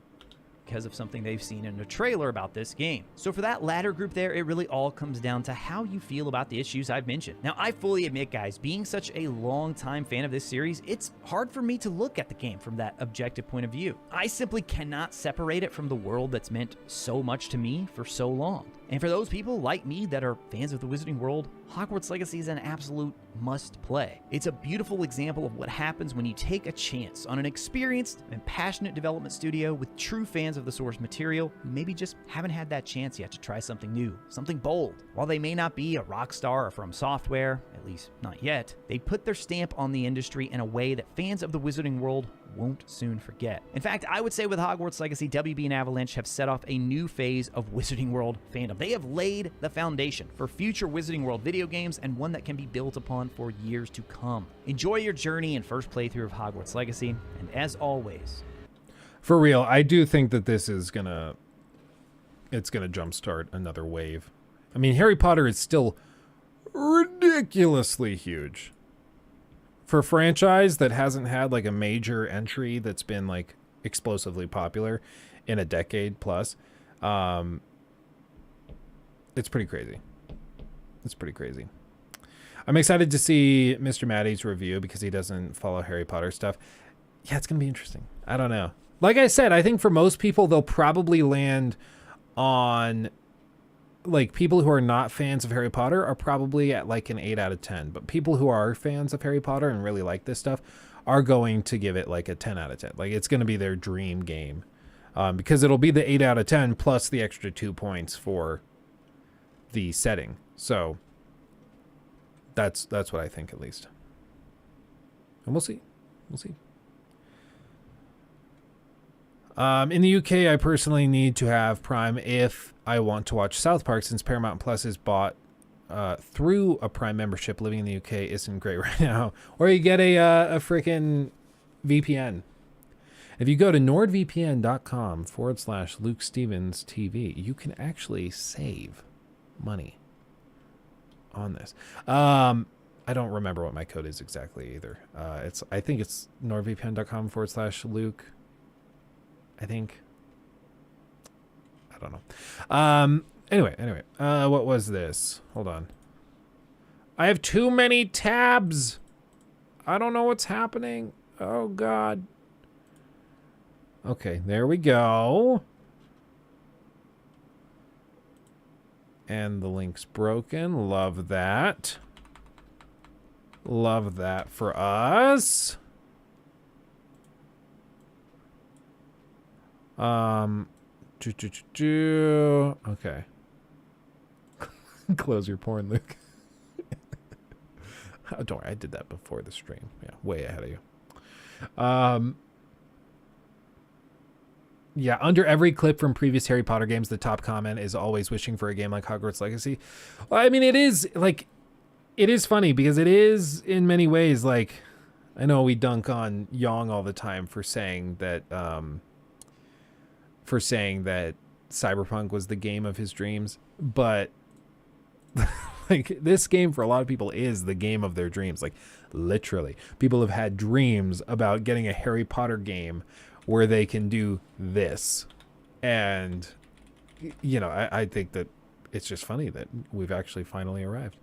Because of something they've seen in a trailer about this game. So for that latter group there, it really all comes down to how you feel about the issues I've mentioned. Now, I fully admit, guys, being such a long-time fan of this series, it's hard for me to look at the game from that objective point of view. I simply cannot separate it from the world that's meant so much to me for so long. And for those people like me that are fans of the Wizarding World, Hogwarts Legacy is an absolute must-play. It's a beautiful example of what happens when you take a chance on an experienced and passionate development studio with true fans of the source material who maybe just haven't had that chance yet to try something new, something bold. While they may not be a Rockstar or From Software, at least not yet, they put their stamp on the industry in a way that fans of the Wizarding World won't soon forget. In fact, I would say with Hogwarts Legacy, WB and Avalanche have set off a new phase of Wizarding World fandom. They have laid the foundation for future Wizarding World video games and one that can be built upon for years to come. Enjoy your journey and first playthrough of Hogwarts Legacy, and as always... For real, I do think that this is gonna jumpstart another wave. I mean, Harry Potter is still ridiculously huge. For a franchise that hasn't had like a major entry that's been like explosively popular in a decade plus, it's pretty crazy. It's pretty crazy. I'm excited to see Mr. Maddie's review because he doesn't follow Harry Potter stuff. Yeah, it's going to be interesting. I don't know. Like I said, I think for most people, they'll probably land on... like, people who are not fans of Harry Potter are probably at like an 8 out of 10. But people who are fans of Harry Potter and really like this stuff are going to give it like a 10 out of 10. Like, it's going to be their dream game. Because it'll be the 8 out of 10 plus the extra 2 points for the setting. So, that's what I think, at least. And we'll see. We'll see. In the UK, I personally need to have Prime if I want to watch South Park, since Paramount Plus is bought through a Prime membership. Living in the UK isn't great right now. Or you get a freaking VPN. If you go to nordvpn.com/Luke Stevens TV, you can actually save money on this. I don't remember what my code is exactly either. I think it's nordvpn.com/Luke. I think. I don't know. Anyway, what was this? Hold on. I have too many tabs. I don't know what's happening. Oh, God. Okay, there we go. And the link's broken. Love that. Love that for us. Okay. Close your porn, Luke. Oh, don't worry, I did that before the stream. Yeah, way ahead of you. Yeah, under every clip from previous Harry Potter games, the top comment is always wishing for a game like Hogwarts Legacy. Well, I mean, it is funny because it is in many ways like, I know we dunk on Yong all the time for saying that Cyberpunk was the game of his dreams, but like this game for a lot of people is the game of their dreams. Like literally, people have had dreams about getting a Harry Potter game where they can do this, and you know, I think that it's just funny that we've actually finally arrived.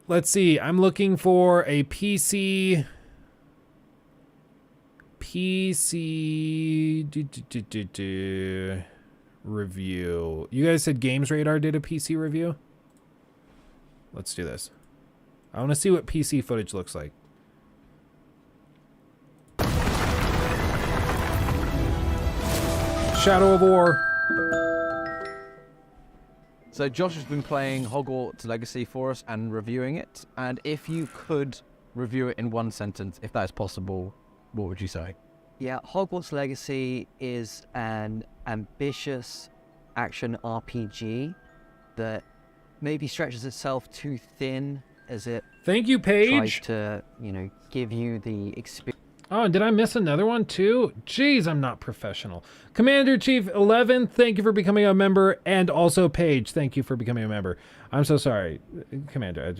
Let's see. I'm looking for a PC review. You guys said Games Radar did a PC review? Let's do this. I want to see what PC footage looks like. Shadow of War. So Josh has been playing Hogwarts Legacy for us and reviewing it. And if you could review it in one sentence, if that is possible, what would you say? Yeah, Hogwarts Legacy is an ambitious action RPG that maybe stretches itself too thin as it Thank you, Paige. tries to, give you the experience. Oh, and did I miss another one too? Jeez, I'm not professional. Commander Chief 11, thank you for becoming a member, and also Paige, thank you for becoming a member. I'm so sorry, Commander. I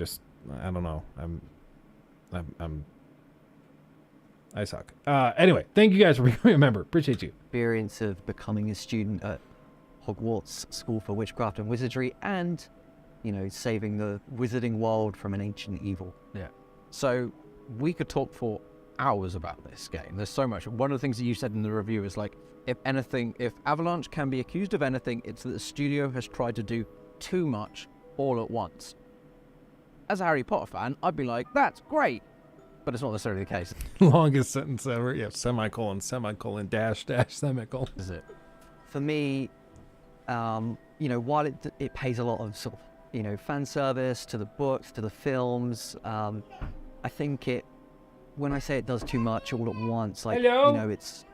don't know. I suck. Anyway, thank you guys for becoming a member. Appreciate you. Experience of becoming a student at Hogwarts School for Witchcraft and Wizardry, and saving the wizarding world from an ancient evil. Yeah. So we could talk for hours about this game. There's so much. One of the things that you said in the review is like, if Avalanche can be accused of anything, it's that the studio has tried to do too much all at once. As a Harry Potter fan, I'd be like, that's great, but it's not necessarily the case. Longest sentence ever. Yeah, semicolon, semicolon, dash, dash, semicolon. Is it? For me, while it pays a lot of sort of, fan service to the books, to the films, I think it when I say it does too much all at once, like Hello? you know, it's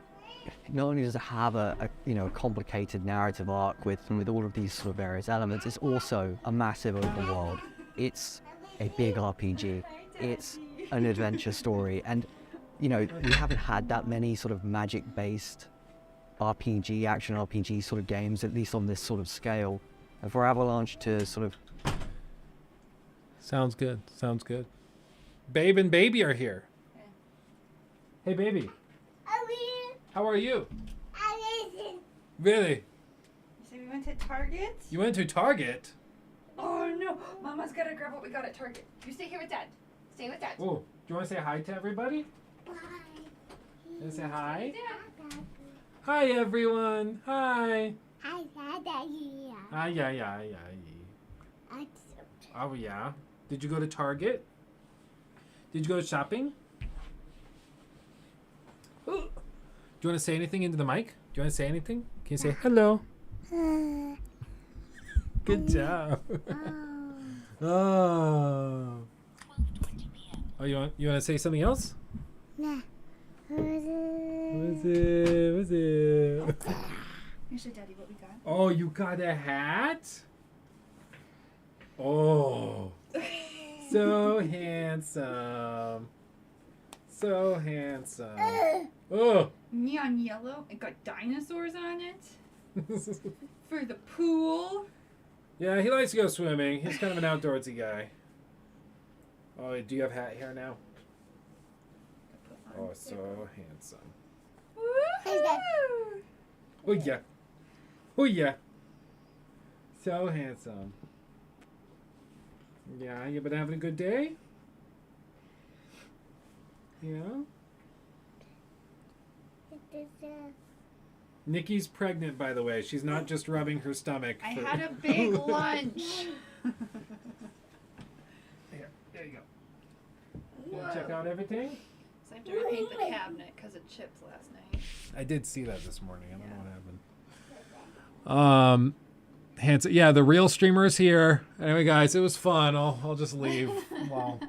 not only does it have a you know, a complicated narrative arc with all of these sort of various elements, it's also a massive open world. It's a big RPG. It's an adventure story, and you know, we haven't had that many sort of magic-based RPG, action RPG sort of games, at least on this sort of scale. And for Avalanche to sort of... Sounds good. Sounds good. Babe and baby are here. Hey, baby. How are you? Really? So we went to Target? You went to Target? Oh no, Mama's gotta grab what we got at Target. You stay here with Dad. Stay with Dad. Oh, do you want to say hi to everybody? Bye. You want to say hi? Hi, everyone. Hi. Hi, yeah, yeah, yeah. Oh, yeah. Did you go to Target? Did you go shopping? Ooh. Do you want to say anything into the mic? Do you want to say anything? Can you say hello? Good job. Oh. Oh, you want to say something else? Nah. What's it? What's it? You show Daddy what we got. Oh, you got a hat? Oh. So handsome. So handsome. Oh. Neon yellow. It got dinosaurs on it. For the pool. Yeah, he likes to go swimming. He's kind of an outdoorsy guy. Oh, do you have hat hair now? Oh, so handsome. Oh, yeah. Oh, yeah. So handsome. Yeah, you been having a good day? Yeah? Nikki's pregnant, by the way. She's not just rubbing her stomach. I had a big lunch. Here, there you go. You want to check out everything? So I have to repaint the cabinet because of chips last night. I did see that this morning. I don't know what happened. Handsome. Yeah, the real streamer is here. Anyway, guys, it was fun. I'll just leave. Well,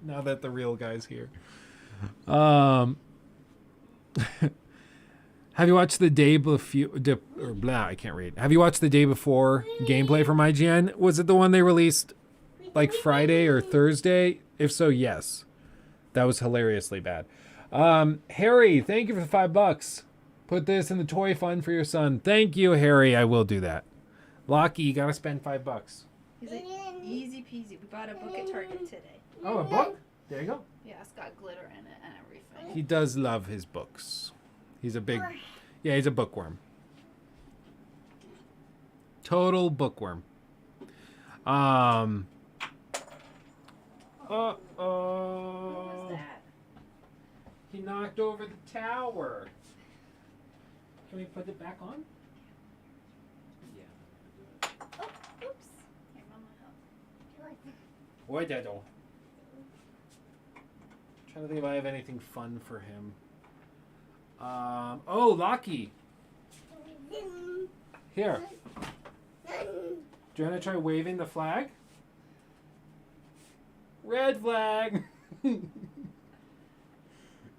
now that the real guy's here. Have you watched the day before? I can't read. Have you watched the day before gameplay from IGN? Was it the one they released like Friday or Thursday? If so, yes. That was hilariously bad. Harry, thank you for the $5. Put this in the toy fund for your son. Thank you, Harry. I will do that. Lockie, you gotta spend $5. He's like, easy peasy. We bought a book at Target today. Oh, a book? There you go. Yeah, it's got glitter in it and everything. He does love his books. He's a big... Yeah, he's a bookworm. Total bookworm. Uh-oh. What was that? He knocked over the tower. Can we put it back on? Yeah. Oh, oops. Here, Mama, help. What, Dado? Trying to think if I have anything fun for him. Oh, Lockie. Here. Do you want to try waving the flag? Red flag.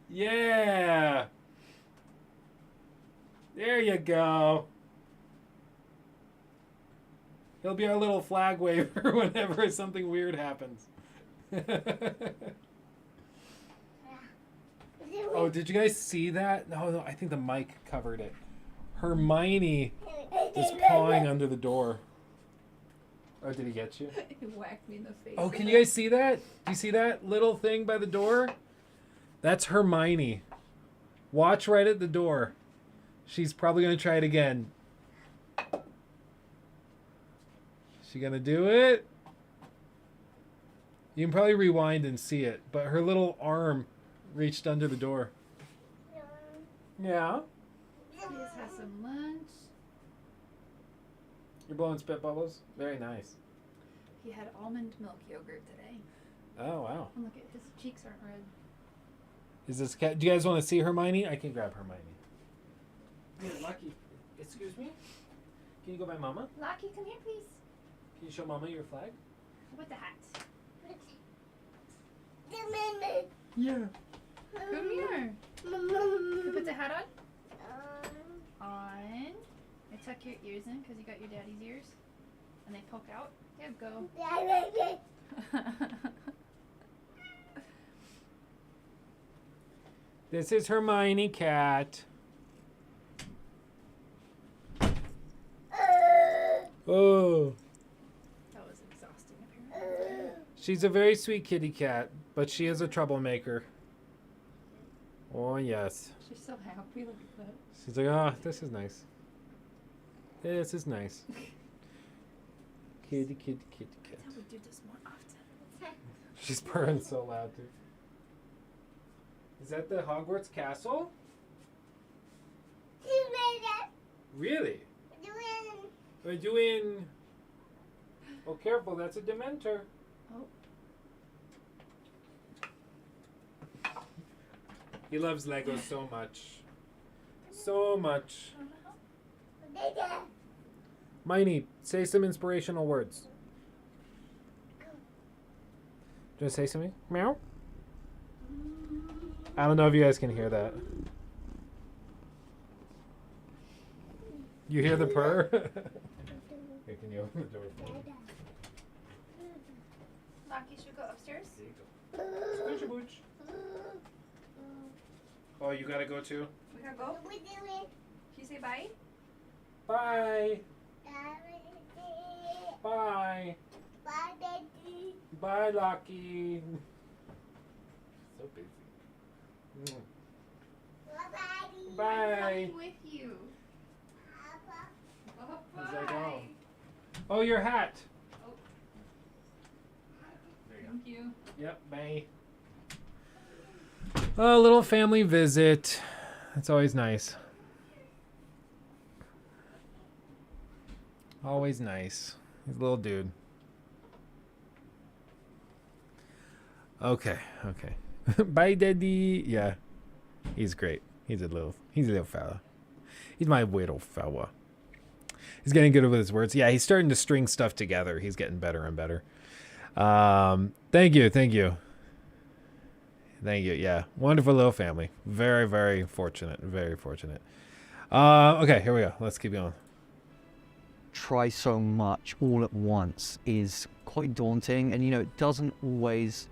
Yeah. There you go. He'll be our little flag waver whenever something weird happens. Oh, did you guys see that? No, I think the mic covered it. Hermione is pawing under the door. Oh, did he get you? He whacked me in the face. Oh, can you guys see that? Do you see that little thing by the door? That's Hermione. Watch right at the door. She's probably going to try it again. She going to do it? You can probably rewind and see it, but her little arm reached under the door. Yeah? Please have some lunch. You're blowing spit bubbles? Very nice. He had almond milk yogurt today. Oh, wow. And look, his cheeks aren't red. Is this cat? Do you guys want to see Hermione? I can grab Hermione. Here, Lucky. Excuse me? Can you go by Mama? Lucky, come here, please. Can you show Mama your flag? With the hat. Yeah. Come here. Can you put the hat on? On. I tuck your ears in because you got your daddy's ears. And they poke out. There you go. This is Hermione cat. Oh. That was exhausting, apparently. She's a very sweet kitty cat, but she is a troublemaker. Oh, yes. She's so happy. Look at that. She's like, oh, this is nice. This is nice. Kitty, kitty, kitty, cat. How we do this more often. She's purring so loud, too. Is that the Hogwarts castle? Really? We're doing... Oh, careful, that's a Dementor. Oh. He loves Legos so much. So much. Miney, say some inspirational words. Do you want to say something? Meow? I don't know if you guys can hear that. You hear the purr? Here, can you open the door for me? Lucky, should we go upstairs? There you go. Scooch booch. Oh, you gotta go too? We gotta go? Can you say bye? Bye. Bye. Bye, Daddy. Bye, Lucky. So busy. Bye. I'm coming with you. He's like, oh. Oh, your hat. Oh. There you Thank you. Yep, bye. A little family visit. That's always nice. Always nice. He's a little dude. Okay, okay. Bye, Daddy. Yeah, he's great. He's a little fella. He's my little fella. He's getting good with his words. Yeah, he's starting to string stuff together. He's getting better and better. Thank you. Thank you. Yeah, wonderful little family. Very, very fortunate. Very fortunate. Okay, here we go. Let's keep going. Try so much all at once is quite daunting, and it isn't always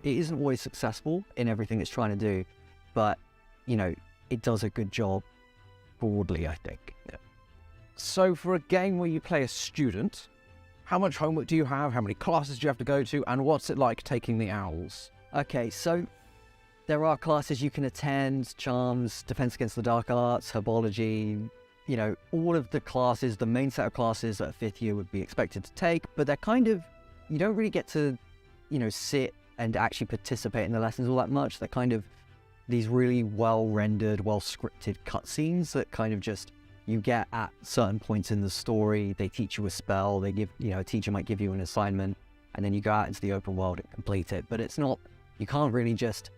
successful in everything it's trying to do, but it does a good job broadly, I think. So for a game where you play a student, how much homework do you have? How many classes do you have to go to? And what's it like taking the owls? Okay, so there are classes you can attend: charms, defense against the dark arts, herbology, all of the classes, the main set of classes that a 5th year would be expected to take, but they're kind of, you don't really get to, sit and actually participate in the lessons all that much. They're kind of these really well-rendered, well-scripted cutscenes that kind of just, you get at certain points in the story. They teach you a spell, they give, a teacher might give you an assignment, and then you go out into the open world and complete it. But it's not, you can't really just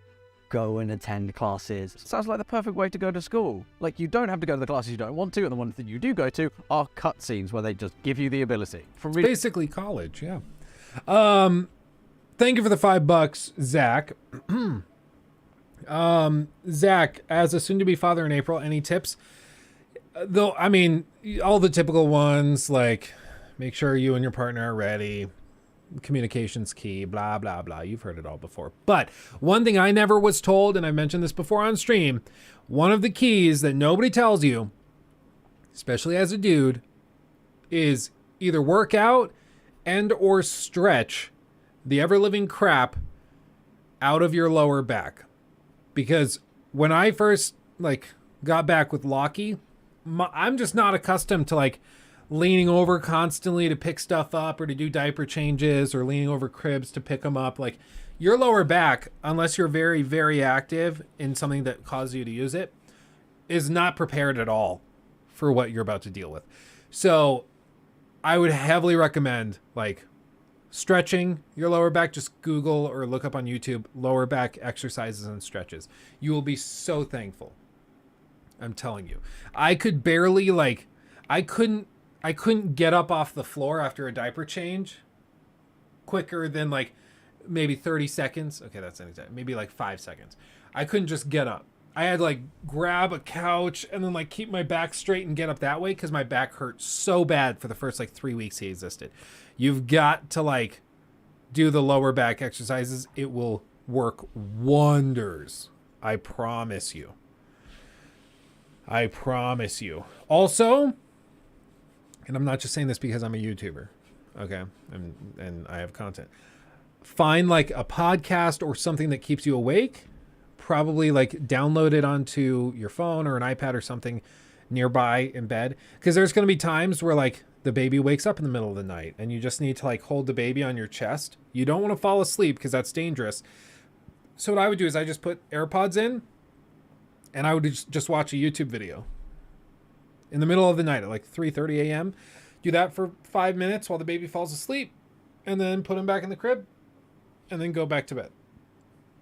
go and attend classes. Sounds like the perfect way to go to school. Like, you don't have to go to the classes you don't want to, and the ones that you do go to are cutscenes where they just give you the ability. Basically college, yeah. Thank you for the $5, Zach. Zach, as a soon-to-be father in April, any tips? Though, I mean, all the typical ones, like make sure you and your partner are ready, communication's key, blah, blah, blah. You've heard it all before. But one thing I never was told, and I mentioned this before on stream, one of the keys that nobody tells you, especially as a dude, is either work out and or stretch the ever-living crap out of your lower back. Because when I first got back with Lockie, I'm just not accustomed to leaning over constantly to pick stuff up or to do diaper changes or leaning over cribs to pick them up. Your lower back, unless you're very, very active in something that causes you to use it, is not prepared at all for what you're about to deal with. So I would heavily recommend stretching your lower back. Just Google or look up on YouTube lower back exercises and stretches. You will be so thankful. I'm telling you. I could barely I couldn't get up off the floor after a diaper change quicker than maybe 30 seconds. Okay, that's inexact. Maybe like 5 seconds. I couldn't just get up. I had to like grab a couch and then like keep my back straight and get up that way because my back hurt so bad for the first like 3 weeks he existed. You've got to like do the lower back exercises. It will work wonders. I promise you. I promise you. Also, and I'm not just saying this because I'm a YouTuber, okay, and I have content. Find like a podcast or something that keeps you awake. Probably like download it onto your phone or an iPad or something nearby in bed. Because there's going to be times where like the baby wakes up in the middle of the night and you just need to like hold the baby on your chest. You don't want to fall asleep because that's dangerous. So what I would do is I just put AirPods in and I would just watch a YouTube video in the middle of the night at like 3:30 a.m. Do that for 5 minutes while the baby falls asleep and then put him back in the crib and then go back to bed.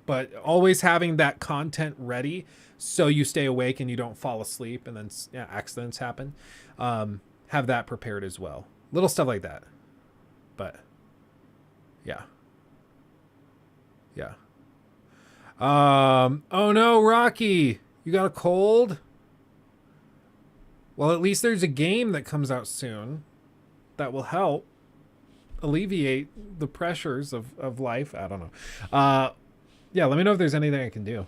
But always having that content ready so you stay awake and you don't fall asleep and then accidents happen. Have that prepared as well. Little stuff like that. But yeah. Yeah. Oh no, Rocky, you got a cold? Well, at least there's a game that comes out soon that will help alleviate the pressures of life. I don't know. Yeah, let me know if there's anything I can do.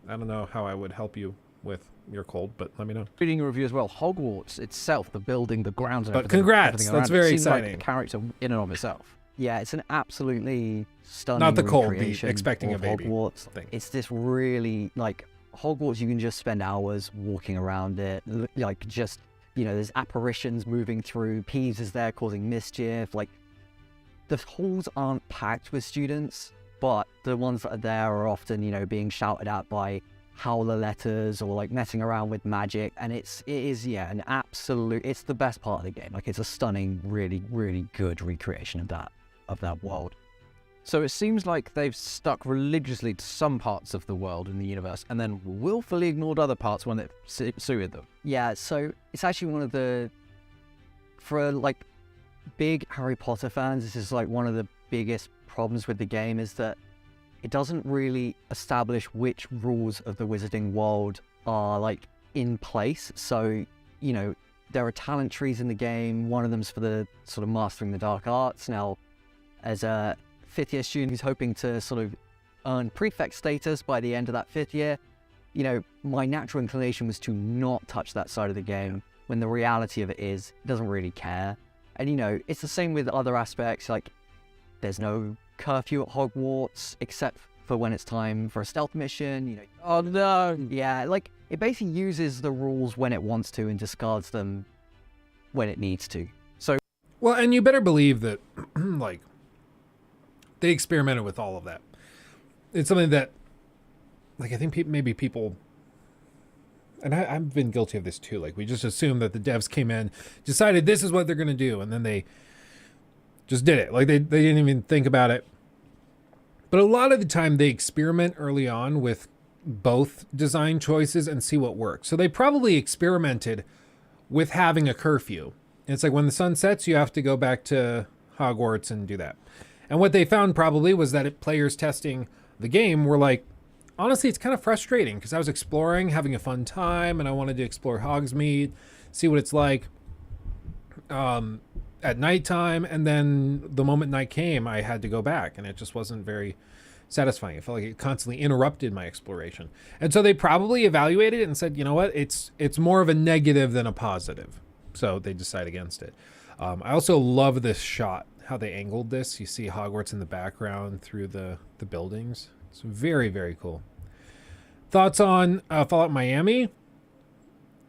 I don't know how I would help you with your cold, but let me know. Reading a review as well, Hogwarts itself, the building, the grounds, and but everything. Congrats, that's very exciting. Like a character in and of itself. Yeah, it's an absolutely stunning Not the cold, recreation expecting a of baby Hogwarts. thing. It's this really, like, Hogwarts, you can just spend hours walking around it. Like, just, you know, there's apparitions moving through. Peeves is there causing mischief. Like, the halls aren't packed with students, but the ones that are there are often, you know, being shouted at by howler letters or like messing around with magic. And it is an absolute, it's the best part of the game. Like, it's a stunning, really, really good recreation of that world. So it seems like they've stuck religiously to some parts of the world in the universe and then willfully ignored other parts when it suited them. Yeah, so it's actually one of the, for like big Harry Potter fans, this is like one of the biggest problems with the game is that it doesn't really establish which rules of the wizarding world are like in place. So, you know, there are talent trees in the game. One of them's for the sort of mastering the dark arts. Now, as a fifth year student who's hoping to sort of earn prefect status by the end of that 5th year, you know, my natural inclination was to not touch that side of the game when the reality of it is it doesn't really care. And, you know, it's the same with other aspects, like there's no curfew at Hogwarts except for when it's time for a stealth mission, you know. Oh no! Yeah, like it basically uses the rules when it wants to and discards them when it needs to. So, well, and you better believe that, like, they experimented with all of that. It's something that, like, I think maybe people, and I've been guilty of this too. Like, we just assume that the devs came in, decided this is what they're going to do, and then they just did it. Like, they didn't even think about it. But a lot of the time, they experiment early on with both design choices and see what works. So they probably experimented with having a curfew. It's like when the sun sets, you have to go back to Hogwarts and do that. And what they found probably was that players testing the game were like, honestly, it's kind of frustrating because I was exploring, having a fun time, and I wanted to explore Hogsmeade, see what it's like at nighttime. And then the moment night came, I had to go back, and it just wasn't very satisfying. It felt like it constantly interrupted my exploration. And so they probably evaluated it and said, you know what, it's more of a negative than a positive. So they decide against it. I also love this shot, how they angled this. You see Hogwarts in the background through the buildings. It's very, very cool. Thoughts on Fallout Miami?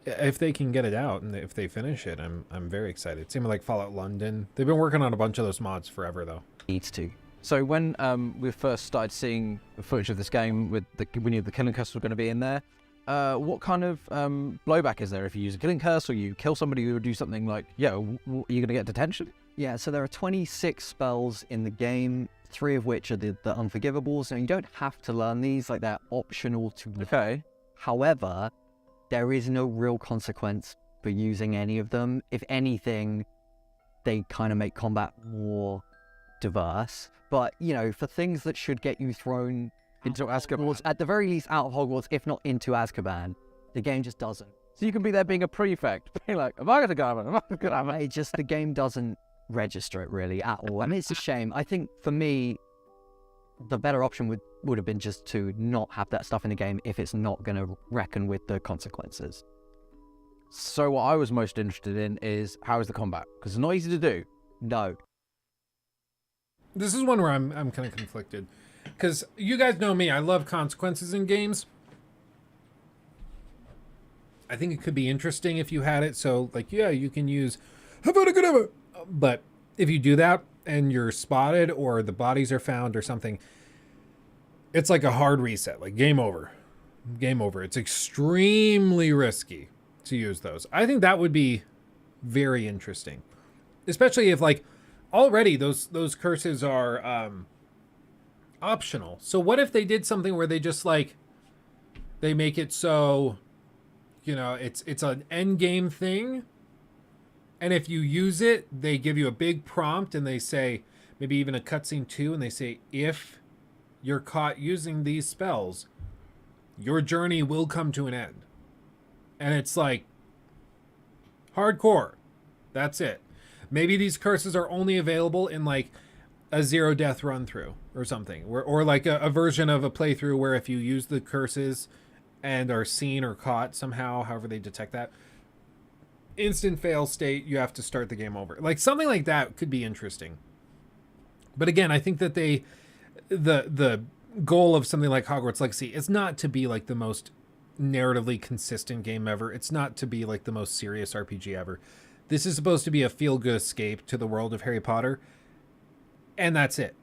If they can get it out and if they finish it, I'm very excited. It seemed like Fallout London. They've been working on a bunch of those mods forever, though. Needs to. So when we first started seeing the footage of this game, we knew the killing curse was going to be in there. What kind of blowback is there if you use a killing curse or you kill somebody or do something like, are you going to get detention? Yeah, so there are 26 spells in the game, 3 of which are the unforgivables. Now, you don't have to learn these, like they're optional to learn. Okay. However, there is no real consequence for using any of them. If anything, they kind of make combat more diverse. But, you know, for things that should get you thrown into Azkaban, at the very least out of Hogwarts, if not into Azkaban, the game just doesn't. So you can be there being a prefect, being like, am I going to go? Am I going to go? It just, the game doesn't register it really at all. I mean, it's a shame. I think for me, the better option would have been just to not have that stuff in the game if it's not going to reckon with the consequences. So what I was most interested in is, how is the combat? Because it's not easy to do. No. This is one where I'm kind of conflicted. Because you guys know me, I love consequences in games. I think it could be interesting if you had it. So, like, yeah, you can use Havana Kedavra. But if you do that and you're spotted or the bodies are found or something, it's like a hard reset, like game over. Game over. It's extremely risky to use those. I think that would be very interesting. Especially if, like, already those curses are optional. So what if they did something where they just, like, they make it so, you know, it's an end game thing, and if you use it, they give you a big prompt and they say, maybe even a cutscene too, and they say, if you're caught using these spells, your journey will come to an end. And it's like hardcore. That's it. Maybe these curses are only available in like a 0 death run through or something, or like a version of a playthrough where if you use the curses and are seen or caught somehow, however they detect that, instant fail state, you have to start the game over. Like something like that could be interesting. But again, I think that the goal of something like Hogwarts Legacy is not to be like the most narratively consistent game ever. It's not to be like the most serious RPG ever. This is supposed to be a feel-good escape to the world of Harry Potter, and that's it.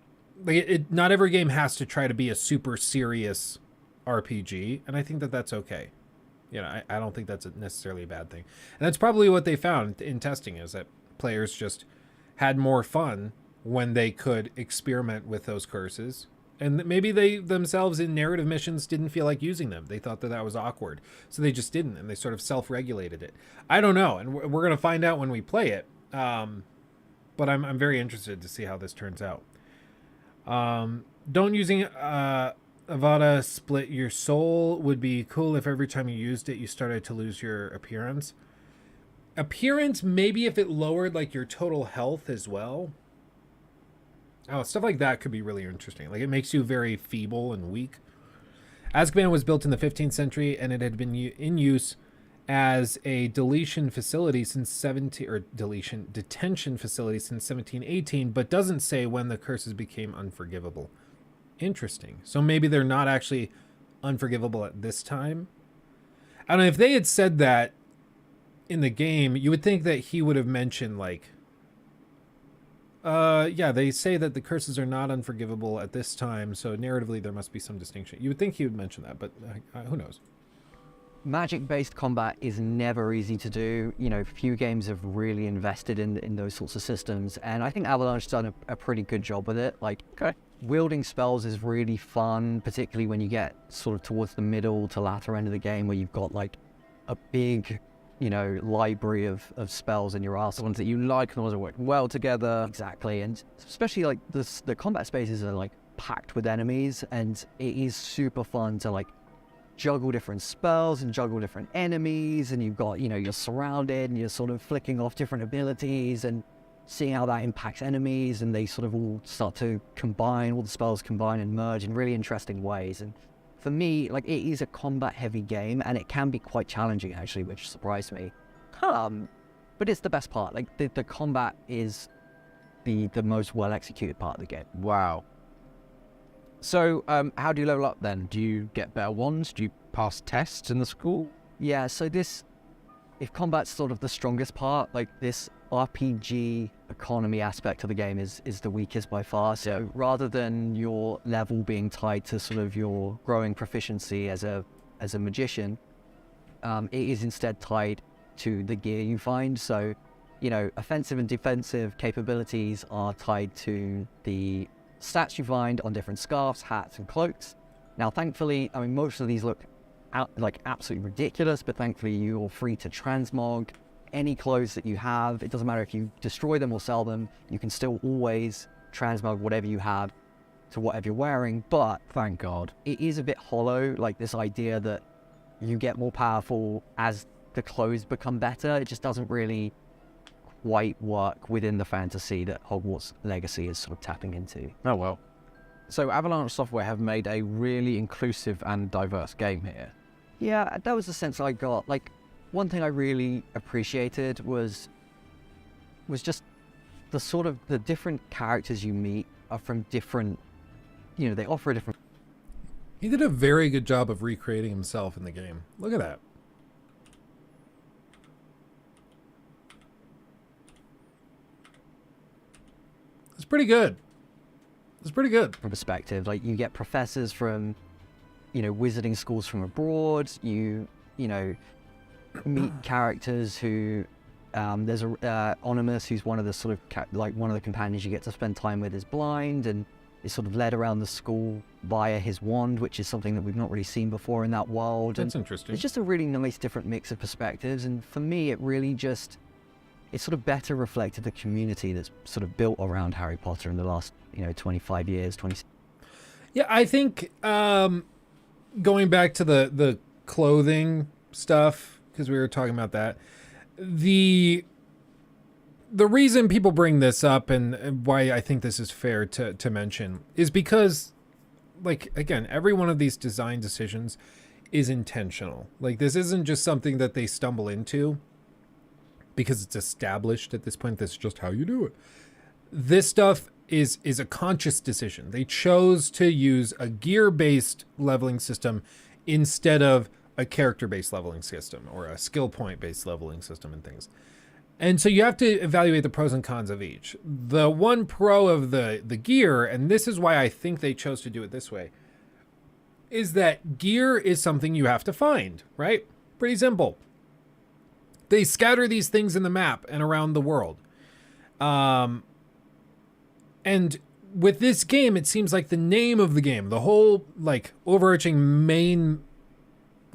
Like not every game has to try to be a super serious RPG, and I think that that's okay. You know, I don't think that's necessarily a bad thing. And that's probably what they found in testing, is that players just had more fun when they could experiment with those curses. And maybe they themselves in narrative missions didn't feel like using them. They thought that that was awkward. So they just didn't, and they sort of self-regulated it. I don't know, and we're going to find out when we play it. But I'm very interested to see how this turns out. Don't using Avada split your soul would be cool if every time you used it you started to lose your appearance. Appearance, maybe if it lowered like your total health as well. Oh, stuff like that could be really interesting. Like it makes you very feeble and weak. Azkaban was built in the 15th century and it had been in use as a detention facility since 1718, but doesn't say when the curses became unforgivable. Interesting. So maybe they're not actually unforgivable at this time. I don't know, if they had said that in the game, you would think that he would have mentioned like, yeah, they say that the curses are not unforgivable at this time, so narratively there must be some distinction. You would think he would mention that, but who knows? Magic-based combat is never easy to do. You know, few games have really invested in those sorts of systems, and I think Avalanche's done a pretty good job with it. Like, wielding spells is really fun, particularly when you get sort of towards the middle to latter end of the game where you've got like a big, you know, library of spells in your arsenal, ones that you like and the ones that work well together. Exactly, and especially like the combat spaces are like packed with enemies, and it is super fun to like juggle different spells and juggle different enemies, and you've got, you know, you're surrounded and you're sort of flicking off different abilities and seeing how that impacts enemies, and they sort of all start to combine, all the spells combine and merge in really interesting ways. And for me, like, it is a combat heavy game and it can be quite challenging actually, which surprised me. But it's the best part. Like the combat is the most well executed part of the game. Wow. So, how do you level up then? Do you get better wands? Do you pass tests in the school? Yeah, so if combat's sort of the strongest part, like this RPG economy aspect of the game is the weakest by far. So rather than your level being tied to sort of your growing proficiency as a magician, it is instead tied to the gear you find. So, you know, offensive and defensive capabilities are tied to the stats you find on different scarves, hats, and cloaks. Now, thankfully, I mean, most of these look like absolutely ridiculous, but thankfully you're free to transmog any clothes that you have. It doesn't matter if you destroy them or sell them, you can still always transmog whatever you have to whatever you're wearing, but thank God, it is a bit hollow, like this idea that you get more powerful as the clothes become better. It just doesn't really quite work within the fantasy that Hogwarts Legacy is sort of tapping into. Oh well. So Avalanche Software have made a really inclusive and diverse game here. Yeah, that was the sense I got. Like, one thing I really appreciated was just the sort of the different characters you meet are from different, you know, they offer a different... He did a very good job of recreating himself in the game. Look at that. It's pretty good. It's pretty good. From perspective, like you get professors from, you know, wizarding schools from abroad. You know, meet characters who, there's a Onimus who's one of the sort of one of the companions you get to spend time with is blind and is sort of led around the school via his wand, which is something that we've not really seen before in that world. That's interesting. It's just a really nice different mix of perspectives, and for me, it really just. It sort of better reflected the community that's sort of built around Harry Potter in the last, 25 years, 20. Yeah, I think going back to the clothing stuff, because we were talking about that, the reason people bring this up and why I think this is fair to mention is because, like, again, every one of these design decisions is intentional. Like, this isn't just something that they stumble into because it's established at this point. This is just how you do it. This stuff is a conscious decision. They chose to use a gear-based leveling system instead of a character-based leveling system or a skill point-based leveling system and things. And so you have to evaluate the pros and cons of each. The one pro of the gear, and this is why I think they chose to do it this way, is that gear is something you have to find, right? Pretty simple. They scatter these things in the map and around the world. And with this game, it seems like the name of the game, the whole like overarching main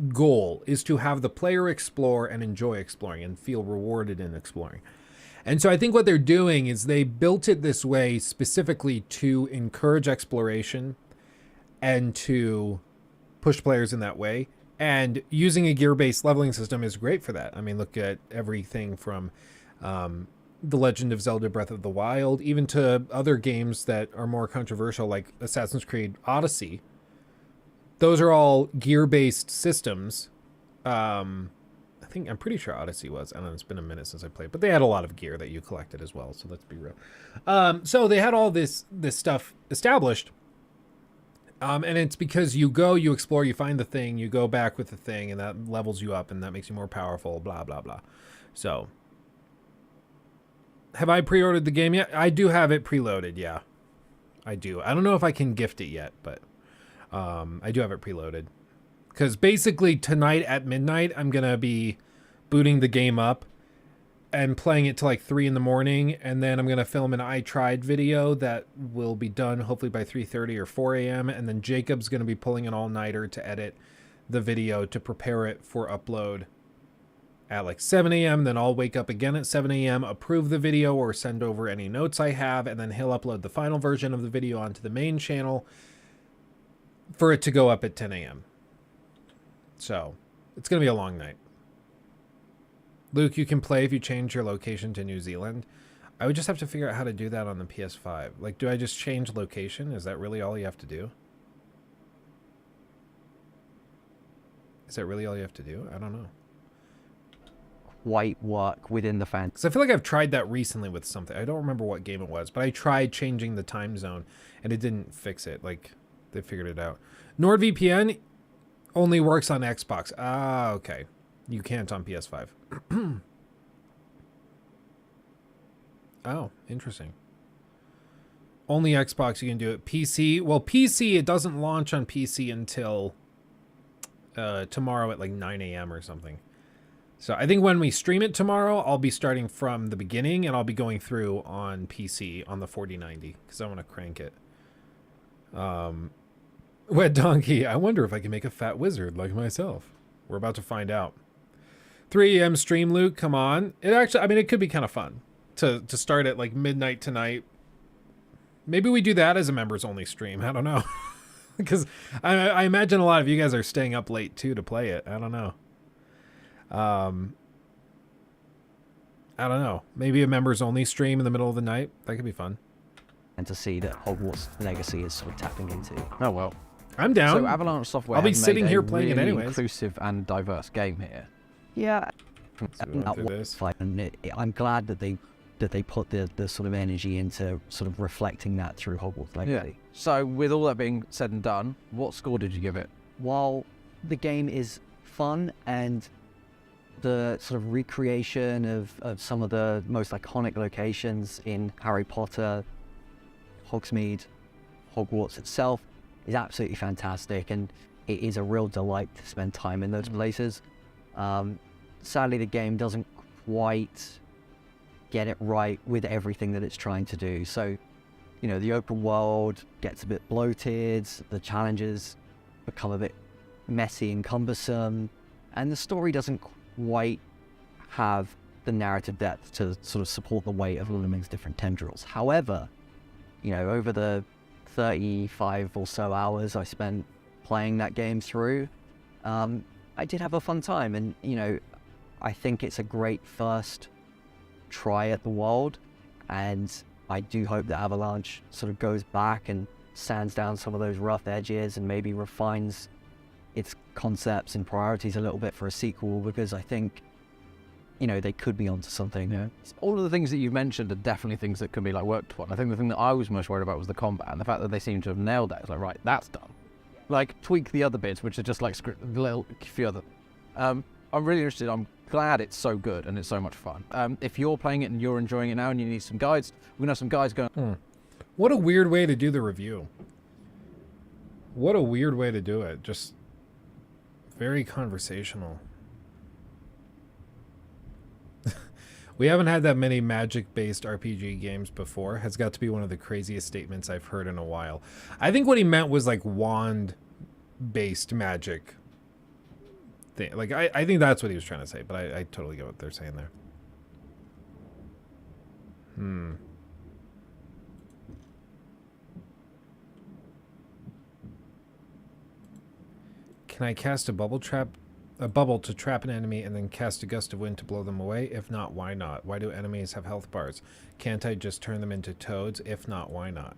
goal is to have the player explore and enjoy exploring and feel rewarded in exploring. And so I think what they're doing is they built it this way specifically to encourage exploration and to push players in that way. And using a gear-based leveling system is great for that. I mean, look at everything from The Legend of Zelda Breath of the Wild, even to other games that are more controversial, like Assassin's Creed Odyssey. Those are all gear-based systems. I'm pretty sure Odyssey was. I don't know, it's been a minute since I played, but they had a lot of gear that you collected as well, so let's be real. So they had all this stuff established. And it's because you go, you explore, you find the thing, you go back with the thing, and that levels you up, and that makes you more powerful, blah, blah, blah. So, have I pre-ordered the game yet? I do have it preloaded, yeah. I do. I don't know if I can gift it yet, but I do have it preloaded. Because basically tonight at midnight, I'm going to be booting the game up and playing it till like 3 in the morning, and then I'm going to film an I Tried video that will be done hopefully by 3:30 or 4 a.m. And then Jacob's going to be pulling an all-nighter to edit the video to prepare it for upload at like 7 a.m. Then I'll wake up again at 7 a.m., approve the video or send over any notes I have, and then he'll upload the final version of the video onto the main channel for it to go up at 10 a.m. So it's going to be a long night. Luke, you can play if you change your location to New Zealand. I would just have to figure out how to do that on the PS5. Like, do I just change location? Is that really all you have to do? Is that really all you have to do? I don't know. Quite work within the fan. Because I feel like I've tried that recently with something. I don't remember what game it was, but I tried changing the time zone, and it didn't fix it. Like, they figured it out. NordVPN only works on Xbox. Ah, okay. You can't on PS5. Oh, interesting. Only Xbox you can do it. PC, well, PC, it doesn't launch on PC until tomorrow at like 9 a.m. or something. So I think when we stream it tomorrow, I'll be starting from the beginning, and I'll be going through on PC on the 4090 because I want to crank it. Wet Donkey, I wonder if I can make a fat wizard like myself. We're about to find out. 3 a.m. stream, Luke, come on. It actually, I mean, it could be kind of fun to start at like midnight tonight, Maybe we do that as a members only stream. I don't know. Because I imagine a lot of you guys are staying up late too to play it. I don't know. I don't know. Maybe a members only stream in the middle of the night. That could be fun. And to see that Hogwarts Legacy is sort of tapping into. Oh well. I'm down. So Avalanche Software I'll be has sitting made here a playing really it anyways. inclusive and diverse game here. Yeah. And I'm glad that they put the sort of energy into sort of reflecting that through Hogwarts Legacy. Yeah. So with all that being said and done, what score did you give it? While the game is fun and the sort of recreation of some of the most iconic locations in Harry Potter, Hogsmeade, Hogwarts itself is absolutely fantastic, and it is a real delight to spend time in those places. Sadly, the game doesn't quite get it right with everything that it's trying to do. So, you know, the open world gets a bit bloated, the challenges become a bit messy and cumbersome, and the story doesn't quite have the narrative depth to sort of support the weight of Luming's different tendrils. However, you know, over the 35 or so hours I spent playing that game through, I did have a fun time, and, you know, I think it's a great first try at the world, and I do hope that Avalanche sort of goes back and sands down some of those rough edges and maybe refines its concepts and priorities a little bit for a sequel, because I think, you know, they could be onto something. Yeah. All of the things that you mentioned are definitely things that can be like worked upon. I think the thing that I was most worried about was the combat, and the fact that they seem to have nailed that. It's like, right, that's done. Like, tweak the other bits, which are just like a little few other. I'm really interested. I'm glad it's so good and it's so much fun. If you're playing it and you're enjoying it now and you need some guides, we're gonna have some guys going. What a weird way to do the review. What a weird way to do it. Just very conversational. We haven't had that many magic-based RPG games before. Has got to be one of the craziest statements I've heard in a while. I think what he meant was like wand-based magic thing. Like, I think that's what he was trying to say, but I totally get what they're saying there. Can I cast a bubble to trap an enemy and then cast a gust of wind to blow them away? If not, why not? Why do enemies have health bars? Can't I just turn them into toads? If not, why not?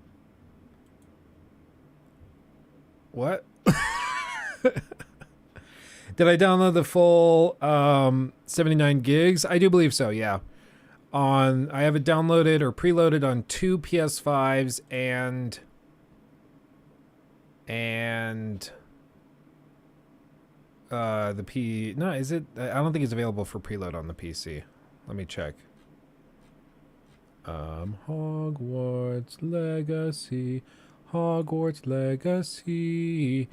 What? Did I download the full 79 gigs? I do believe so, yeah. I have it downloaded or preloaded on 2 PS5s and no, is it? I don't think it's available for preload on the PC. Let me check. Hogwarts Legacy. Hogwarts Legacy.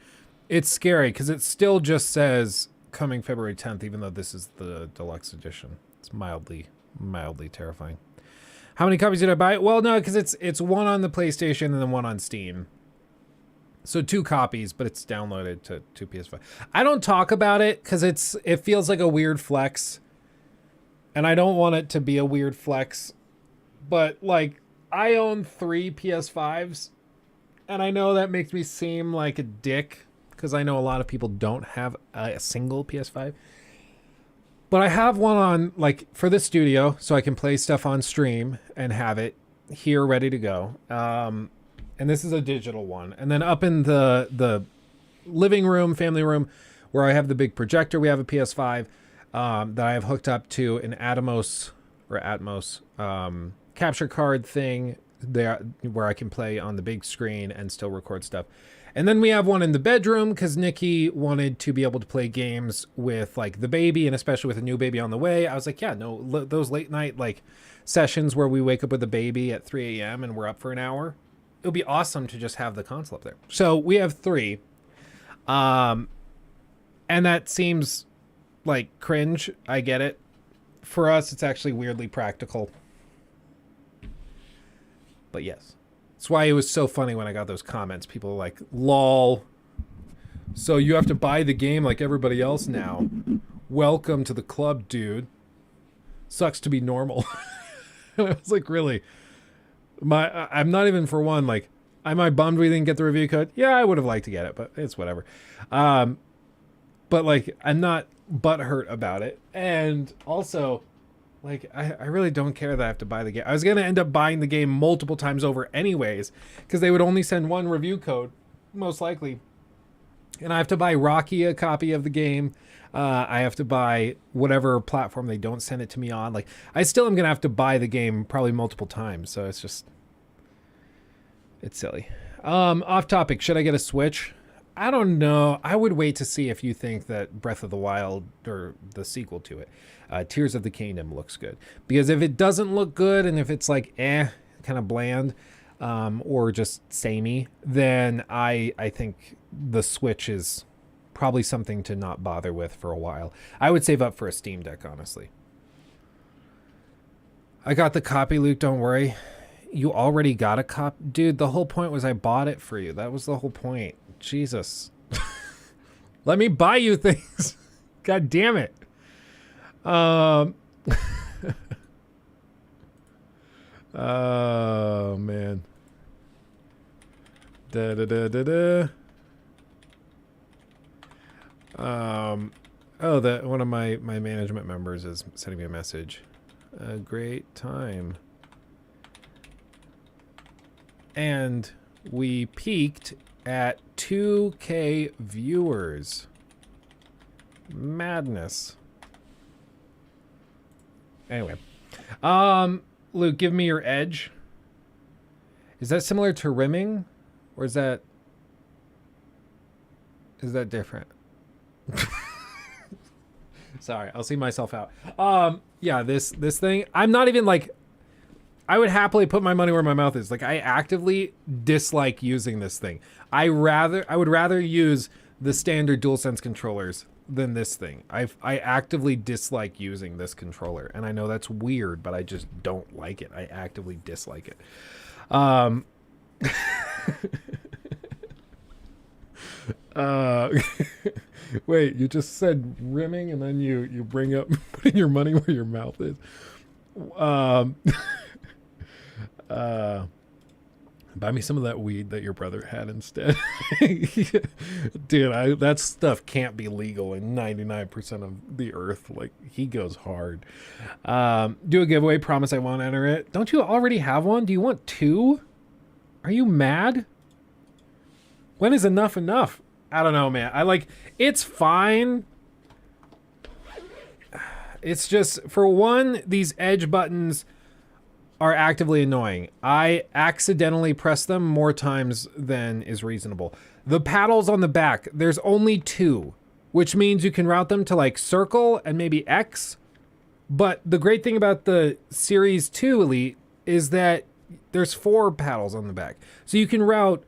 It's scary because it still just says coming February 10th, even though this is the deluxe edition. It's mildly terrifying. How many copies did I buy? Well, no, because it's one on the PlayStation and then one on Steam. So 2 copies, but it's downloaded to PS5. I don't talk about it because it feels like a weird flex. And I don't want it to be a weird flex. But, like, I own 3 PS5s. And I know that makes me seem like a dick, because I know a lot of people don't have a single PS5. But I have one on, like, for the studio, so I can play stuff on stream and have it here ready to go. And this is a digital one. And then up in the living room, family room, where I have the big projector, we have a PS5 that I have hooked up to an Atmos capture card thing there, where I can play on the big screen and still record stuff. And then we have one in the bedroom because Nikki wanted to be able to play games with, like, the baby, and especially with a new baby on the way. I was like, yeah, no, those late night, like, sessions where we wake up with the baby at 3 a.m. and we're up for an hour. It would be awesome to just have the console up there. So we have 3. And that seems like cringe. I get it. For us, it's actually weirdly practical. But yes. That's why it was so funny when I got those comments. People were like, lol. So you have to buy the game like everybody else now. Welcome to the club, dude. Sucks to be normal. And I was like, really? I'm not even for one, like, am I bummed we didn't get the review code? Yeah, I would have liked to get it, but it's whatever. But like, I'm not butthurt about it. And also, like, I really don't care that I have to buy the game. I was going to end up buying the game multiple times over anyways, because they would only send one review code, most likely. And I have to buy Rocky a copy of the game. I have to buy whatever platform they don't send it to me on. Like, I still am going to have to buy the game probably multiple times. So it's just, it's silly. Off topic. Should I get a Switch? I don't know. I would wait to see if you think that Breath of the Wild or the sequel to it, Tears of the Kingdom, looks good. Because if it doesn't look good and if it's like, kind of bland, or just samey, then I think the Switch is probably something to not bother with for a while. I would save up for a Steam Deck, honestly. I got the copy, Luke, don't worry. You already got a copy? Dude, the whole point was I bought it for you. That was the whole point. Jesus. Let me buy you things. God damn it. Oh, man. One of my management members is sending me a message. A great time. And we peaked at 2K viewers. Madness. Anyway. Luke, give me your edge. Is that similar to rimming? Or is that different? Sorry, I'll see myself out. Yeah, this thing, I'm not even like, I would happily put my money where my mouth is. Like, I actively dislike using this thing. I would rather use the standard DualSense controllers than this thing. I actively dislike using this controller, and I know that's weird, but I just don't like it. I actively dislike it. Wait, you just said rimming, and then you bring up putting your money where your mouth is. Buy me some of that weed that your brother had instead. Dude, that stuff can't be legal in 99% of the earth. Like, he goes hard. Do a giveaway. Promise I won't enter it. Don't you already have one? Do you want two? Are you mad? When is enough enough? I don't know, man. It's fine. It's just, for one, these edge buttons are actively annoying. I accidentally press them more times than is reasonable. The paddles on the back, there's only 2, which means you can route them to like circle and maybe X. But the great thing about the Series 2 Elite is that there's 4 paddles on the back. So you can route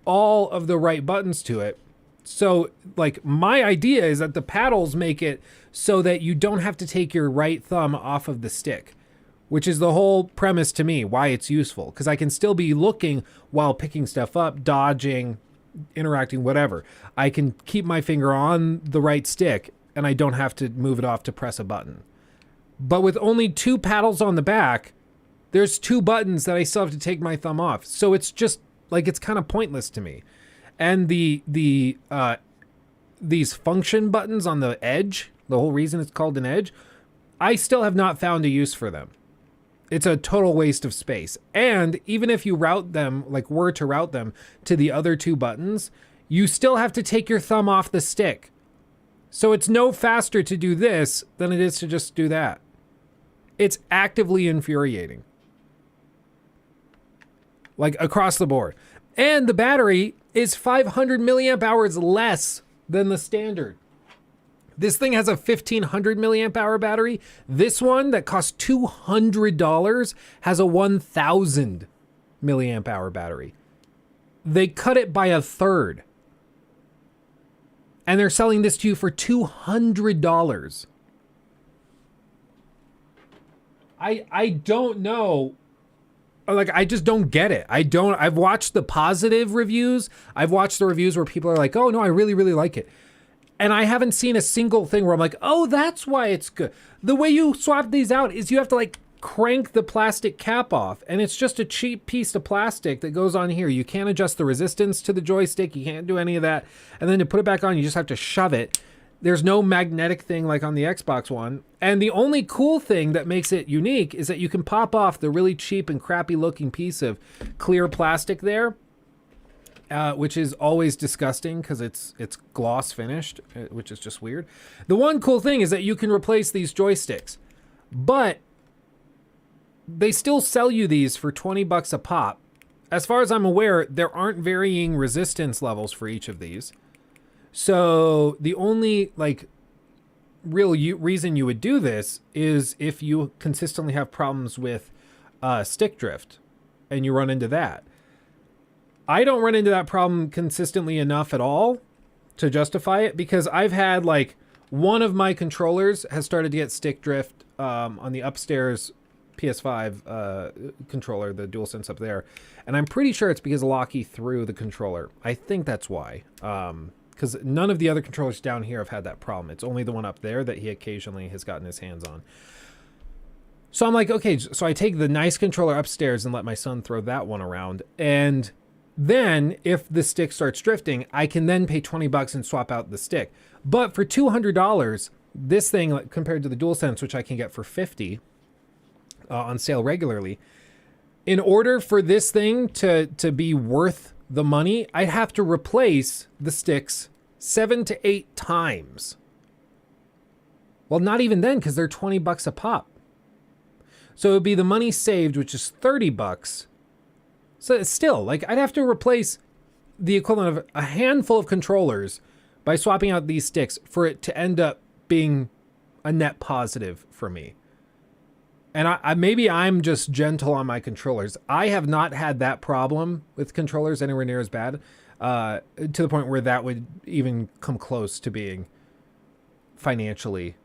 all of the right buttons to it. So, like, my idea is that the paddles make it so that you don't have to take your right thumb off of the stick, which is the whole premise to me, why it's useful. Because I can still be looking while picking stuff up, dodging, interacting, whatever. I can keep my finger on the right stick, and I don't have to move it off to press a button. But with only 2 paddles on the back, there's 2 buttons that I still have to take my thumb off. So it's just, like, it's kind of pointless to me. And these function buttons on the edge, the whole reason it's called an edge, I still have not found a use for them. It's a total waste of space. And even if you route them, like were to route them to the other 2 buttons, you still have to take your thumb off the stick. So it's no faster to do this than it is to just do that. It's actively infuriating. Like, across the board. And the battery is 500 milliamp hours less than the standard. This thing has a 1500 milliamp hour battery. This one that costs $200 has a 1000 milliamp hour battery. They cut it by 1/3. And they're selling this to you for $200. I don't know. Like, I just don't get it. I've watched the positive reviews. I've watched the reviews where people are like, oh no, I really, really like it. And I haven't seen a single thing where I'm like, oh, that's why it's good. The way you swap these out is you have to like crank the plastic cap off, and it's just a cheap piece of plastic that goes on here. You can't adjust the resistance to the joystick. You can't do any of that. And then to put it back on, you just have to shove it. There's no magnetic thing like on the Xbox One. And the only cool thing that makes it unique is that you can pop off the really cheap and crappy looking piece of clear plastic there, which is always disgusting because it's gloss finished, which is just weird. The one cool thing is that you can replace these joysticks, but they still sell you these for $20 a pop. As far as I'm aware, there aren't varying resistance levels for each of these. So the only like real reason you would do this is if you consistently have problems with stick drift and you run into that. I don't run into that problem consistently enough at all to justify it, because I've had like one of my controllers has started to get stick drift on the upstairs PS5 controller, the DualSense up there. And I'm pretty sure it's because Lockie threw the controller. I think that's why. Because none of the other controllers down here have had that problem. It's only the one up there that he occasionally has gotten his hands on. So I'm like, okay, so I take the nice controller upstairs and let my son throw that one around. And then if the stick starts drifting, I can then pay $20 and swap out the stick. But for $200, this thing, like, compared to the DualSense, which I can get for $50 on sale regularly, in order for this thing to be worth the money, I'd have to replace the sticks 7 to 8 times. Well, not even then, because they're $20 a pop. So it would be the money saved, which is $30. So it's still, like, I'd have to replace the equivalent of a handful of controllers by swapping out these sticks for it to end up being a net positive for me. And I maybe I'm just gentle on my controllers. I have not had that problem with controllers anywhere near as bad, to the point where that would even come close to being financially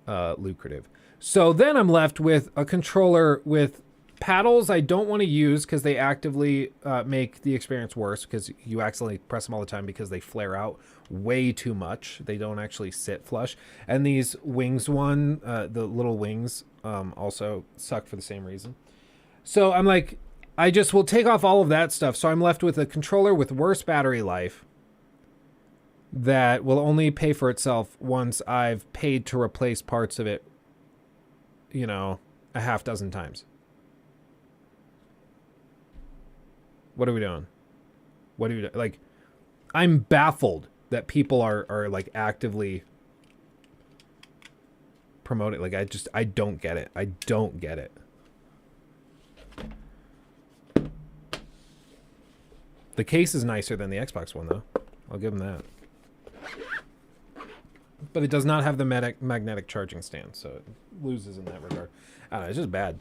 lucrative. So then I'm left with a controller with paddles I don't want to use because they actively make the experience worse, because you accidentally press them all the time because they flare out way too much. They don't actually sit flush. And these wings the little wings also suck for the same reason. So I'm like, I just will take off all of that stuff. So I'm left with a controller with worse battery life that will only pay for itself once I've paid to replace parts of it, you know, a half dozen times. What are we doing? What are we doing? Like, I'm baffled that people are like actively promoting. Like, I don't get it. I don't get it. The case is nicer than the Xbox One, though. I'll give them that. But it does not have the magnetic charging stand, so it loses in that regard. I don't know, it's just bad.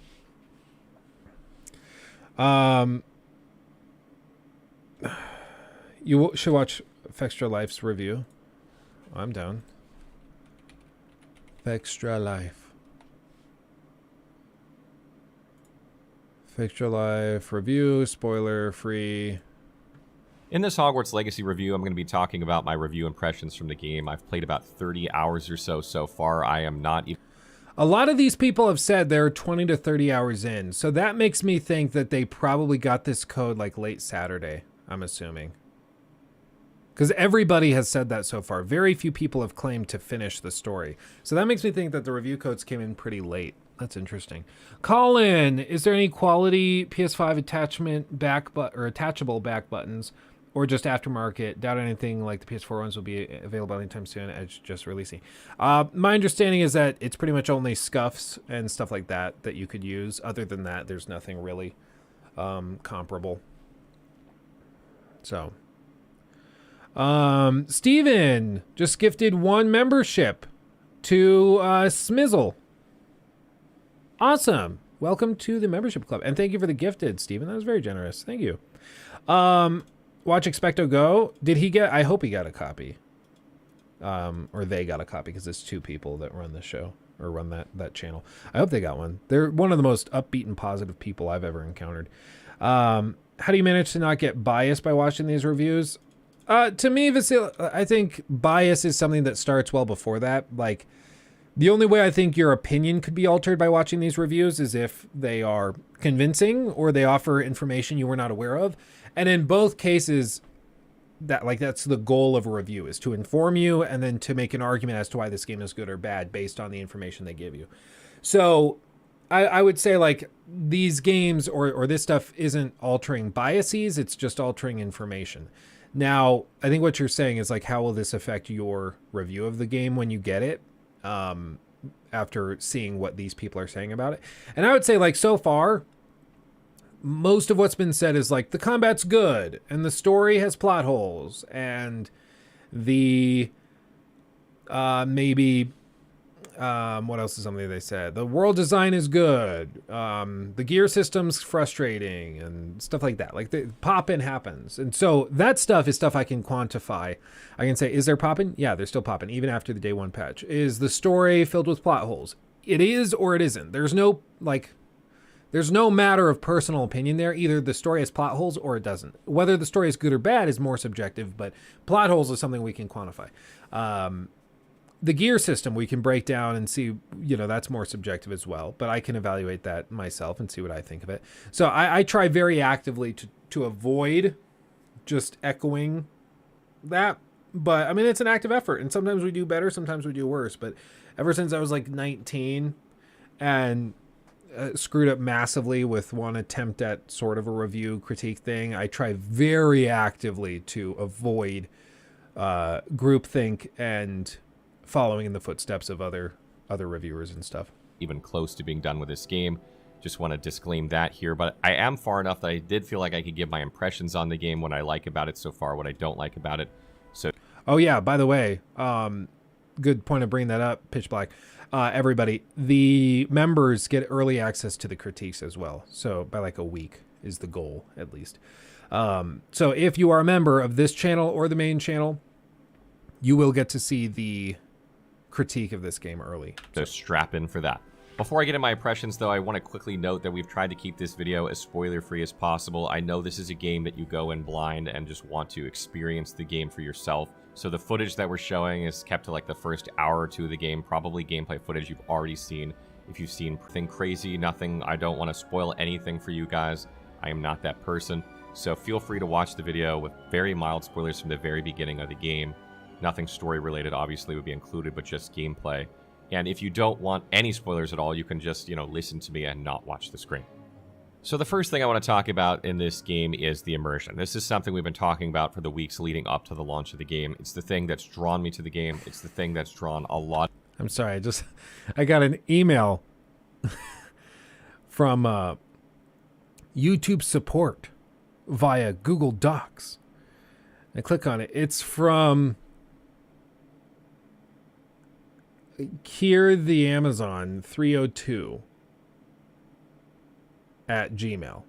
You should watch Fextra Life's review. I'm down. Fextra Life. Fextra Life review, spoiler free. In this Hogwarts Legacy review, I'm going to be talking about my review impressions from the game. I've played about 30 hours or so far. I am not even... A lot of these people have said they're 20 to 30 hours in, so that makes me think that they probably got this code like late Saturday, I'm assuming. Because everybody has said that so far. Very few people have claimed to finish the story. So that makes me think that the review codes came in pretty late. That's interesting. Colin, is there any quality PS5 attachable back buttons, or just aftermarket? Doubt anything like the PS4 ones will be available anytime soon. It's just releasing. My understanding is that it's pretty much only scuffs and stuff like that that you could use. Other than that, there's nothing really comparable. So, Steven just gifted 1 membership to Smizzle. Awesome. Welcome to the membership club. And thank you for the gifted, Steven. That was very generous. Thank you. Watch Expecto Go. Did he get... I hope he got a copy. Or they got a copy, because it's 2 people that run the show, or run that channel. I hope they got one. They're one of the most upbeat and positive people I've ever encountered. How do you manage to not get biased by watching these reviews? To me, Vasil, I think bias is something that starts well before that. Like, The only way I think your opinion could be altered by watching these reviews is if they are convincing or they offer information you were not aware of. And in both cases, that's the goal of a review, is to inform you and then to make an argument as to why this game is good or bad based on the information they give you. So I would say like these games or this stuff isn't altering biases, it's just altering information. Now, I think what you're saying is like, how will this affect your review of the game when you get it? After seeing what these people are saying about it. And I would say like so far, most of what's been said is like the combat's good and the story has plot holes and the what else is something they said? The world design is good. The gear system's frustrating and stuff like that. Like the pop-in happens. And so that stuff is stuff I can quantify. I can say, is there pop-in? Yeah, there's still pop-in, even after the day one patch. Is the story filled with plot holes? It is or it isn't. There's no matter of personal opinion there. Either the story has plot holes or it doesn't. Whether the story is good or bad is more subjective, but plot holes is something we can quantify. The gear system we can break down and see, that's more subjective as well, but I can evaluate that myself and see what I think of it. So I try very actively to avoid just echoing that, but I mean, it's an active effort and sometimes we do better, sometimes we do worse. But ever since I was like 19 and screwed up massively with one attempt at sort of a review critique thing, I try very actively to avoid groupthink and following in the footsteps of other reviewers and stuff. Even close to being done with this game. Just want to disclaim that here, but I am far enough that I did feel like I could give my impressions on the game, what I like about it so far, what I don't like about it. So, oh yeah, by the way, good point of bringing that up, Pitch Black. Everybody, the members get early access to the critiques as well. So by like a week is the goal, at least. So if you are a member of this channel or the main channel, you will get to see the critique of this game early. So strap in for that. Before I get into my impressions, though, I want to quickly note that we've tried to keep this video as spoiler-free as possible. I know this is a game that you go in blind and just want to experience the game for yourself. So the footage that we're showing is kept to like the first hour or two of the game, probably gameplay footage you've already seen. If you've seen anything crazy, nothing, I don't want to spoil anything for you guys. I am not that person. So feel free to watch the video with very mild spoilers from the very beginning of the game. Nothing story related obviously would be included, but just gameplay. And if you don't want any spoilers at all, you can just, listen to me and not watch the screen. So the first thing I want to talk about in this game is the immersion. This is something we've been talking about for the weeks leading up to the launch of the game. It's the thing that's drawn me to the game. It's the thing that's drawn a lot. I'm sorry, I got an email from YouTube support via Google Docs. I click on it. It's from Kier the Amazon 302 at Gmail,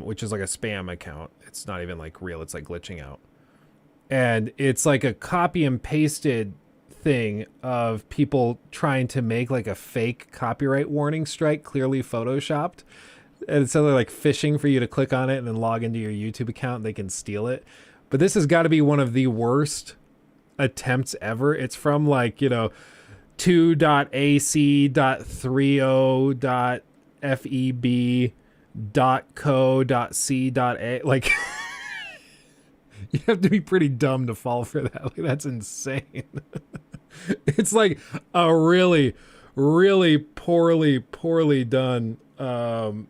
which is like a spam account. It's not even like real. It's like glitching out. And it's like a copy and pasted thing of people trying to make like a fake copyright warning strike, clearly photoshopped. And so they're like fishing for you to click on it and then log into your YouTube account. They can steal it. But this has got to be one of the worst attempts ever. It's from like, 2.ac.30.feb.co.c.a. Like, you have to be pretty dumb to fall for that. Like, that's insane. It's like a really, really poorly done. No,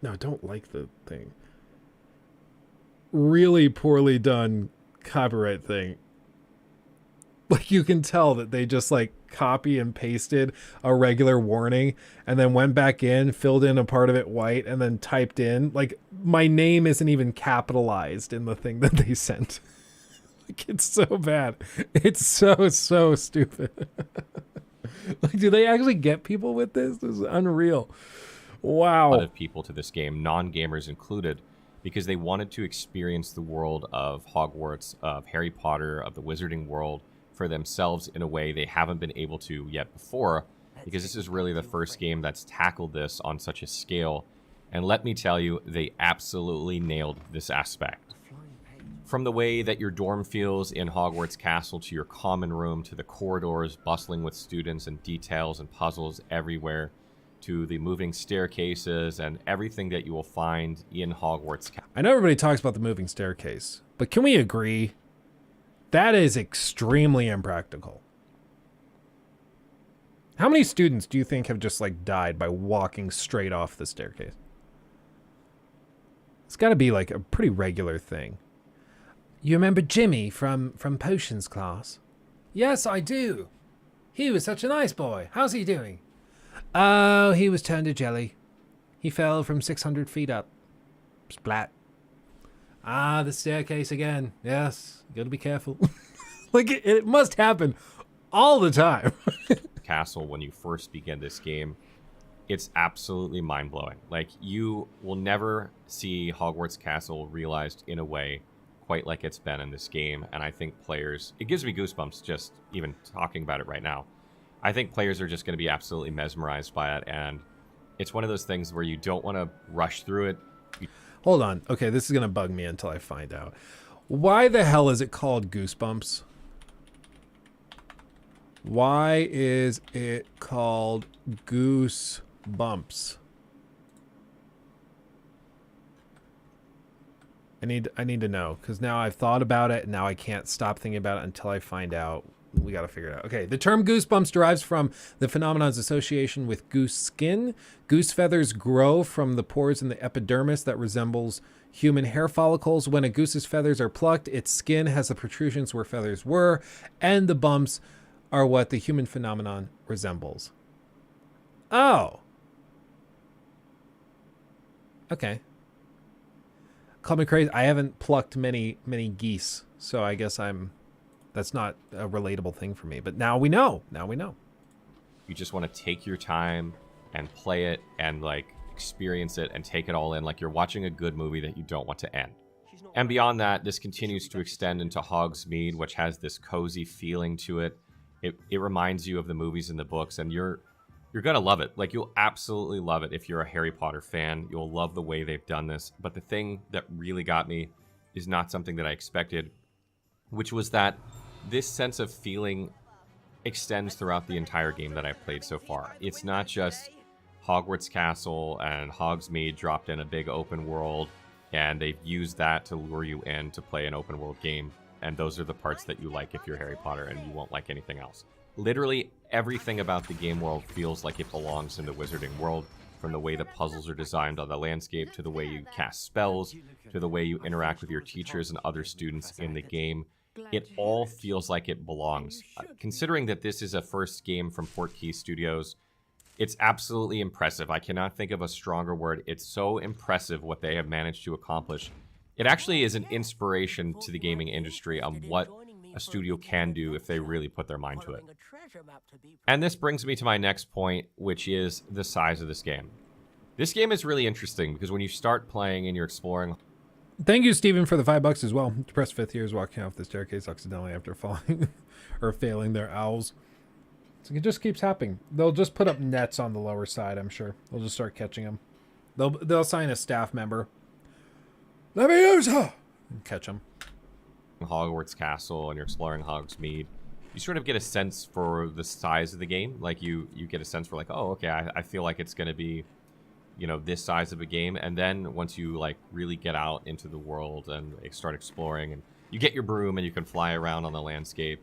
don't like the thing. Really poorly done copyright thing. Like, you can tell that they just like copy and pasted a regular warning and then went back in, filled in a part of it white, and then typed in like, my name isn't even capitalized in the thing that they sent. Like, it's so bad. It's so stupid. Like, do they actually get people with this? This is unreal. Wow. A lot of people to this game, non-gamers included, because they wanted to experience the world of Hogwarts, of Harry Potter, of the Wizarding World for themselves in a way they haven't been able to yet before, because this is really the first game that's tackled this on such a scale. And let me tell you, they absolutely nailed this aspect. From the way that your dorm feels in Hogwarts Castle to your common room to the corridors bustling with students and details and puzzles everywhere to the moving staircases and everything that you will find in Hogwarts Castle. I know everybody talks about the moving staircase, but can we agree that is extremely impractical? How many students do you think have just like died by walking straight off the staircase? It's got to be like a pretty regular thing. You remember Jimmy from potions class? Yes, I do. He was such a nice boy. How's he doing? Oh, he was turned to jelly. He fell from 600 feet up. Splat. Ah, the staircase again. Yes, you gotta be careful. Like, it must happen all the time. Castle, when you first begin this game, it's absolutely mind-blowing. Like, you will never see Hogwarts Castle realized in a way quite like it's been in this game, and I think players, it gives me goosebumps just even talking about it right now. I think players are just going to be absolutely mesmerized by it, and it's one of those things where you don't want to rush through it. Hold on. Okay, this is going to bug me until I find out. Why the hell is it called Goosebumps? Why is it called Goosebumps? I need to know, because now I've thought about it and now I can't stop thinking about it until I find out. We got to figure it out. Okay, the term goosebumps derives from the phenomenon's association with goose skin. Goose feathers grow from the pores in the epidermis that resembles human hair follicles. When a goose's feathers are plucked, its skin has the protrusions where feathers were, and the bumps are what the human phenomenon resembles. Oh. Okay. Call me crazy. I haven't plucked many geese, so I guess that's not a relatable thing for me. But now we know. Now we know. You just want to take your time and play it and like experience it and take it all in like you're watching a good movie that you don't want to end. And beyond that, this continues to extend into Hogsmeade, which has this cozy feeling to it. It reminds you of the movies and the books, and you're going to love it. Like, you'll absolutely love it if you're a Harry Potter fan. You'll love the way they've done this. But the thing that really got me is not something that I expected, which was that this sense of feeling extends throughout the entire game that I've played so far. It's not just Hogwarts Castle and Hogsmeade dropped in a big open world, and they've used that to lure you in to play an open world game. And those are the parts that you like if you're Harry Potter, and you won't like anything else. Literally everything about the game world feels like it belongs in the wizarding world, from the way the puzzles are designed on the landscape, to the way you cast spells, to the way you interact with your teachers and other students in the game. It all feels like it belongs. Considering that this is a first game from Portkey Studios, it's absolutely impressive. I cannot think of a stronger word. It's so impressive what they have managed to accomplish. It actually is an inspiration to the gaming industry on what a studio can do if they really put their mind to it. And this brings me to my next point, which is the size of this game. This game is really interesting because when you start playing and you're exploring... Thank you, Steven, for the $5 as well. Depressed fifth years walking off the staircase accidentally after falling or failing their owls. So it just keeps happening. They'll just put up nets on the lower side, I'm sure. They'll just start catching them. They'll assign a staff member. Let me use her! And catch them. Hogwarts Castle and you're exploring Hogsmeade, you sort of get a sense for the size of the game. Like you get a sense for like, oh, okay, I feel like it's going to be, you know, this size of a game. And then once you like really get out into the world and start exploring and you get your broom and you can fly around on the landscape,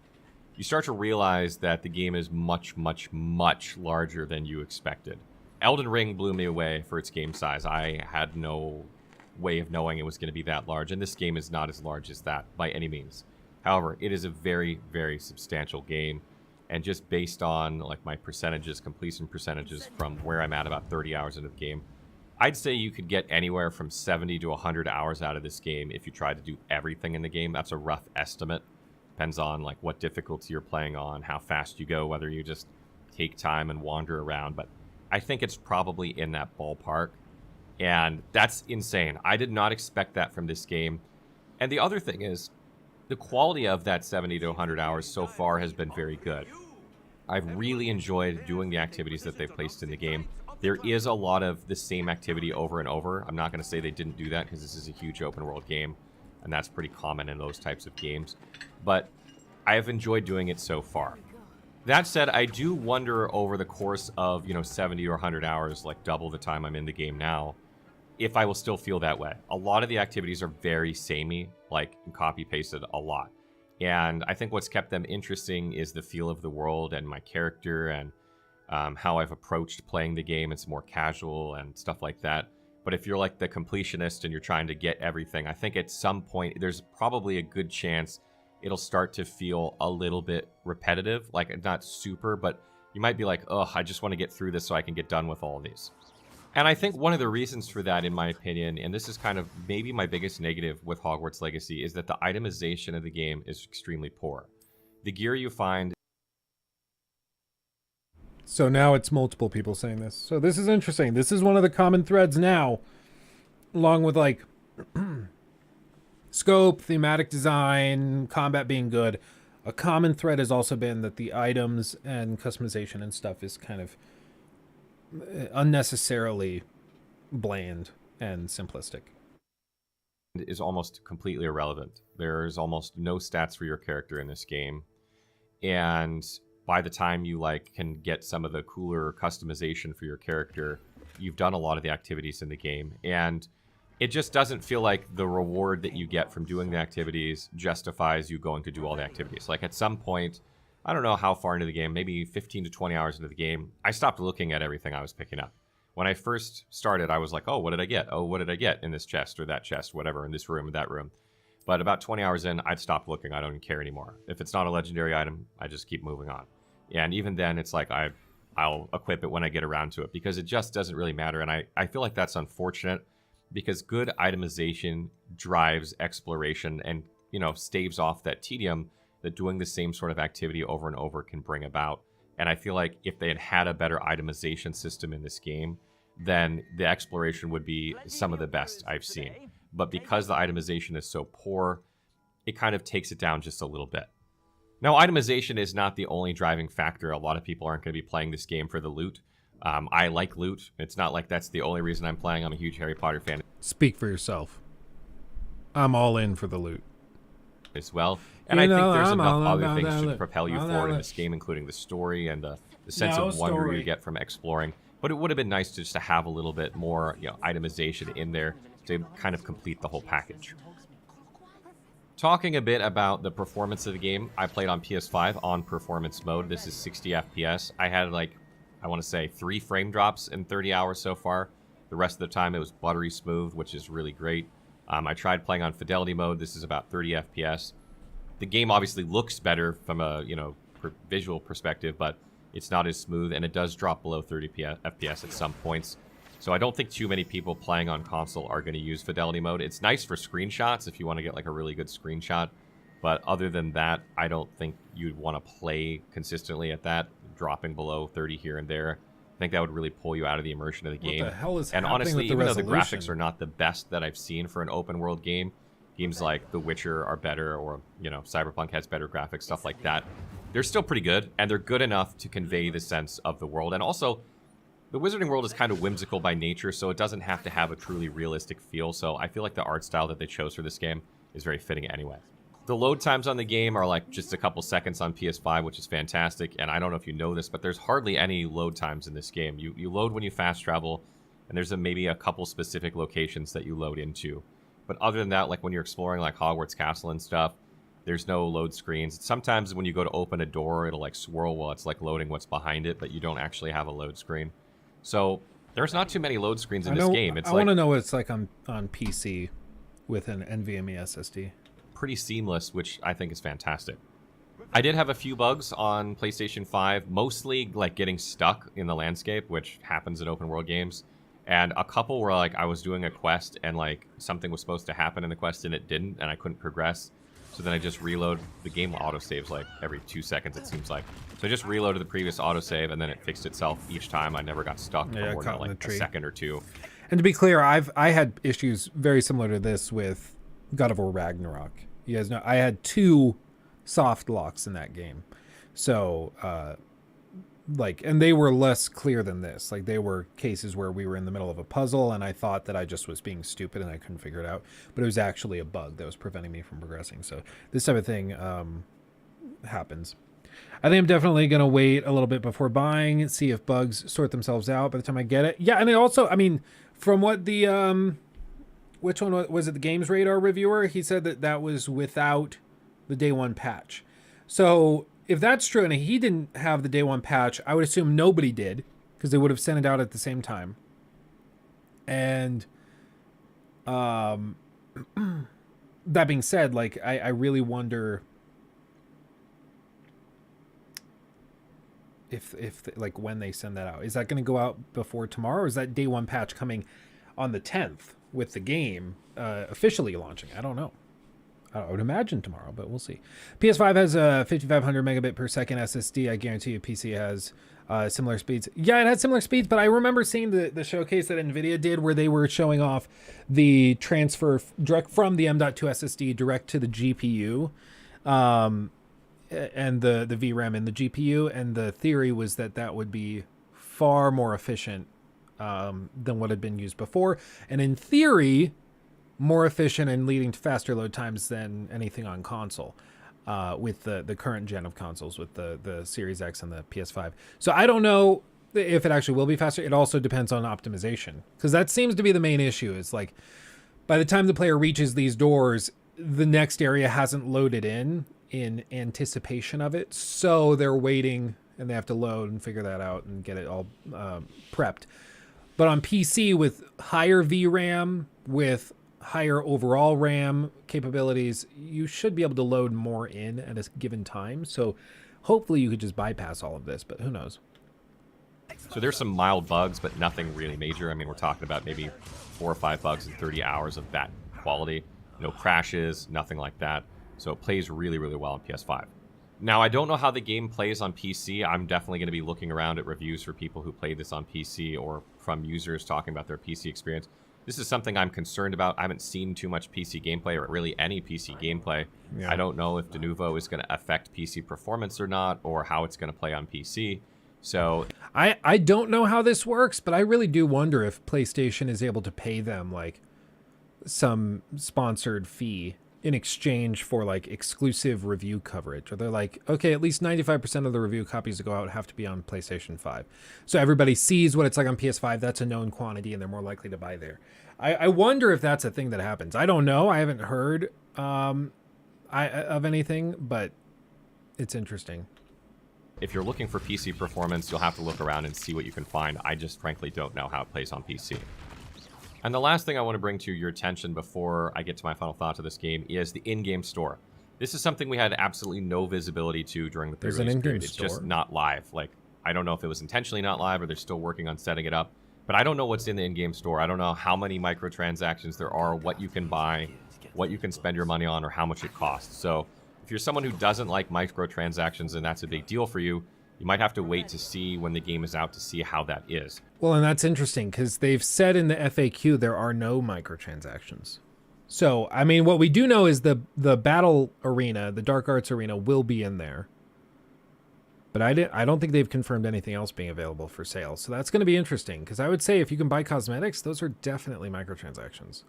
you start to realize that the game is much, much, much larger than you expected. Elden Ring blew me away for its game size. I had no way of knowing it was going to be that large, and this game is not as large as that by any means. However, it is a very, very substantial game, and just based on like my percentages, completion percentages from where I'm at about 30 hours into the game, I'd say you could get anywhere from 70 to 100 hours out of this game if you try to do everything in the game. That's a rough estimate. Depends on like what difficulty you're playing on, how fast you go, whether you just take time and wander around, but I think it's probably in that ballpark. And that's insane. I did not expect that from this game. And the other thing is, the quality of that 70 to 100 hours so far has been very good. I've really enjoyed doing the activities that they've placed in the game. There is a lot of the same activity over and over. I'm not going to say they didn't do that because this is a huge open world game. and that's pretty common in those types of games. But I have enjoyed doing it so far. That said, I do wonder over the course of, 70 or 100 hours, like double the time I'm in the game now, if I will still feel that way. A lot of the activities are very samey, like copy-pasted a lot. And I think what's kept them interesting is the feel of the world and my character and how I've approached playing the game. It's more casual and stuff like that. But if you're like the completionist and you're trying to get everything, I think at some point there's probably a good chance it'll start to feel a little bit repetitive. Like, not super, but you might be like, oh, I just want to get through this so I can get done with all of these. And I think one of the reasons for that, in my opinion, and this is kind of maybe my biggest negative with Hogwarts Legacy, is that the itemization of the game is extremely poor. The gear you find... So now it's multiple people saying this. So this is interesting. This is one of the common threads now, along with like scope, thematic design, combat being good. A common thread has also been that the items and customization and stuff is kind of unnecessarily bland and simplistic. Is almost completely irrelevant. There's almost no stats for your character in this game, and by the time you can get some of the cooler customization for your character, you've done a lot of the activities in the game, and it just doesn't feel like the reward that you get from doing the activities justifies you going to do all the activities. Like, at some point, I don't know how far into the game, maybe 15 to 20 hours into the game, I stopped looking at everything I was picking up. When I first started, I was like, oh, what did I get? Oh, what did I get in this chest or that chest, whatever, in this room or that room. But about 20 hours in, I'd stopped looking. I don't even care anymore. If it's not a legendary item, I just keep moving on. And even then, it's like I'll equip it when I get around to it, because it just doesn't really matter. And I feel like that's unfortunate, because good itemization drives exploration and, staves off that tedium that doing the same sort of activity over and over can bring about. And I feel like if they had had a better itemization system in this game, then the exploration would be some of the best I've seen. But because the itemization is so poor, it kind of takes it down just a little bit. Now, itemization is not the only driving factor. A lot of people aren't going to be playing this game for the loot. I like loot. It's not like that's the only reason I'm playing. I'm a huge Harry Potter fan. Speak for yourself. I'm all in for the loot as well. And I think there's enough other things to propel you forward in this game, including the story and the sense of wonder you get from exploring. But it would have been nice just to have a little bit more, itemization in there to kind of complete the whole package. Talking a bit about the performance of the game, I played on PS5 on performance mode. This is 60 FPS. I had I want to say 3 frame drops in 30 hours so far. The rest of the time it was buttery smooth, which is really great. I tried playing on fidelity mode. This is about 30 FPS. The game obviously looks better from a visual perspective, but it's not as smooth, and it does drop below 30 FPS at some points. So I don't think too many people playing on console are going to use fidelity mode. It's nice for screenshots if you want to get a really good screenshot, but other than that, I don't think you'd want to play consistently at that, dropping below 30 here and there. I think that would really pull you out of the immersion of the game. What the hell is and happening honestly, with the even though the resolution? graphics are not the best that I've seen for an open world game, games like The Witcher are better, or Cyberpunk has better graphics, stuff like that. They're still pretty good, and they're good enough to convey the sense of the world. And also, the Wizarding World is kind of whimsical by nature, so it doesn't have to have a truly realistic feel. So I feel like the art style that they chose for this game is very fitting anyway. The load times on the game are just a couple seconds on PS5, which is fantastic. And I don't know if you know this, but there's hardly any load times in this game. You load when you fast travel, and there's maybe a couple specific locations that you load into. But other than that, when you're exploring Hogwarts Castle and stuff, there's no load screens. Sometimes when you go to open a door, it'll swirl while it's loading what's behind it, but you don't actually have a load screen. So there's not too many load screens in this game. I want to know what it's like on PC with an NVMe SSD. Pretty seamless, which I think is fantastic. I did have a few bugs on PlayStation 5, mostly getting stuck in the landscape, which happens in open world games. And a couple where I was doing a quest and something was supposed to happen in the quest and it didn't, and I couldn't progress. So then I just reload. The game autosaves every 2 seconds, it seems like. So I just reloaded the previous autosave, and then it fixed itself each time. I never got stuck for more than a second or two. And to be clear, I had issues very similar to this with God of War Ragnarok. You guys know I had 2 soft locks in that game. So Like, and they were less clear than this. Like, they were cases where we were in the middle of a puzzle and I thought that I just was being stupid and I couldn't figure it out, but it was actually a bug that was preventing me from progressing. So this type of thing happens. I think I'm definitely going to wait a little bit before buying, see if bugs sort themselves out by the time I get it. Yeah, and it also, I mean, from what the, which one was it, the Games Radar reviewer? He said that that was without the day one patch. So if that's true and he didn't have the day one patch, I would assume nobody did because they would have sent it out at the same time. And that being said, like, I really wonder if like when they send that out. Is that going to go out before tomorrow, or is that day one patch coming on the 10th with the game officially launching? I don't know. I would imagine tomorrow, but we'll see. PS5 has a 5500 megabit per second SSD. I guarantee you PC has similar speeds. Yeah, it has similar speeds, but I remember seeing the showcase that NVIDIA did where they were showing off the transfer direct from the M.2 SSD direct to the GPU and the VRAM in the GPU. And the theory was that that would be far more efficient than what had been used before. And in theory, more efficient and leading to faster load times than anything on console with the current gen of consoles with the Series X and the PS5. So I don't know if it actually will be faster. It also depends on optimization, because that seems to be the main issue. Is like by the time the player reaches these doors, the next area hasn't loaded in anticipation of it. So they're waiting and they have to load and figure that out and get it all prepped. But on PC with higher VRAM, with higher overall RAM capabilities, you should be able to load more in at a given time. So hopefully you could just bypass all of this, but who knows? So there's some mild bugs, but nothing really major. I mean, we're talking about maybe 4 or 5 bugs in 30 hours of that quality. No crashes, nothing like that. So it plays really, really well on PS5. Now, I don't know how the game plays on PC. I'm definitely going to be looking around at reviews for people who played this on PC or from users talking about their PC experience. This is something I'm concerned about. I haven't seen too much PC gameplay, or really any PC gameplay. Yeah. I don't know if Denuvo is going to affect PC performance or not, or how it's going to play on PC. So I don't know how this works, but I really do wonder if PlayStation is able to pay them like some sponsored fee in exchange for like exclusive review coverage. Or they're like, okay, at least 95% of the review copies that go out have to be on PlayStation 5. So everybody sees what it's like on PS5. That's a known quantity and they're more likely to buy there. I wonder if that's a thing that happens. I don't know. I haven't heard of anything, but it's interesting. If you're looking for PC performance, you'll have to look around and see what you can find. I just frankly don't know how it plays on PC. And the last thing I want to bring to your attention before I get to my final thoughts of this game is the in-game store. This is something we had absolutely no visibility to during the pre-release period. It's just not live. Like, I don't know if it was intentionally not live or they're still working on setting it up. But I don't know what's in the in-game store. I don't know how many microtransactions there are, what you can buy, what you can spend your money on, or how much it costs. So if you're someone who doesn't like microtransactions and that's a big deal for you, you might have to wait to see when the game is out to see how that is. Well, and that's interesting because they've said in the FAQ there are no microtransactions. So, I mean, what we do know is the battle arena, the Dark Arts arena, will be in there. But I don't think they've confirmed anything else being available for sale. So that's going to be interesting because I would say if you can buy cosmetics, those are definitely microtransactions.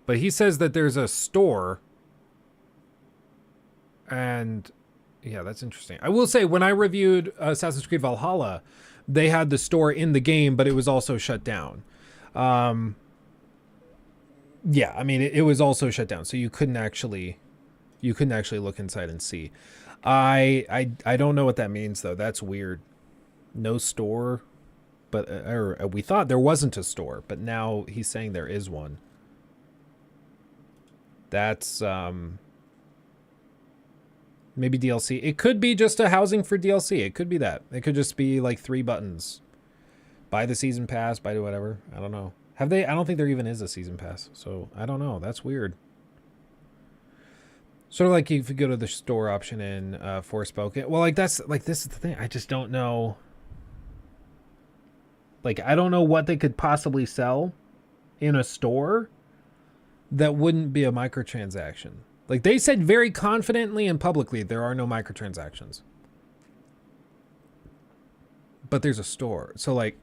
But he says that there's a store. And yeah, that's interesting. I will say when I reviewed Assassin's Creed Valhalla, they had the store in the game, but it was also shut down. Yeah, I mean, it was also shut down. So you couldn't actually look inside and see. I don't know what that means though. That's weird. No store, but we thought there wasn't a store, but now he's saying there is one. That's maybe DLC. It could be just a housing for DLC. It could be that. It could just be like 3 buttons. Buy the season pass, buy whatever. I don't know. Have they? I don't think there even is a season pass. So I don't know. That's weird. Sort of like if you go to the store option in Forspoken. Well, like this is the thing. I just don't know. Like, I don't know what they could possibly sell in a store that wouldn't be a microtransaction. Like, they said very confidently and publicly there are no microtransactions. but there's a store. So like,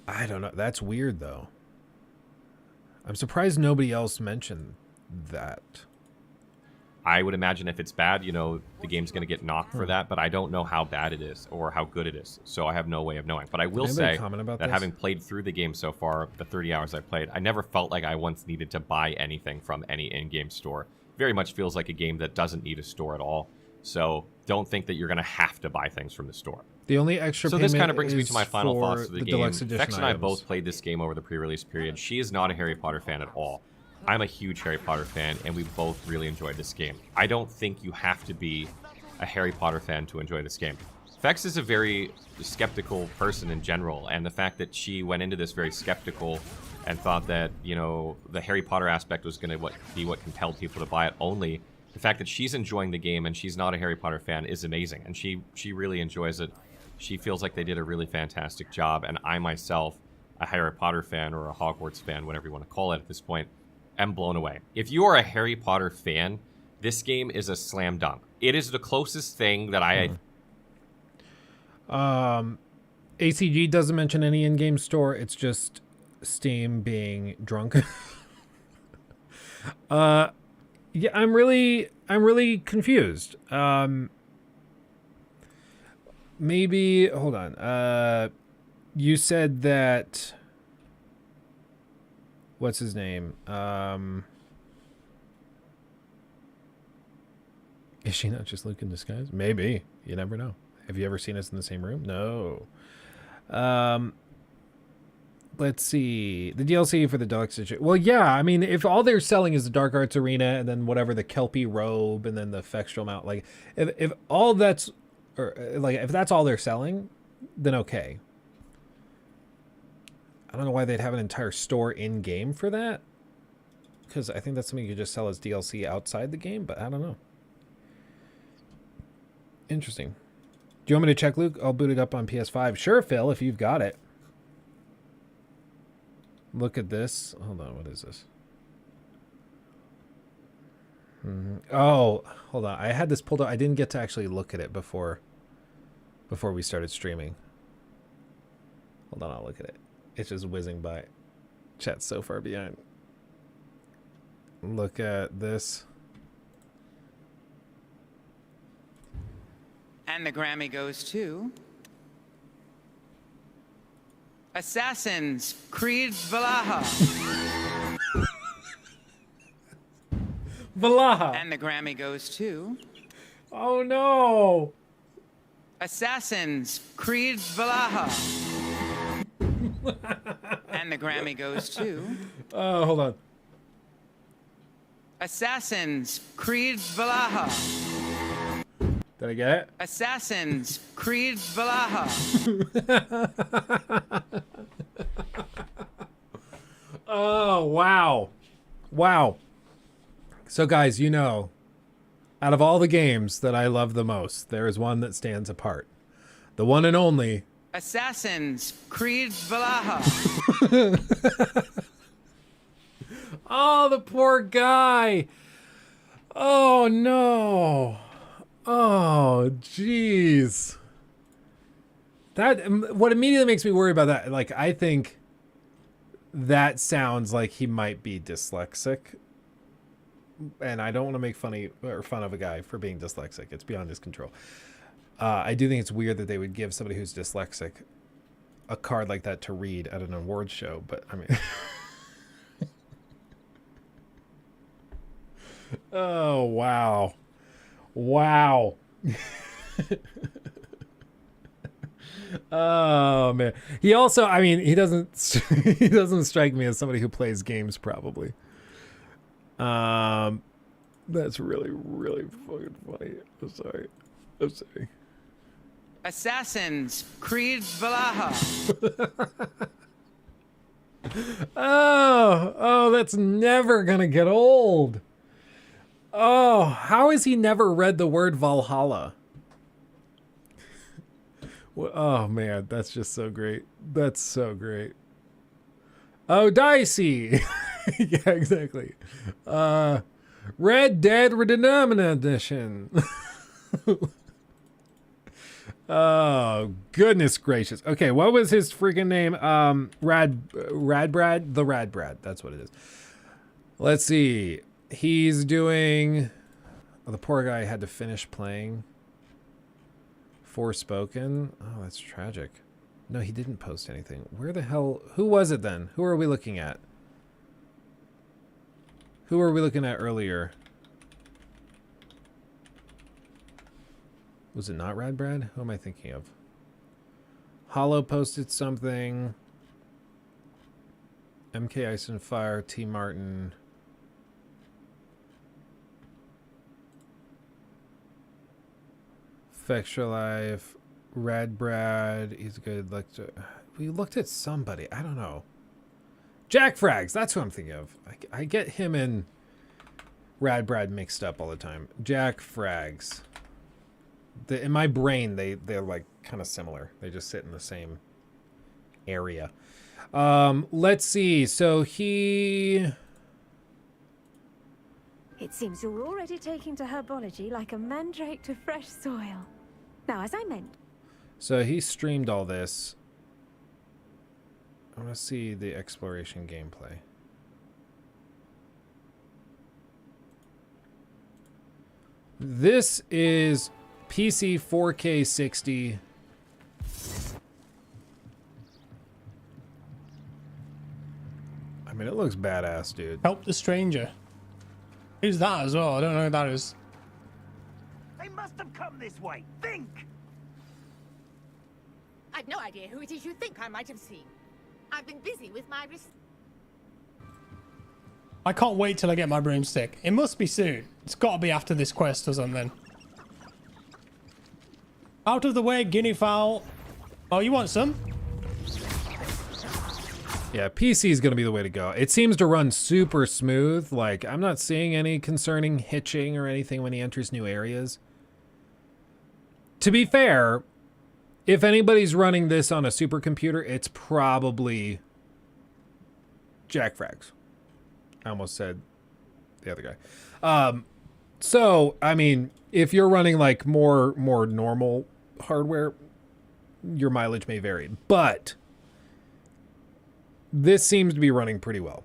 I don't know. That's weird though. I'm surprised nobody else mentioned that. I would imagine if it's bad, you know, the game's going to get knocked for that, but I don't know how bad it is or how good it is, so I have no way of knowing. But I will say that having played through the game so far, the 30 hours I've played, I never felt like I once needed to buy anything from any in-game store. Very much feels like a game that doesn't need a store at all, so don't think that you're going to have to buy things from the store. The only extra so this kind of brings me to my final thoughts of the game. Deluxe edition Vex and I both played this game over the pre-release period. She is not a Harry Potter fan at all. I'm a huge Harry Potter fan, and we both really enjoyed this game. I don't think you have to be a Harry Potter fan to enjoy this game. Vex is a very skeptical person in general, and the fact that she went into this very skeptical and thought that, you know, the Harry Potter aspect was going to be what compelled people to buy it only. The fact that she's enjoying the game and she's not a Harry Potter fan is amazing, and she really enjoys it. She feels like they did a really fantastic job, and I myself, a Harry Potter fan or a Hogwarts fan, whatever you want to call it at this point, am blown away. If you are a Harry Potter fan, this game is a slam dunk. It is the closest thing that ACG doesn't mention any in-game store. It's just Steam being drunk. Yeah, I'm really confused. Maybe hold on. You said that. What's his name? Is she not just Luke in disguise? Maybe. You never know. Have you ever seen us in the same room? No. Let's see. The DLC for the deluxe edition. Well, yeah. I mean, if all they're selling is the Dark Arts Arena and then whatever, the Kelpie robe and then the Fextral mount, like if all that's, or like if that's all they're selling, then okay. I don't know why they'd have an entire store in game for that, because I think that's something you could just sell as DLC outside the game, but I don't know. Interesting. Do you want me to check, Luke? I'll boot it up on PS5. Sure, Phil, if you've got it. Look at this. Hold on, what is this? Oh, hold on. I had this pulled up. I didn't get to actually look at it before we started streaming. Hold on, I'll look at it. It's just whizzing by. Chat's so far behind. Look at this. And the Grammy goes to Assassin's Creed Valhalla. Valhalla. And the Grammy goes to... Oh no! Assassin's Creed Valhalla. And the Grammy goes to... Oh, hold on. Assassin's Creed Valhalla. Did I get it? Assassin's Creed Valhalla. Oh, wow. Wow. So, guys, you know, out of all the games that I love the most, there is one that stands apart. The one and only... Assassin's Creed Valhalla. Oh, the poor guy. Oh, no. Oh, jeez. That, what immediately makes me worry about that, like, I think that sounds like he might be dyslexic. And I don't want to make fun of a guy for being dyslexic. It's beyond his control. I do think it's weird that they would give somebody who's dyslexic a card like that to read at an awards show, but I mean... Oh, wow. Wow. Oh, man. He also, I mean, he doesn't strike me as somebody who plays games, probably. That's really, really fucking funny. I'm sorry. Assassin's Creed Valhalla. Oh, that's never gonna get old. Oh, how has he never read the word Valhalla? Oh, man, that's just so great. That's so great. Oh, Dicey. Yeah, exactly. Red Dead Redemption Edition. Oh, goodness gracious. Okay, what was his freaking name? Radbrad? The Radbrad. That's what it is. Let's see. He's doing... Oh, the poor guy had to finish playing Forspoken. Oh, that's tragic. No, he didn't post anything. Where the hell... Who was it then? Who are we looking at? Who were we looking at earlier? Was it not Radbrad? Who am I thinking of? Hollow posted something. MK Ice and Fire, T Martin. Fextra Life, Radbrad. He's good. We looked at somebody. I don't know. Jack Frags. That's who I'm thinking of. I get him and Radbrad mixed up all the time. Jack Frags. In my brain, they're like kind of similar. They just sit in the same area. Let's see. So he... It seems you're already taking to herbology like a mandrake to fresh soil. Now, as I meant... So he streamed all this. I want to see the exploration gameplay. This is PC 4K 60. I mean, it looks badass, dude. Help the stranger. Who's that as well? I don't know who that is. They must have come this way. Think! I've no idea who it is you think I might have seen. I've been busy with my I can't wait till I get my broomstick. It must be soon. It's got to be after this quest or something. Out of the way, guinea fowl. Oh, you want some? Yeah, PC is going to be the way to go. It seems to run super smooth. Like, I'm not seeing any concerning hitching or anything when he enters new areas. To be fair, if anybody's running this on a supercomputer, it's probably Jack Frags. I almost said the other guy. So, I mean, if you're running like more normal hardware, your mileage may vary. But this seems to be running pretty well.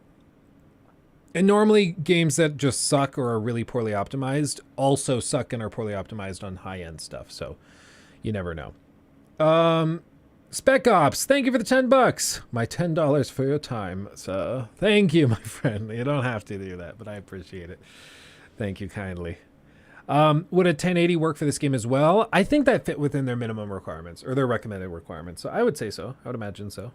And normally games that just suck or are really poorly optimized also suck and are poorly optimized on high-end stuff. So you never know. Spec Ops, thank you for the $10. My $10 for your time. So thank you, my friend. You don't have to do that, but I appreciate it. Thank you kindly. Would a 1080 work for this game as well? I think that fit within their minimum requirements or their recommended requirements. So I would say so. I would imagine so.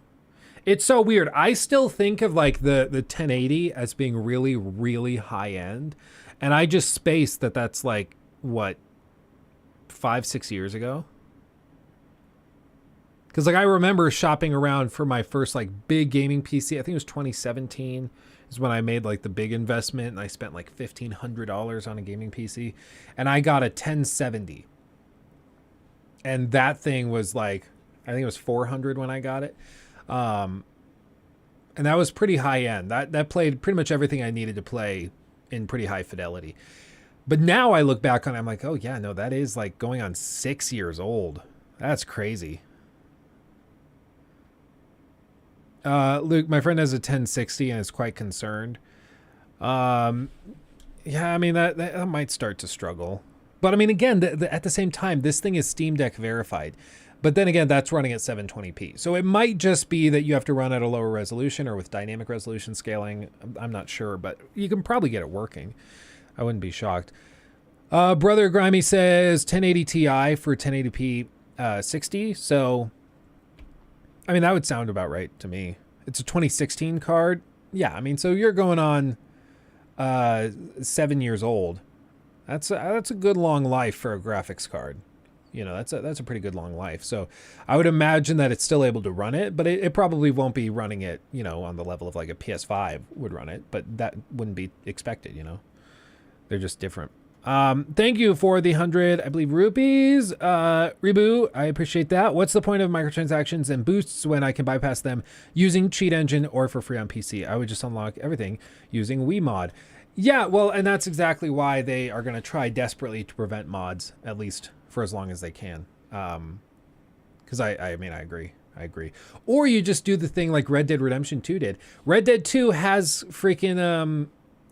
It's so weird. I still think of like the 1080 as being really, really high end. And I just spaced that's like, what, 5-6 years ago? Because like I remember shopping around for my first like big gaming PC. I think it was 2017 is when I made like the big investment and I spent like $1,500 on a gaming PC. And I got a 1070. And that thing was like, I think it was $400 when I got it. And that was pretty high end. That played pretty much everything I needed to play in pretty high fidelity. But now I look back on it, I'm like, oh yeah, no, that is like going on 6 years old. That's crazy. Luke, my friend has a 1060 and is quite concerned. Yeah, I mean, that might start to struggle. But I mean, again, at the same time, this thing is Steam Deck verified. But then again, that's running at 720p. So it might just be that you have to run at a lower resolution or with dynamic resolution scaling. I'm not sure, but you can probably get it working. I wouldn't be shocked. Brother Grimy says 1080 Ti for 1080p 60. So, I mean, that would sound about right to me. It's a 2016 card. Yeah, I mean, so you're going on 7 years old. That's a good long life for a graphics card. You know, that's a pretty good long life. So I would imagine that it's still able to run it, but it probably won't be running it, you know, on the level of like a PS5 would run it, but that wouldn't be expected, you know. They're just different. Thank you for the 100, I believe, rupees. Reboot, I appreciate that. What's the point of microtransactions and boosts when I can bypass them using Cheat Engine or for free on PC? I would just unlock everything using WeMod. Yeah, well, and that's exactly why they are going to try desperately to prevent mods, at least for as long as they can. Because I mean, I agree. Or you just do the thing like Red Dead Redemption 2 did. Red Dead 2 has freaking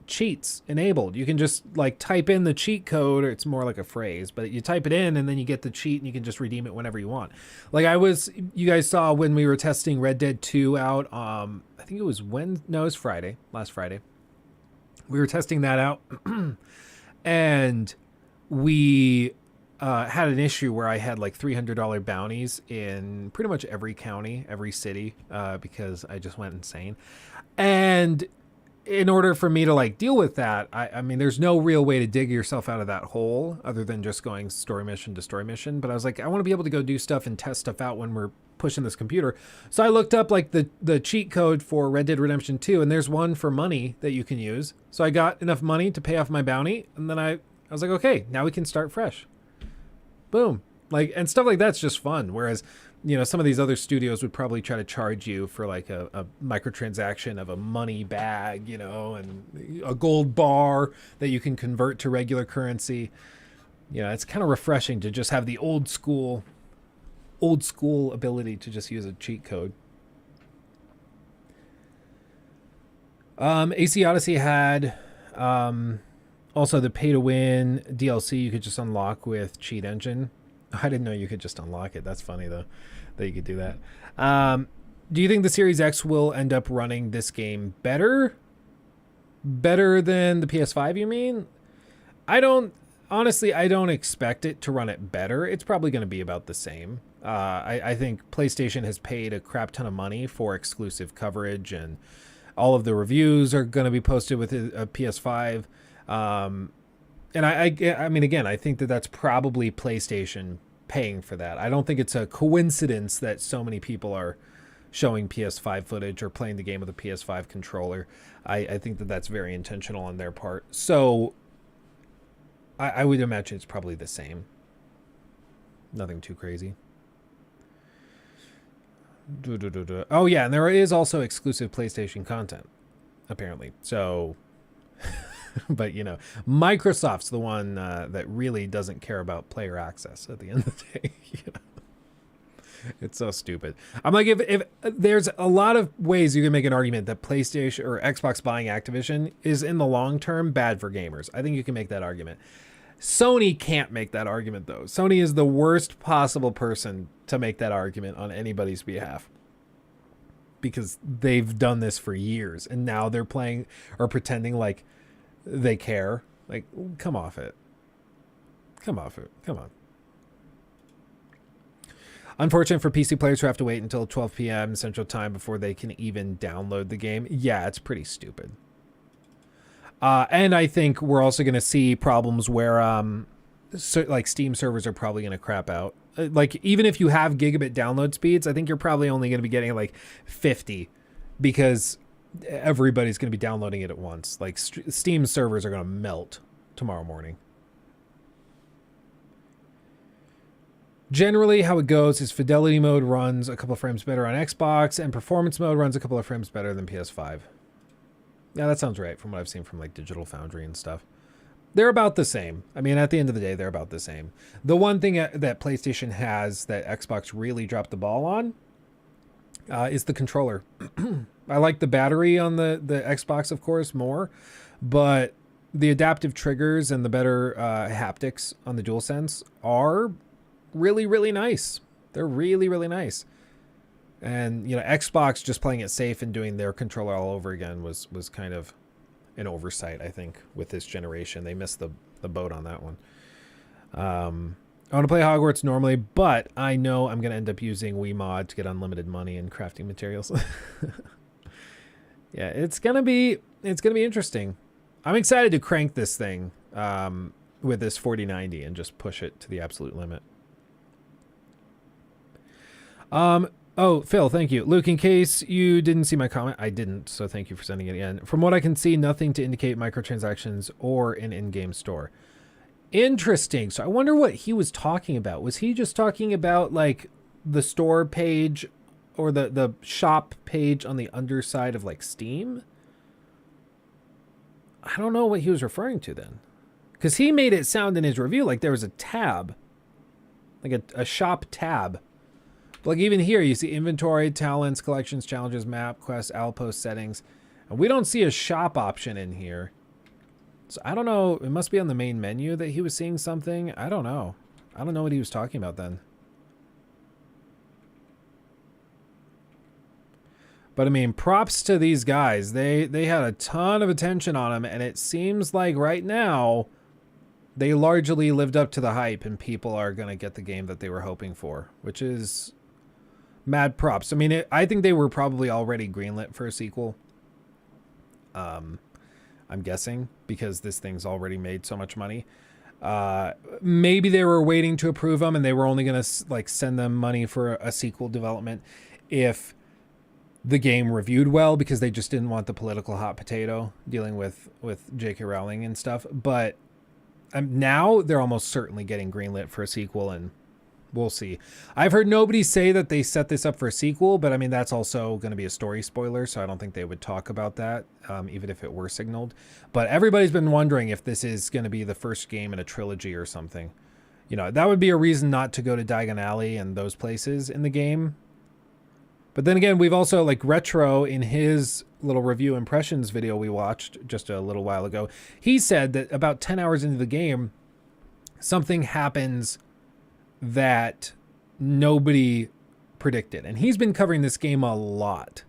cheats enabled. You can just like type in the cheat code, or it's more like a phrase, but you type it in and then you get the cheat and you can just redeem it whenever you want. Like you guys saw when we were testing Red Dead 2 out, I think it was Friday, last Friday. We were testing that out and we had an issue where I had like $300 bounties in pretty much every county, every city, because I just went insane. And in order for me to like deal with that, I mean, there's no real way to dig yourself out of that hole other than just going story mission to story mission. But I was like, I want to be able to go do stuff and test stuff out when we're pushing this computer. So I looked up like the cheat code for Red Dead Redemption 2, and there's one for money that you can use. So I got enough money to pay off my bounty, and then I was like, okay, now we can start fresh. Boom. Like, and stuff like that's just fun. Whereas, you know, some of these other studios would probably try to charge you for like a microtransaction of a money bag, you know, and a gold bar that you can convert to regular currency. You know, it's kind of refreshing to just have the old school ability to just use a cheat code. AC Odyssey had also the pay to win DLC you could just unlock with Cheat Engine. I didn't know you could just unlock it. That's funny though, that you could do that. Do you think the Series X will end up running this game better than the PS5, you mean? I don't expect it to run it better. It's probably going to be about the same. I think PlayStation has paid a crap ton of money for exclusive coverage, and all of the reviews are going to be posted with a PS5. And I mean, again, I think that's probably PlayStation paying for that. I don't think it's a coincidence that so many people are showing PS5 footage or playing the game with a PS5 controller. I think that's very intentional on their part. So I would imagine it's probably the same. Nothing too crazy. Oh yeah, and there is also exclusive PlayStation content, apparently. So... But, you know, Microsoft's the one that really doesn't care about player access at the end of the day. You know? It's so stupid. I'm like, if there's a lot of ways you can make an argument that PlayStation or Xbox buying Activision is in the long term bad for gamers. I think you can make that argument. Sony can't make that argument, though. Sony is the worst possible person to make that argument on anybody's behalf, because they've done this for years, and now they're playing or pretending like they care. Like, come off it. Come on. Unfortunate for PC players who have to wait until 12 p.m. Central Time before they can even download the game. Yeah, it's pretty stupid. And I think we're also going to see problems where like Steam servers are probably going to crap out. Like, even if you have gigabit download speeds, I think you're probably only going to be getting like 50, because everybody's going to be downloading it at once. Like, Steam servers are going to melt tomorrow morning. Generally, how it goes is fidelity mode runs a couple of frames better on Xbox, and performance mode runs a couple of frames better than PS5. Yeah, that sounds right from what I've seen from like Digital Foundry and stuff. They're about the same. I mean, at the end of the day, they're about the same. The one thing that PlayStation has that Xbox really dropped the ball on is the controller. I like the battery on the Xbox, of course, more, but the adaptive triggers and the better haptics on the DualSense are really, really nice. They're really, really nice. And, you know, Xbox just playing it safe and doing their controller all over again was kind of an oversight, I think, with this generation. They missed the boat on that one. I want to play Hogwarts normally, but I know I'm going to end up using WeMod to get unlimited money and crafting materials. Yeah, it's gonna be interesting. I'm excited to crank this thing with this 4090 and just push it to the absolute limit. Oh, Phil, thank you. Luke, in case you didn't see my comment, I didn't, so thank you for sending it in. From what I can see, nothing to indicate microtransactions or an in-game store. Interesting. So I wonder what he was talking about. Was he just talking about like the store page or the shop page on the underside of like Steam? I don't know what he was referring to then, because he made it sound in his review like there was a tab, like a shop tab Like even here, you see inventory, talents, collections, challenges, map, quests, outpost settings. And we don't see a shop option in here. So I don't know. It must be on the main menu that he was seeing something. I don't know. I don't know what he was talking about then. But I mean, props to these guys. They had a ton of attention on him, and it seems like right now they largely lived up to the hype, and people are going to get the game that they were hoping for, which is mad props. I mean, I think they were probably already greenlit for a sequel. I'm guessing, because this thing's already made so much money. Maybe they were waiting to approve them, and they were only going to like send them money for a sequel development if the game reviewed well, because they just didn't want the political hot potato dealing with J.K. Rowling and stuff. But now they're almost certainly getting greenlit for a sequel, and we'll see. I've heard nobody say that they set this up for a sequel, but I mean, that's also going to be a story spoiler, so I don't think they would talk about that, even if it were signaled. But everybody's been wondering if this is going to be the first game in a trilogy or something. You know, that would be a reason not to go to Diagon Alley and those places in the game. But then again, we've also, like Retro, in his little review impressions video we watched just a little while ago, he said that about 10 hours into the game, something happens that nobody predicted. And he's been covering this game a lot.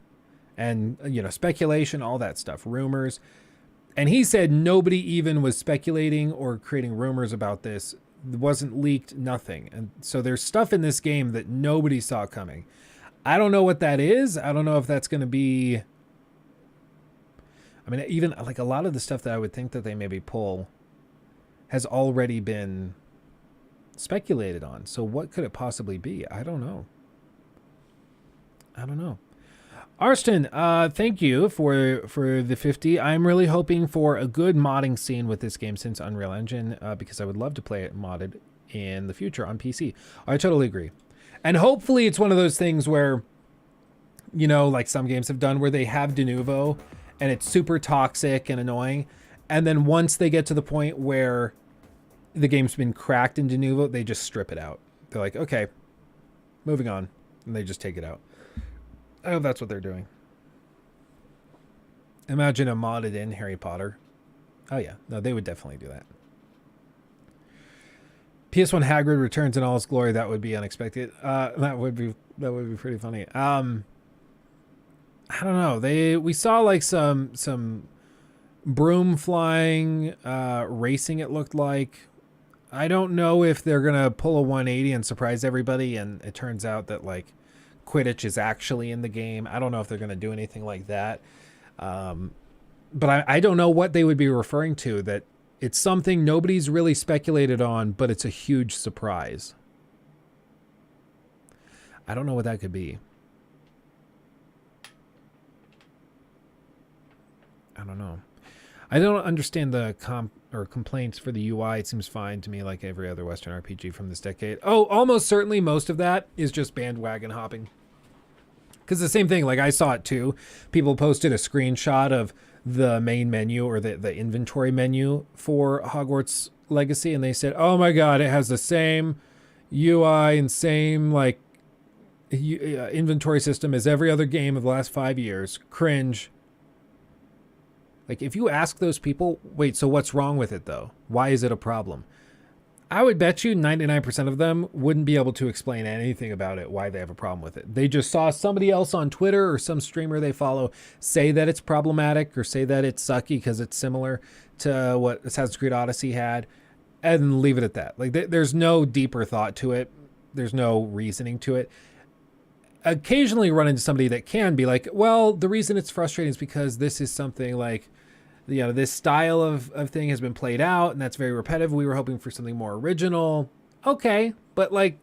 And, you know, speculation, all that stuff, rumors. And he said nobody even was speculating or creating rumors about this. It wasn't leaked, nothing. And so there's stuff in this game that nobody saw coming. I don't know what that is. I don't know if that's going to be... I mean, even like a lot of the stuff that I would think that they maybe pull has already been speculated on. So what could it possibly be? I don't know. Arston, thank you for the 50. I'm really hoping for a good modding scene with this game since Unreal Engine, because I would love to play it modded in the future on PC. I totally agree. And hopefully it's one of those things where, you know, like some games have done, where they have de novo and it's super toxic and annoying. And then once they get to the point where the game's been cracked in de novo, they just strip it out. They're like, okay, moving on. And they just take it out. I hope that's what they're doing. Imagine a modded in Harry Potter. Oh yeah, no, they would definitely do that. PS1 Hagrid returns in all its glory. That would be unexpected. That would be pretty funny. I don't know. We saw like some broom flying, racing. It looked like. I don't know if they're gonna pull a 180 and surprise everybody, and it turns out that like Quidditch is actually in the game. I don't know if they're gonna do anything like that. But I don't know what they would be referring to. That it's something nobody's really speculated on, but it's a huge surprise. I don't know what that could be. I don't know. I don't understand the complaints for the UI. It seems fine to me, like every other Western RPG from this decade. Oh, almost certainly most of that is just bandwagon hopping. Because the same thing, like I saw it too. People posted a screenshot of the main menu or the inventory menu for Hogwarts Legacy, and they said, oh my god, it has the same UI and same like inventory system as every other game of the last 5 years. Cringe. Like, if you ask those people, wait, so what's wrong with it though? Why is it a problem? I would bet you 99% of them wouldn't be able to explain anything about it, why they have a problem with it. They just saw somebody else on Twitter or some streamer they follow say that it's problematic or say that it's sucky because it's similar to what Assassin's Creed Odyssey had, and leave it at that. Like, there's no deeper thought to it. There's no reasoning to it. Occasionally run into somebody that can be like, well, the reason it's frustrating is because this is something like, you know, this style of thing has been played out and that's very repetitive. We were hoping for something more original. Okay, but like,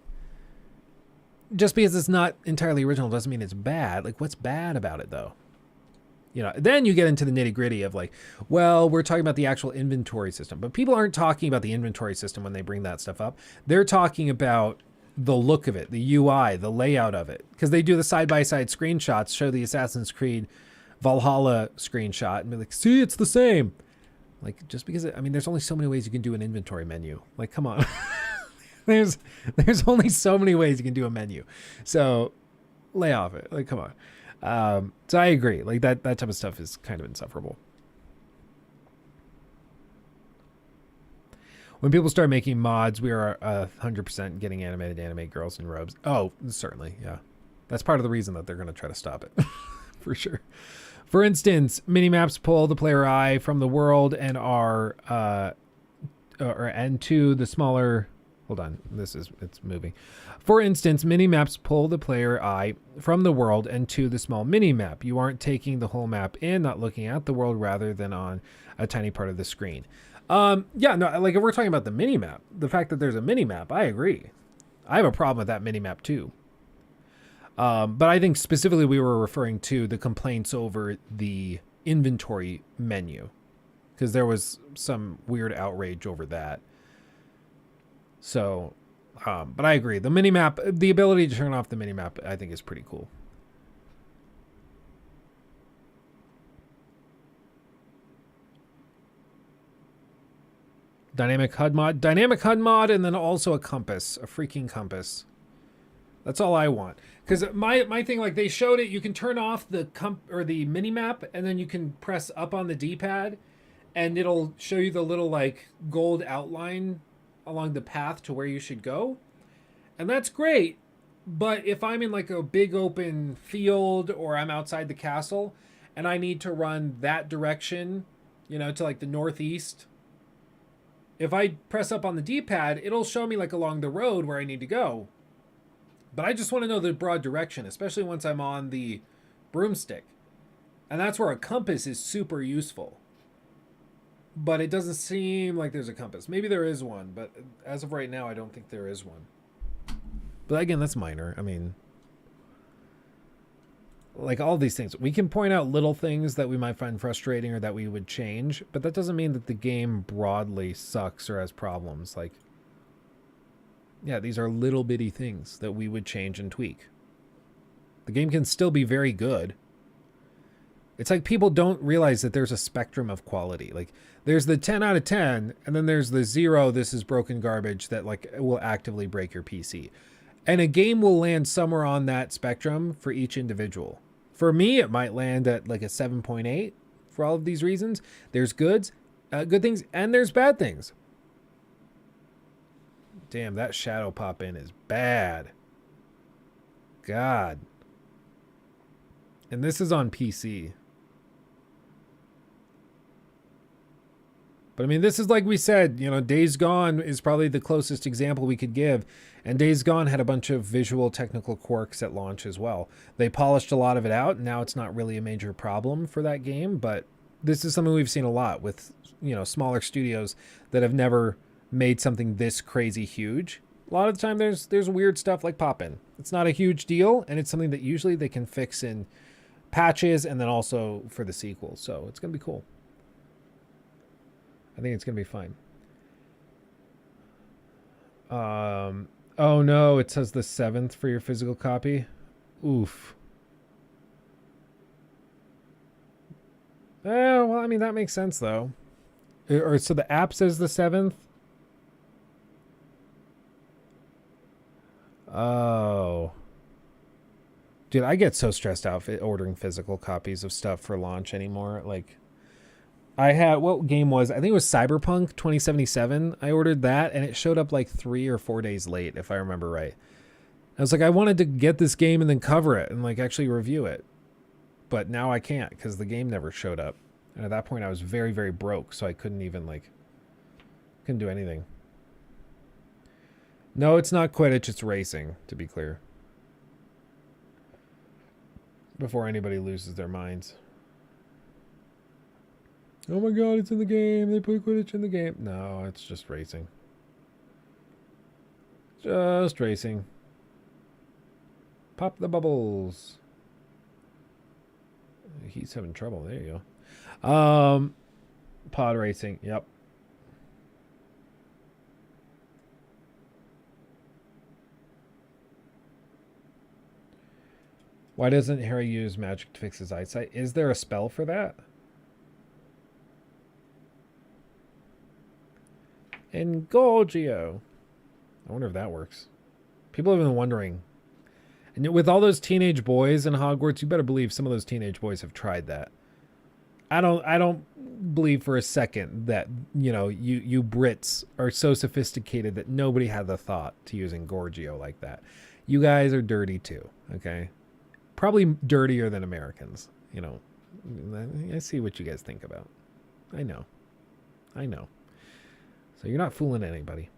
just because it's not entirely original doesn't mean it's bad. Like, what's bad about it though? You know, then you get into the nitty gritty of like, well, we're talking about the actual inventory system, but people aren't talking about the inventory system when they bring that stuff up. They're talking about the look of it, the UI, the layout of it, because they do the side-by-side screenshots, show the Assassin's Creed Valhalla screenshot and be like, see, it's the same. Like, just because I mean, there's only so many ways you can do an inventory menu. Like, come on. there's only so many ways you can do a menu. So lay off it. Like, come on. So I agree. Like that type of stuff is kind of insufferable. When people start making mods, we are 100% getting animated anime girls in robes. Oh, certainly. Yeah. That's part of the reason that they're going to try to stop it. For sure. For instance, minimaps pull the player eye from the world and are and to the smaller. Hold on, it's moving. For instance, minimaps pull the player eye from the world and to the small minimap. You aren't taking the whole map in, not looking at the world rather than on a tiny part of the screen. Yeah, no, like if we're talking about the minimap, the fact that there's a minimap, I agree. I have a problem with that minimap too. But I think specifically we were referring to the complaints over the inventory menu, because there was some weird outrage over that. So, but I agree. The minimap, the ability to turn off the minimap, I think is pretty cool. Dynamic HUD mod, and then also a compass, a freaking compass. That's all I want. Because my thing, like they showed it, you can turn off the the mini map, and then you can press up on the D-pad, and it'll show you the little like gold outline along the path to where you should go, and that's great. But if I'm in like a big open field or I'm outside the castle, and I need to run that direction, you know, to like the northeast. If I press up on the D-pad, it'll show me like along the road where I need to go. But I just want to know the broad direction, especially once I'm on the broomstick. And that's where a compass is super useful. But it doesn't seem like there's a compass. Maybe there is one, but as of right now, I don't think there is one. But again, that's minor. I mean, like all these things, we can point out little things that we might find frustrating or that we would change, but that doesn't mean that the game broadly sucks or has problems. Like, yeah, these are little bitty things that we would change and tweak. The game can still be very good. It's like people don't realize that there's a spectrum of quality. Like there's the 10 out of 10, and then there's the 0, this is broken garbage, that like will actively break your PC. And a game will land somewhere on that spectrum for each individual. For me, it might land at like a 7.8 for all of these reasons. There's good things, and there's bad things. Damn, that shadow pop in is bad. God. And this is on PC. But I mean, this is like we said, you know, Days Gone is probably the closest example we could give. And Days Gone had a bunch of visual technical quirks at launch as well. They polished a lot of it out, and now it's not really a major problem for that game. But this is something we've seen a lot with, you know, smaller studios that have never made something this crazy huge. A lot of the time there's weird stuff like pop-in. It's not a huge deal, and it's something that usually they can fix in patches and then also for the sequel. So it's going to be cool. I think it's going to be fine. Oh no, it says the 7th for your physical copy. Oof. Well, I mean, that makes sense though. Or so the app says the 7th. Oh. Dude, I get so stressed out ordering physical copies of stuff for launch anymore. Like, I had, what game was, I think it was Cyberpunk 2077. I ordered that and it showed up like 3 or 4 days late, if I remember right. I was like, I wanted to get this game and then cover it and like actually review it. But now I can't because the game never showed up. And at that point I was very, very broke. So I couldn't even like, couldn't do anything. No, it's not Quidditch, it's racing, to be clear. Before anybody loses their minds. Oh my god, it's in the game. They put Quidditch in the game. No, it's just racing. Just racing. Pop the bubbles. He's having trouble. There you go. Pod racing. Yep. Why doesn't Harry use magic to fix his eyesight? Is there a spell for that? Engorgio. I wonder if that works. People have been wondering. And with all those teenage boys in Hogwarts, you better believe some of those teenage boys have tried that. I don't believe for a second that, you know, you Brits are so sophisticated that nobody had the thought to using Gorgio like that. You guys are dirty too, okay? Probably dirtier than Americans, you know. I see what you guys think about. I know. So you're not fooling anybody.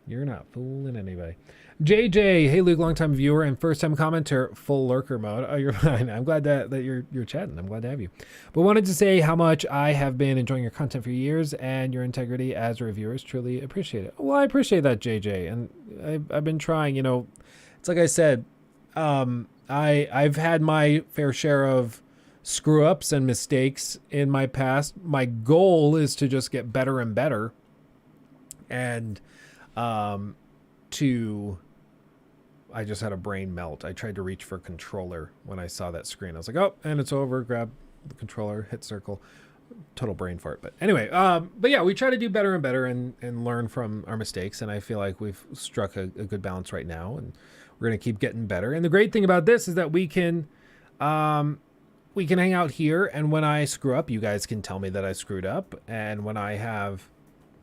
You're not fooling anybody. JJ, hey Luke, longtime viewer and first time commenter, full lurker mode. Oh, you're fine. I'm glad that you're chatting. I'm glad to have you. But wanted to say how much I have been enjoying your content for years and your integrity as a reviewer is truly appreciated. Well, I appreciate that, JJ, and I've been trying. You know, it's like I said, I've had my fair share of screw ups and mistakes in my past. My goal is to just get better and better, and I just had a brain melt. I tried to reach for controller when I saw that screen. I was like, oh, and it's over. Grab the controller, hit circle. Total brain fart. But anyway, but yeah, we try to do better and better and learn from our mistakes. And I feel like we've struck a good balance right now, and we're going to keep getting better. And the great thing about this is that we can hang out here. And when I screw up, you guys can tell me that I screwed up. And when I have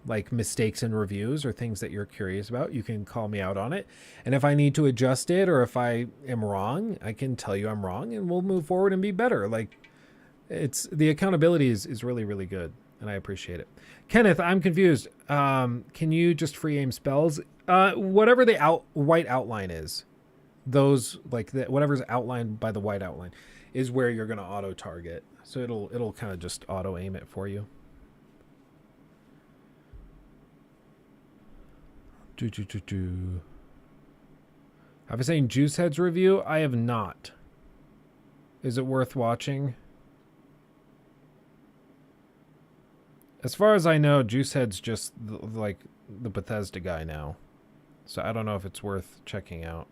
like mistakes in reviews or things that you're curious about, you can call me out on it. And if I need to adjust it, or if I am wrong, I can tell you I'm wrong and we'll move forward and be better. Like, it's the accountability is really, really good, and I appreciate it. Kenneth, I'm confused. Can you just free aim spells? Whatever the white outline is, those like whatever's outlined by the white outline is where you're going to auto target. So it'll kind of just auto aim it for you. Have I seen Juicehead's review? I have not. Is it worth watching? As far as I know, Juicehead's just like the Bethesda guy now. So I don't know if it's worth checking out.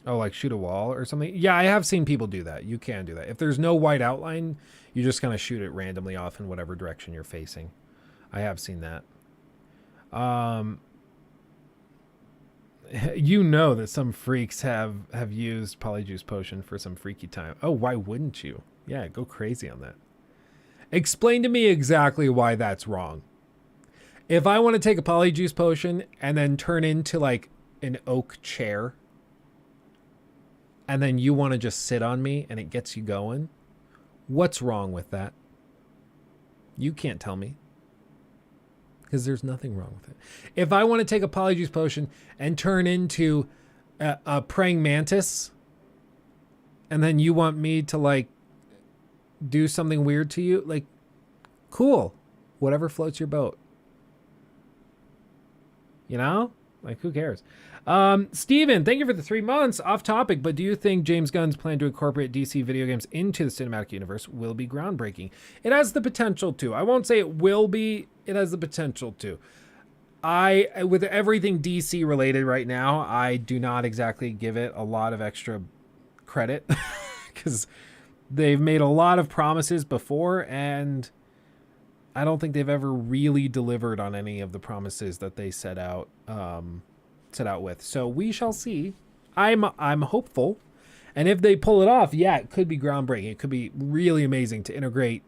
Oh, like shoot a wall or something? Yeah, I have seen people do that. You can do that. If there's no white outline, you just kind of shoot it randomly off in whatever direction you're facing. I have seen that. You know that some freaks have used Polyjuice Potion for some freaky time. Oh, why wouldn't you? Yeah, go crazy on that. Explain to me exactly why that's wrong. If I want to take a Polyjuice Potion and then turn into like an oak chair, and then you want to just sit on me and it gets you going, what's wrong with that? You can't tell me. Because there's nothing wrong with it. If I want to take a Polyjuice Potion and turn into a praying mantis, and then you want me to like do something weird to you, like, cool. Whatever floats your boat. You know? Like, who cares? Steven, thank you for the 3 months. Off topic, but do you think James Gunn's plan to incorporate DC video games into the cinematic universe will be groundbreaking? It has the potential to. I won't say it will be. It has the potential to. With everything DC related right now, I do not exactly give it a lot of extra credit because they've made a lot of promises before, and I don't think they've ever really delivered on any of the promises that they set out with. So we shall see. I'm hopeful, and if they pull it off, yeah, it could be groundbreaking. It could be really amazing to integrate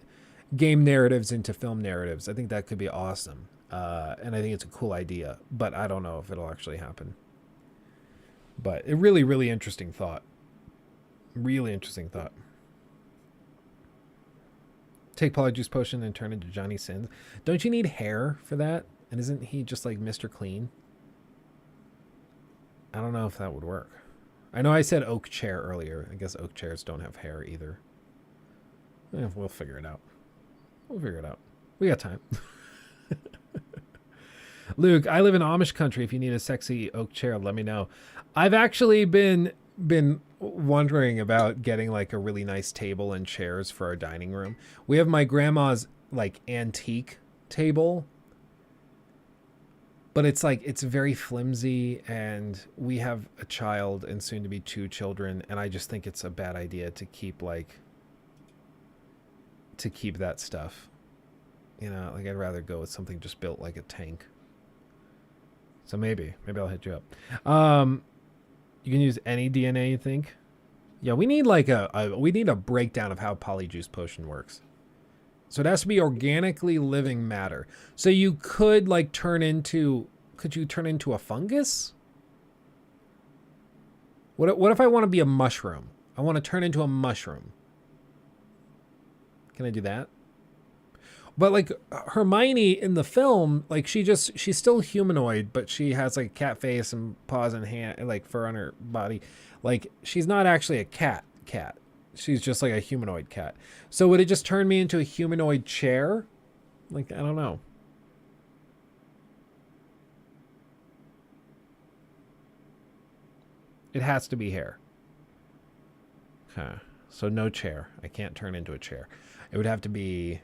game narratives into film narratives. I think that could be awesome, and I think it's a cool idea. But I don't know if it'll actually happen. But a really, really interesting thought. Really interesting thought. Take Polyjuice Potion and turn into Johnny Sins. Don't you need hair for that? And isn't he just like Mr. Clean? I don't know if that would work. I know I said oak chair earlier. I guess oak chairs don't have hair either. We'll figure it out. We got time. Luke, I live in Amish country. If you need a sexy oak chair, let me know. I've actually been wondering about getting like a really nice table and chairs for our dining room. We have my grandma's like antique table, but it's like, it's very flimsy, and we have a child and soon to be 2 children. And I just think it's a bad idea to keep that stuff, you know, like I'd rather go with something just built like a tank. So maybe I'll hit you up. You can use any DNA, you think? Yeah, we need like we need a breakdown of how polyjuice potion works. So it has to be organically living matter. So you could like could you turn into a fungus? What if I want to be a mushroom? I want to turn into a mushroom. Can I do that? But like Hermione in the film, like she's still humanoid, but she has like cat face and paws and hand, like fur on her body. Like she's not actually a cat. She's just like a humanoid cat. So would it just turn me into a humanoid chair? Like, I don't know. It has to be hair. Okay. So no chair. I can't turn into a chair. It would have to be...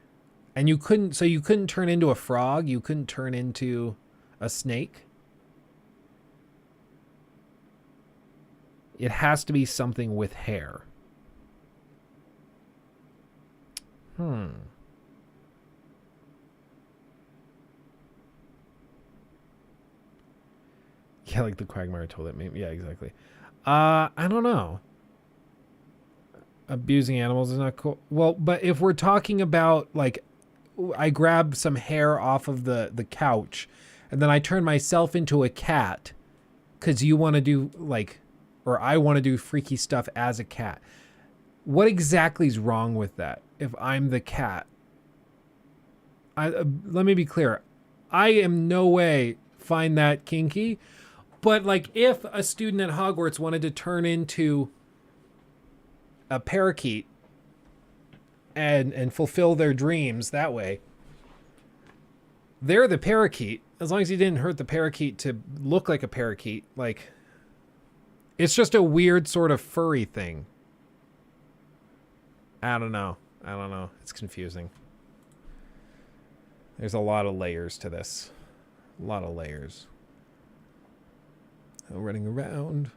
And you couldn't turn into a frog? You couldn't turn into a snake? It has to be something with hair. Yeah, like the Quagmire told it. Maybe. Yeah, exactly. I don't know. Abusing animals is not cool. Well, but if we're talking about like, I grab some hair off of the couch, and then I turn myself into a cat, because you want to do like, or I want to do freaky stuff as a cat. What exactly is wrong with that? If I'm the cat, let me be clear. I am no way find that kinky, but like if a student at Hogwarts wanted to turn into a parakeet and fulfill their dreams that way, they're the parakeet. As long as you didn't hurt the parakeet to look like a parakeet, like it's just a weird sort of furry thing. I don't know. It's confusing. There's a lot of layers to this. A lot of layers. Running around.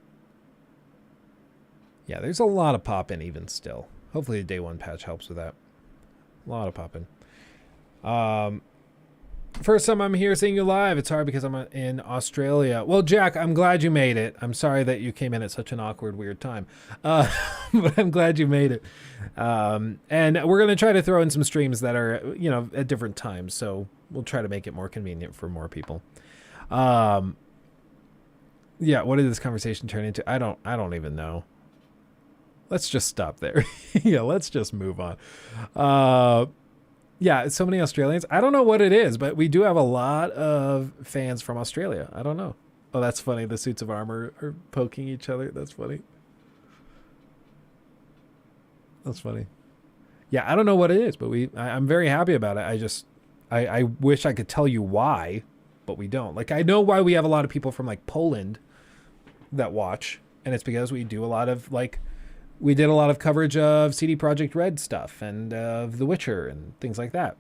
Yeah, there's a lot of popping even still. Hopefully the day one patch helps with that. A lot of popping. First time I'm here seeing you live. It's hard because I'm in Australia. Well, Jack, I'm glad you made it. I'm sorry that you came in at such an awkward, weird time. But I'm glad you made it. And we're going to try to throw in some streams that are, at different times. So we'll try to make it more convenient for more people. Yeah, what did this conversation turn into? I don't even know. Let's just stop there. Yeah, let's just move on. Yeah, so many Australians. I don't know what it is, but we do have a lot of fans from Australia. I don't know. Oh, that's funny. The suits of armor are poking each other. That's funny. That's funny. Yeah, I don't know what it is, but I'm very happy about it. I wish I could tell you why, but we don't. Like, I know why we have a lot of people from like Poland that watch, and it's because we do a lot of like, we did a lot of coverage of CD Projekt Red stuff and of The Witcher and things like that.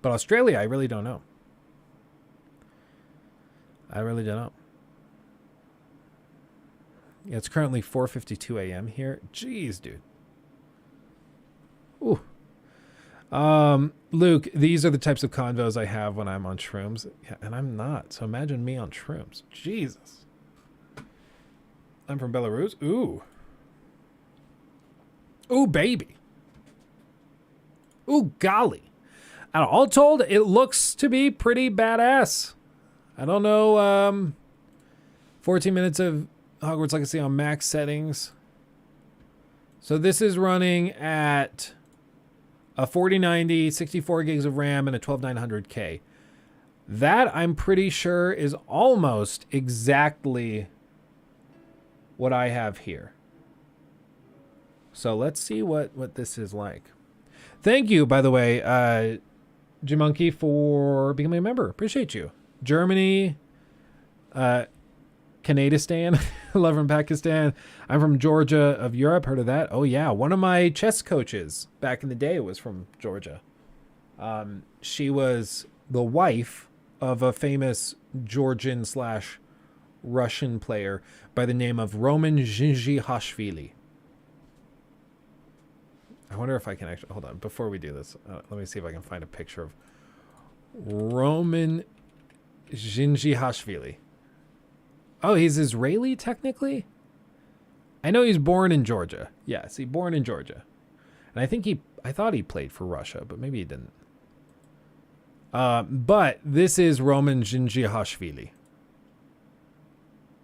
But Australia, I really don't know. I really don't know. Yeah, it's currently 4:52 a.m. here. Jeez, dude. Ooh. Luke, these are the types of convos I have when I'm on shrooms. Yeah, and I'm not. So imagine me on shrooms. Jesus. I'm from Belarus. Ooh. Ooh, baby. Ooh, golly. And all told, it looks to be pretty badass. I don't know. 14 minutes of Hogwarts Legacy on max settings. So this is running at a 4090, 64 gigs of RAM, and a 12900K. That, I'm pretty sure, is almost exactly what I have here. So let's see what this is like. Thank you, by the way, Jamonkey, for becoming a member. Appreciate you. Germany, Canadistan, love from Pakistan. I'm from Georgia of Europe. Heard of that? Oh yeah, one of my chess coaches back in the day was from Georgia. She was the wife of a famous Georgian/Russian player by the name of Roman Zinzhihashvili. I wonder if I can actually... Hold on. Before we do this, let me see if I can find a picture of Roman Zinjihashvili. Oh, he's Israeli technically? I know he's born in Georgia. Yes, he born in Georgia. And I thought he played for Russia, but maybe he didn't. But this is Roman Zinjihashvili.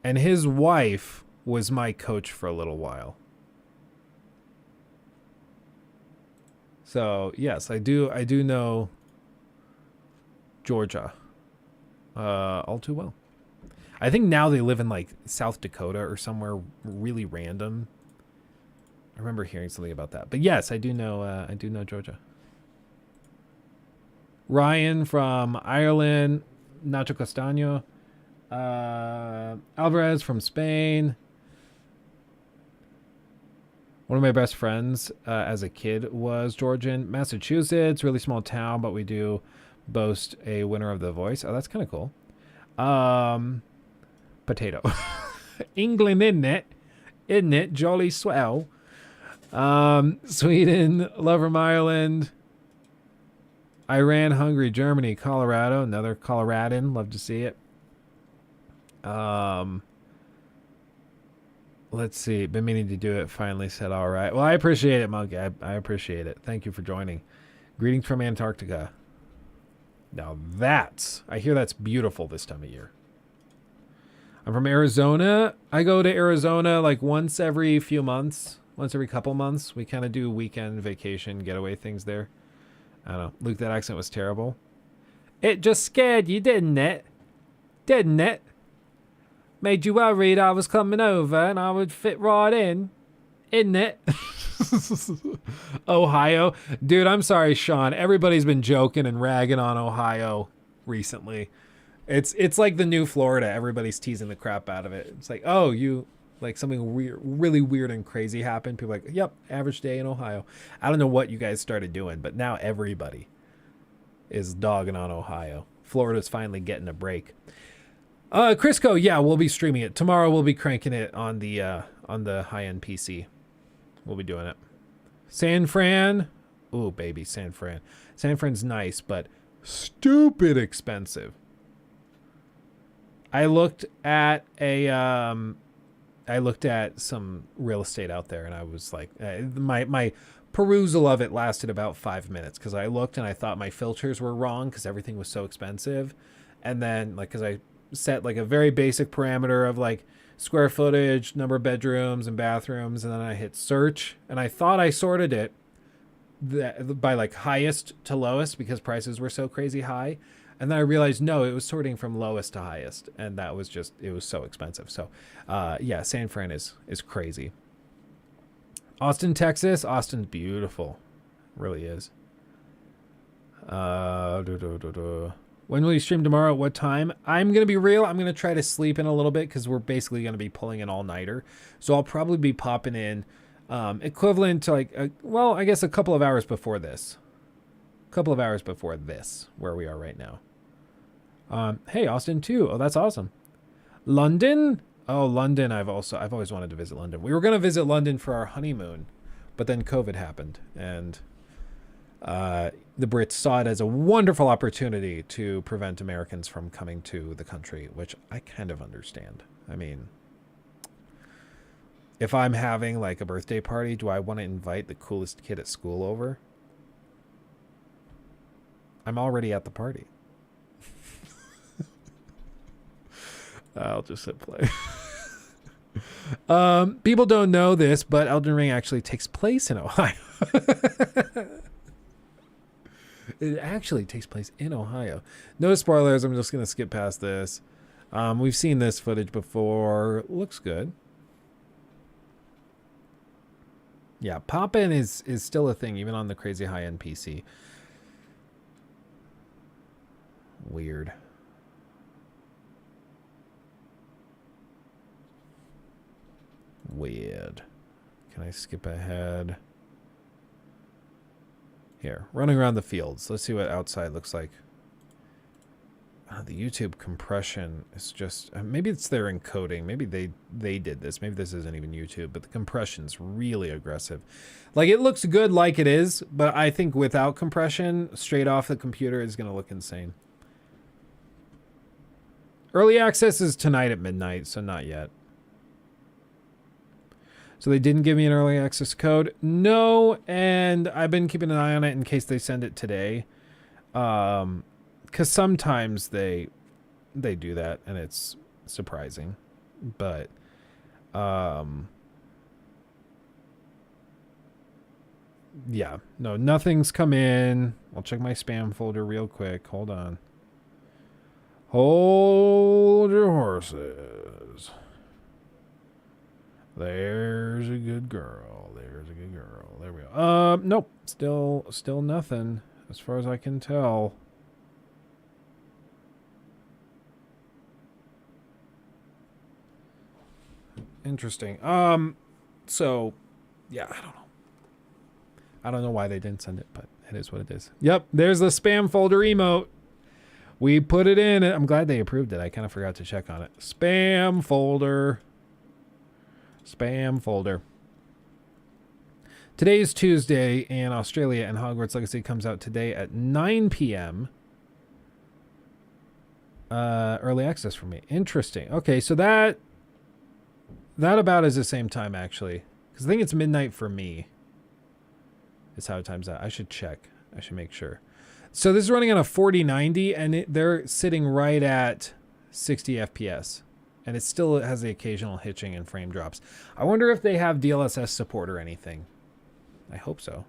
And his wife was my coach for a little while. So, yes, I do know Georgia all too well. I think now they live in like South Dakota or somewhere really random. I remember hearing something about that. But yes, I do know Georgia. Ryan from Ireland, Nacho Castaño, Alvarez from Spain. One of my best friends as a kid was Georgian. Massachusetts, really small town, but we do boast a winner of The Voice. Oh, that's kind of cool. Potato. England, isn't it? Isn't it? Jolly swell. Sweden, love from Ireland. Iran, Hungary, Germany, Colorado. Another Coloradan. Love to see it. Let's see. Been meaning to do it. Finally said all right. Well, I appreciate it, Monkey. I appreciate it. Thank you for joining. Greetings from Antarctica. Now I hear that's beautiful this time of year. I'm from Arizona. I go to Arizona like once every few months. Once every couple months. We kind of do weekend vacation getaway things there. I don't know. Luke, that accent was terrible. It just scared you, didn't it? Didn't it? Made you worried I was coming over and I would fit right in. Isn't it? Ohio. Dude, I'm sorry, Sean. Everybody's been joking and ragging on Ohio recently. It's like the new Florida. Everybody's teasing the crap out of it. It's like, oh, like something weird, really weird and crazy happened. People are like, yep, average day in Ohio. I don't know what you guys started doing, but now everybody is dogging on Ohio. Florida's finally getting a break. Crisco, yeah, we'll be streaming it. Tomorrow we'll be cranking it on the high-end PC. We'll be doing it. San Fran. Ooh, baby, San Fran. San Fran's nice, but stupid expensive. I looked at some real estate out there, and I was like, my perusal of it lasted about 5 minutes because I looked and I thought my filters were wrong because everything was so expensive, and then because I set like a very basic parameter of like square footage, number of bedrooms and bathrooms, and then I hit search, and I thought I sorted it by like highest to lowest because prices were so crazy high. And then I realized, no, it was sorting from lowest to highest. And that was just, it was so expensive. So, yeah, San Fran is crazy. Austin, Texas. Austin's beautiful. Really is. When will you stream tomorrow? At what time? I'm going to be real. I'm going to try to sleep in a little bit because we're basically going to be pulling an all-nighter. So I'll probably be popping in equivalent to like, I guess a couple of hours before this. A couple of hours before this, where we are right now. Hey, Austin too. Oh, that's awesome. London? Oh, London. I've always wanted to visit London. We were going to visit London for our honeymoon, but then COVID happened, and the Brits saw it as a wonderful opportunity to prevent Americans from coming to the country, which I kind of understand. I mean, if I'm having like a birthday party, do I want to invite the coolest kid at school over? I'm already at the party. I'll just hit play. People don't know this, but Elden Ring actually takes place in Ohio. It actually takes place in Ohio. No spoilers. I'm just going to skip past this. We've seen this footage before. Looks good. Yeah, pop-in is still a thing, even on the crazy high-end PC. Weird. Weird. Can I skip ahead? Here, running around the fields. Let's see what outside looks like. The YouTube compression is just... maybe it's their encoding. Maybe they did this. Maybe this isn't even YouTube, but the compression's really aggressive. Like, it looks good like it is, but I think without compression, straight off the computer, is going to look insane. Early access is tonight at midnight, so not yet. So they didn't give me an early access code? No, and I've been keeping an eye on it in case they send it today. Because sometimes they do that, and it's surprising. But, yeah. No, nothing's come in. I'll check my spam folder real quick. Hold on. Hold your horses. There's a good girl. There's a good girl. There we go. Nope. Still nothing as far as I can tell. Interesting. So yeah, I don't know. I don't know why they didn't send it, but it is what it is. Yep, there's the spam folder emote. We put it in. I'm glad they approved it. I kind of forgot to check on it. Spam folder. Spam folder. Today is Tuesday in Australia, and Hogwarts Legacy comes out today at 9 p.m. Early access for me. Interesting. Okay, so that about is the same time, actually. Because I think it's midnight for me. Is how it times out. I should check. I should make sure. So this is running on a 4090, and they're sitting right at 60 FPS. And it still has the occasional hitching and frame drops. I wonder if they have DLSS support or anything. I hope so.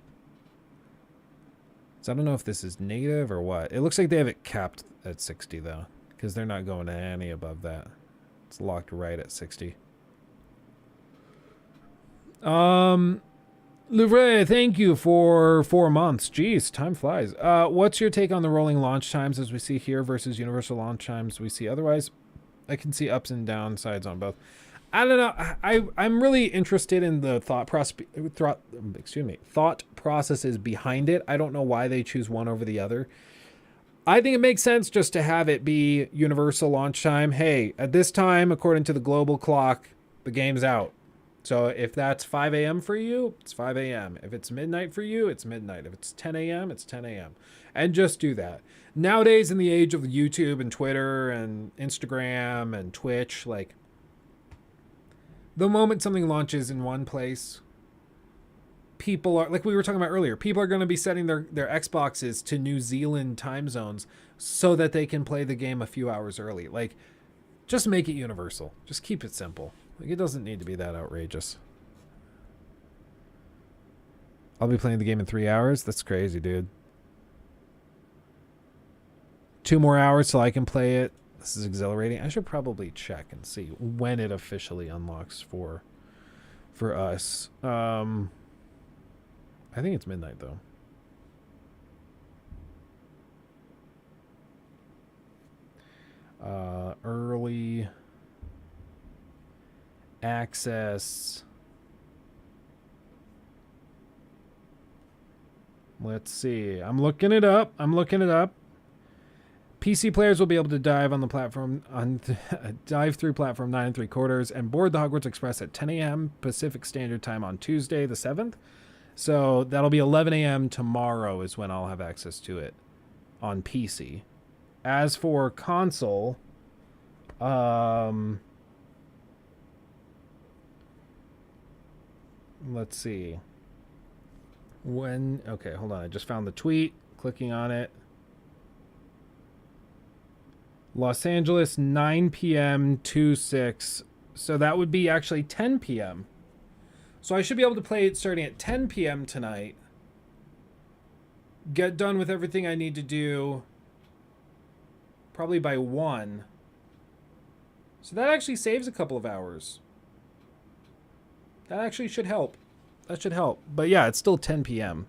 So I don't know if this is native or what. It looks like they have it capped at 60, though. Because they're not going any above that. It's locked right at 60. Louvre, thank you for 4 months. Jeez, time flies. What's your take on the rolling launch times as we see here versus universal launch times we see otherwise? I can see ups and downsides on both. I don't know. I'm really interested in the thought processes behind it. I don't know why they choose one over the other. I think it makes sense just to have it be universal launch time. Hey, at this time, according to the global clock, the game's out. So if that's 5 a.m. for you, it's 5 a.m. If it's midnight for you, it's midnight. If it's 10 a.m., it's 10 a.m. And just do that. Nowadays, in the age of YouTube and Twitter and Instagram and Twitch, like, the moment something launches in one place, people are, like we were talking about earlier, people are going to be setting their Xboxes to New Zealand time zones so that they can play the game a few hours early. Like, just make it universal. Just keep it simple. Like, it doesn't need to be that outrageous. I'll be playing the game in 3 hours? That's crazy, dude. 2 more hours till I can play it. This is exhilarating. I should probably check and see when it officially unlocks for us. I think it's midnight, though. Early access. Let's see. I'm looking it up. PC players will be able to dive on the platform dive through platform 9 3/4 and board the Hogwarts Express at 10 a.m. Pacific Standard Time on Tuesday the 7th. So that'll be 11 a.m. tomorrow is when I'll have access to it on PC. As for console, let's see. Okay, hold on. I just found the tweet. Clicking on it. Los Angeles, 9 p.m. 2/6. So that would be actually 10 p.m. So I should be able to play it starting at 10 p.m. tonight. Get done with everything I need to do probably by 1. So that actually saves a couple of hours. That actually should help. That should help. But yeah, it's still 10 p.m.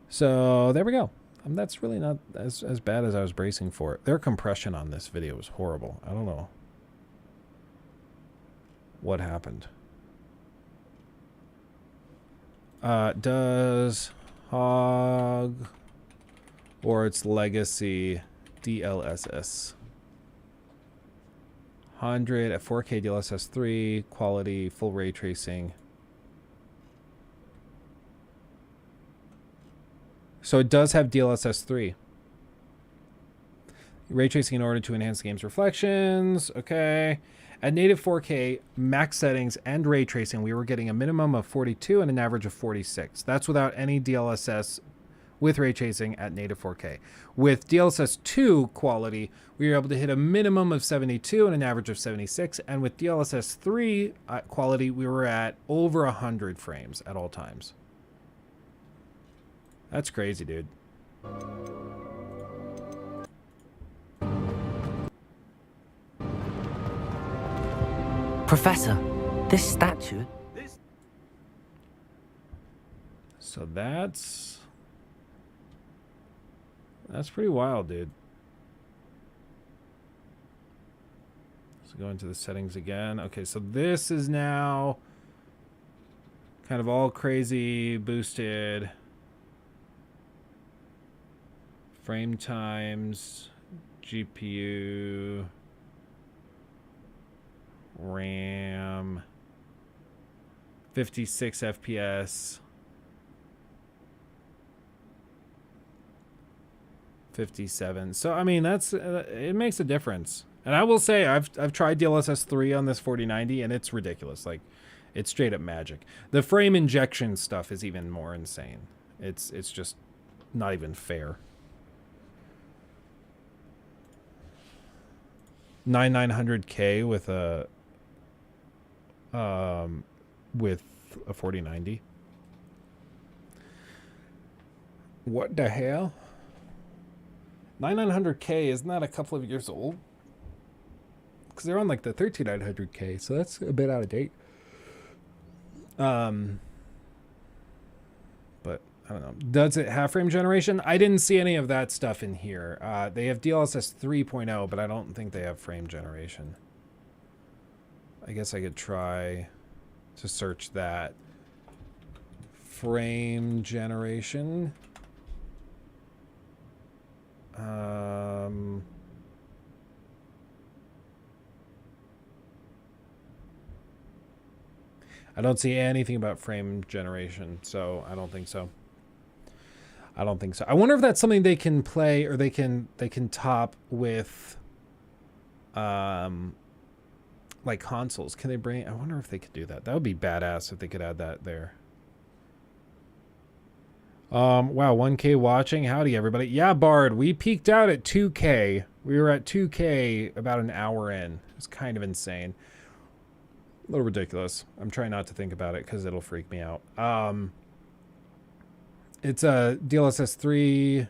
So there we go. That's really not as bad as I was bracing for. Their compression on this video was horrible. I don't know what happened. Does Hog or its Legacy DLSS 100 at 4K DLSS 3 quality full ray tracing. So it does have DLSS 3. Ray tracing in order to enhance the game's reflections. Okay. At native 4K, max settings, and ray tracing, we were getting a minimum of 42 and an average of 46. That's without any DLSS with ray tracing at native 4K. With DLSS 2 quality, we were able to hit a minimum of 72 and an average of 76. And with DLSS 3 quality, we were at over 100 frames at all times. That's crazy, dude. Professor, this statue... So that's pretty wild, dude. So go into the settings again. Okay, so this is now kind of all crazy boosted. Frame times, GPU, RAM, 56 FPS, 57. So I mean, that's it makes a difference. And I will say I've tried DLSS 3 on this 4090 and it's ridiculous. Like, it's straight up magic. The frame injection stuff is even more insane. It's just not even fair. 9900K with a 4090. What the hell? 9900K, isn't that a couple of years old? Because they're on like the 13900K, so that's a bit out of date. But I don't know. Does it have frame generation? I didn't see any of that stuff in here. They have DLSS 3.0, but I don't think they have frame generation. I guess I could try to search that. Frame generation. I don't see anything about frame generation, so I don't think so. I don't think so. I wonder if that's something they can play or they can top with like consoles. Can they bring, I wonder if they could do that. That would be badass if they could add that there. Wow, 1K watching. Howdy everybody. Yeah, Bard, we peaked out at 2K. We were at 2K about an hour in. It's kind of insane. A little ridiculous. I'm trying not to think about it because it'll freak me out. It's a DLSS 3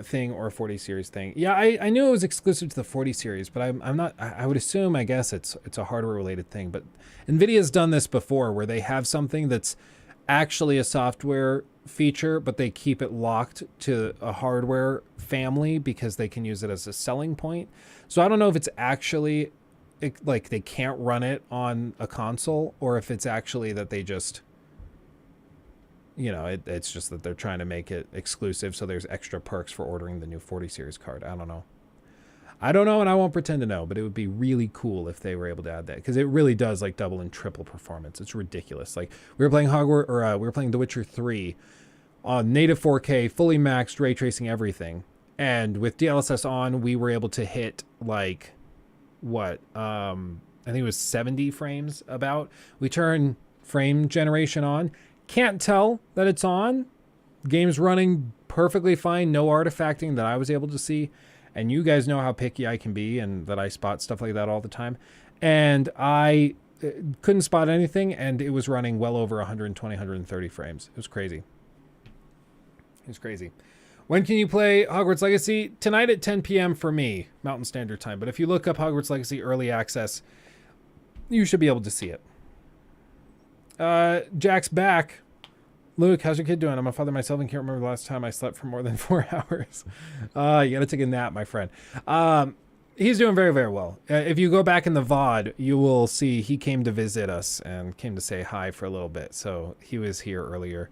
thing or a 40 series thing. Yeah, I knew it was exclusive to the 40 series, but I'm not. I would assume, I guess it's a hardware related thing. But NVIDIA's done this before, where they have something that's actually a software feature, but they keep it locked to a hardware family because they can use it as a selling point. So I don't know if it's actually like they can't run it on a console, or if it's actually that they just, you know, it's just that they're trying to make it exclusive so there's extra perks for ordering the new 40 series card. I don't know. I don't know, and I won't pretend to know, but it would be really cool if they were able to add that, because it really does like double and triple performance. It's ridiculous. Like, we were playing Hogwarts, or we were playing The Witcher 3 on native 4K, fully maxed, ray tracing, everything, and with DLSS on, we were able to hit like what? I think it was 70 frames. About. We turn frame generation on. Can't tell that it's on. Game's running perfectly fine. No artifacting that I was able to see. And you guys know how picky I can be and that I spot stuff like that all the time. And I couldn't spot anything, and it was running well over 120, 130 frames. It was crazy. It was crazy. When can you play Hogwarts Legacy? Tonight at 10 p.m. for me, Mountain Standard Time. But if you look up Hogwarts Legacy Early Access, you should be able to see it. Jack's back. Luke, how's your kid doing? I'm a father myself and can't remember the last time I slept for more than 4 hours. You gotta take a nap, my friend. He's doing very, very well. If you go back in the VOD, you will see he came to visit us and came to say hi for a little bit. So he was here earlier.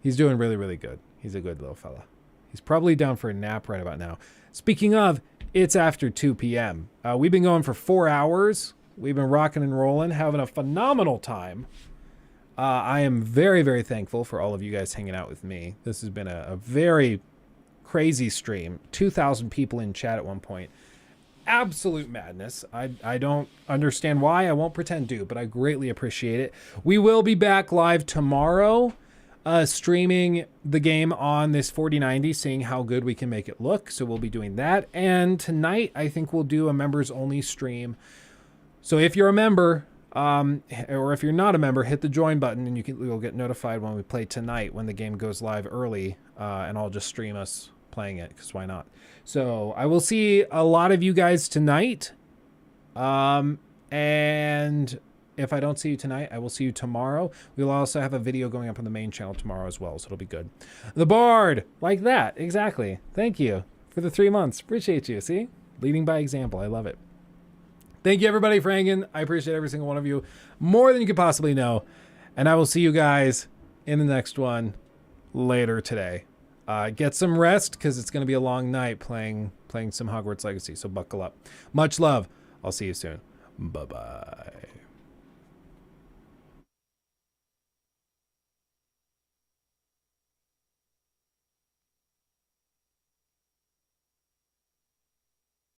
He's doing really, really good. He's a good little fella. He's probably down for a nap right about now. Speaking of, it's after 2 p.m. We've been going for 4 hours. We've been rocking and rolling, having a phenomenal time. I am very, very thankful for all of you guys hanging out with me. This has been a very crazy stream. 2,000 people in chat at one point. Absolute madness. I don't understand why. I won't pretend to, but I greatly appreciate it. We will be back live tomorrow, streaming the game on this 4090, seeing how good we can make it look. So we'll be doing that. And tonight, I think we'll do a members only stream. So if you're a member, or if you're not a member, hit the join button and you'll get notified when we play tonight, when the game goes live early, and I'll just stream us playing it, because why not? So I will see a lot of you guys tonight. And if I don't see you tonight, I will see you tomorrow. We'll also have a video going up on the main channel tomorrow as well, so it'll be good. The Bard, like that, exactly. Thank you for the 3 months. Appreciate you. See? Leading by example. I love it. Thank you, everybody, for hanging. I appreciate every single one of you more than you could possibly know. And I will see you guys in the next one later today. Get some rest, because it's going to be a long night playing some Hogwarts Legacy, so buckle up. Much love. I'll see you soon. Bye-bye.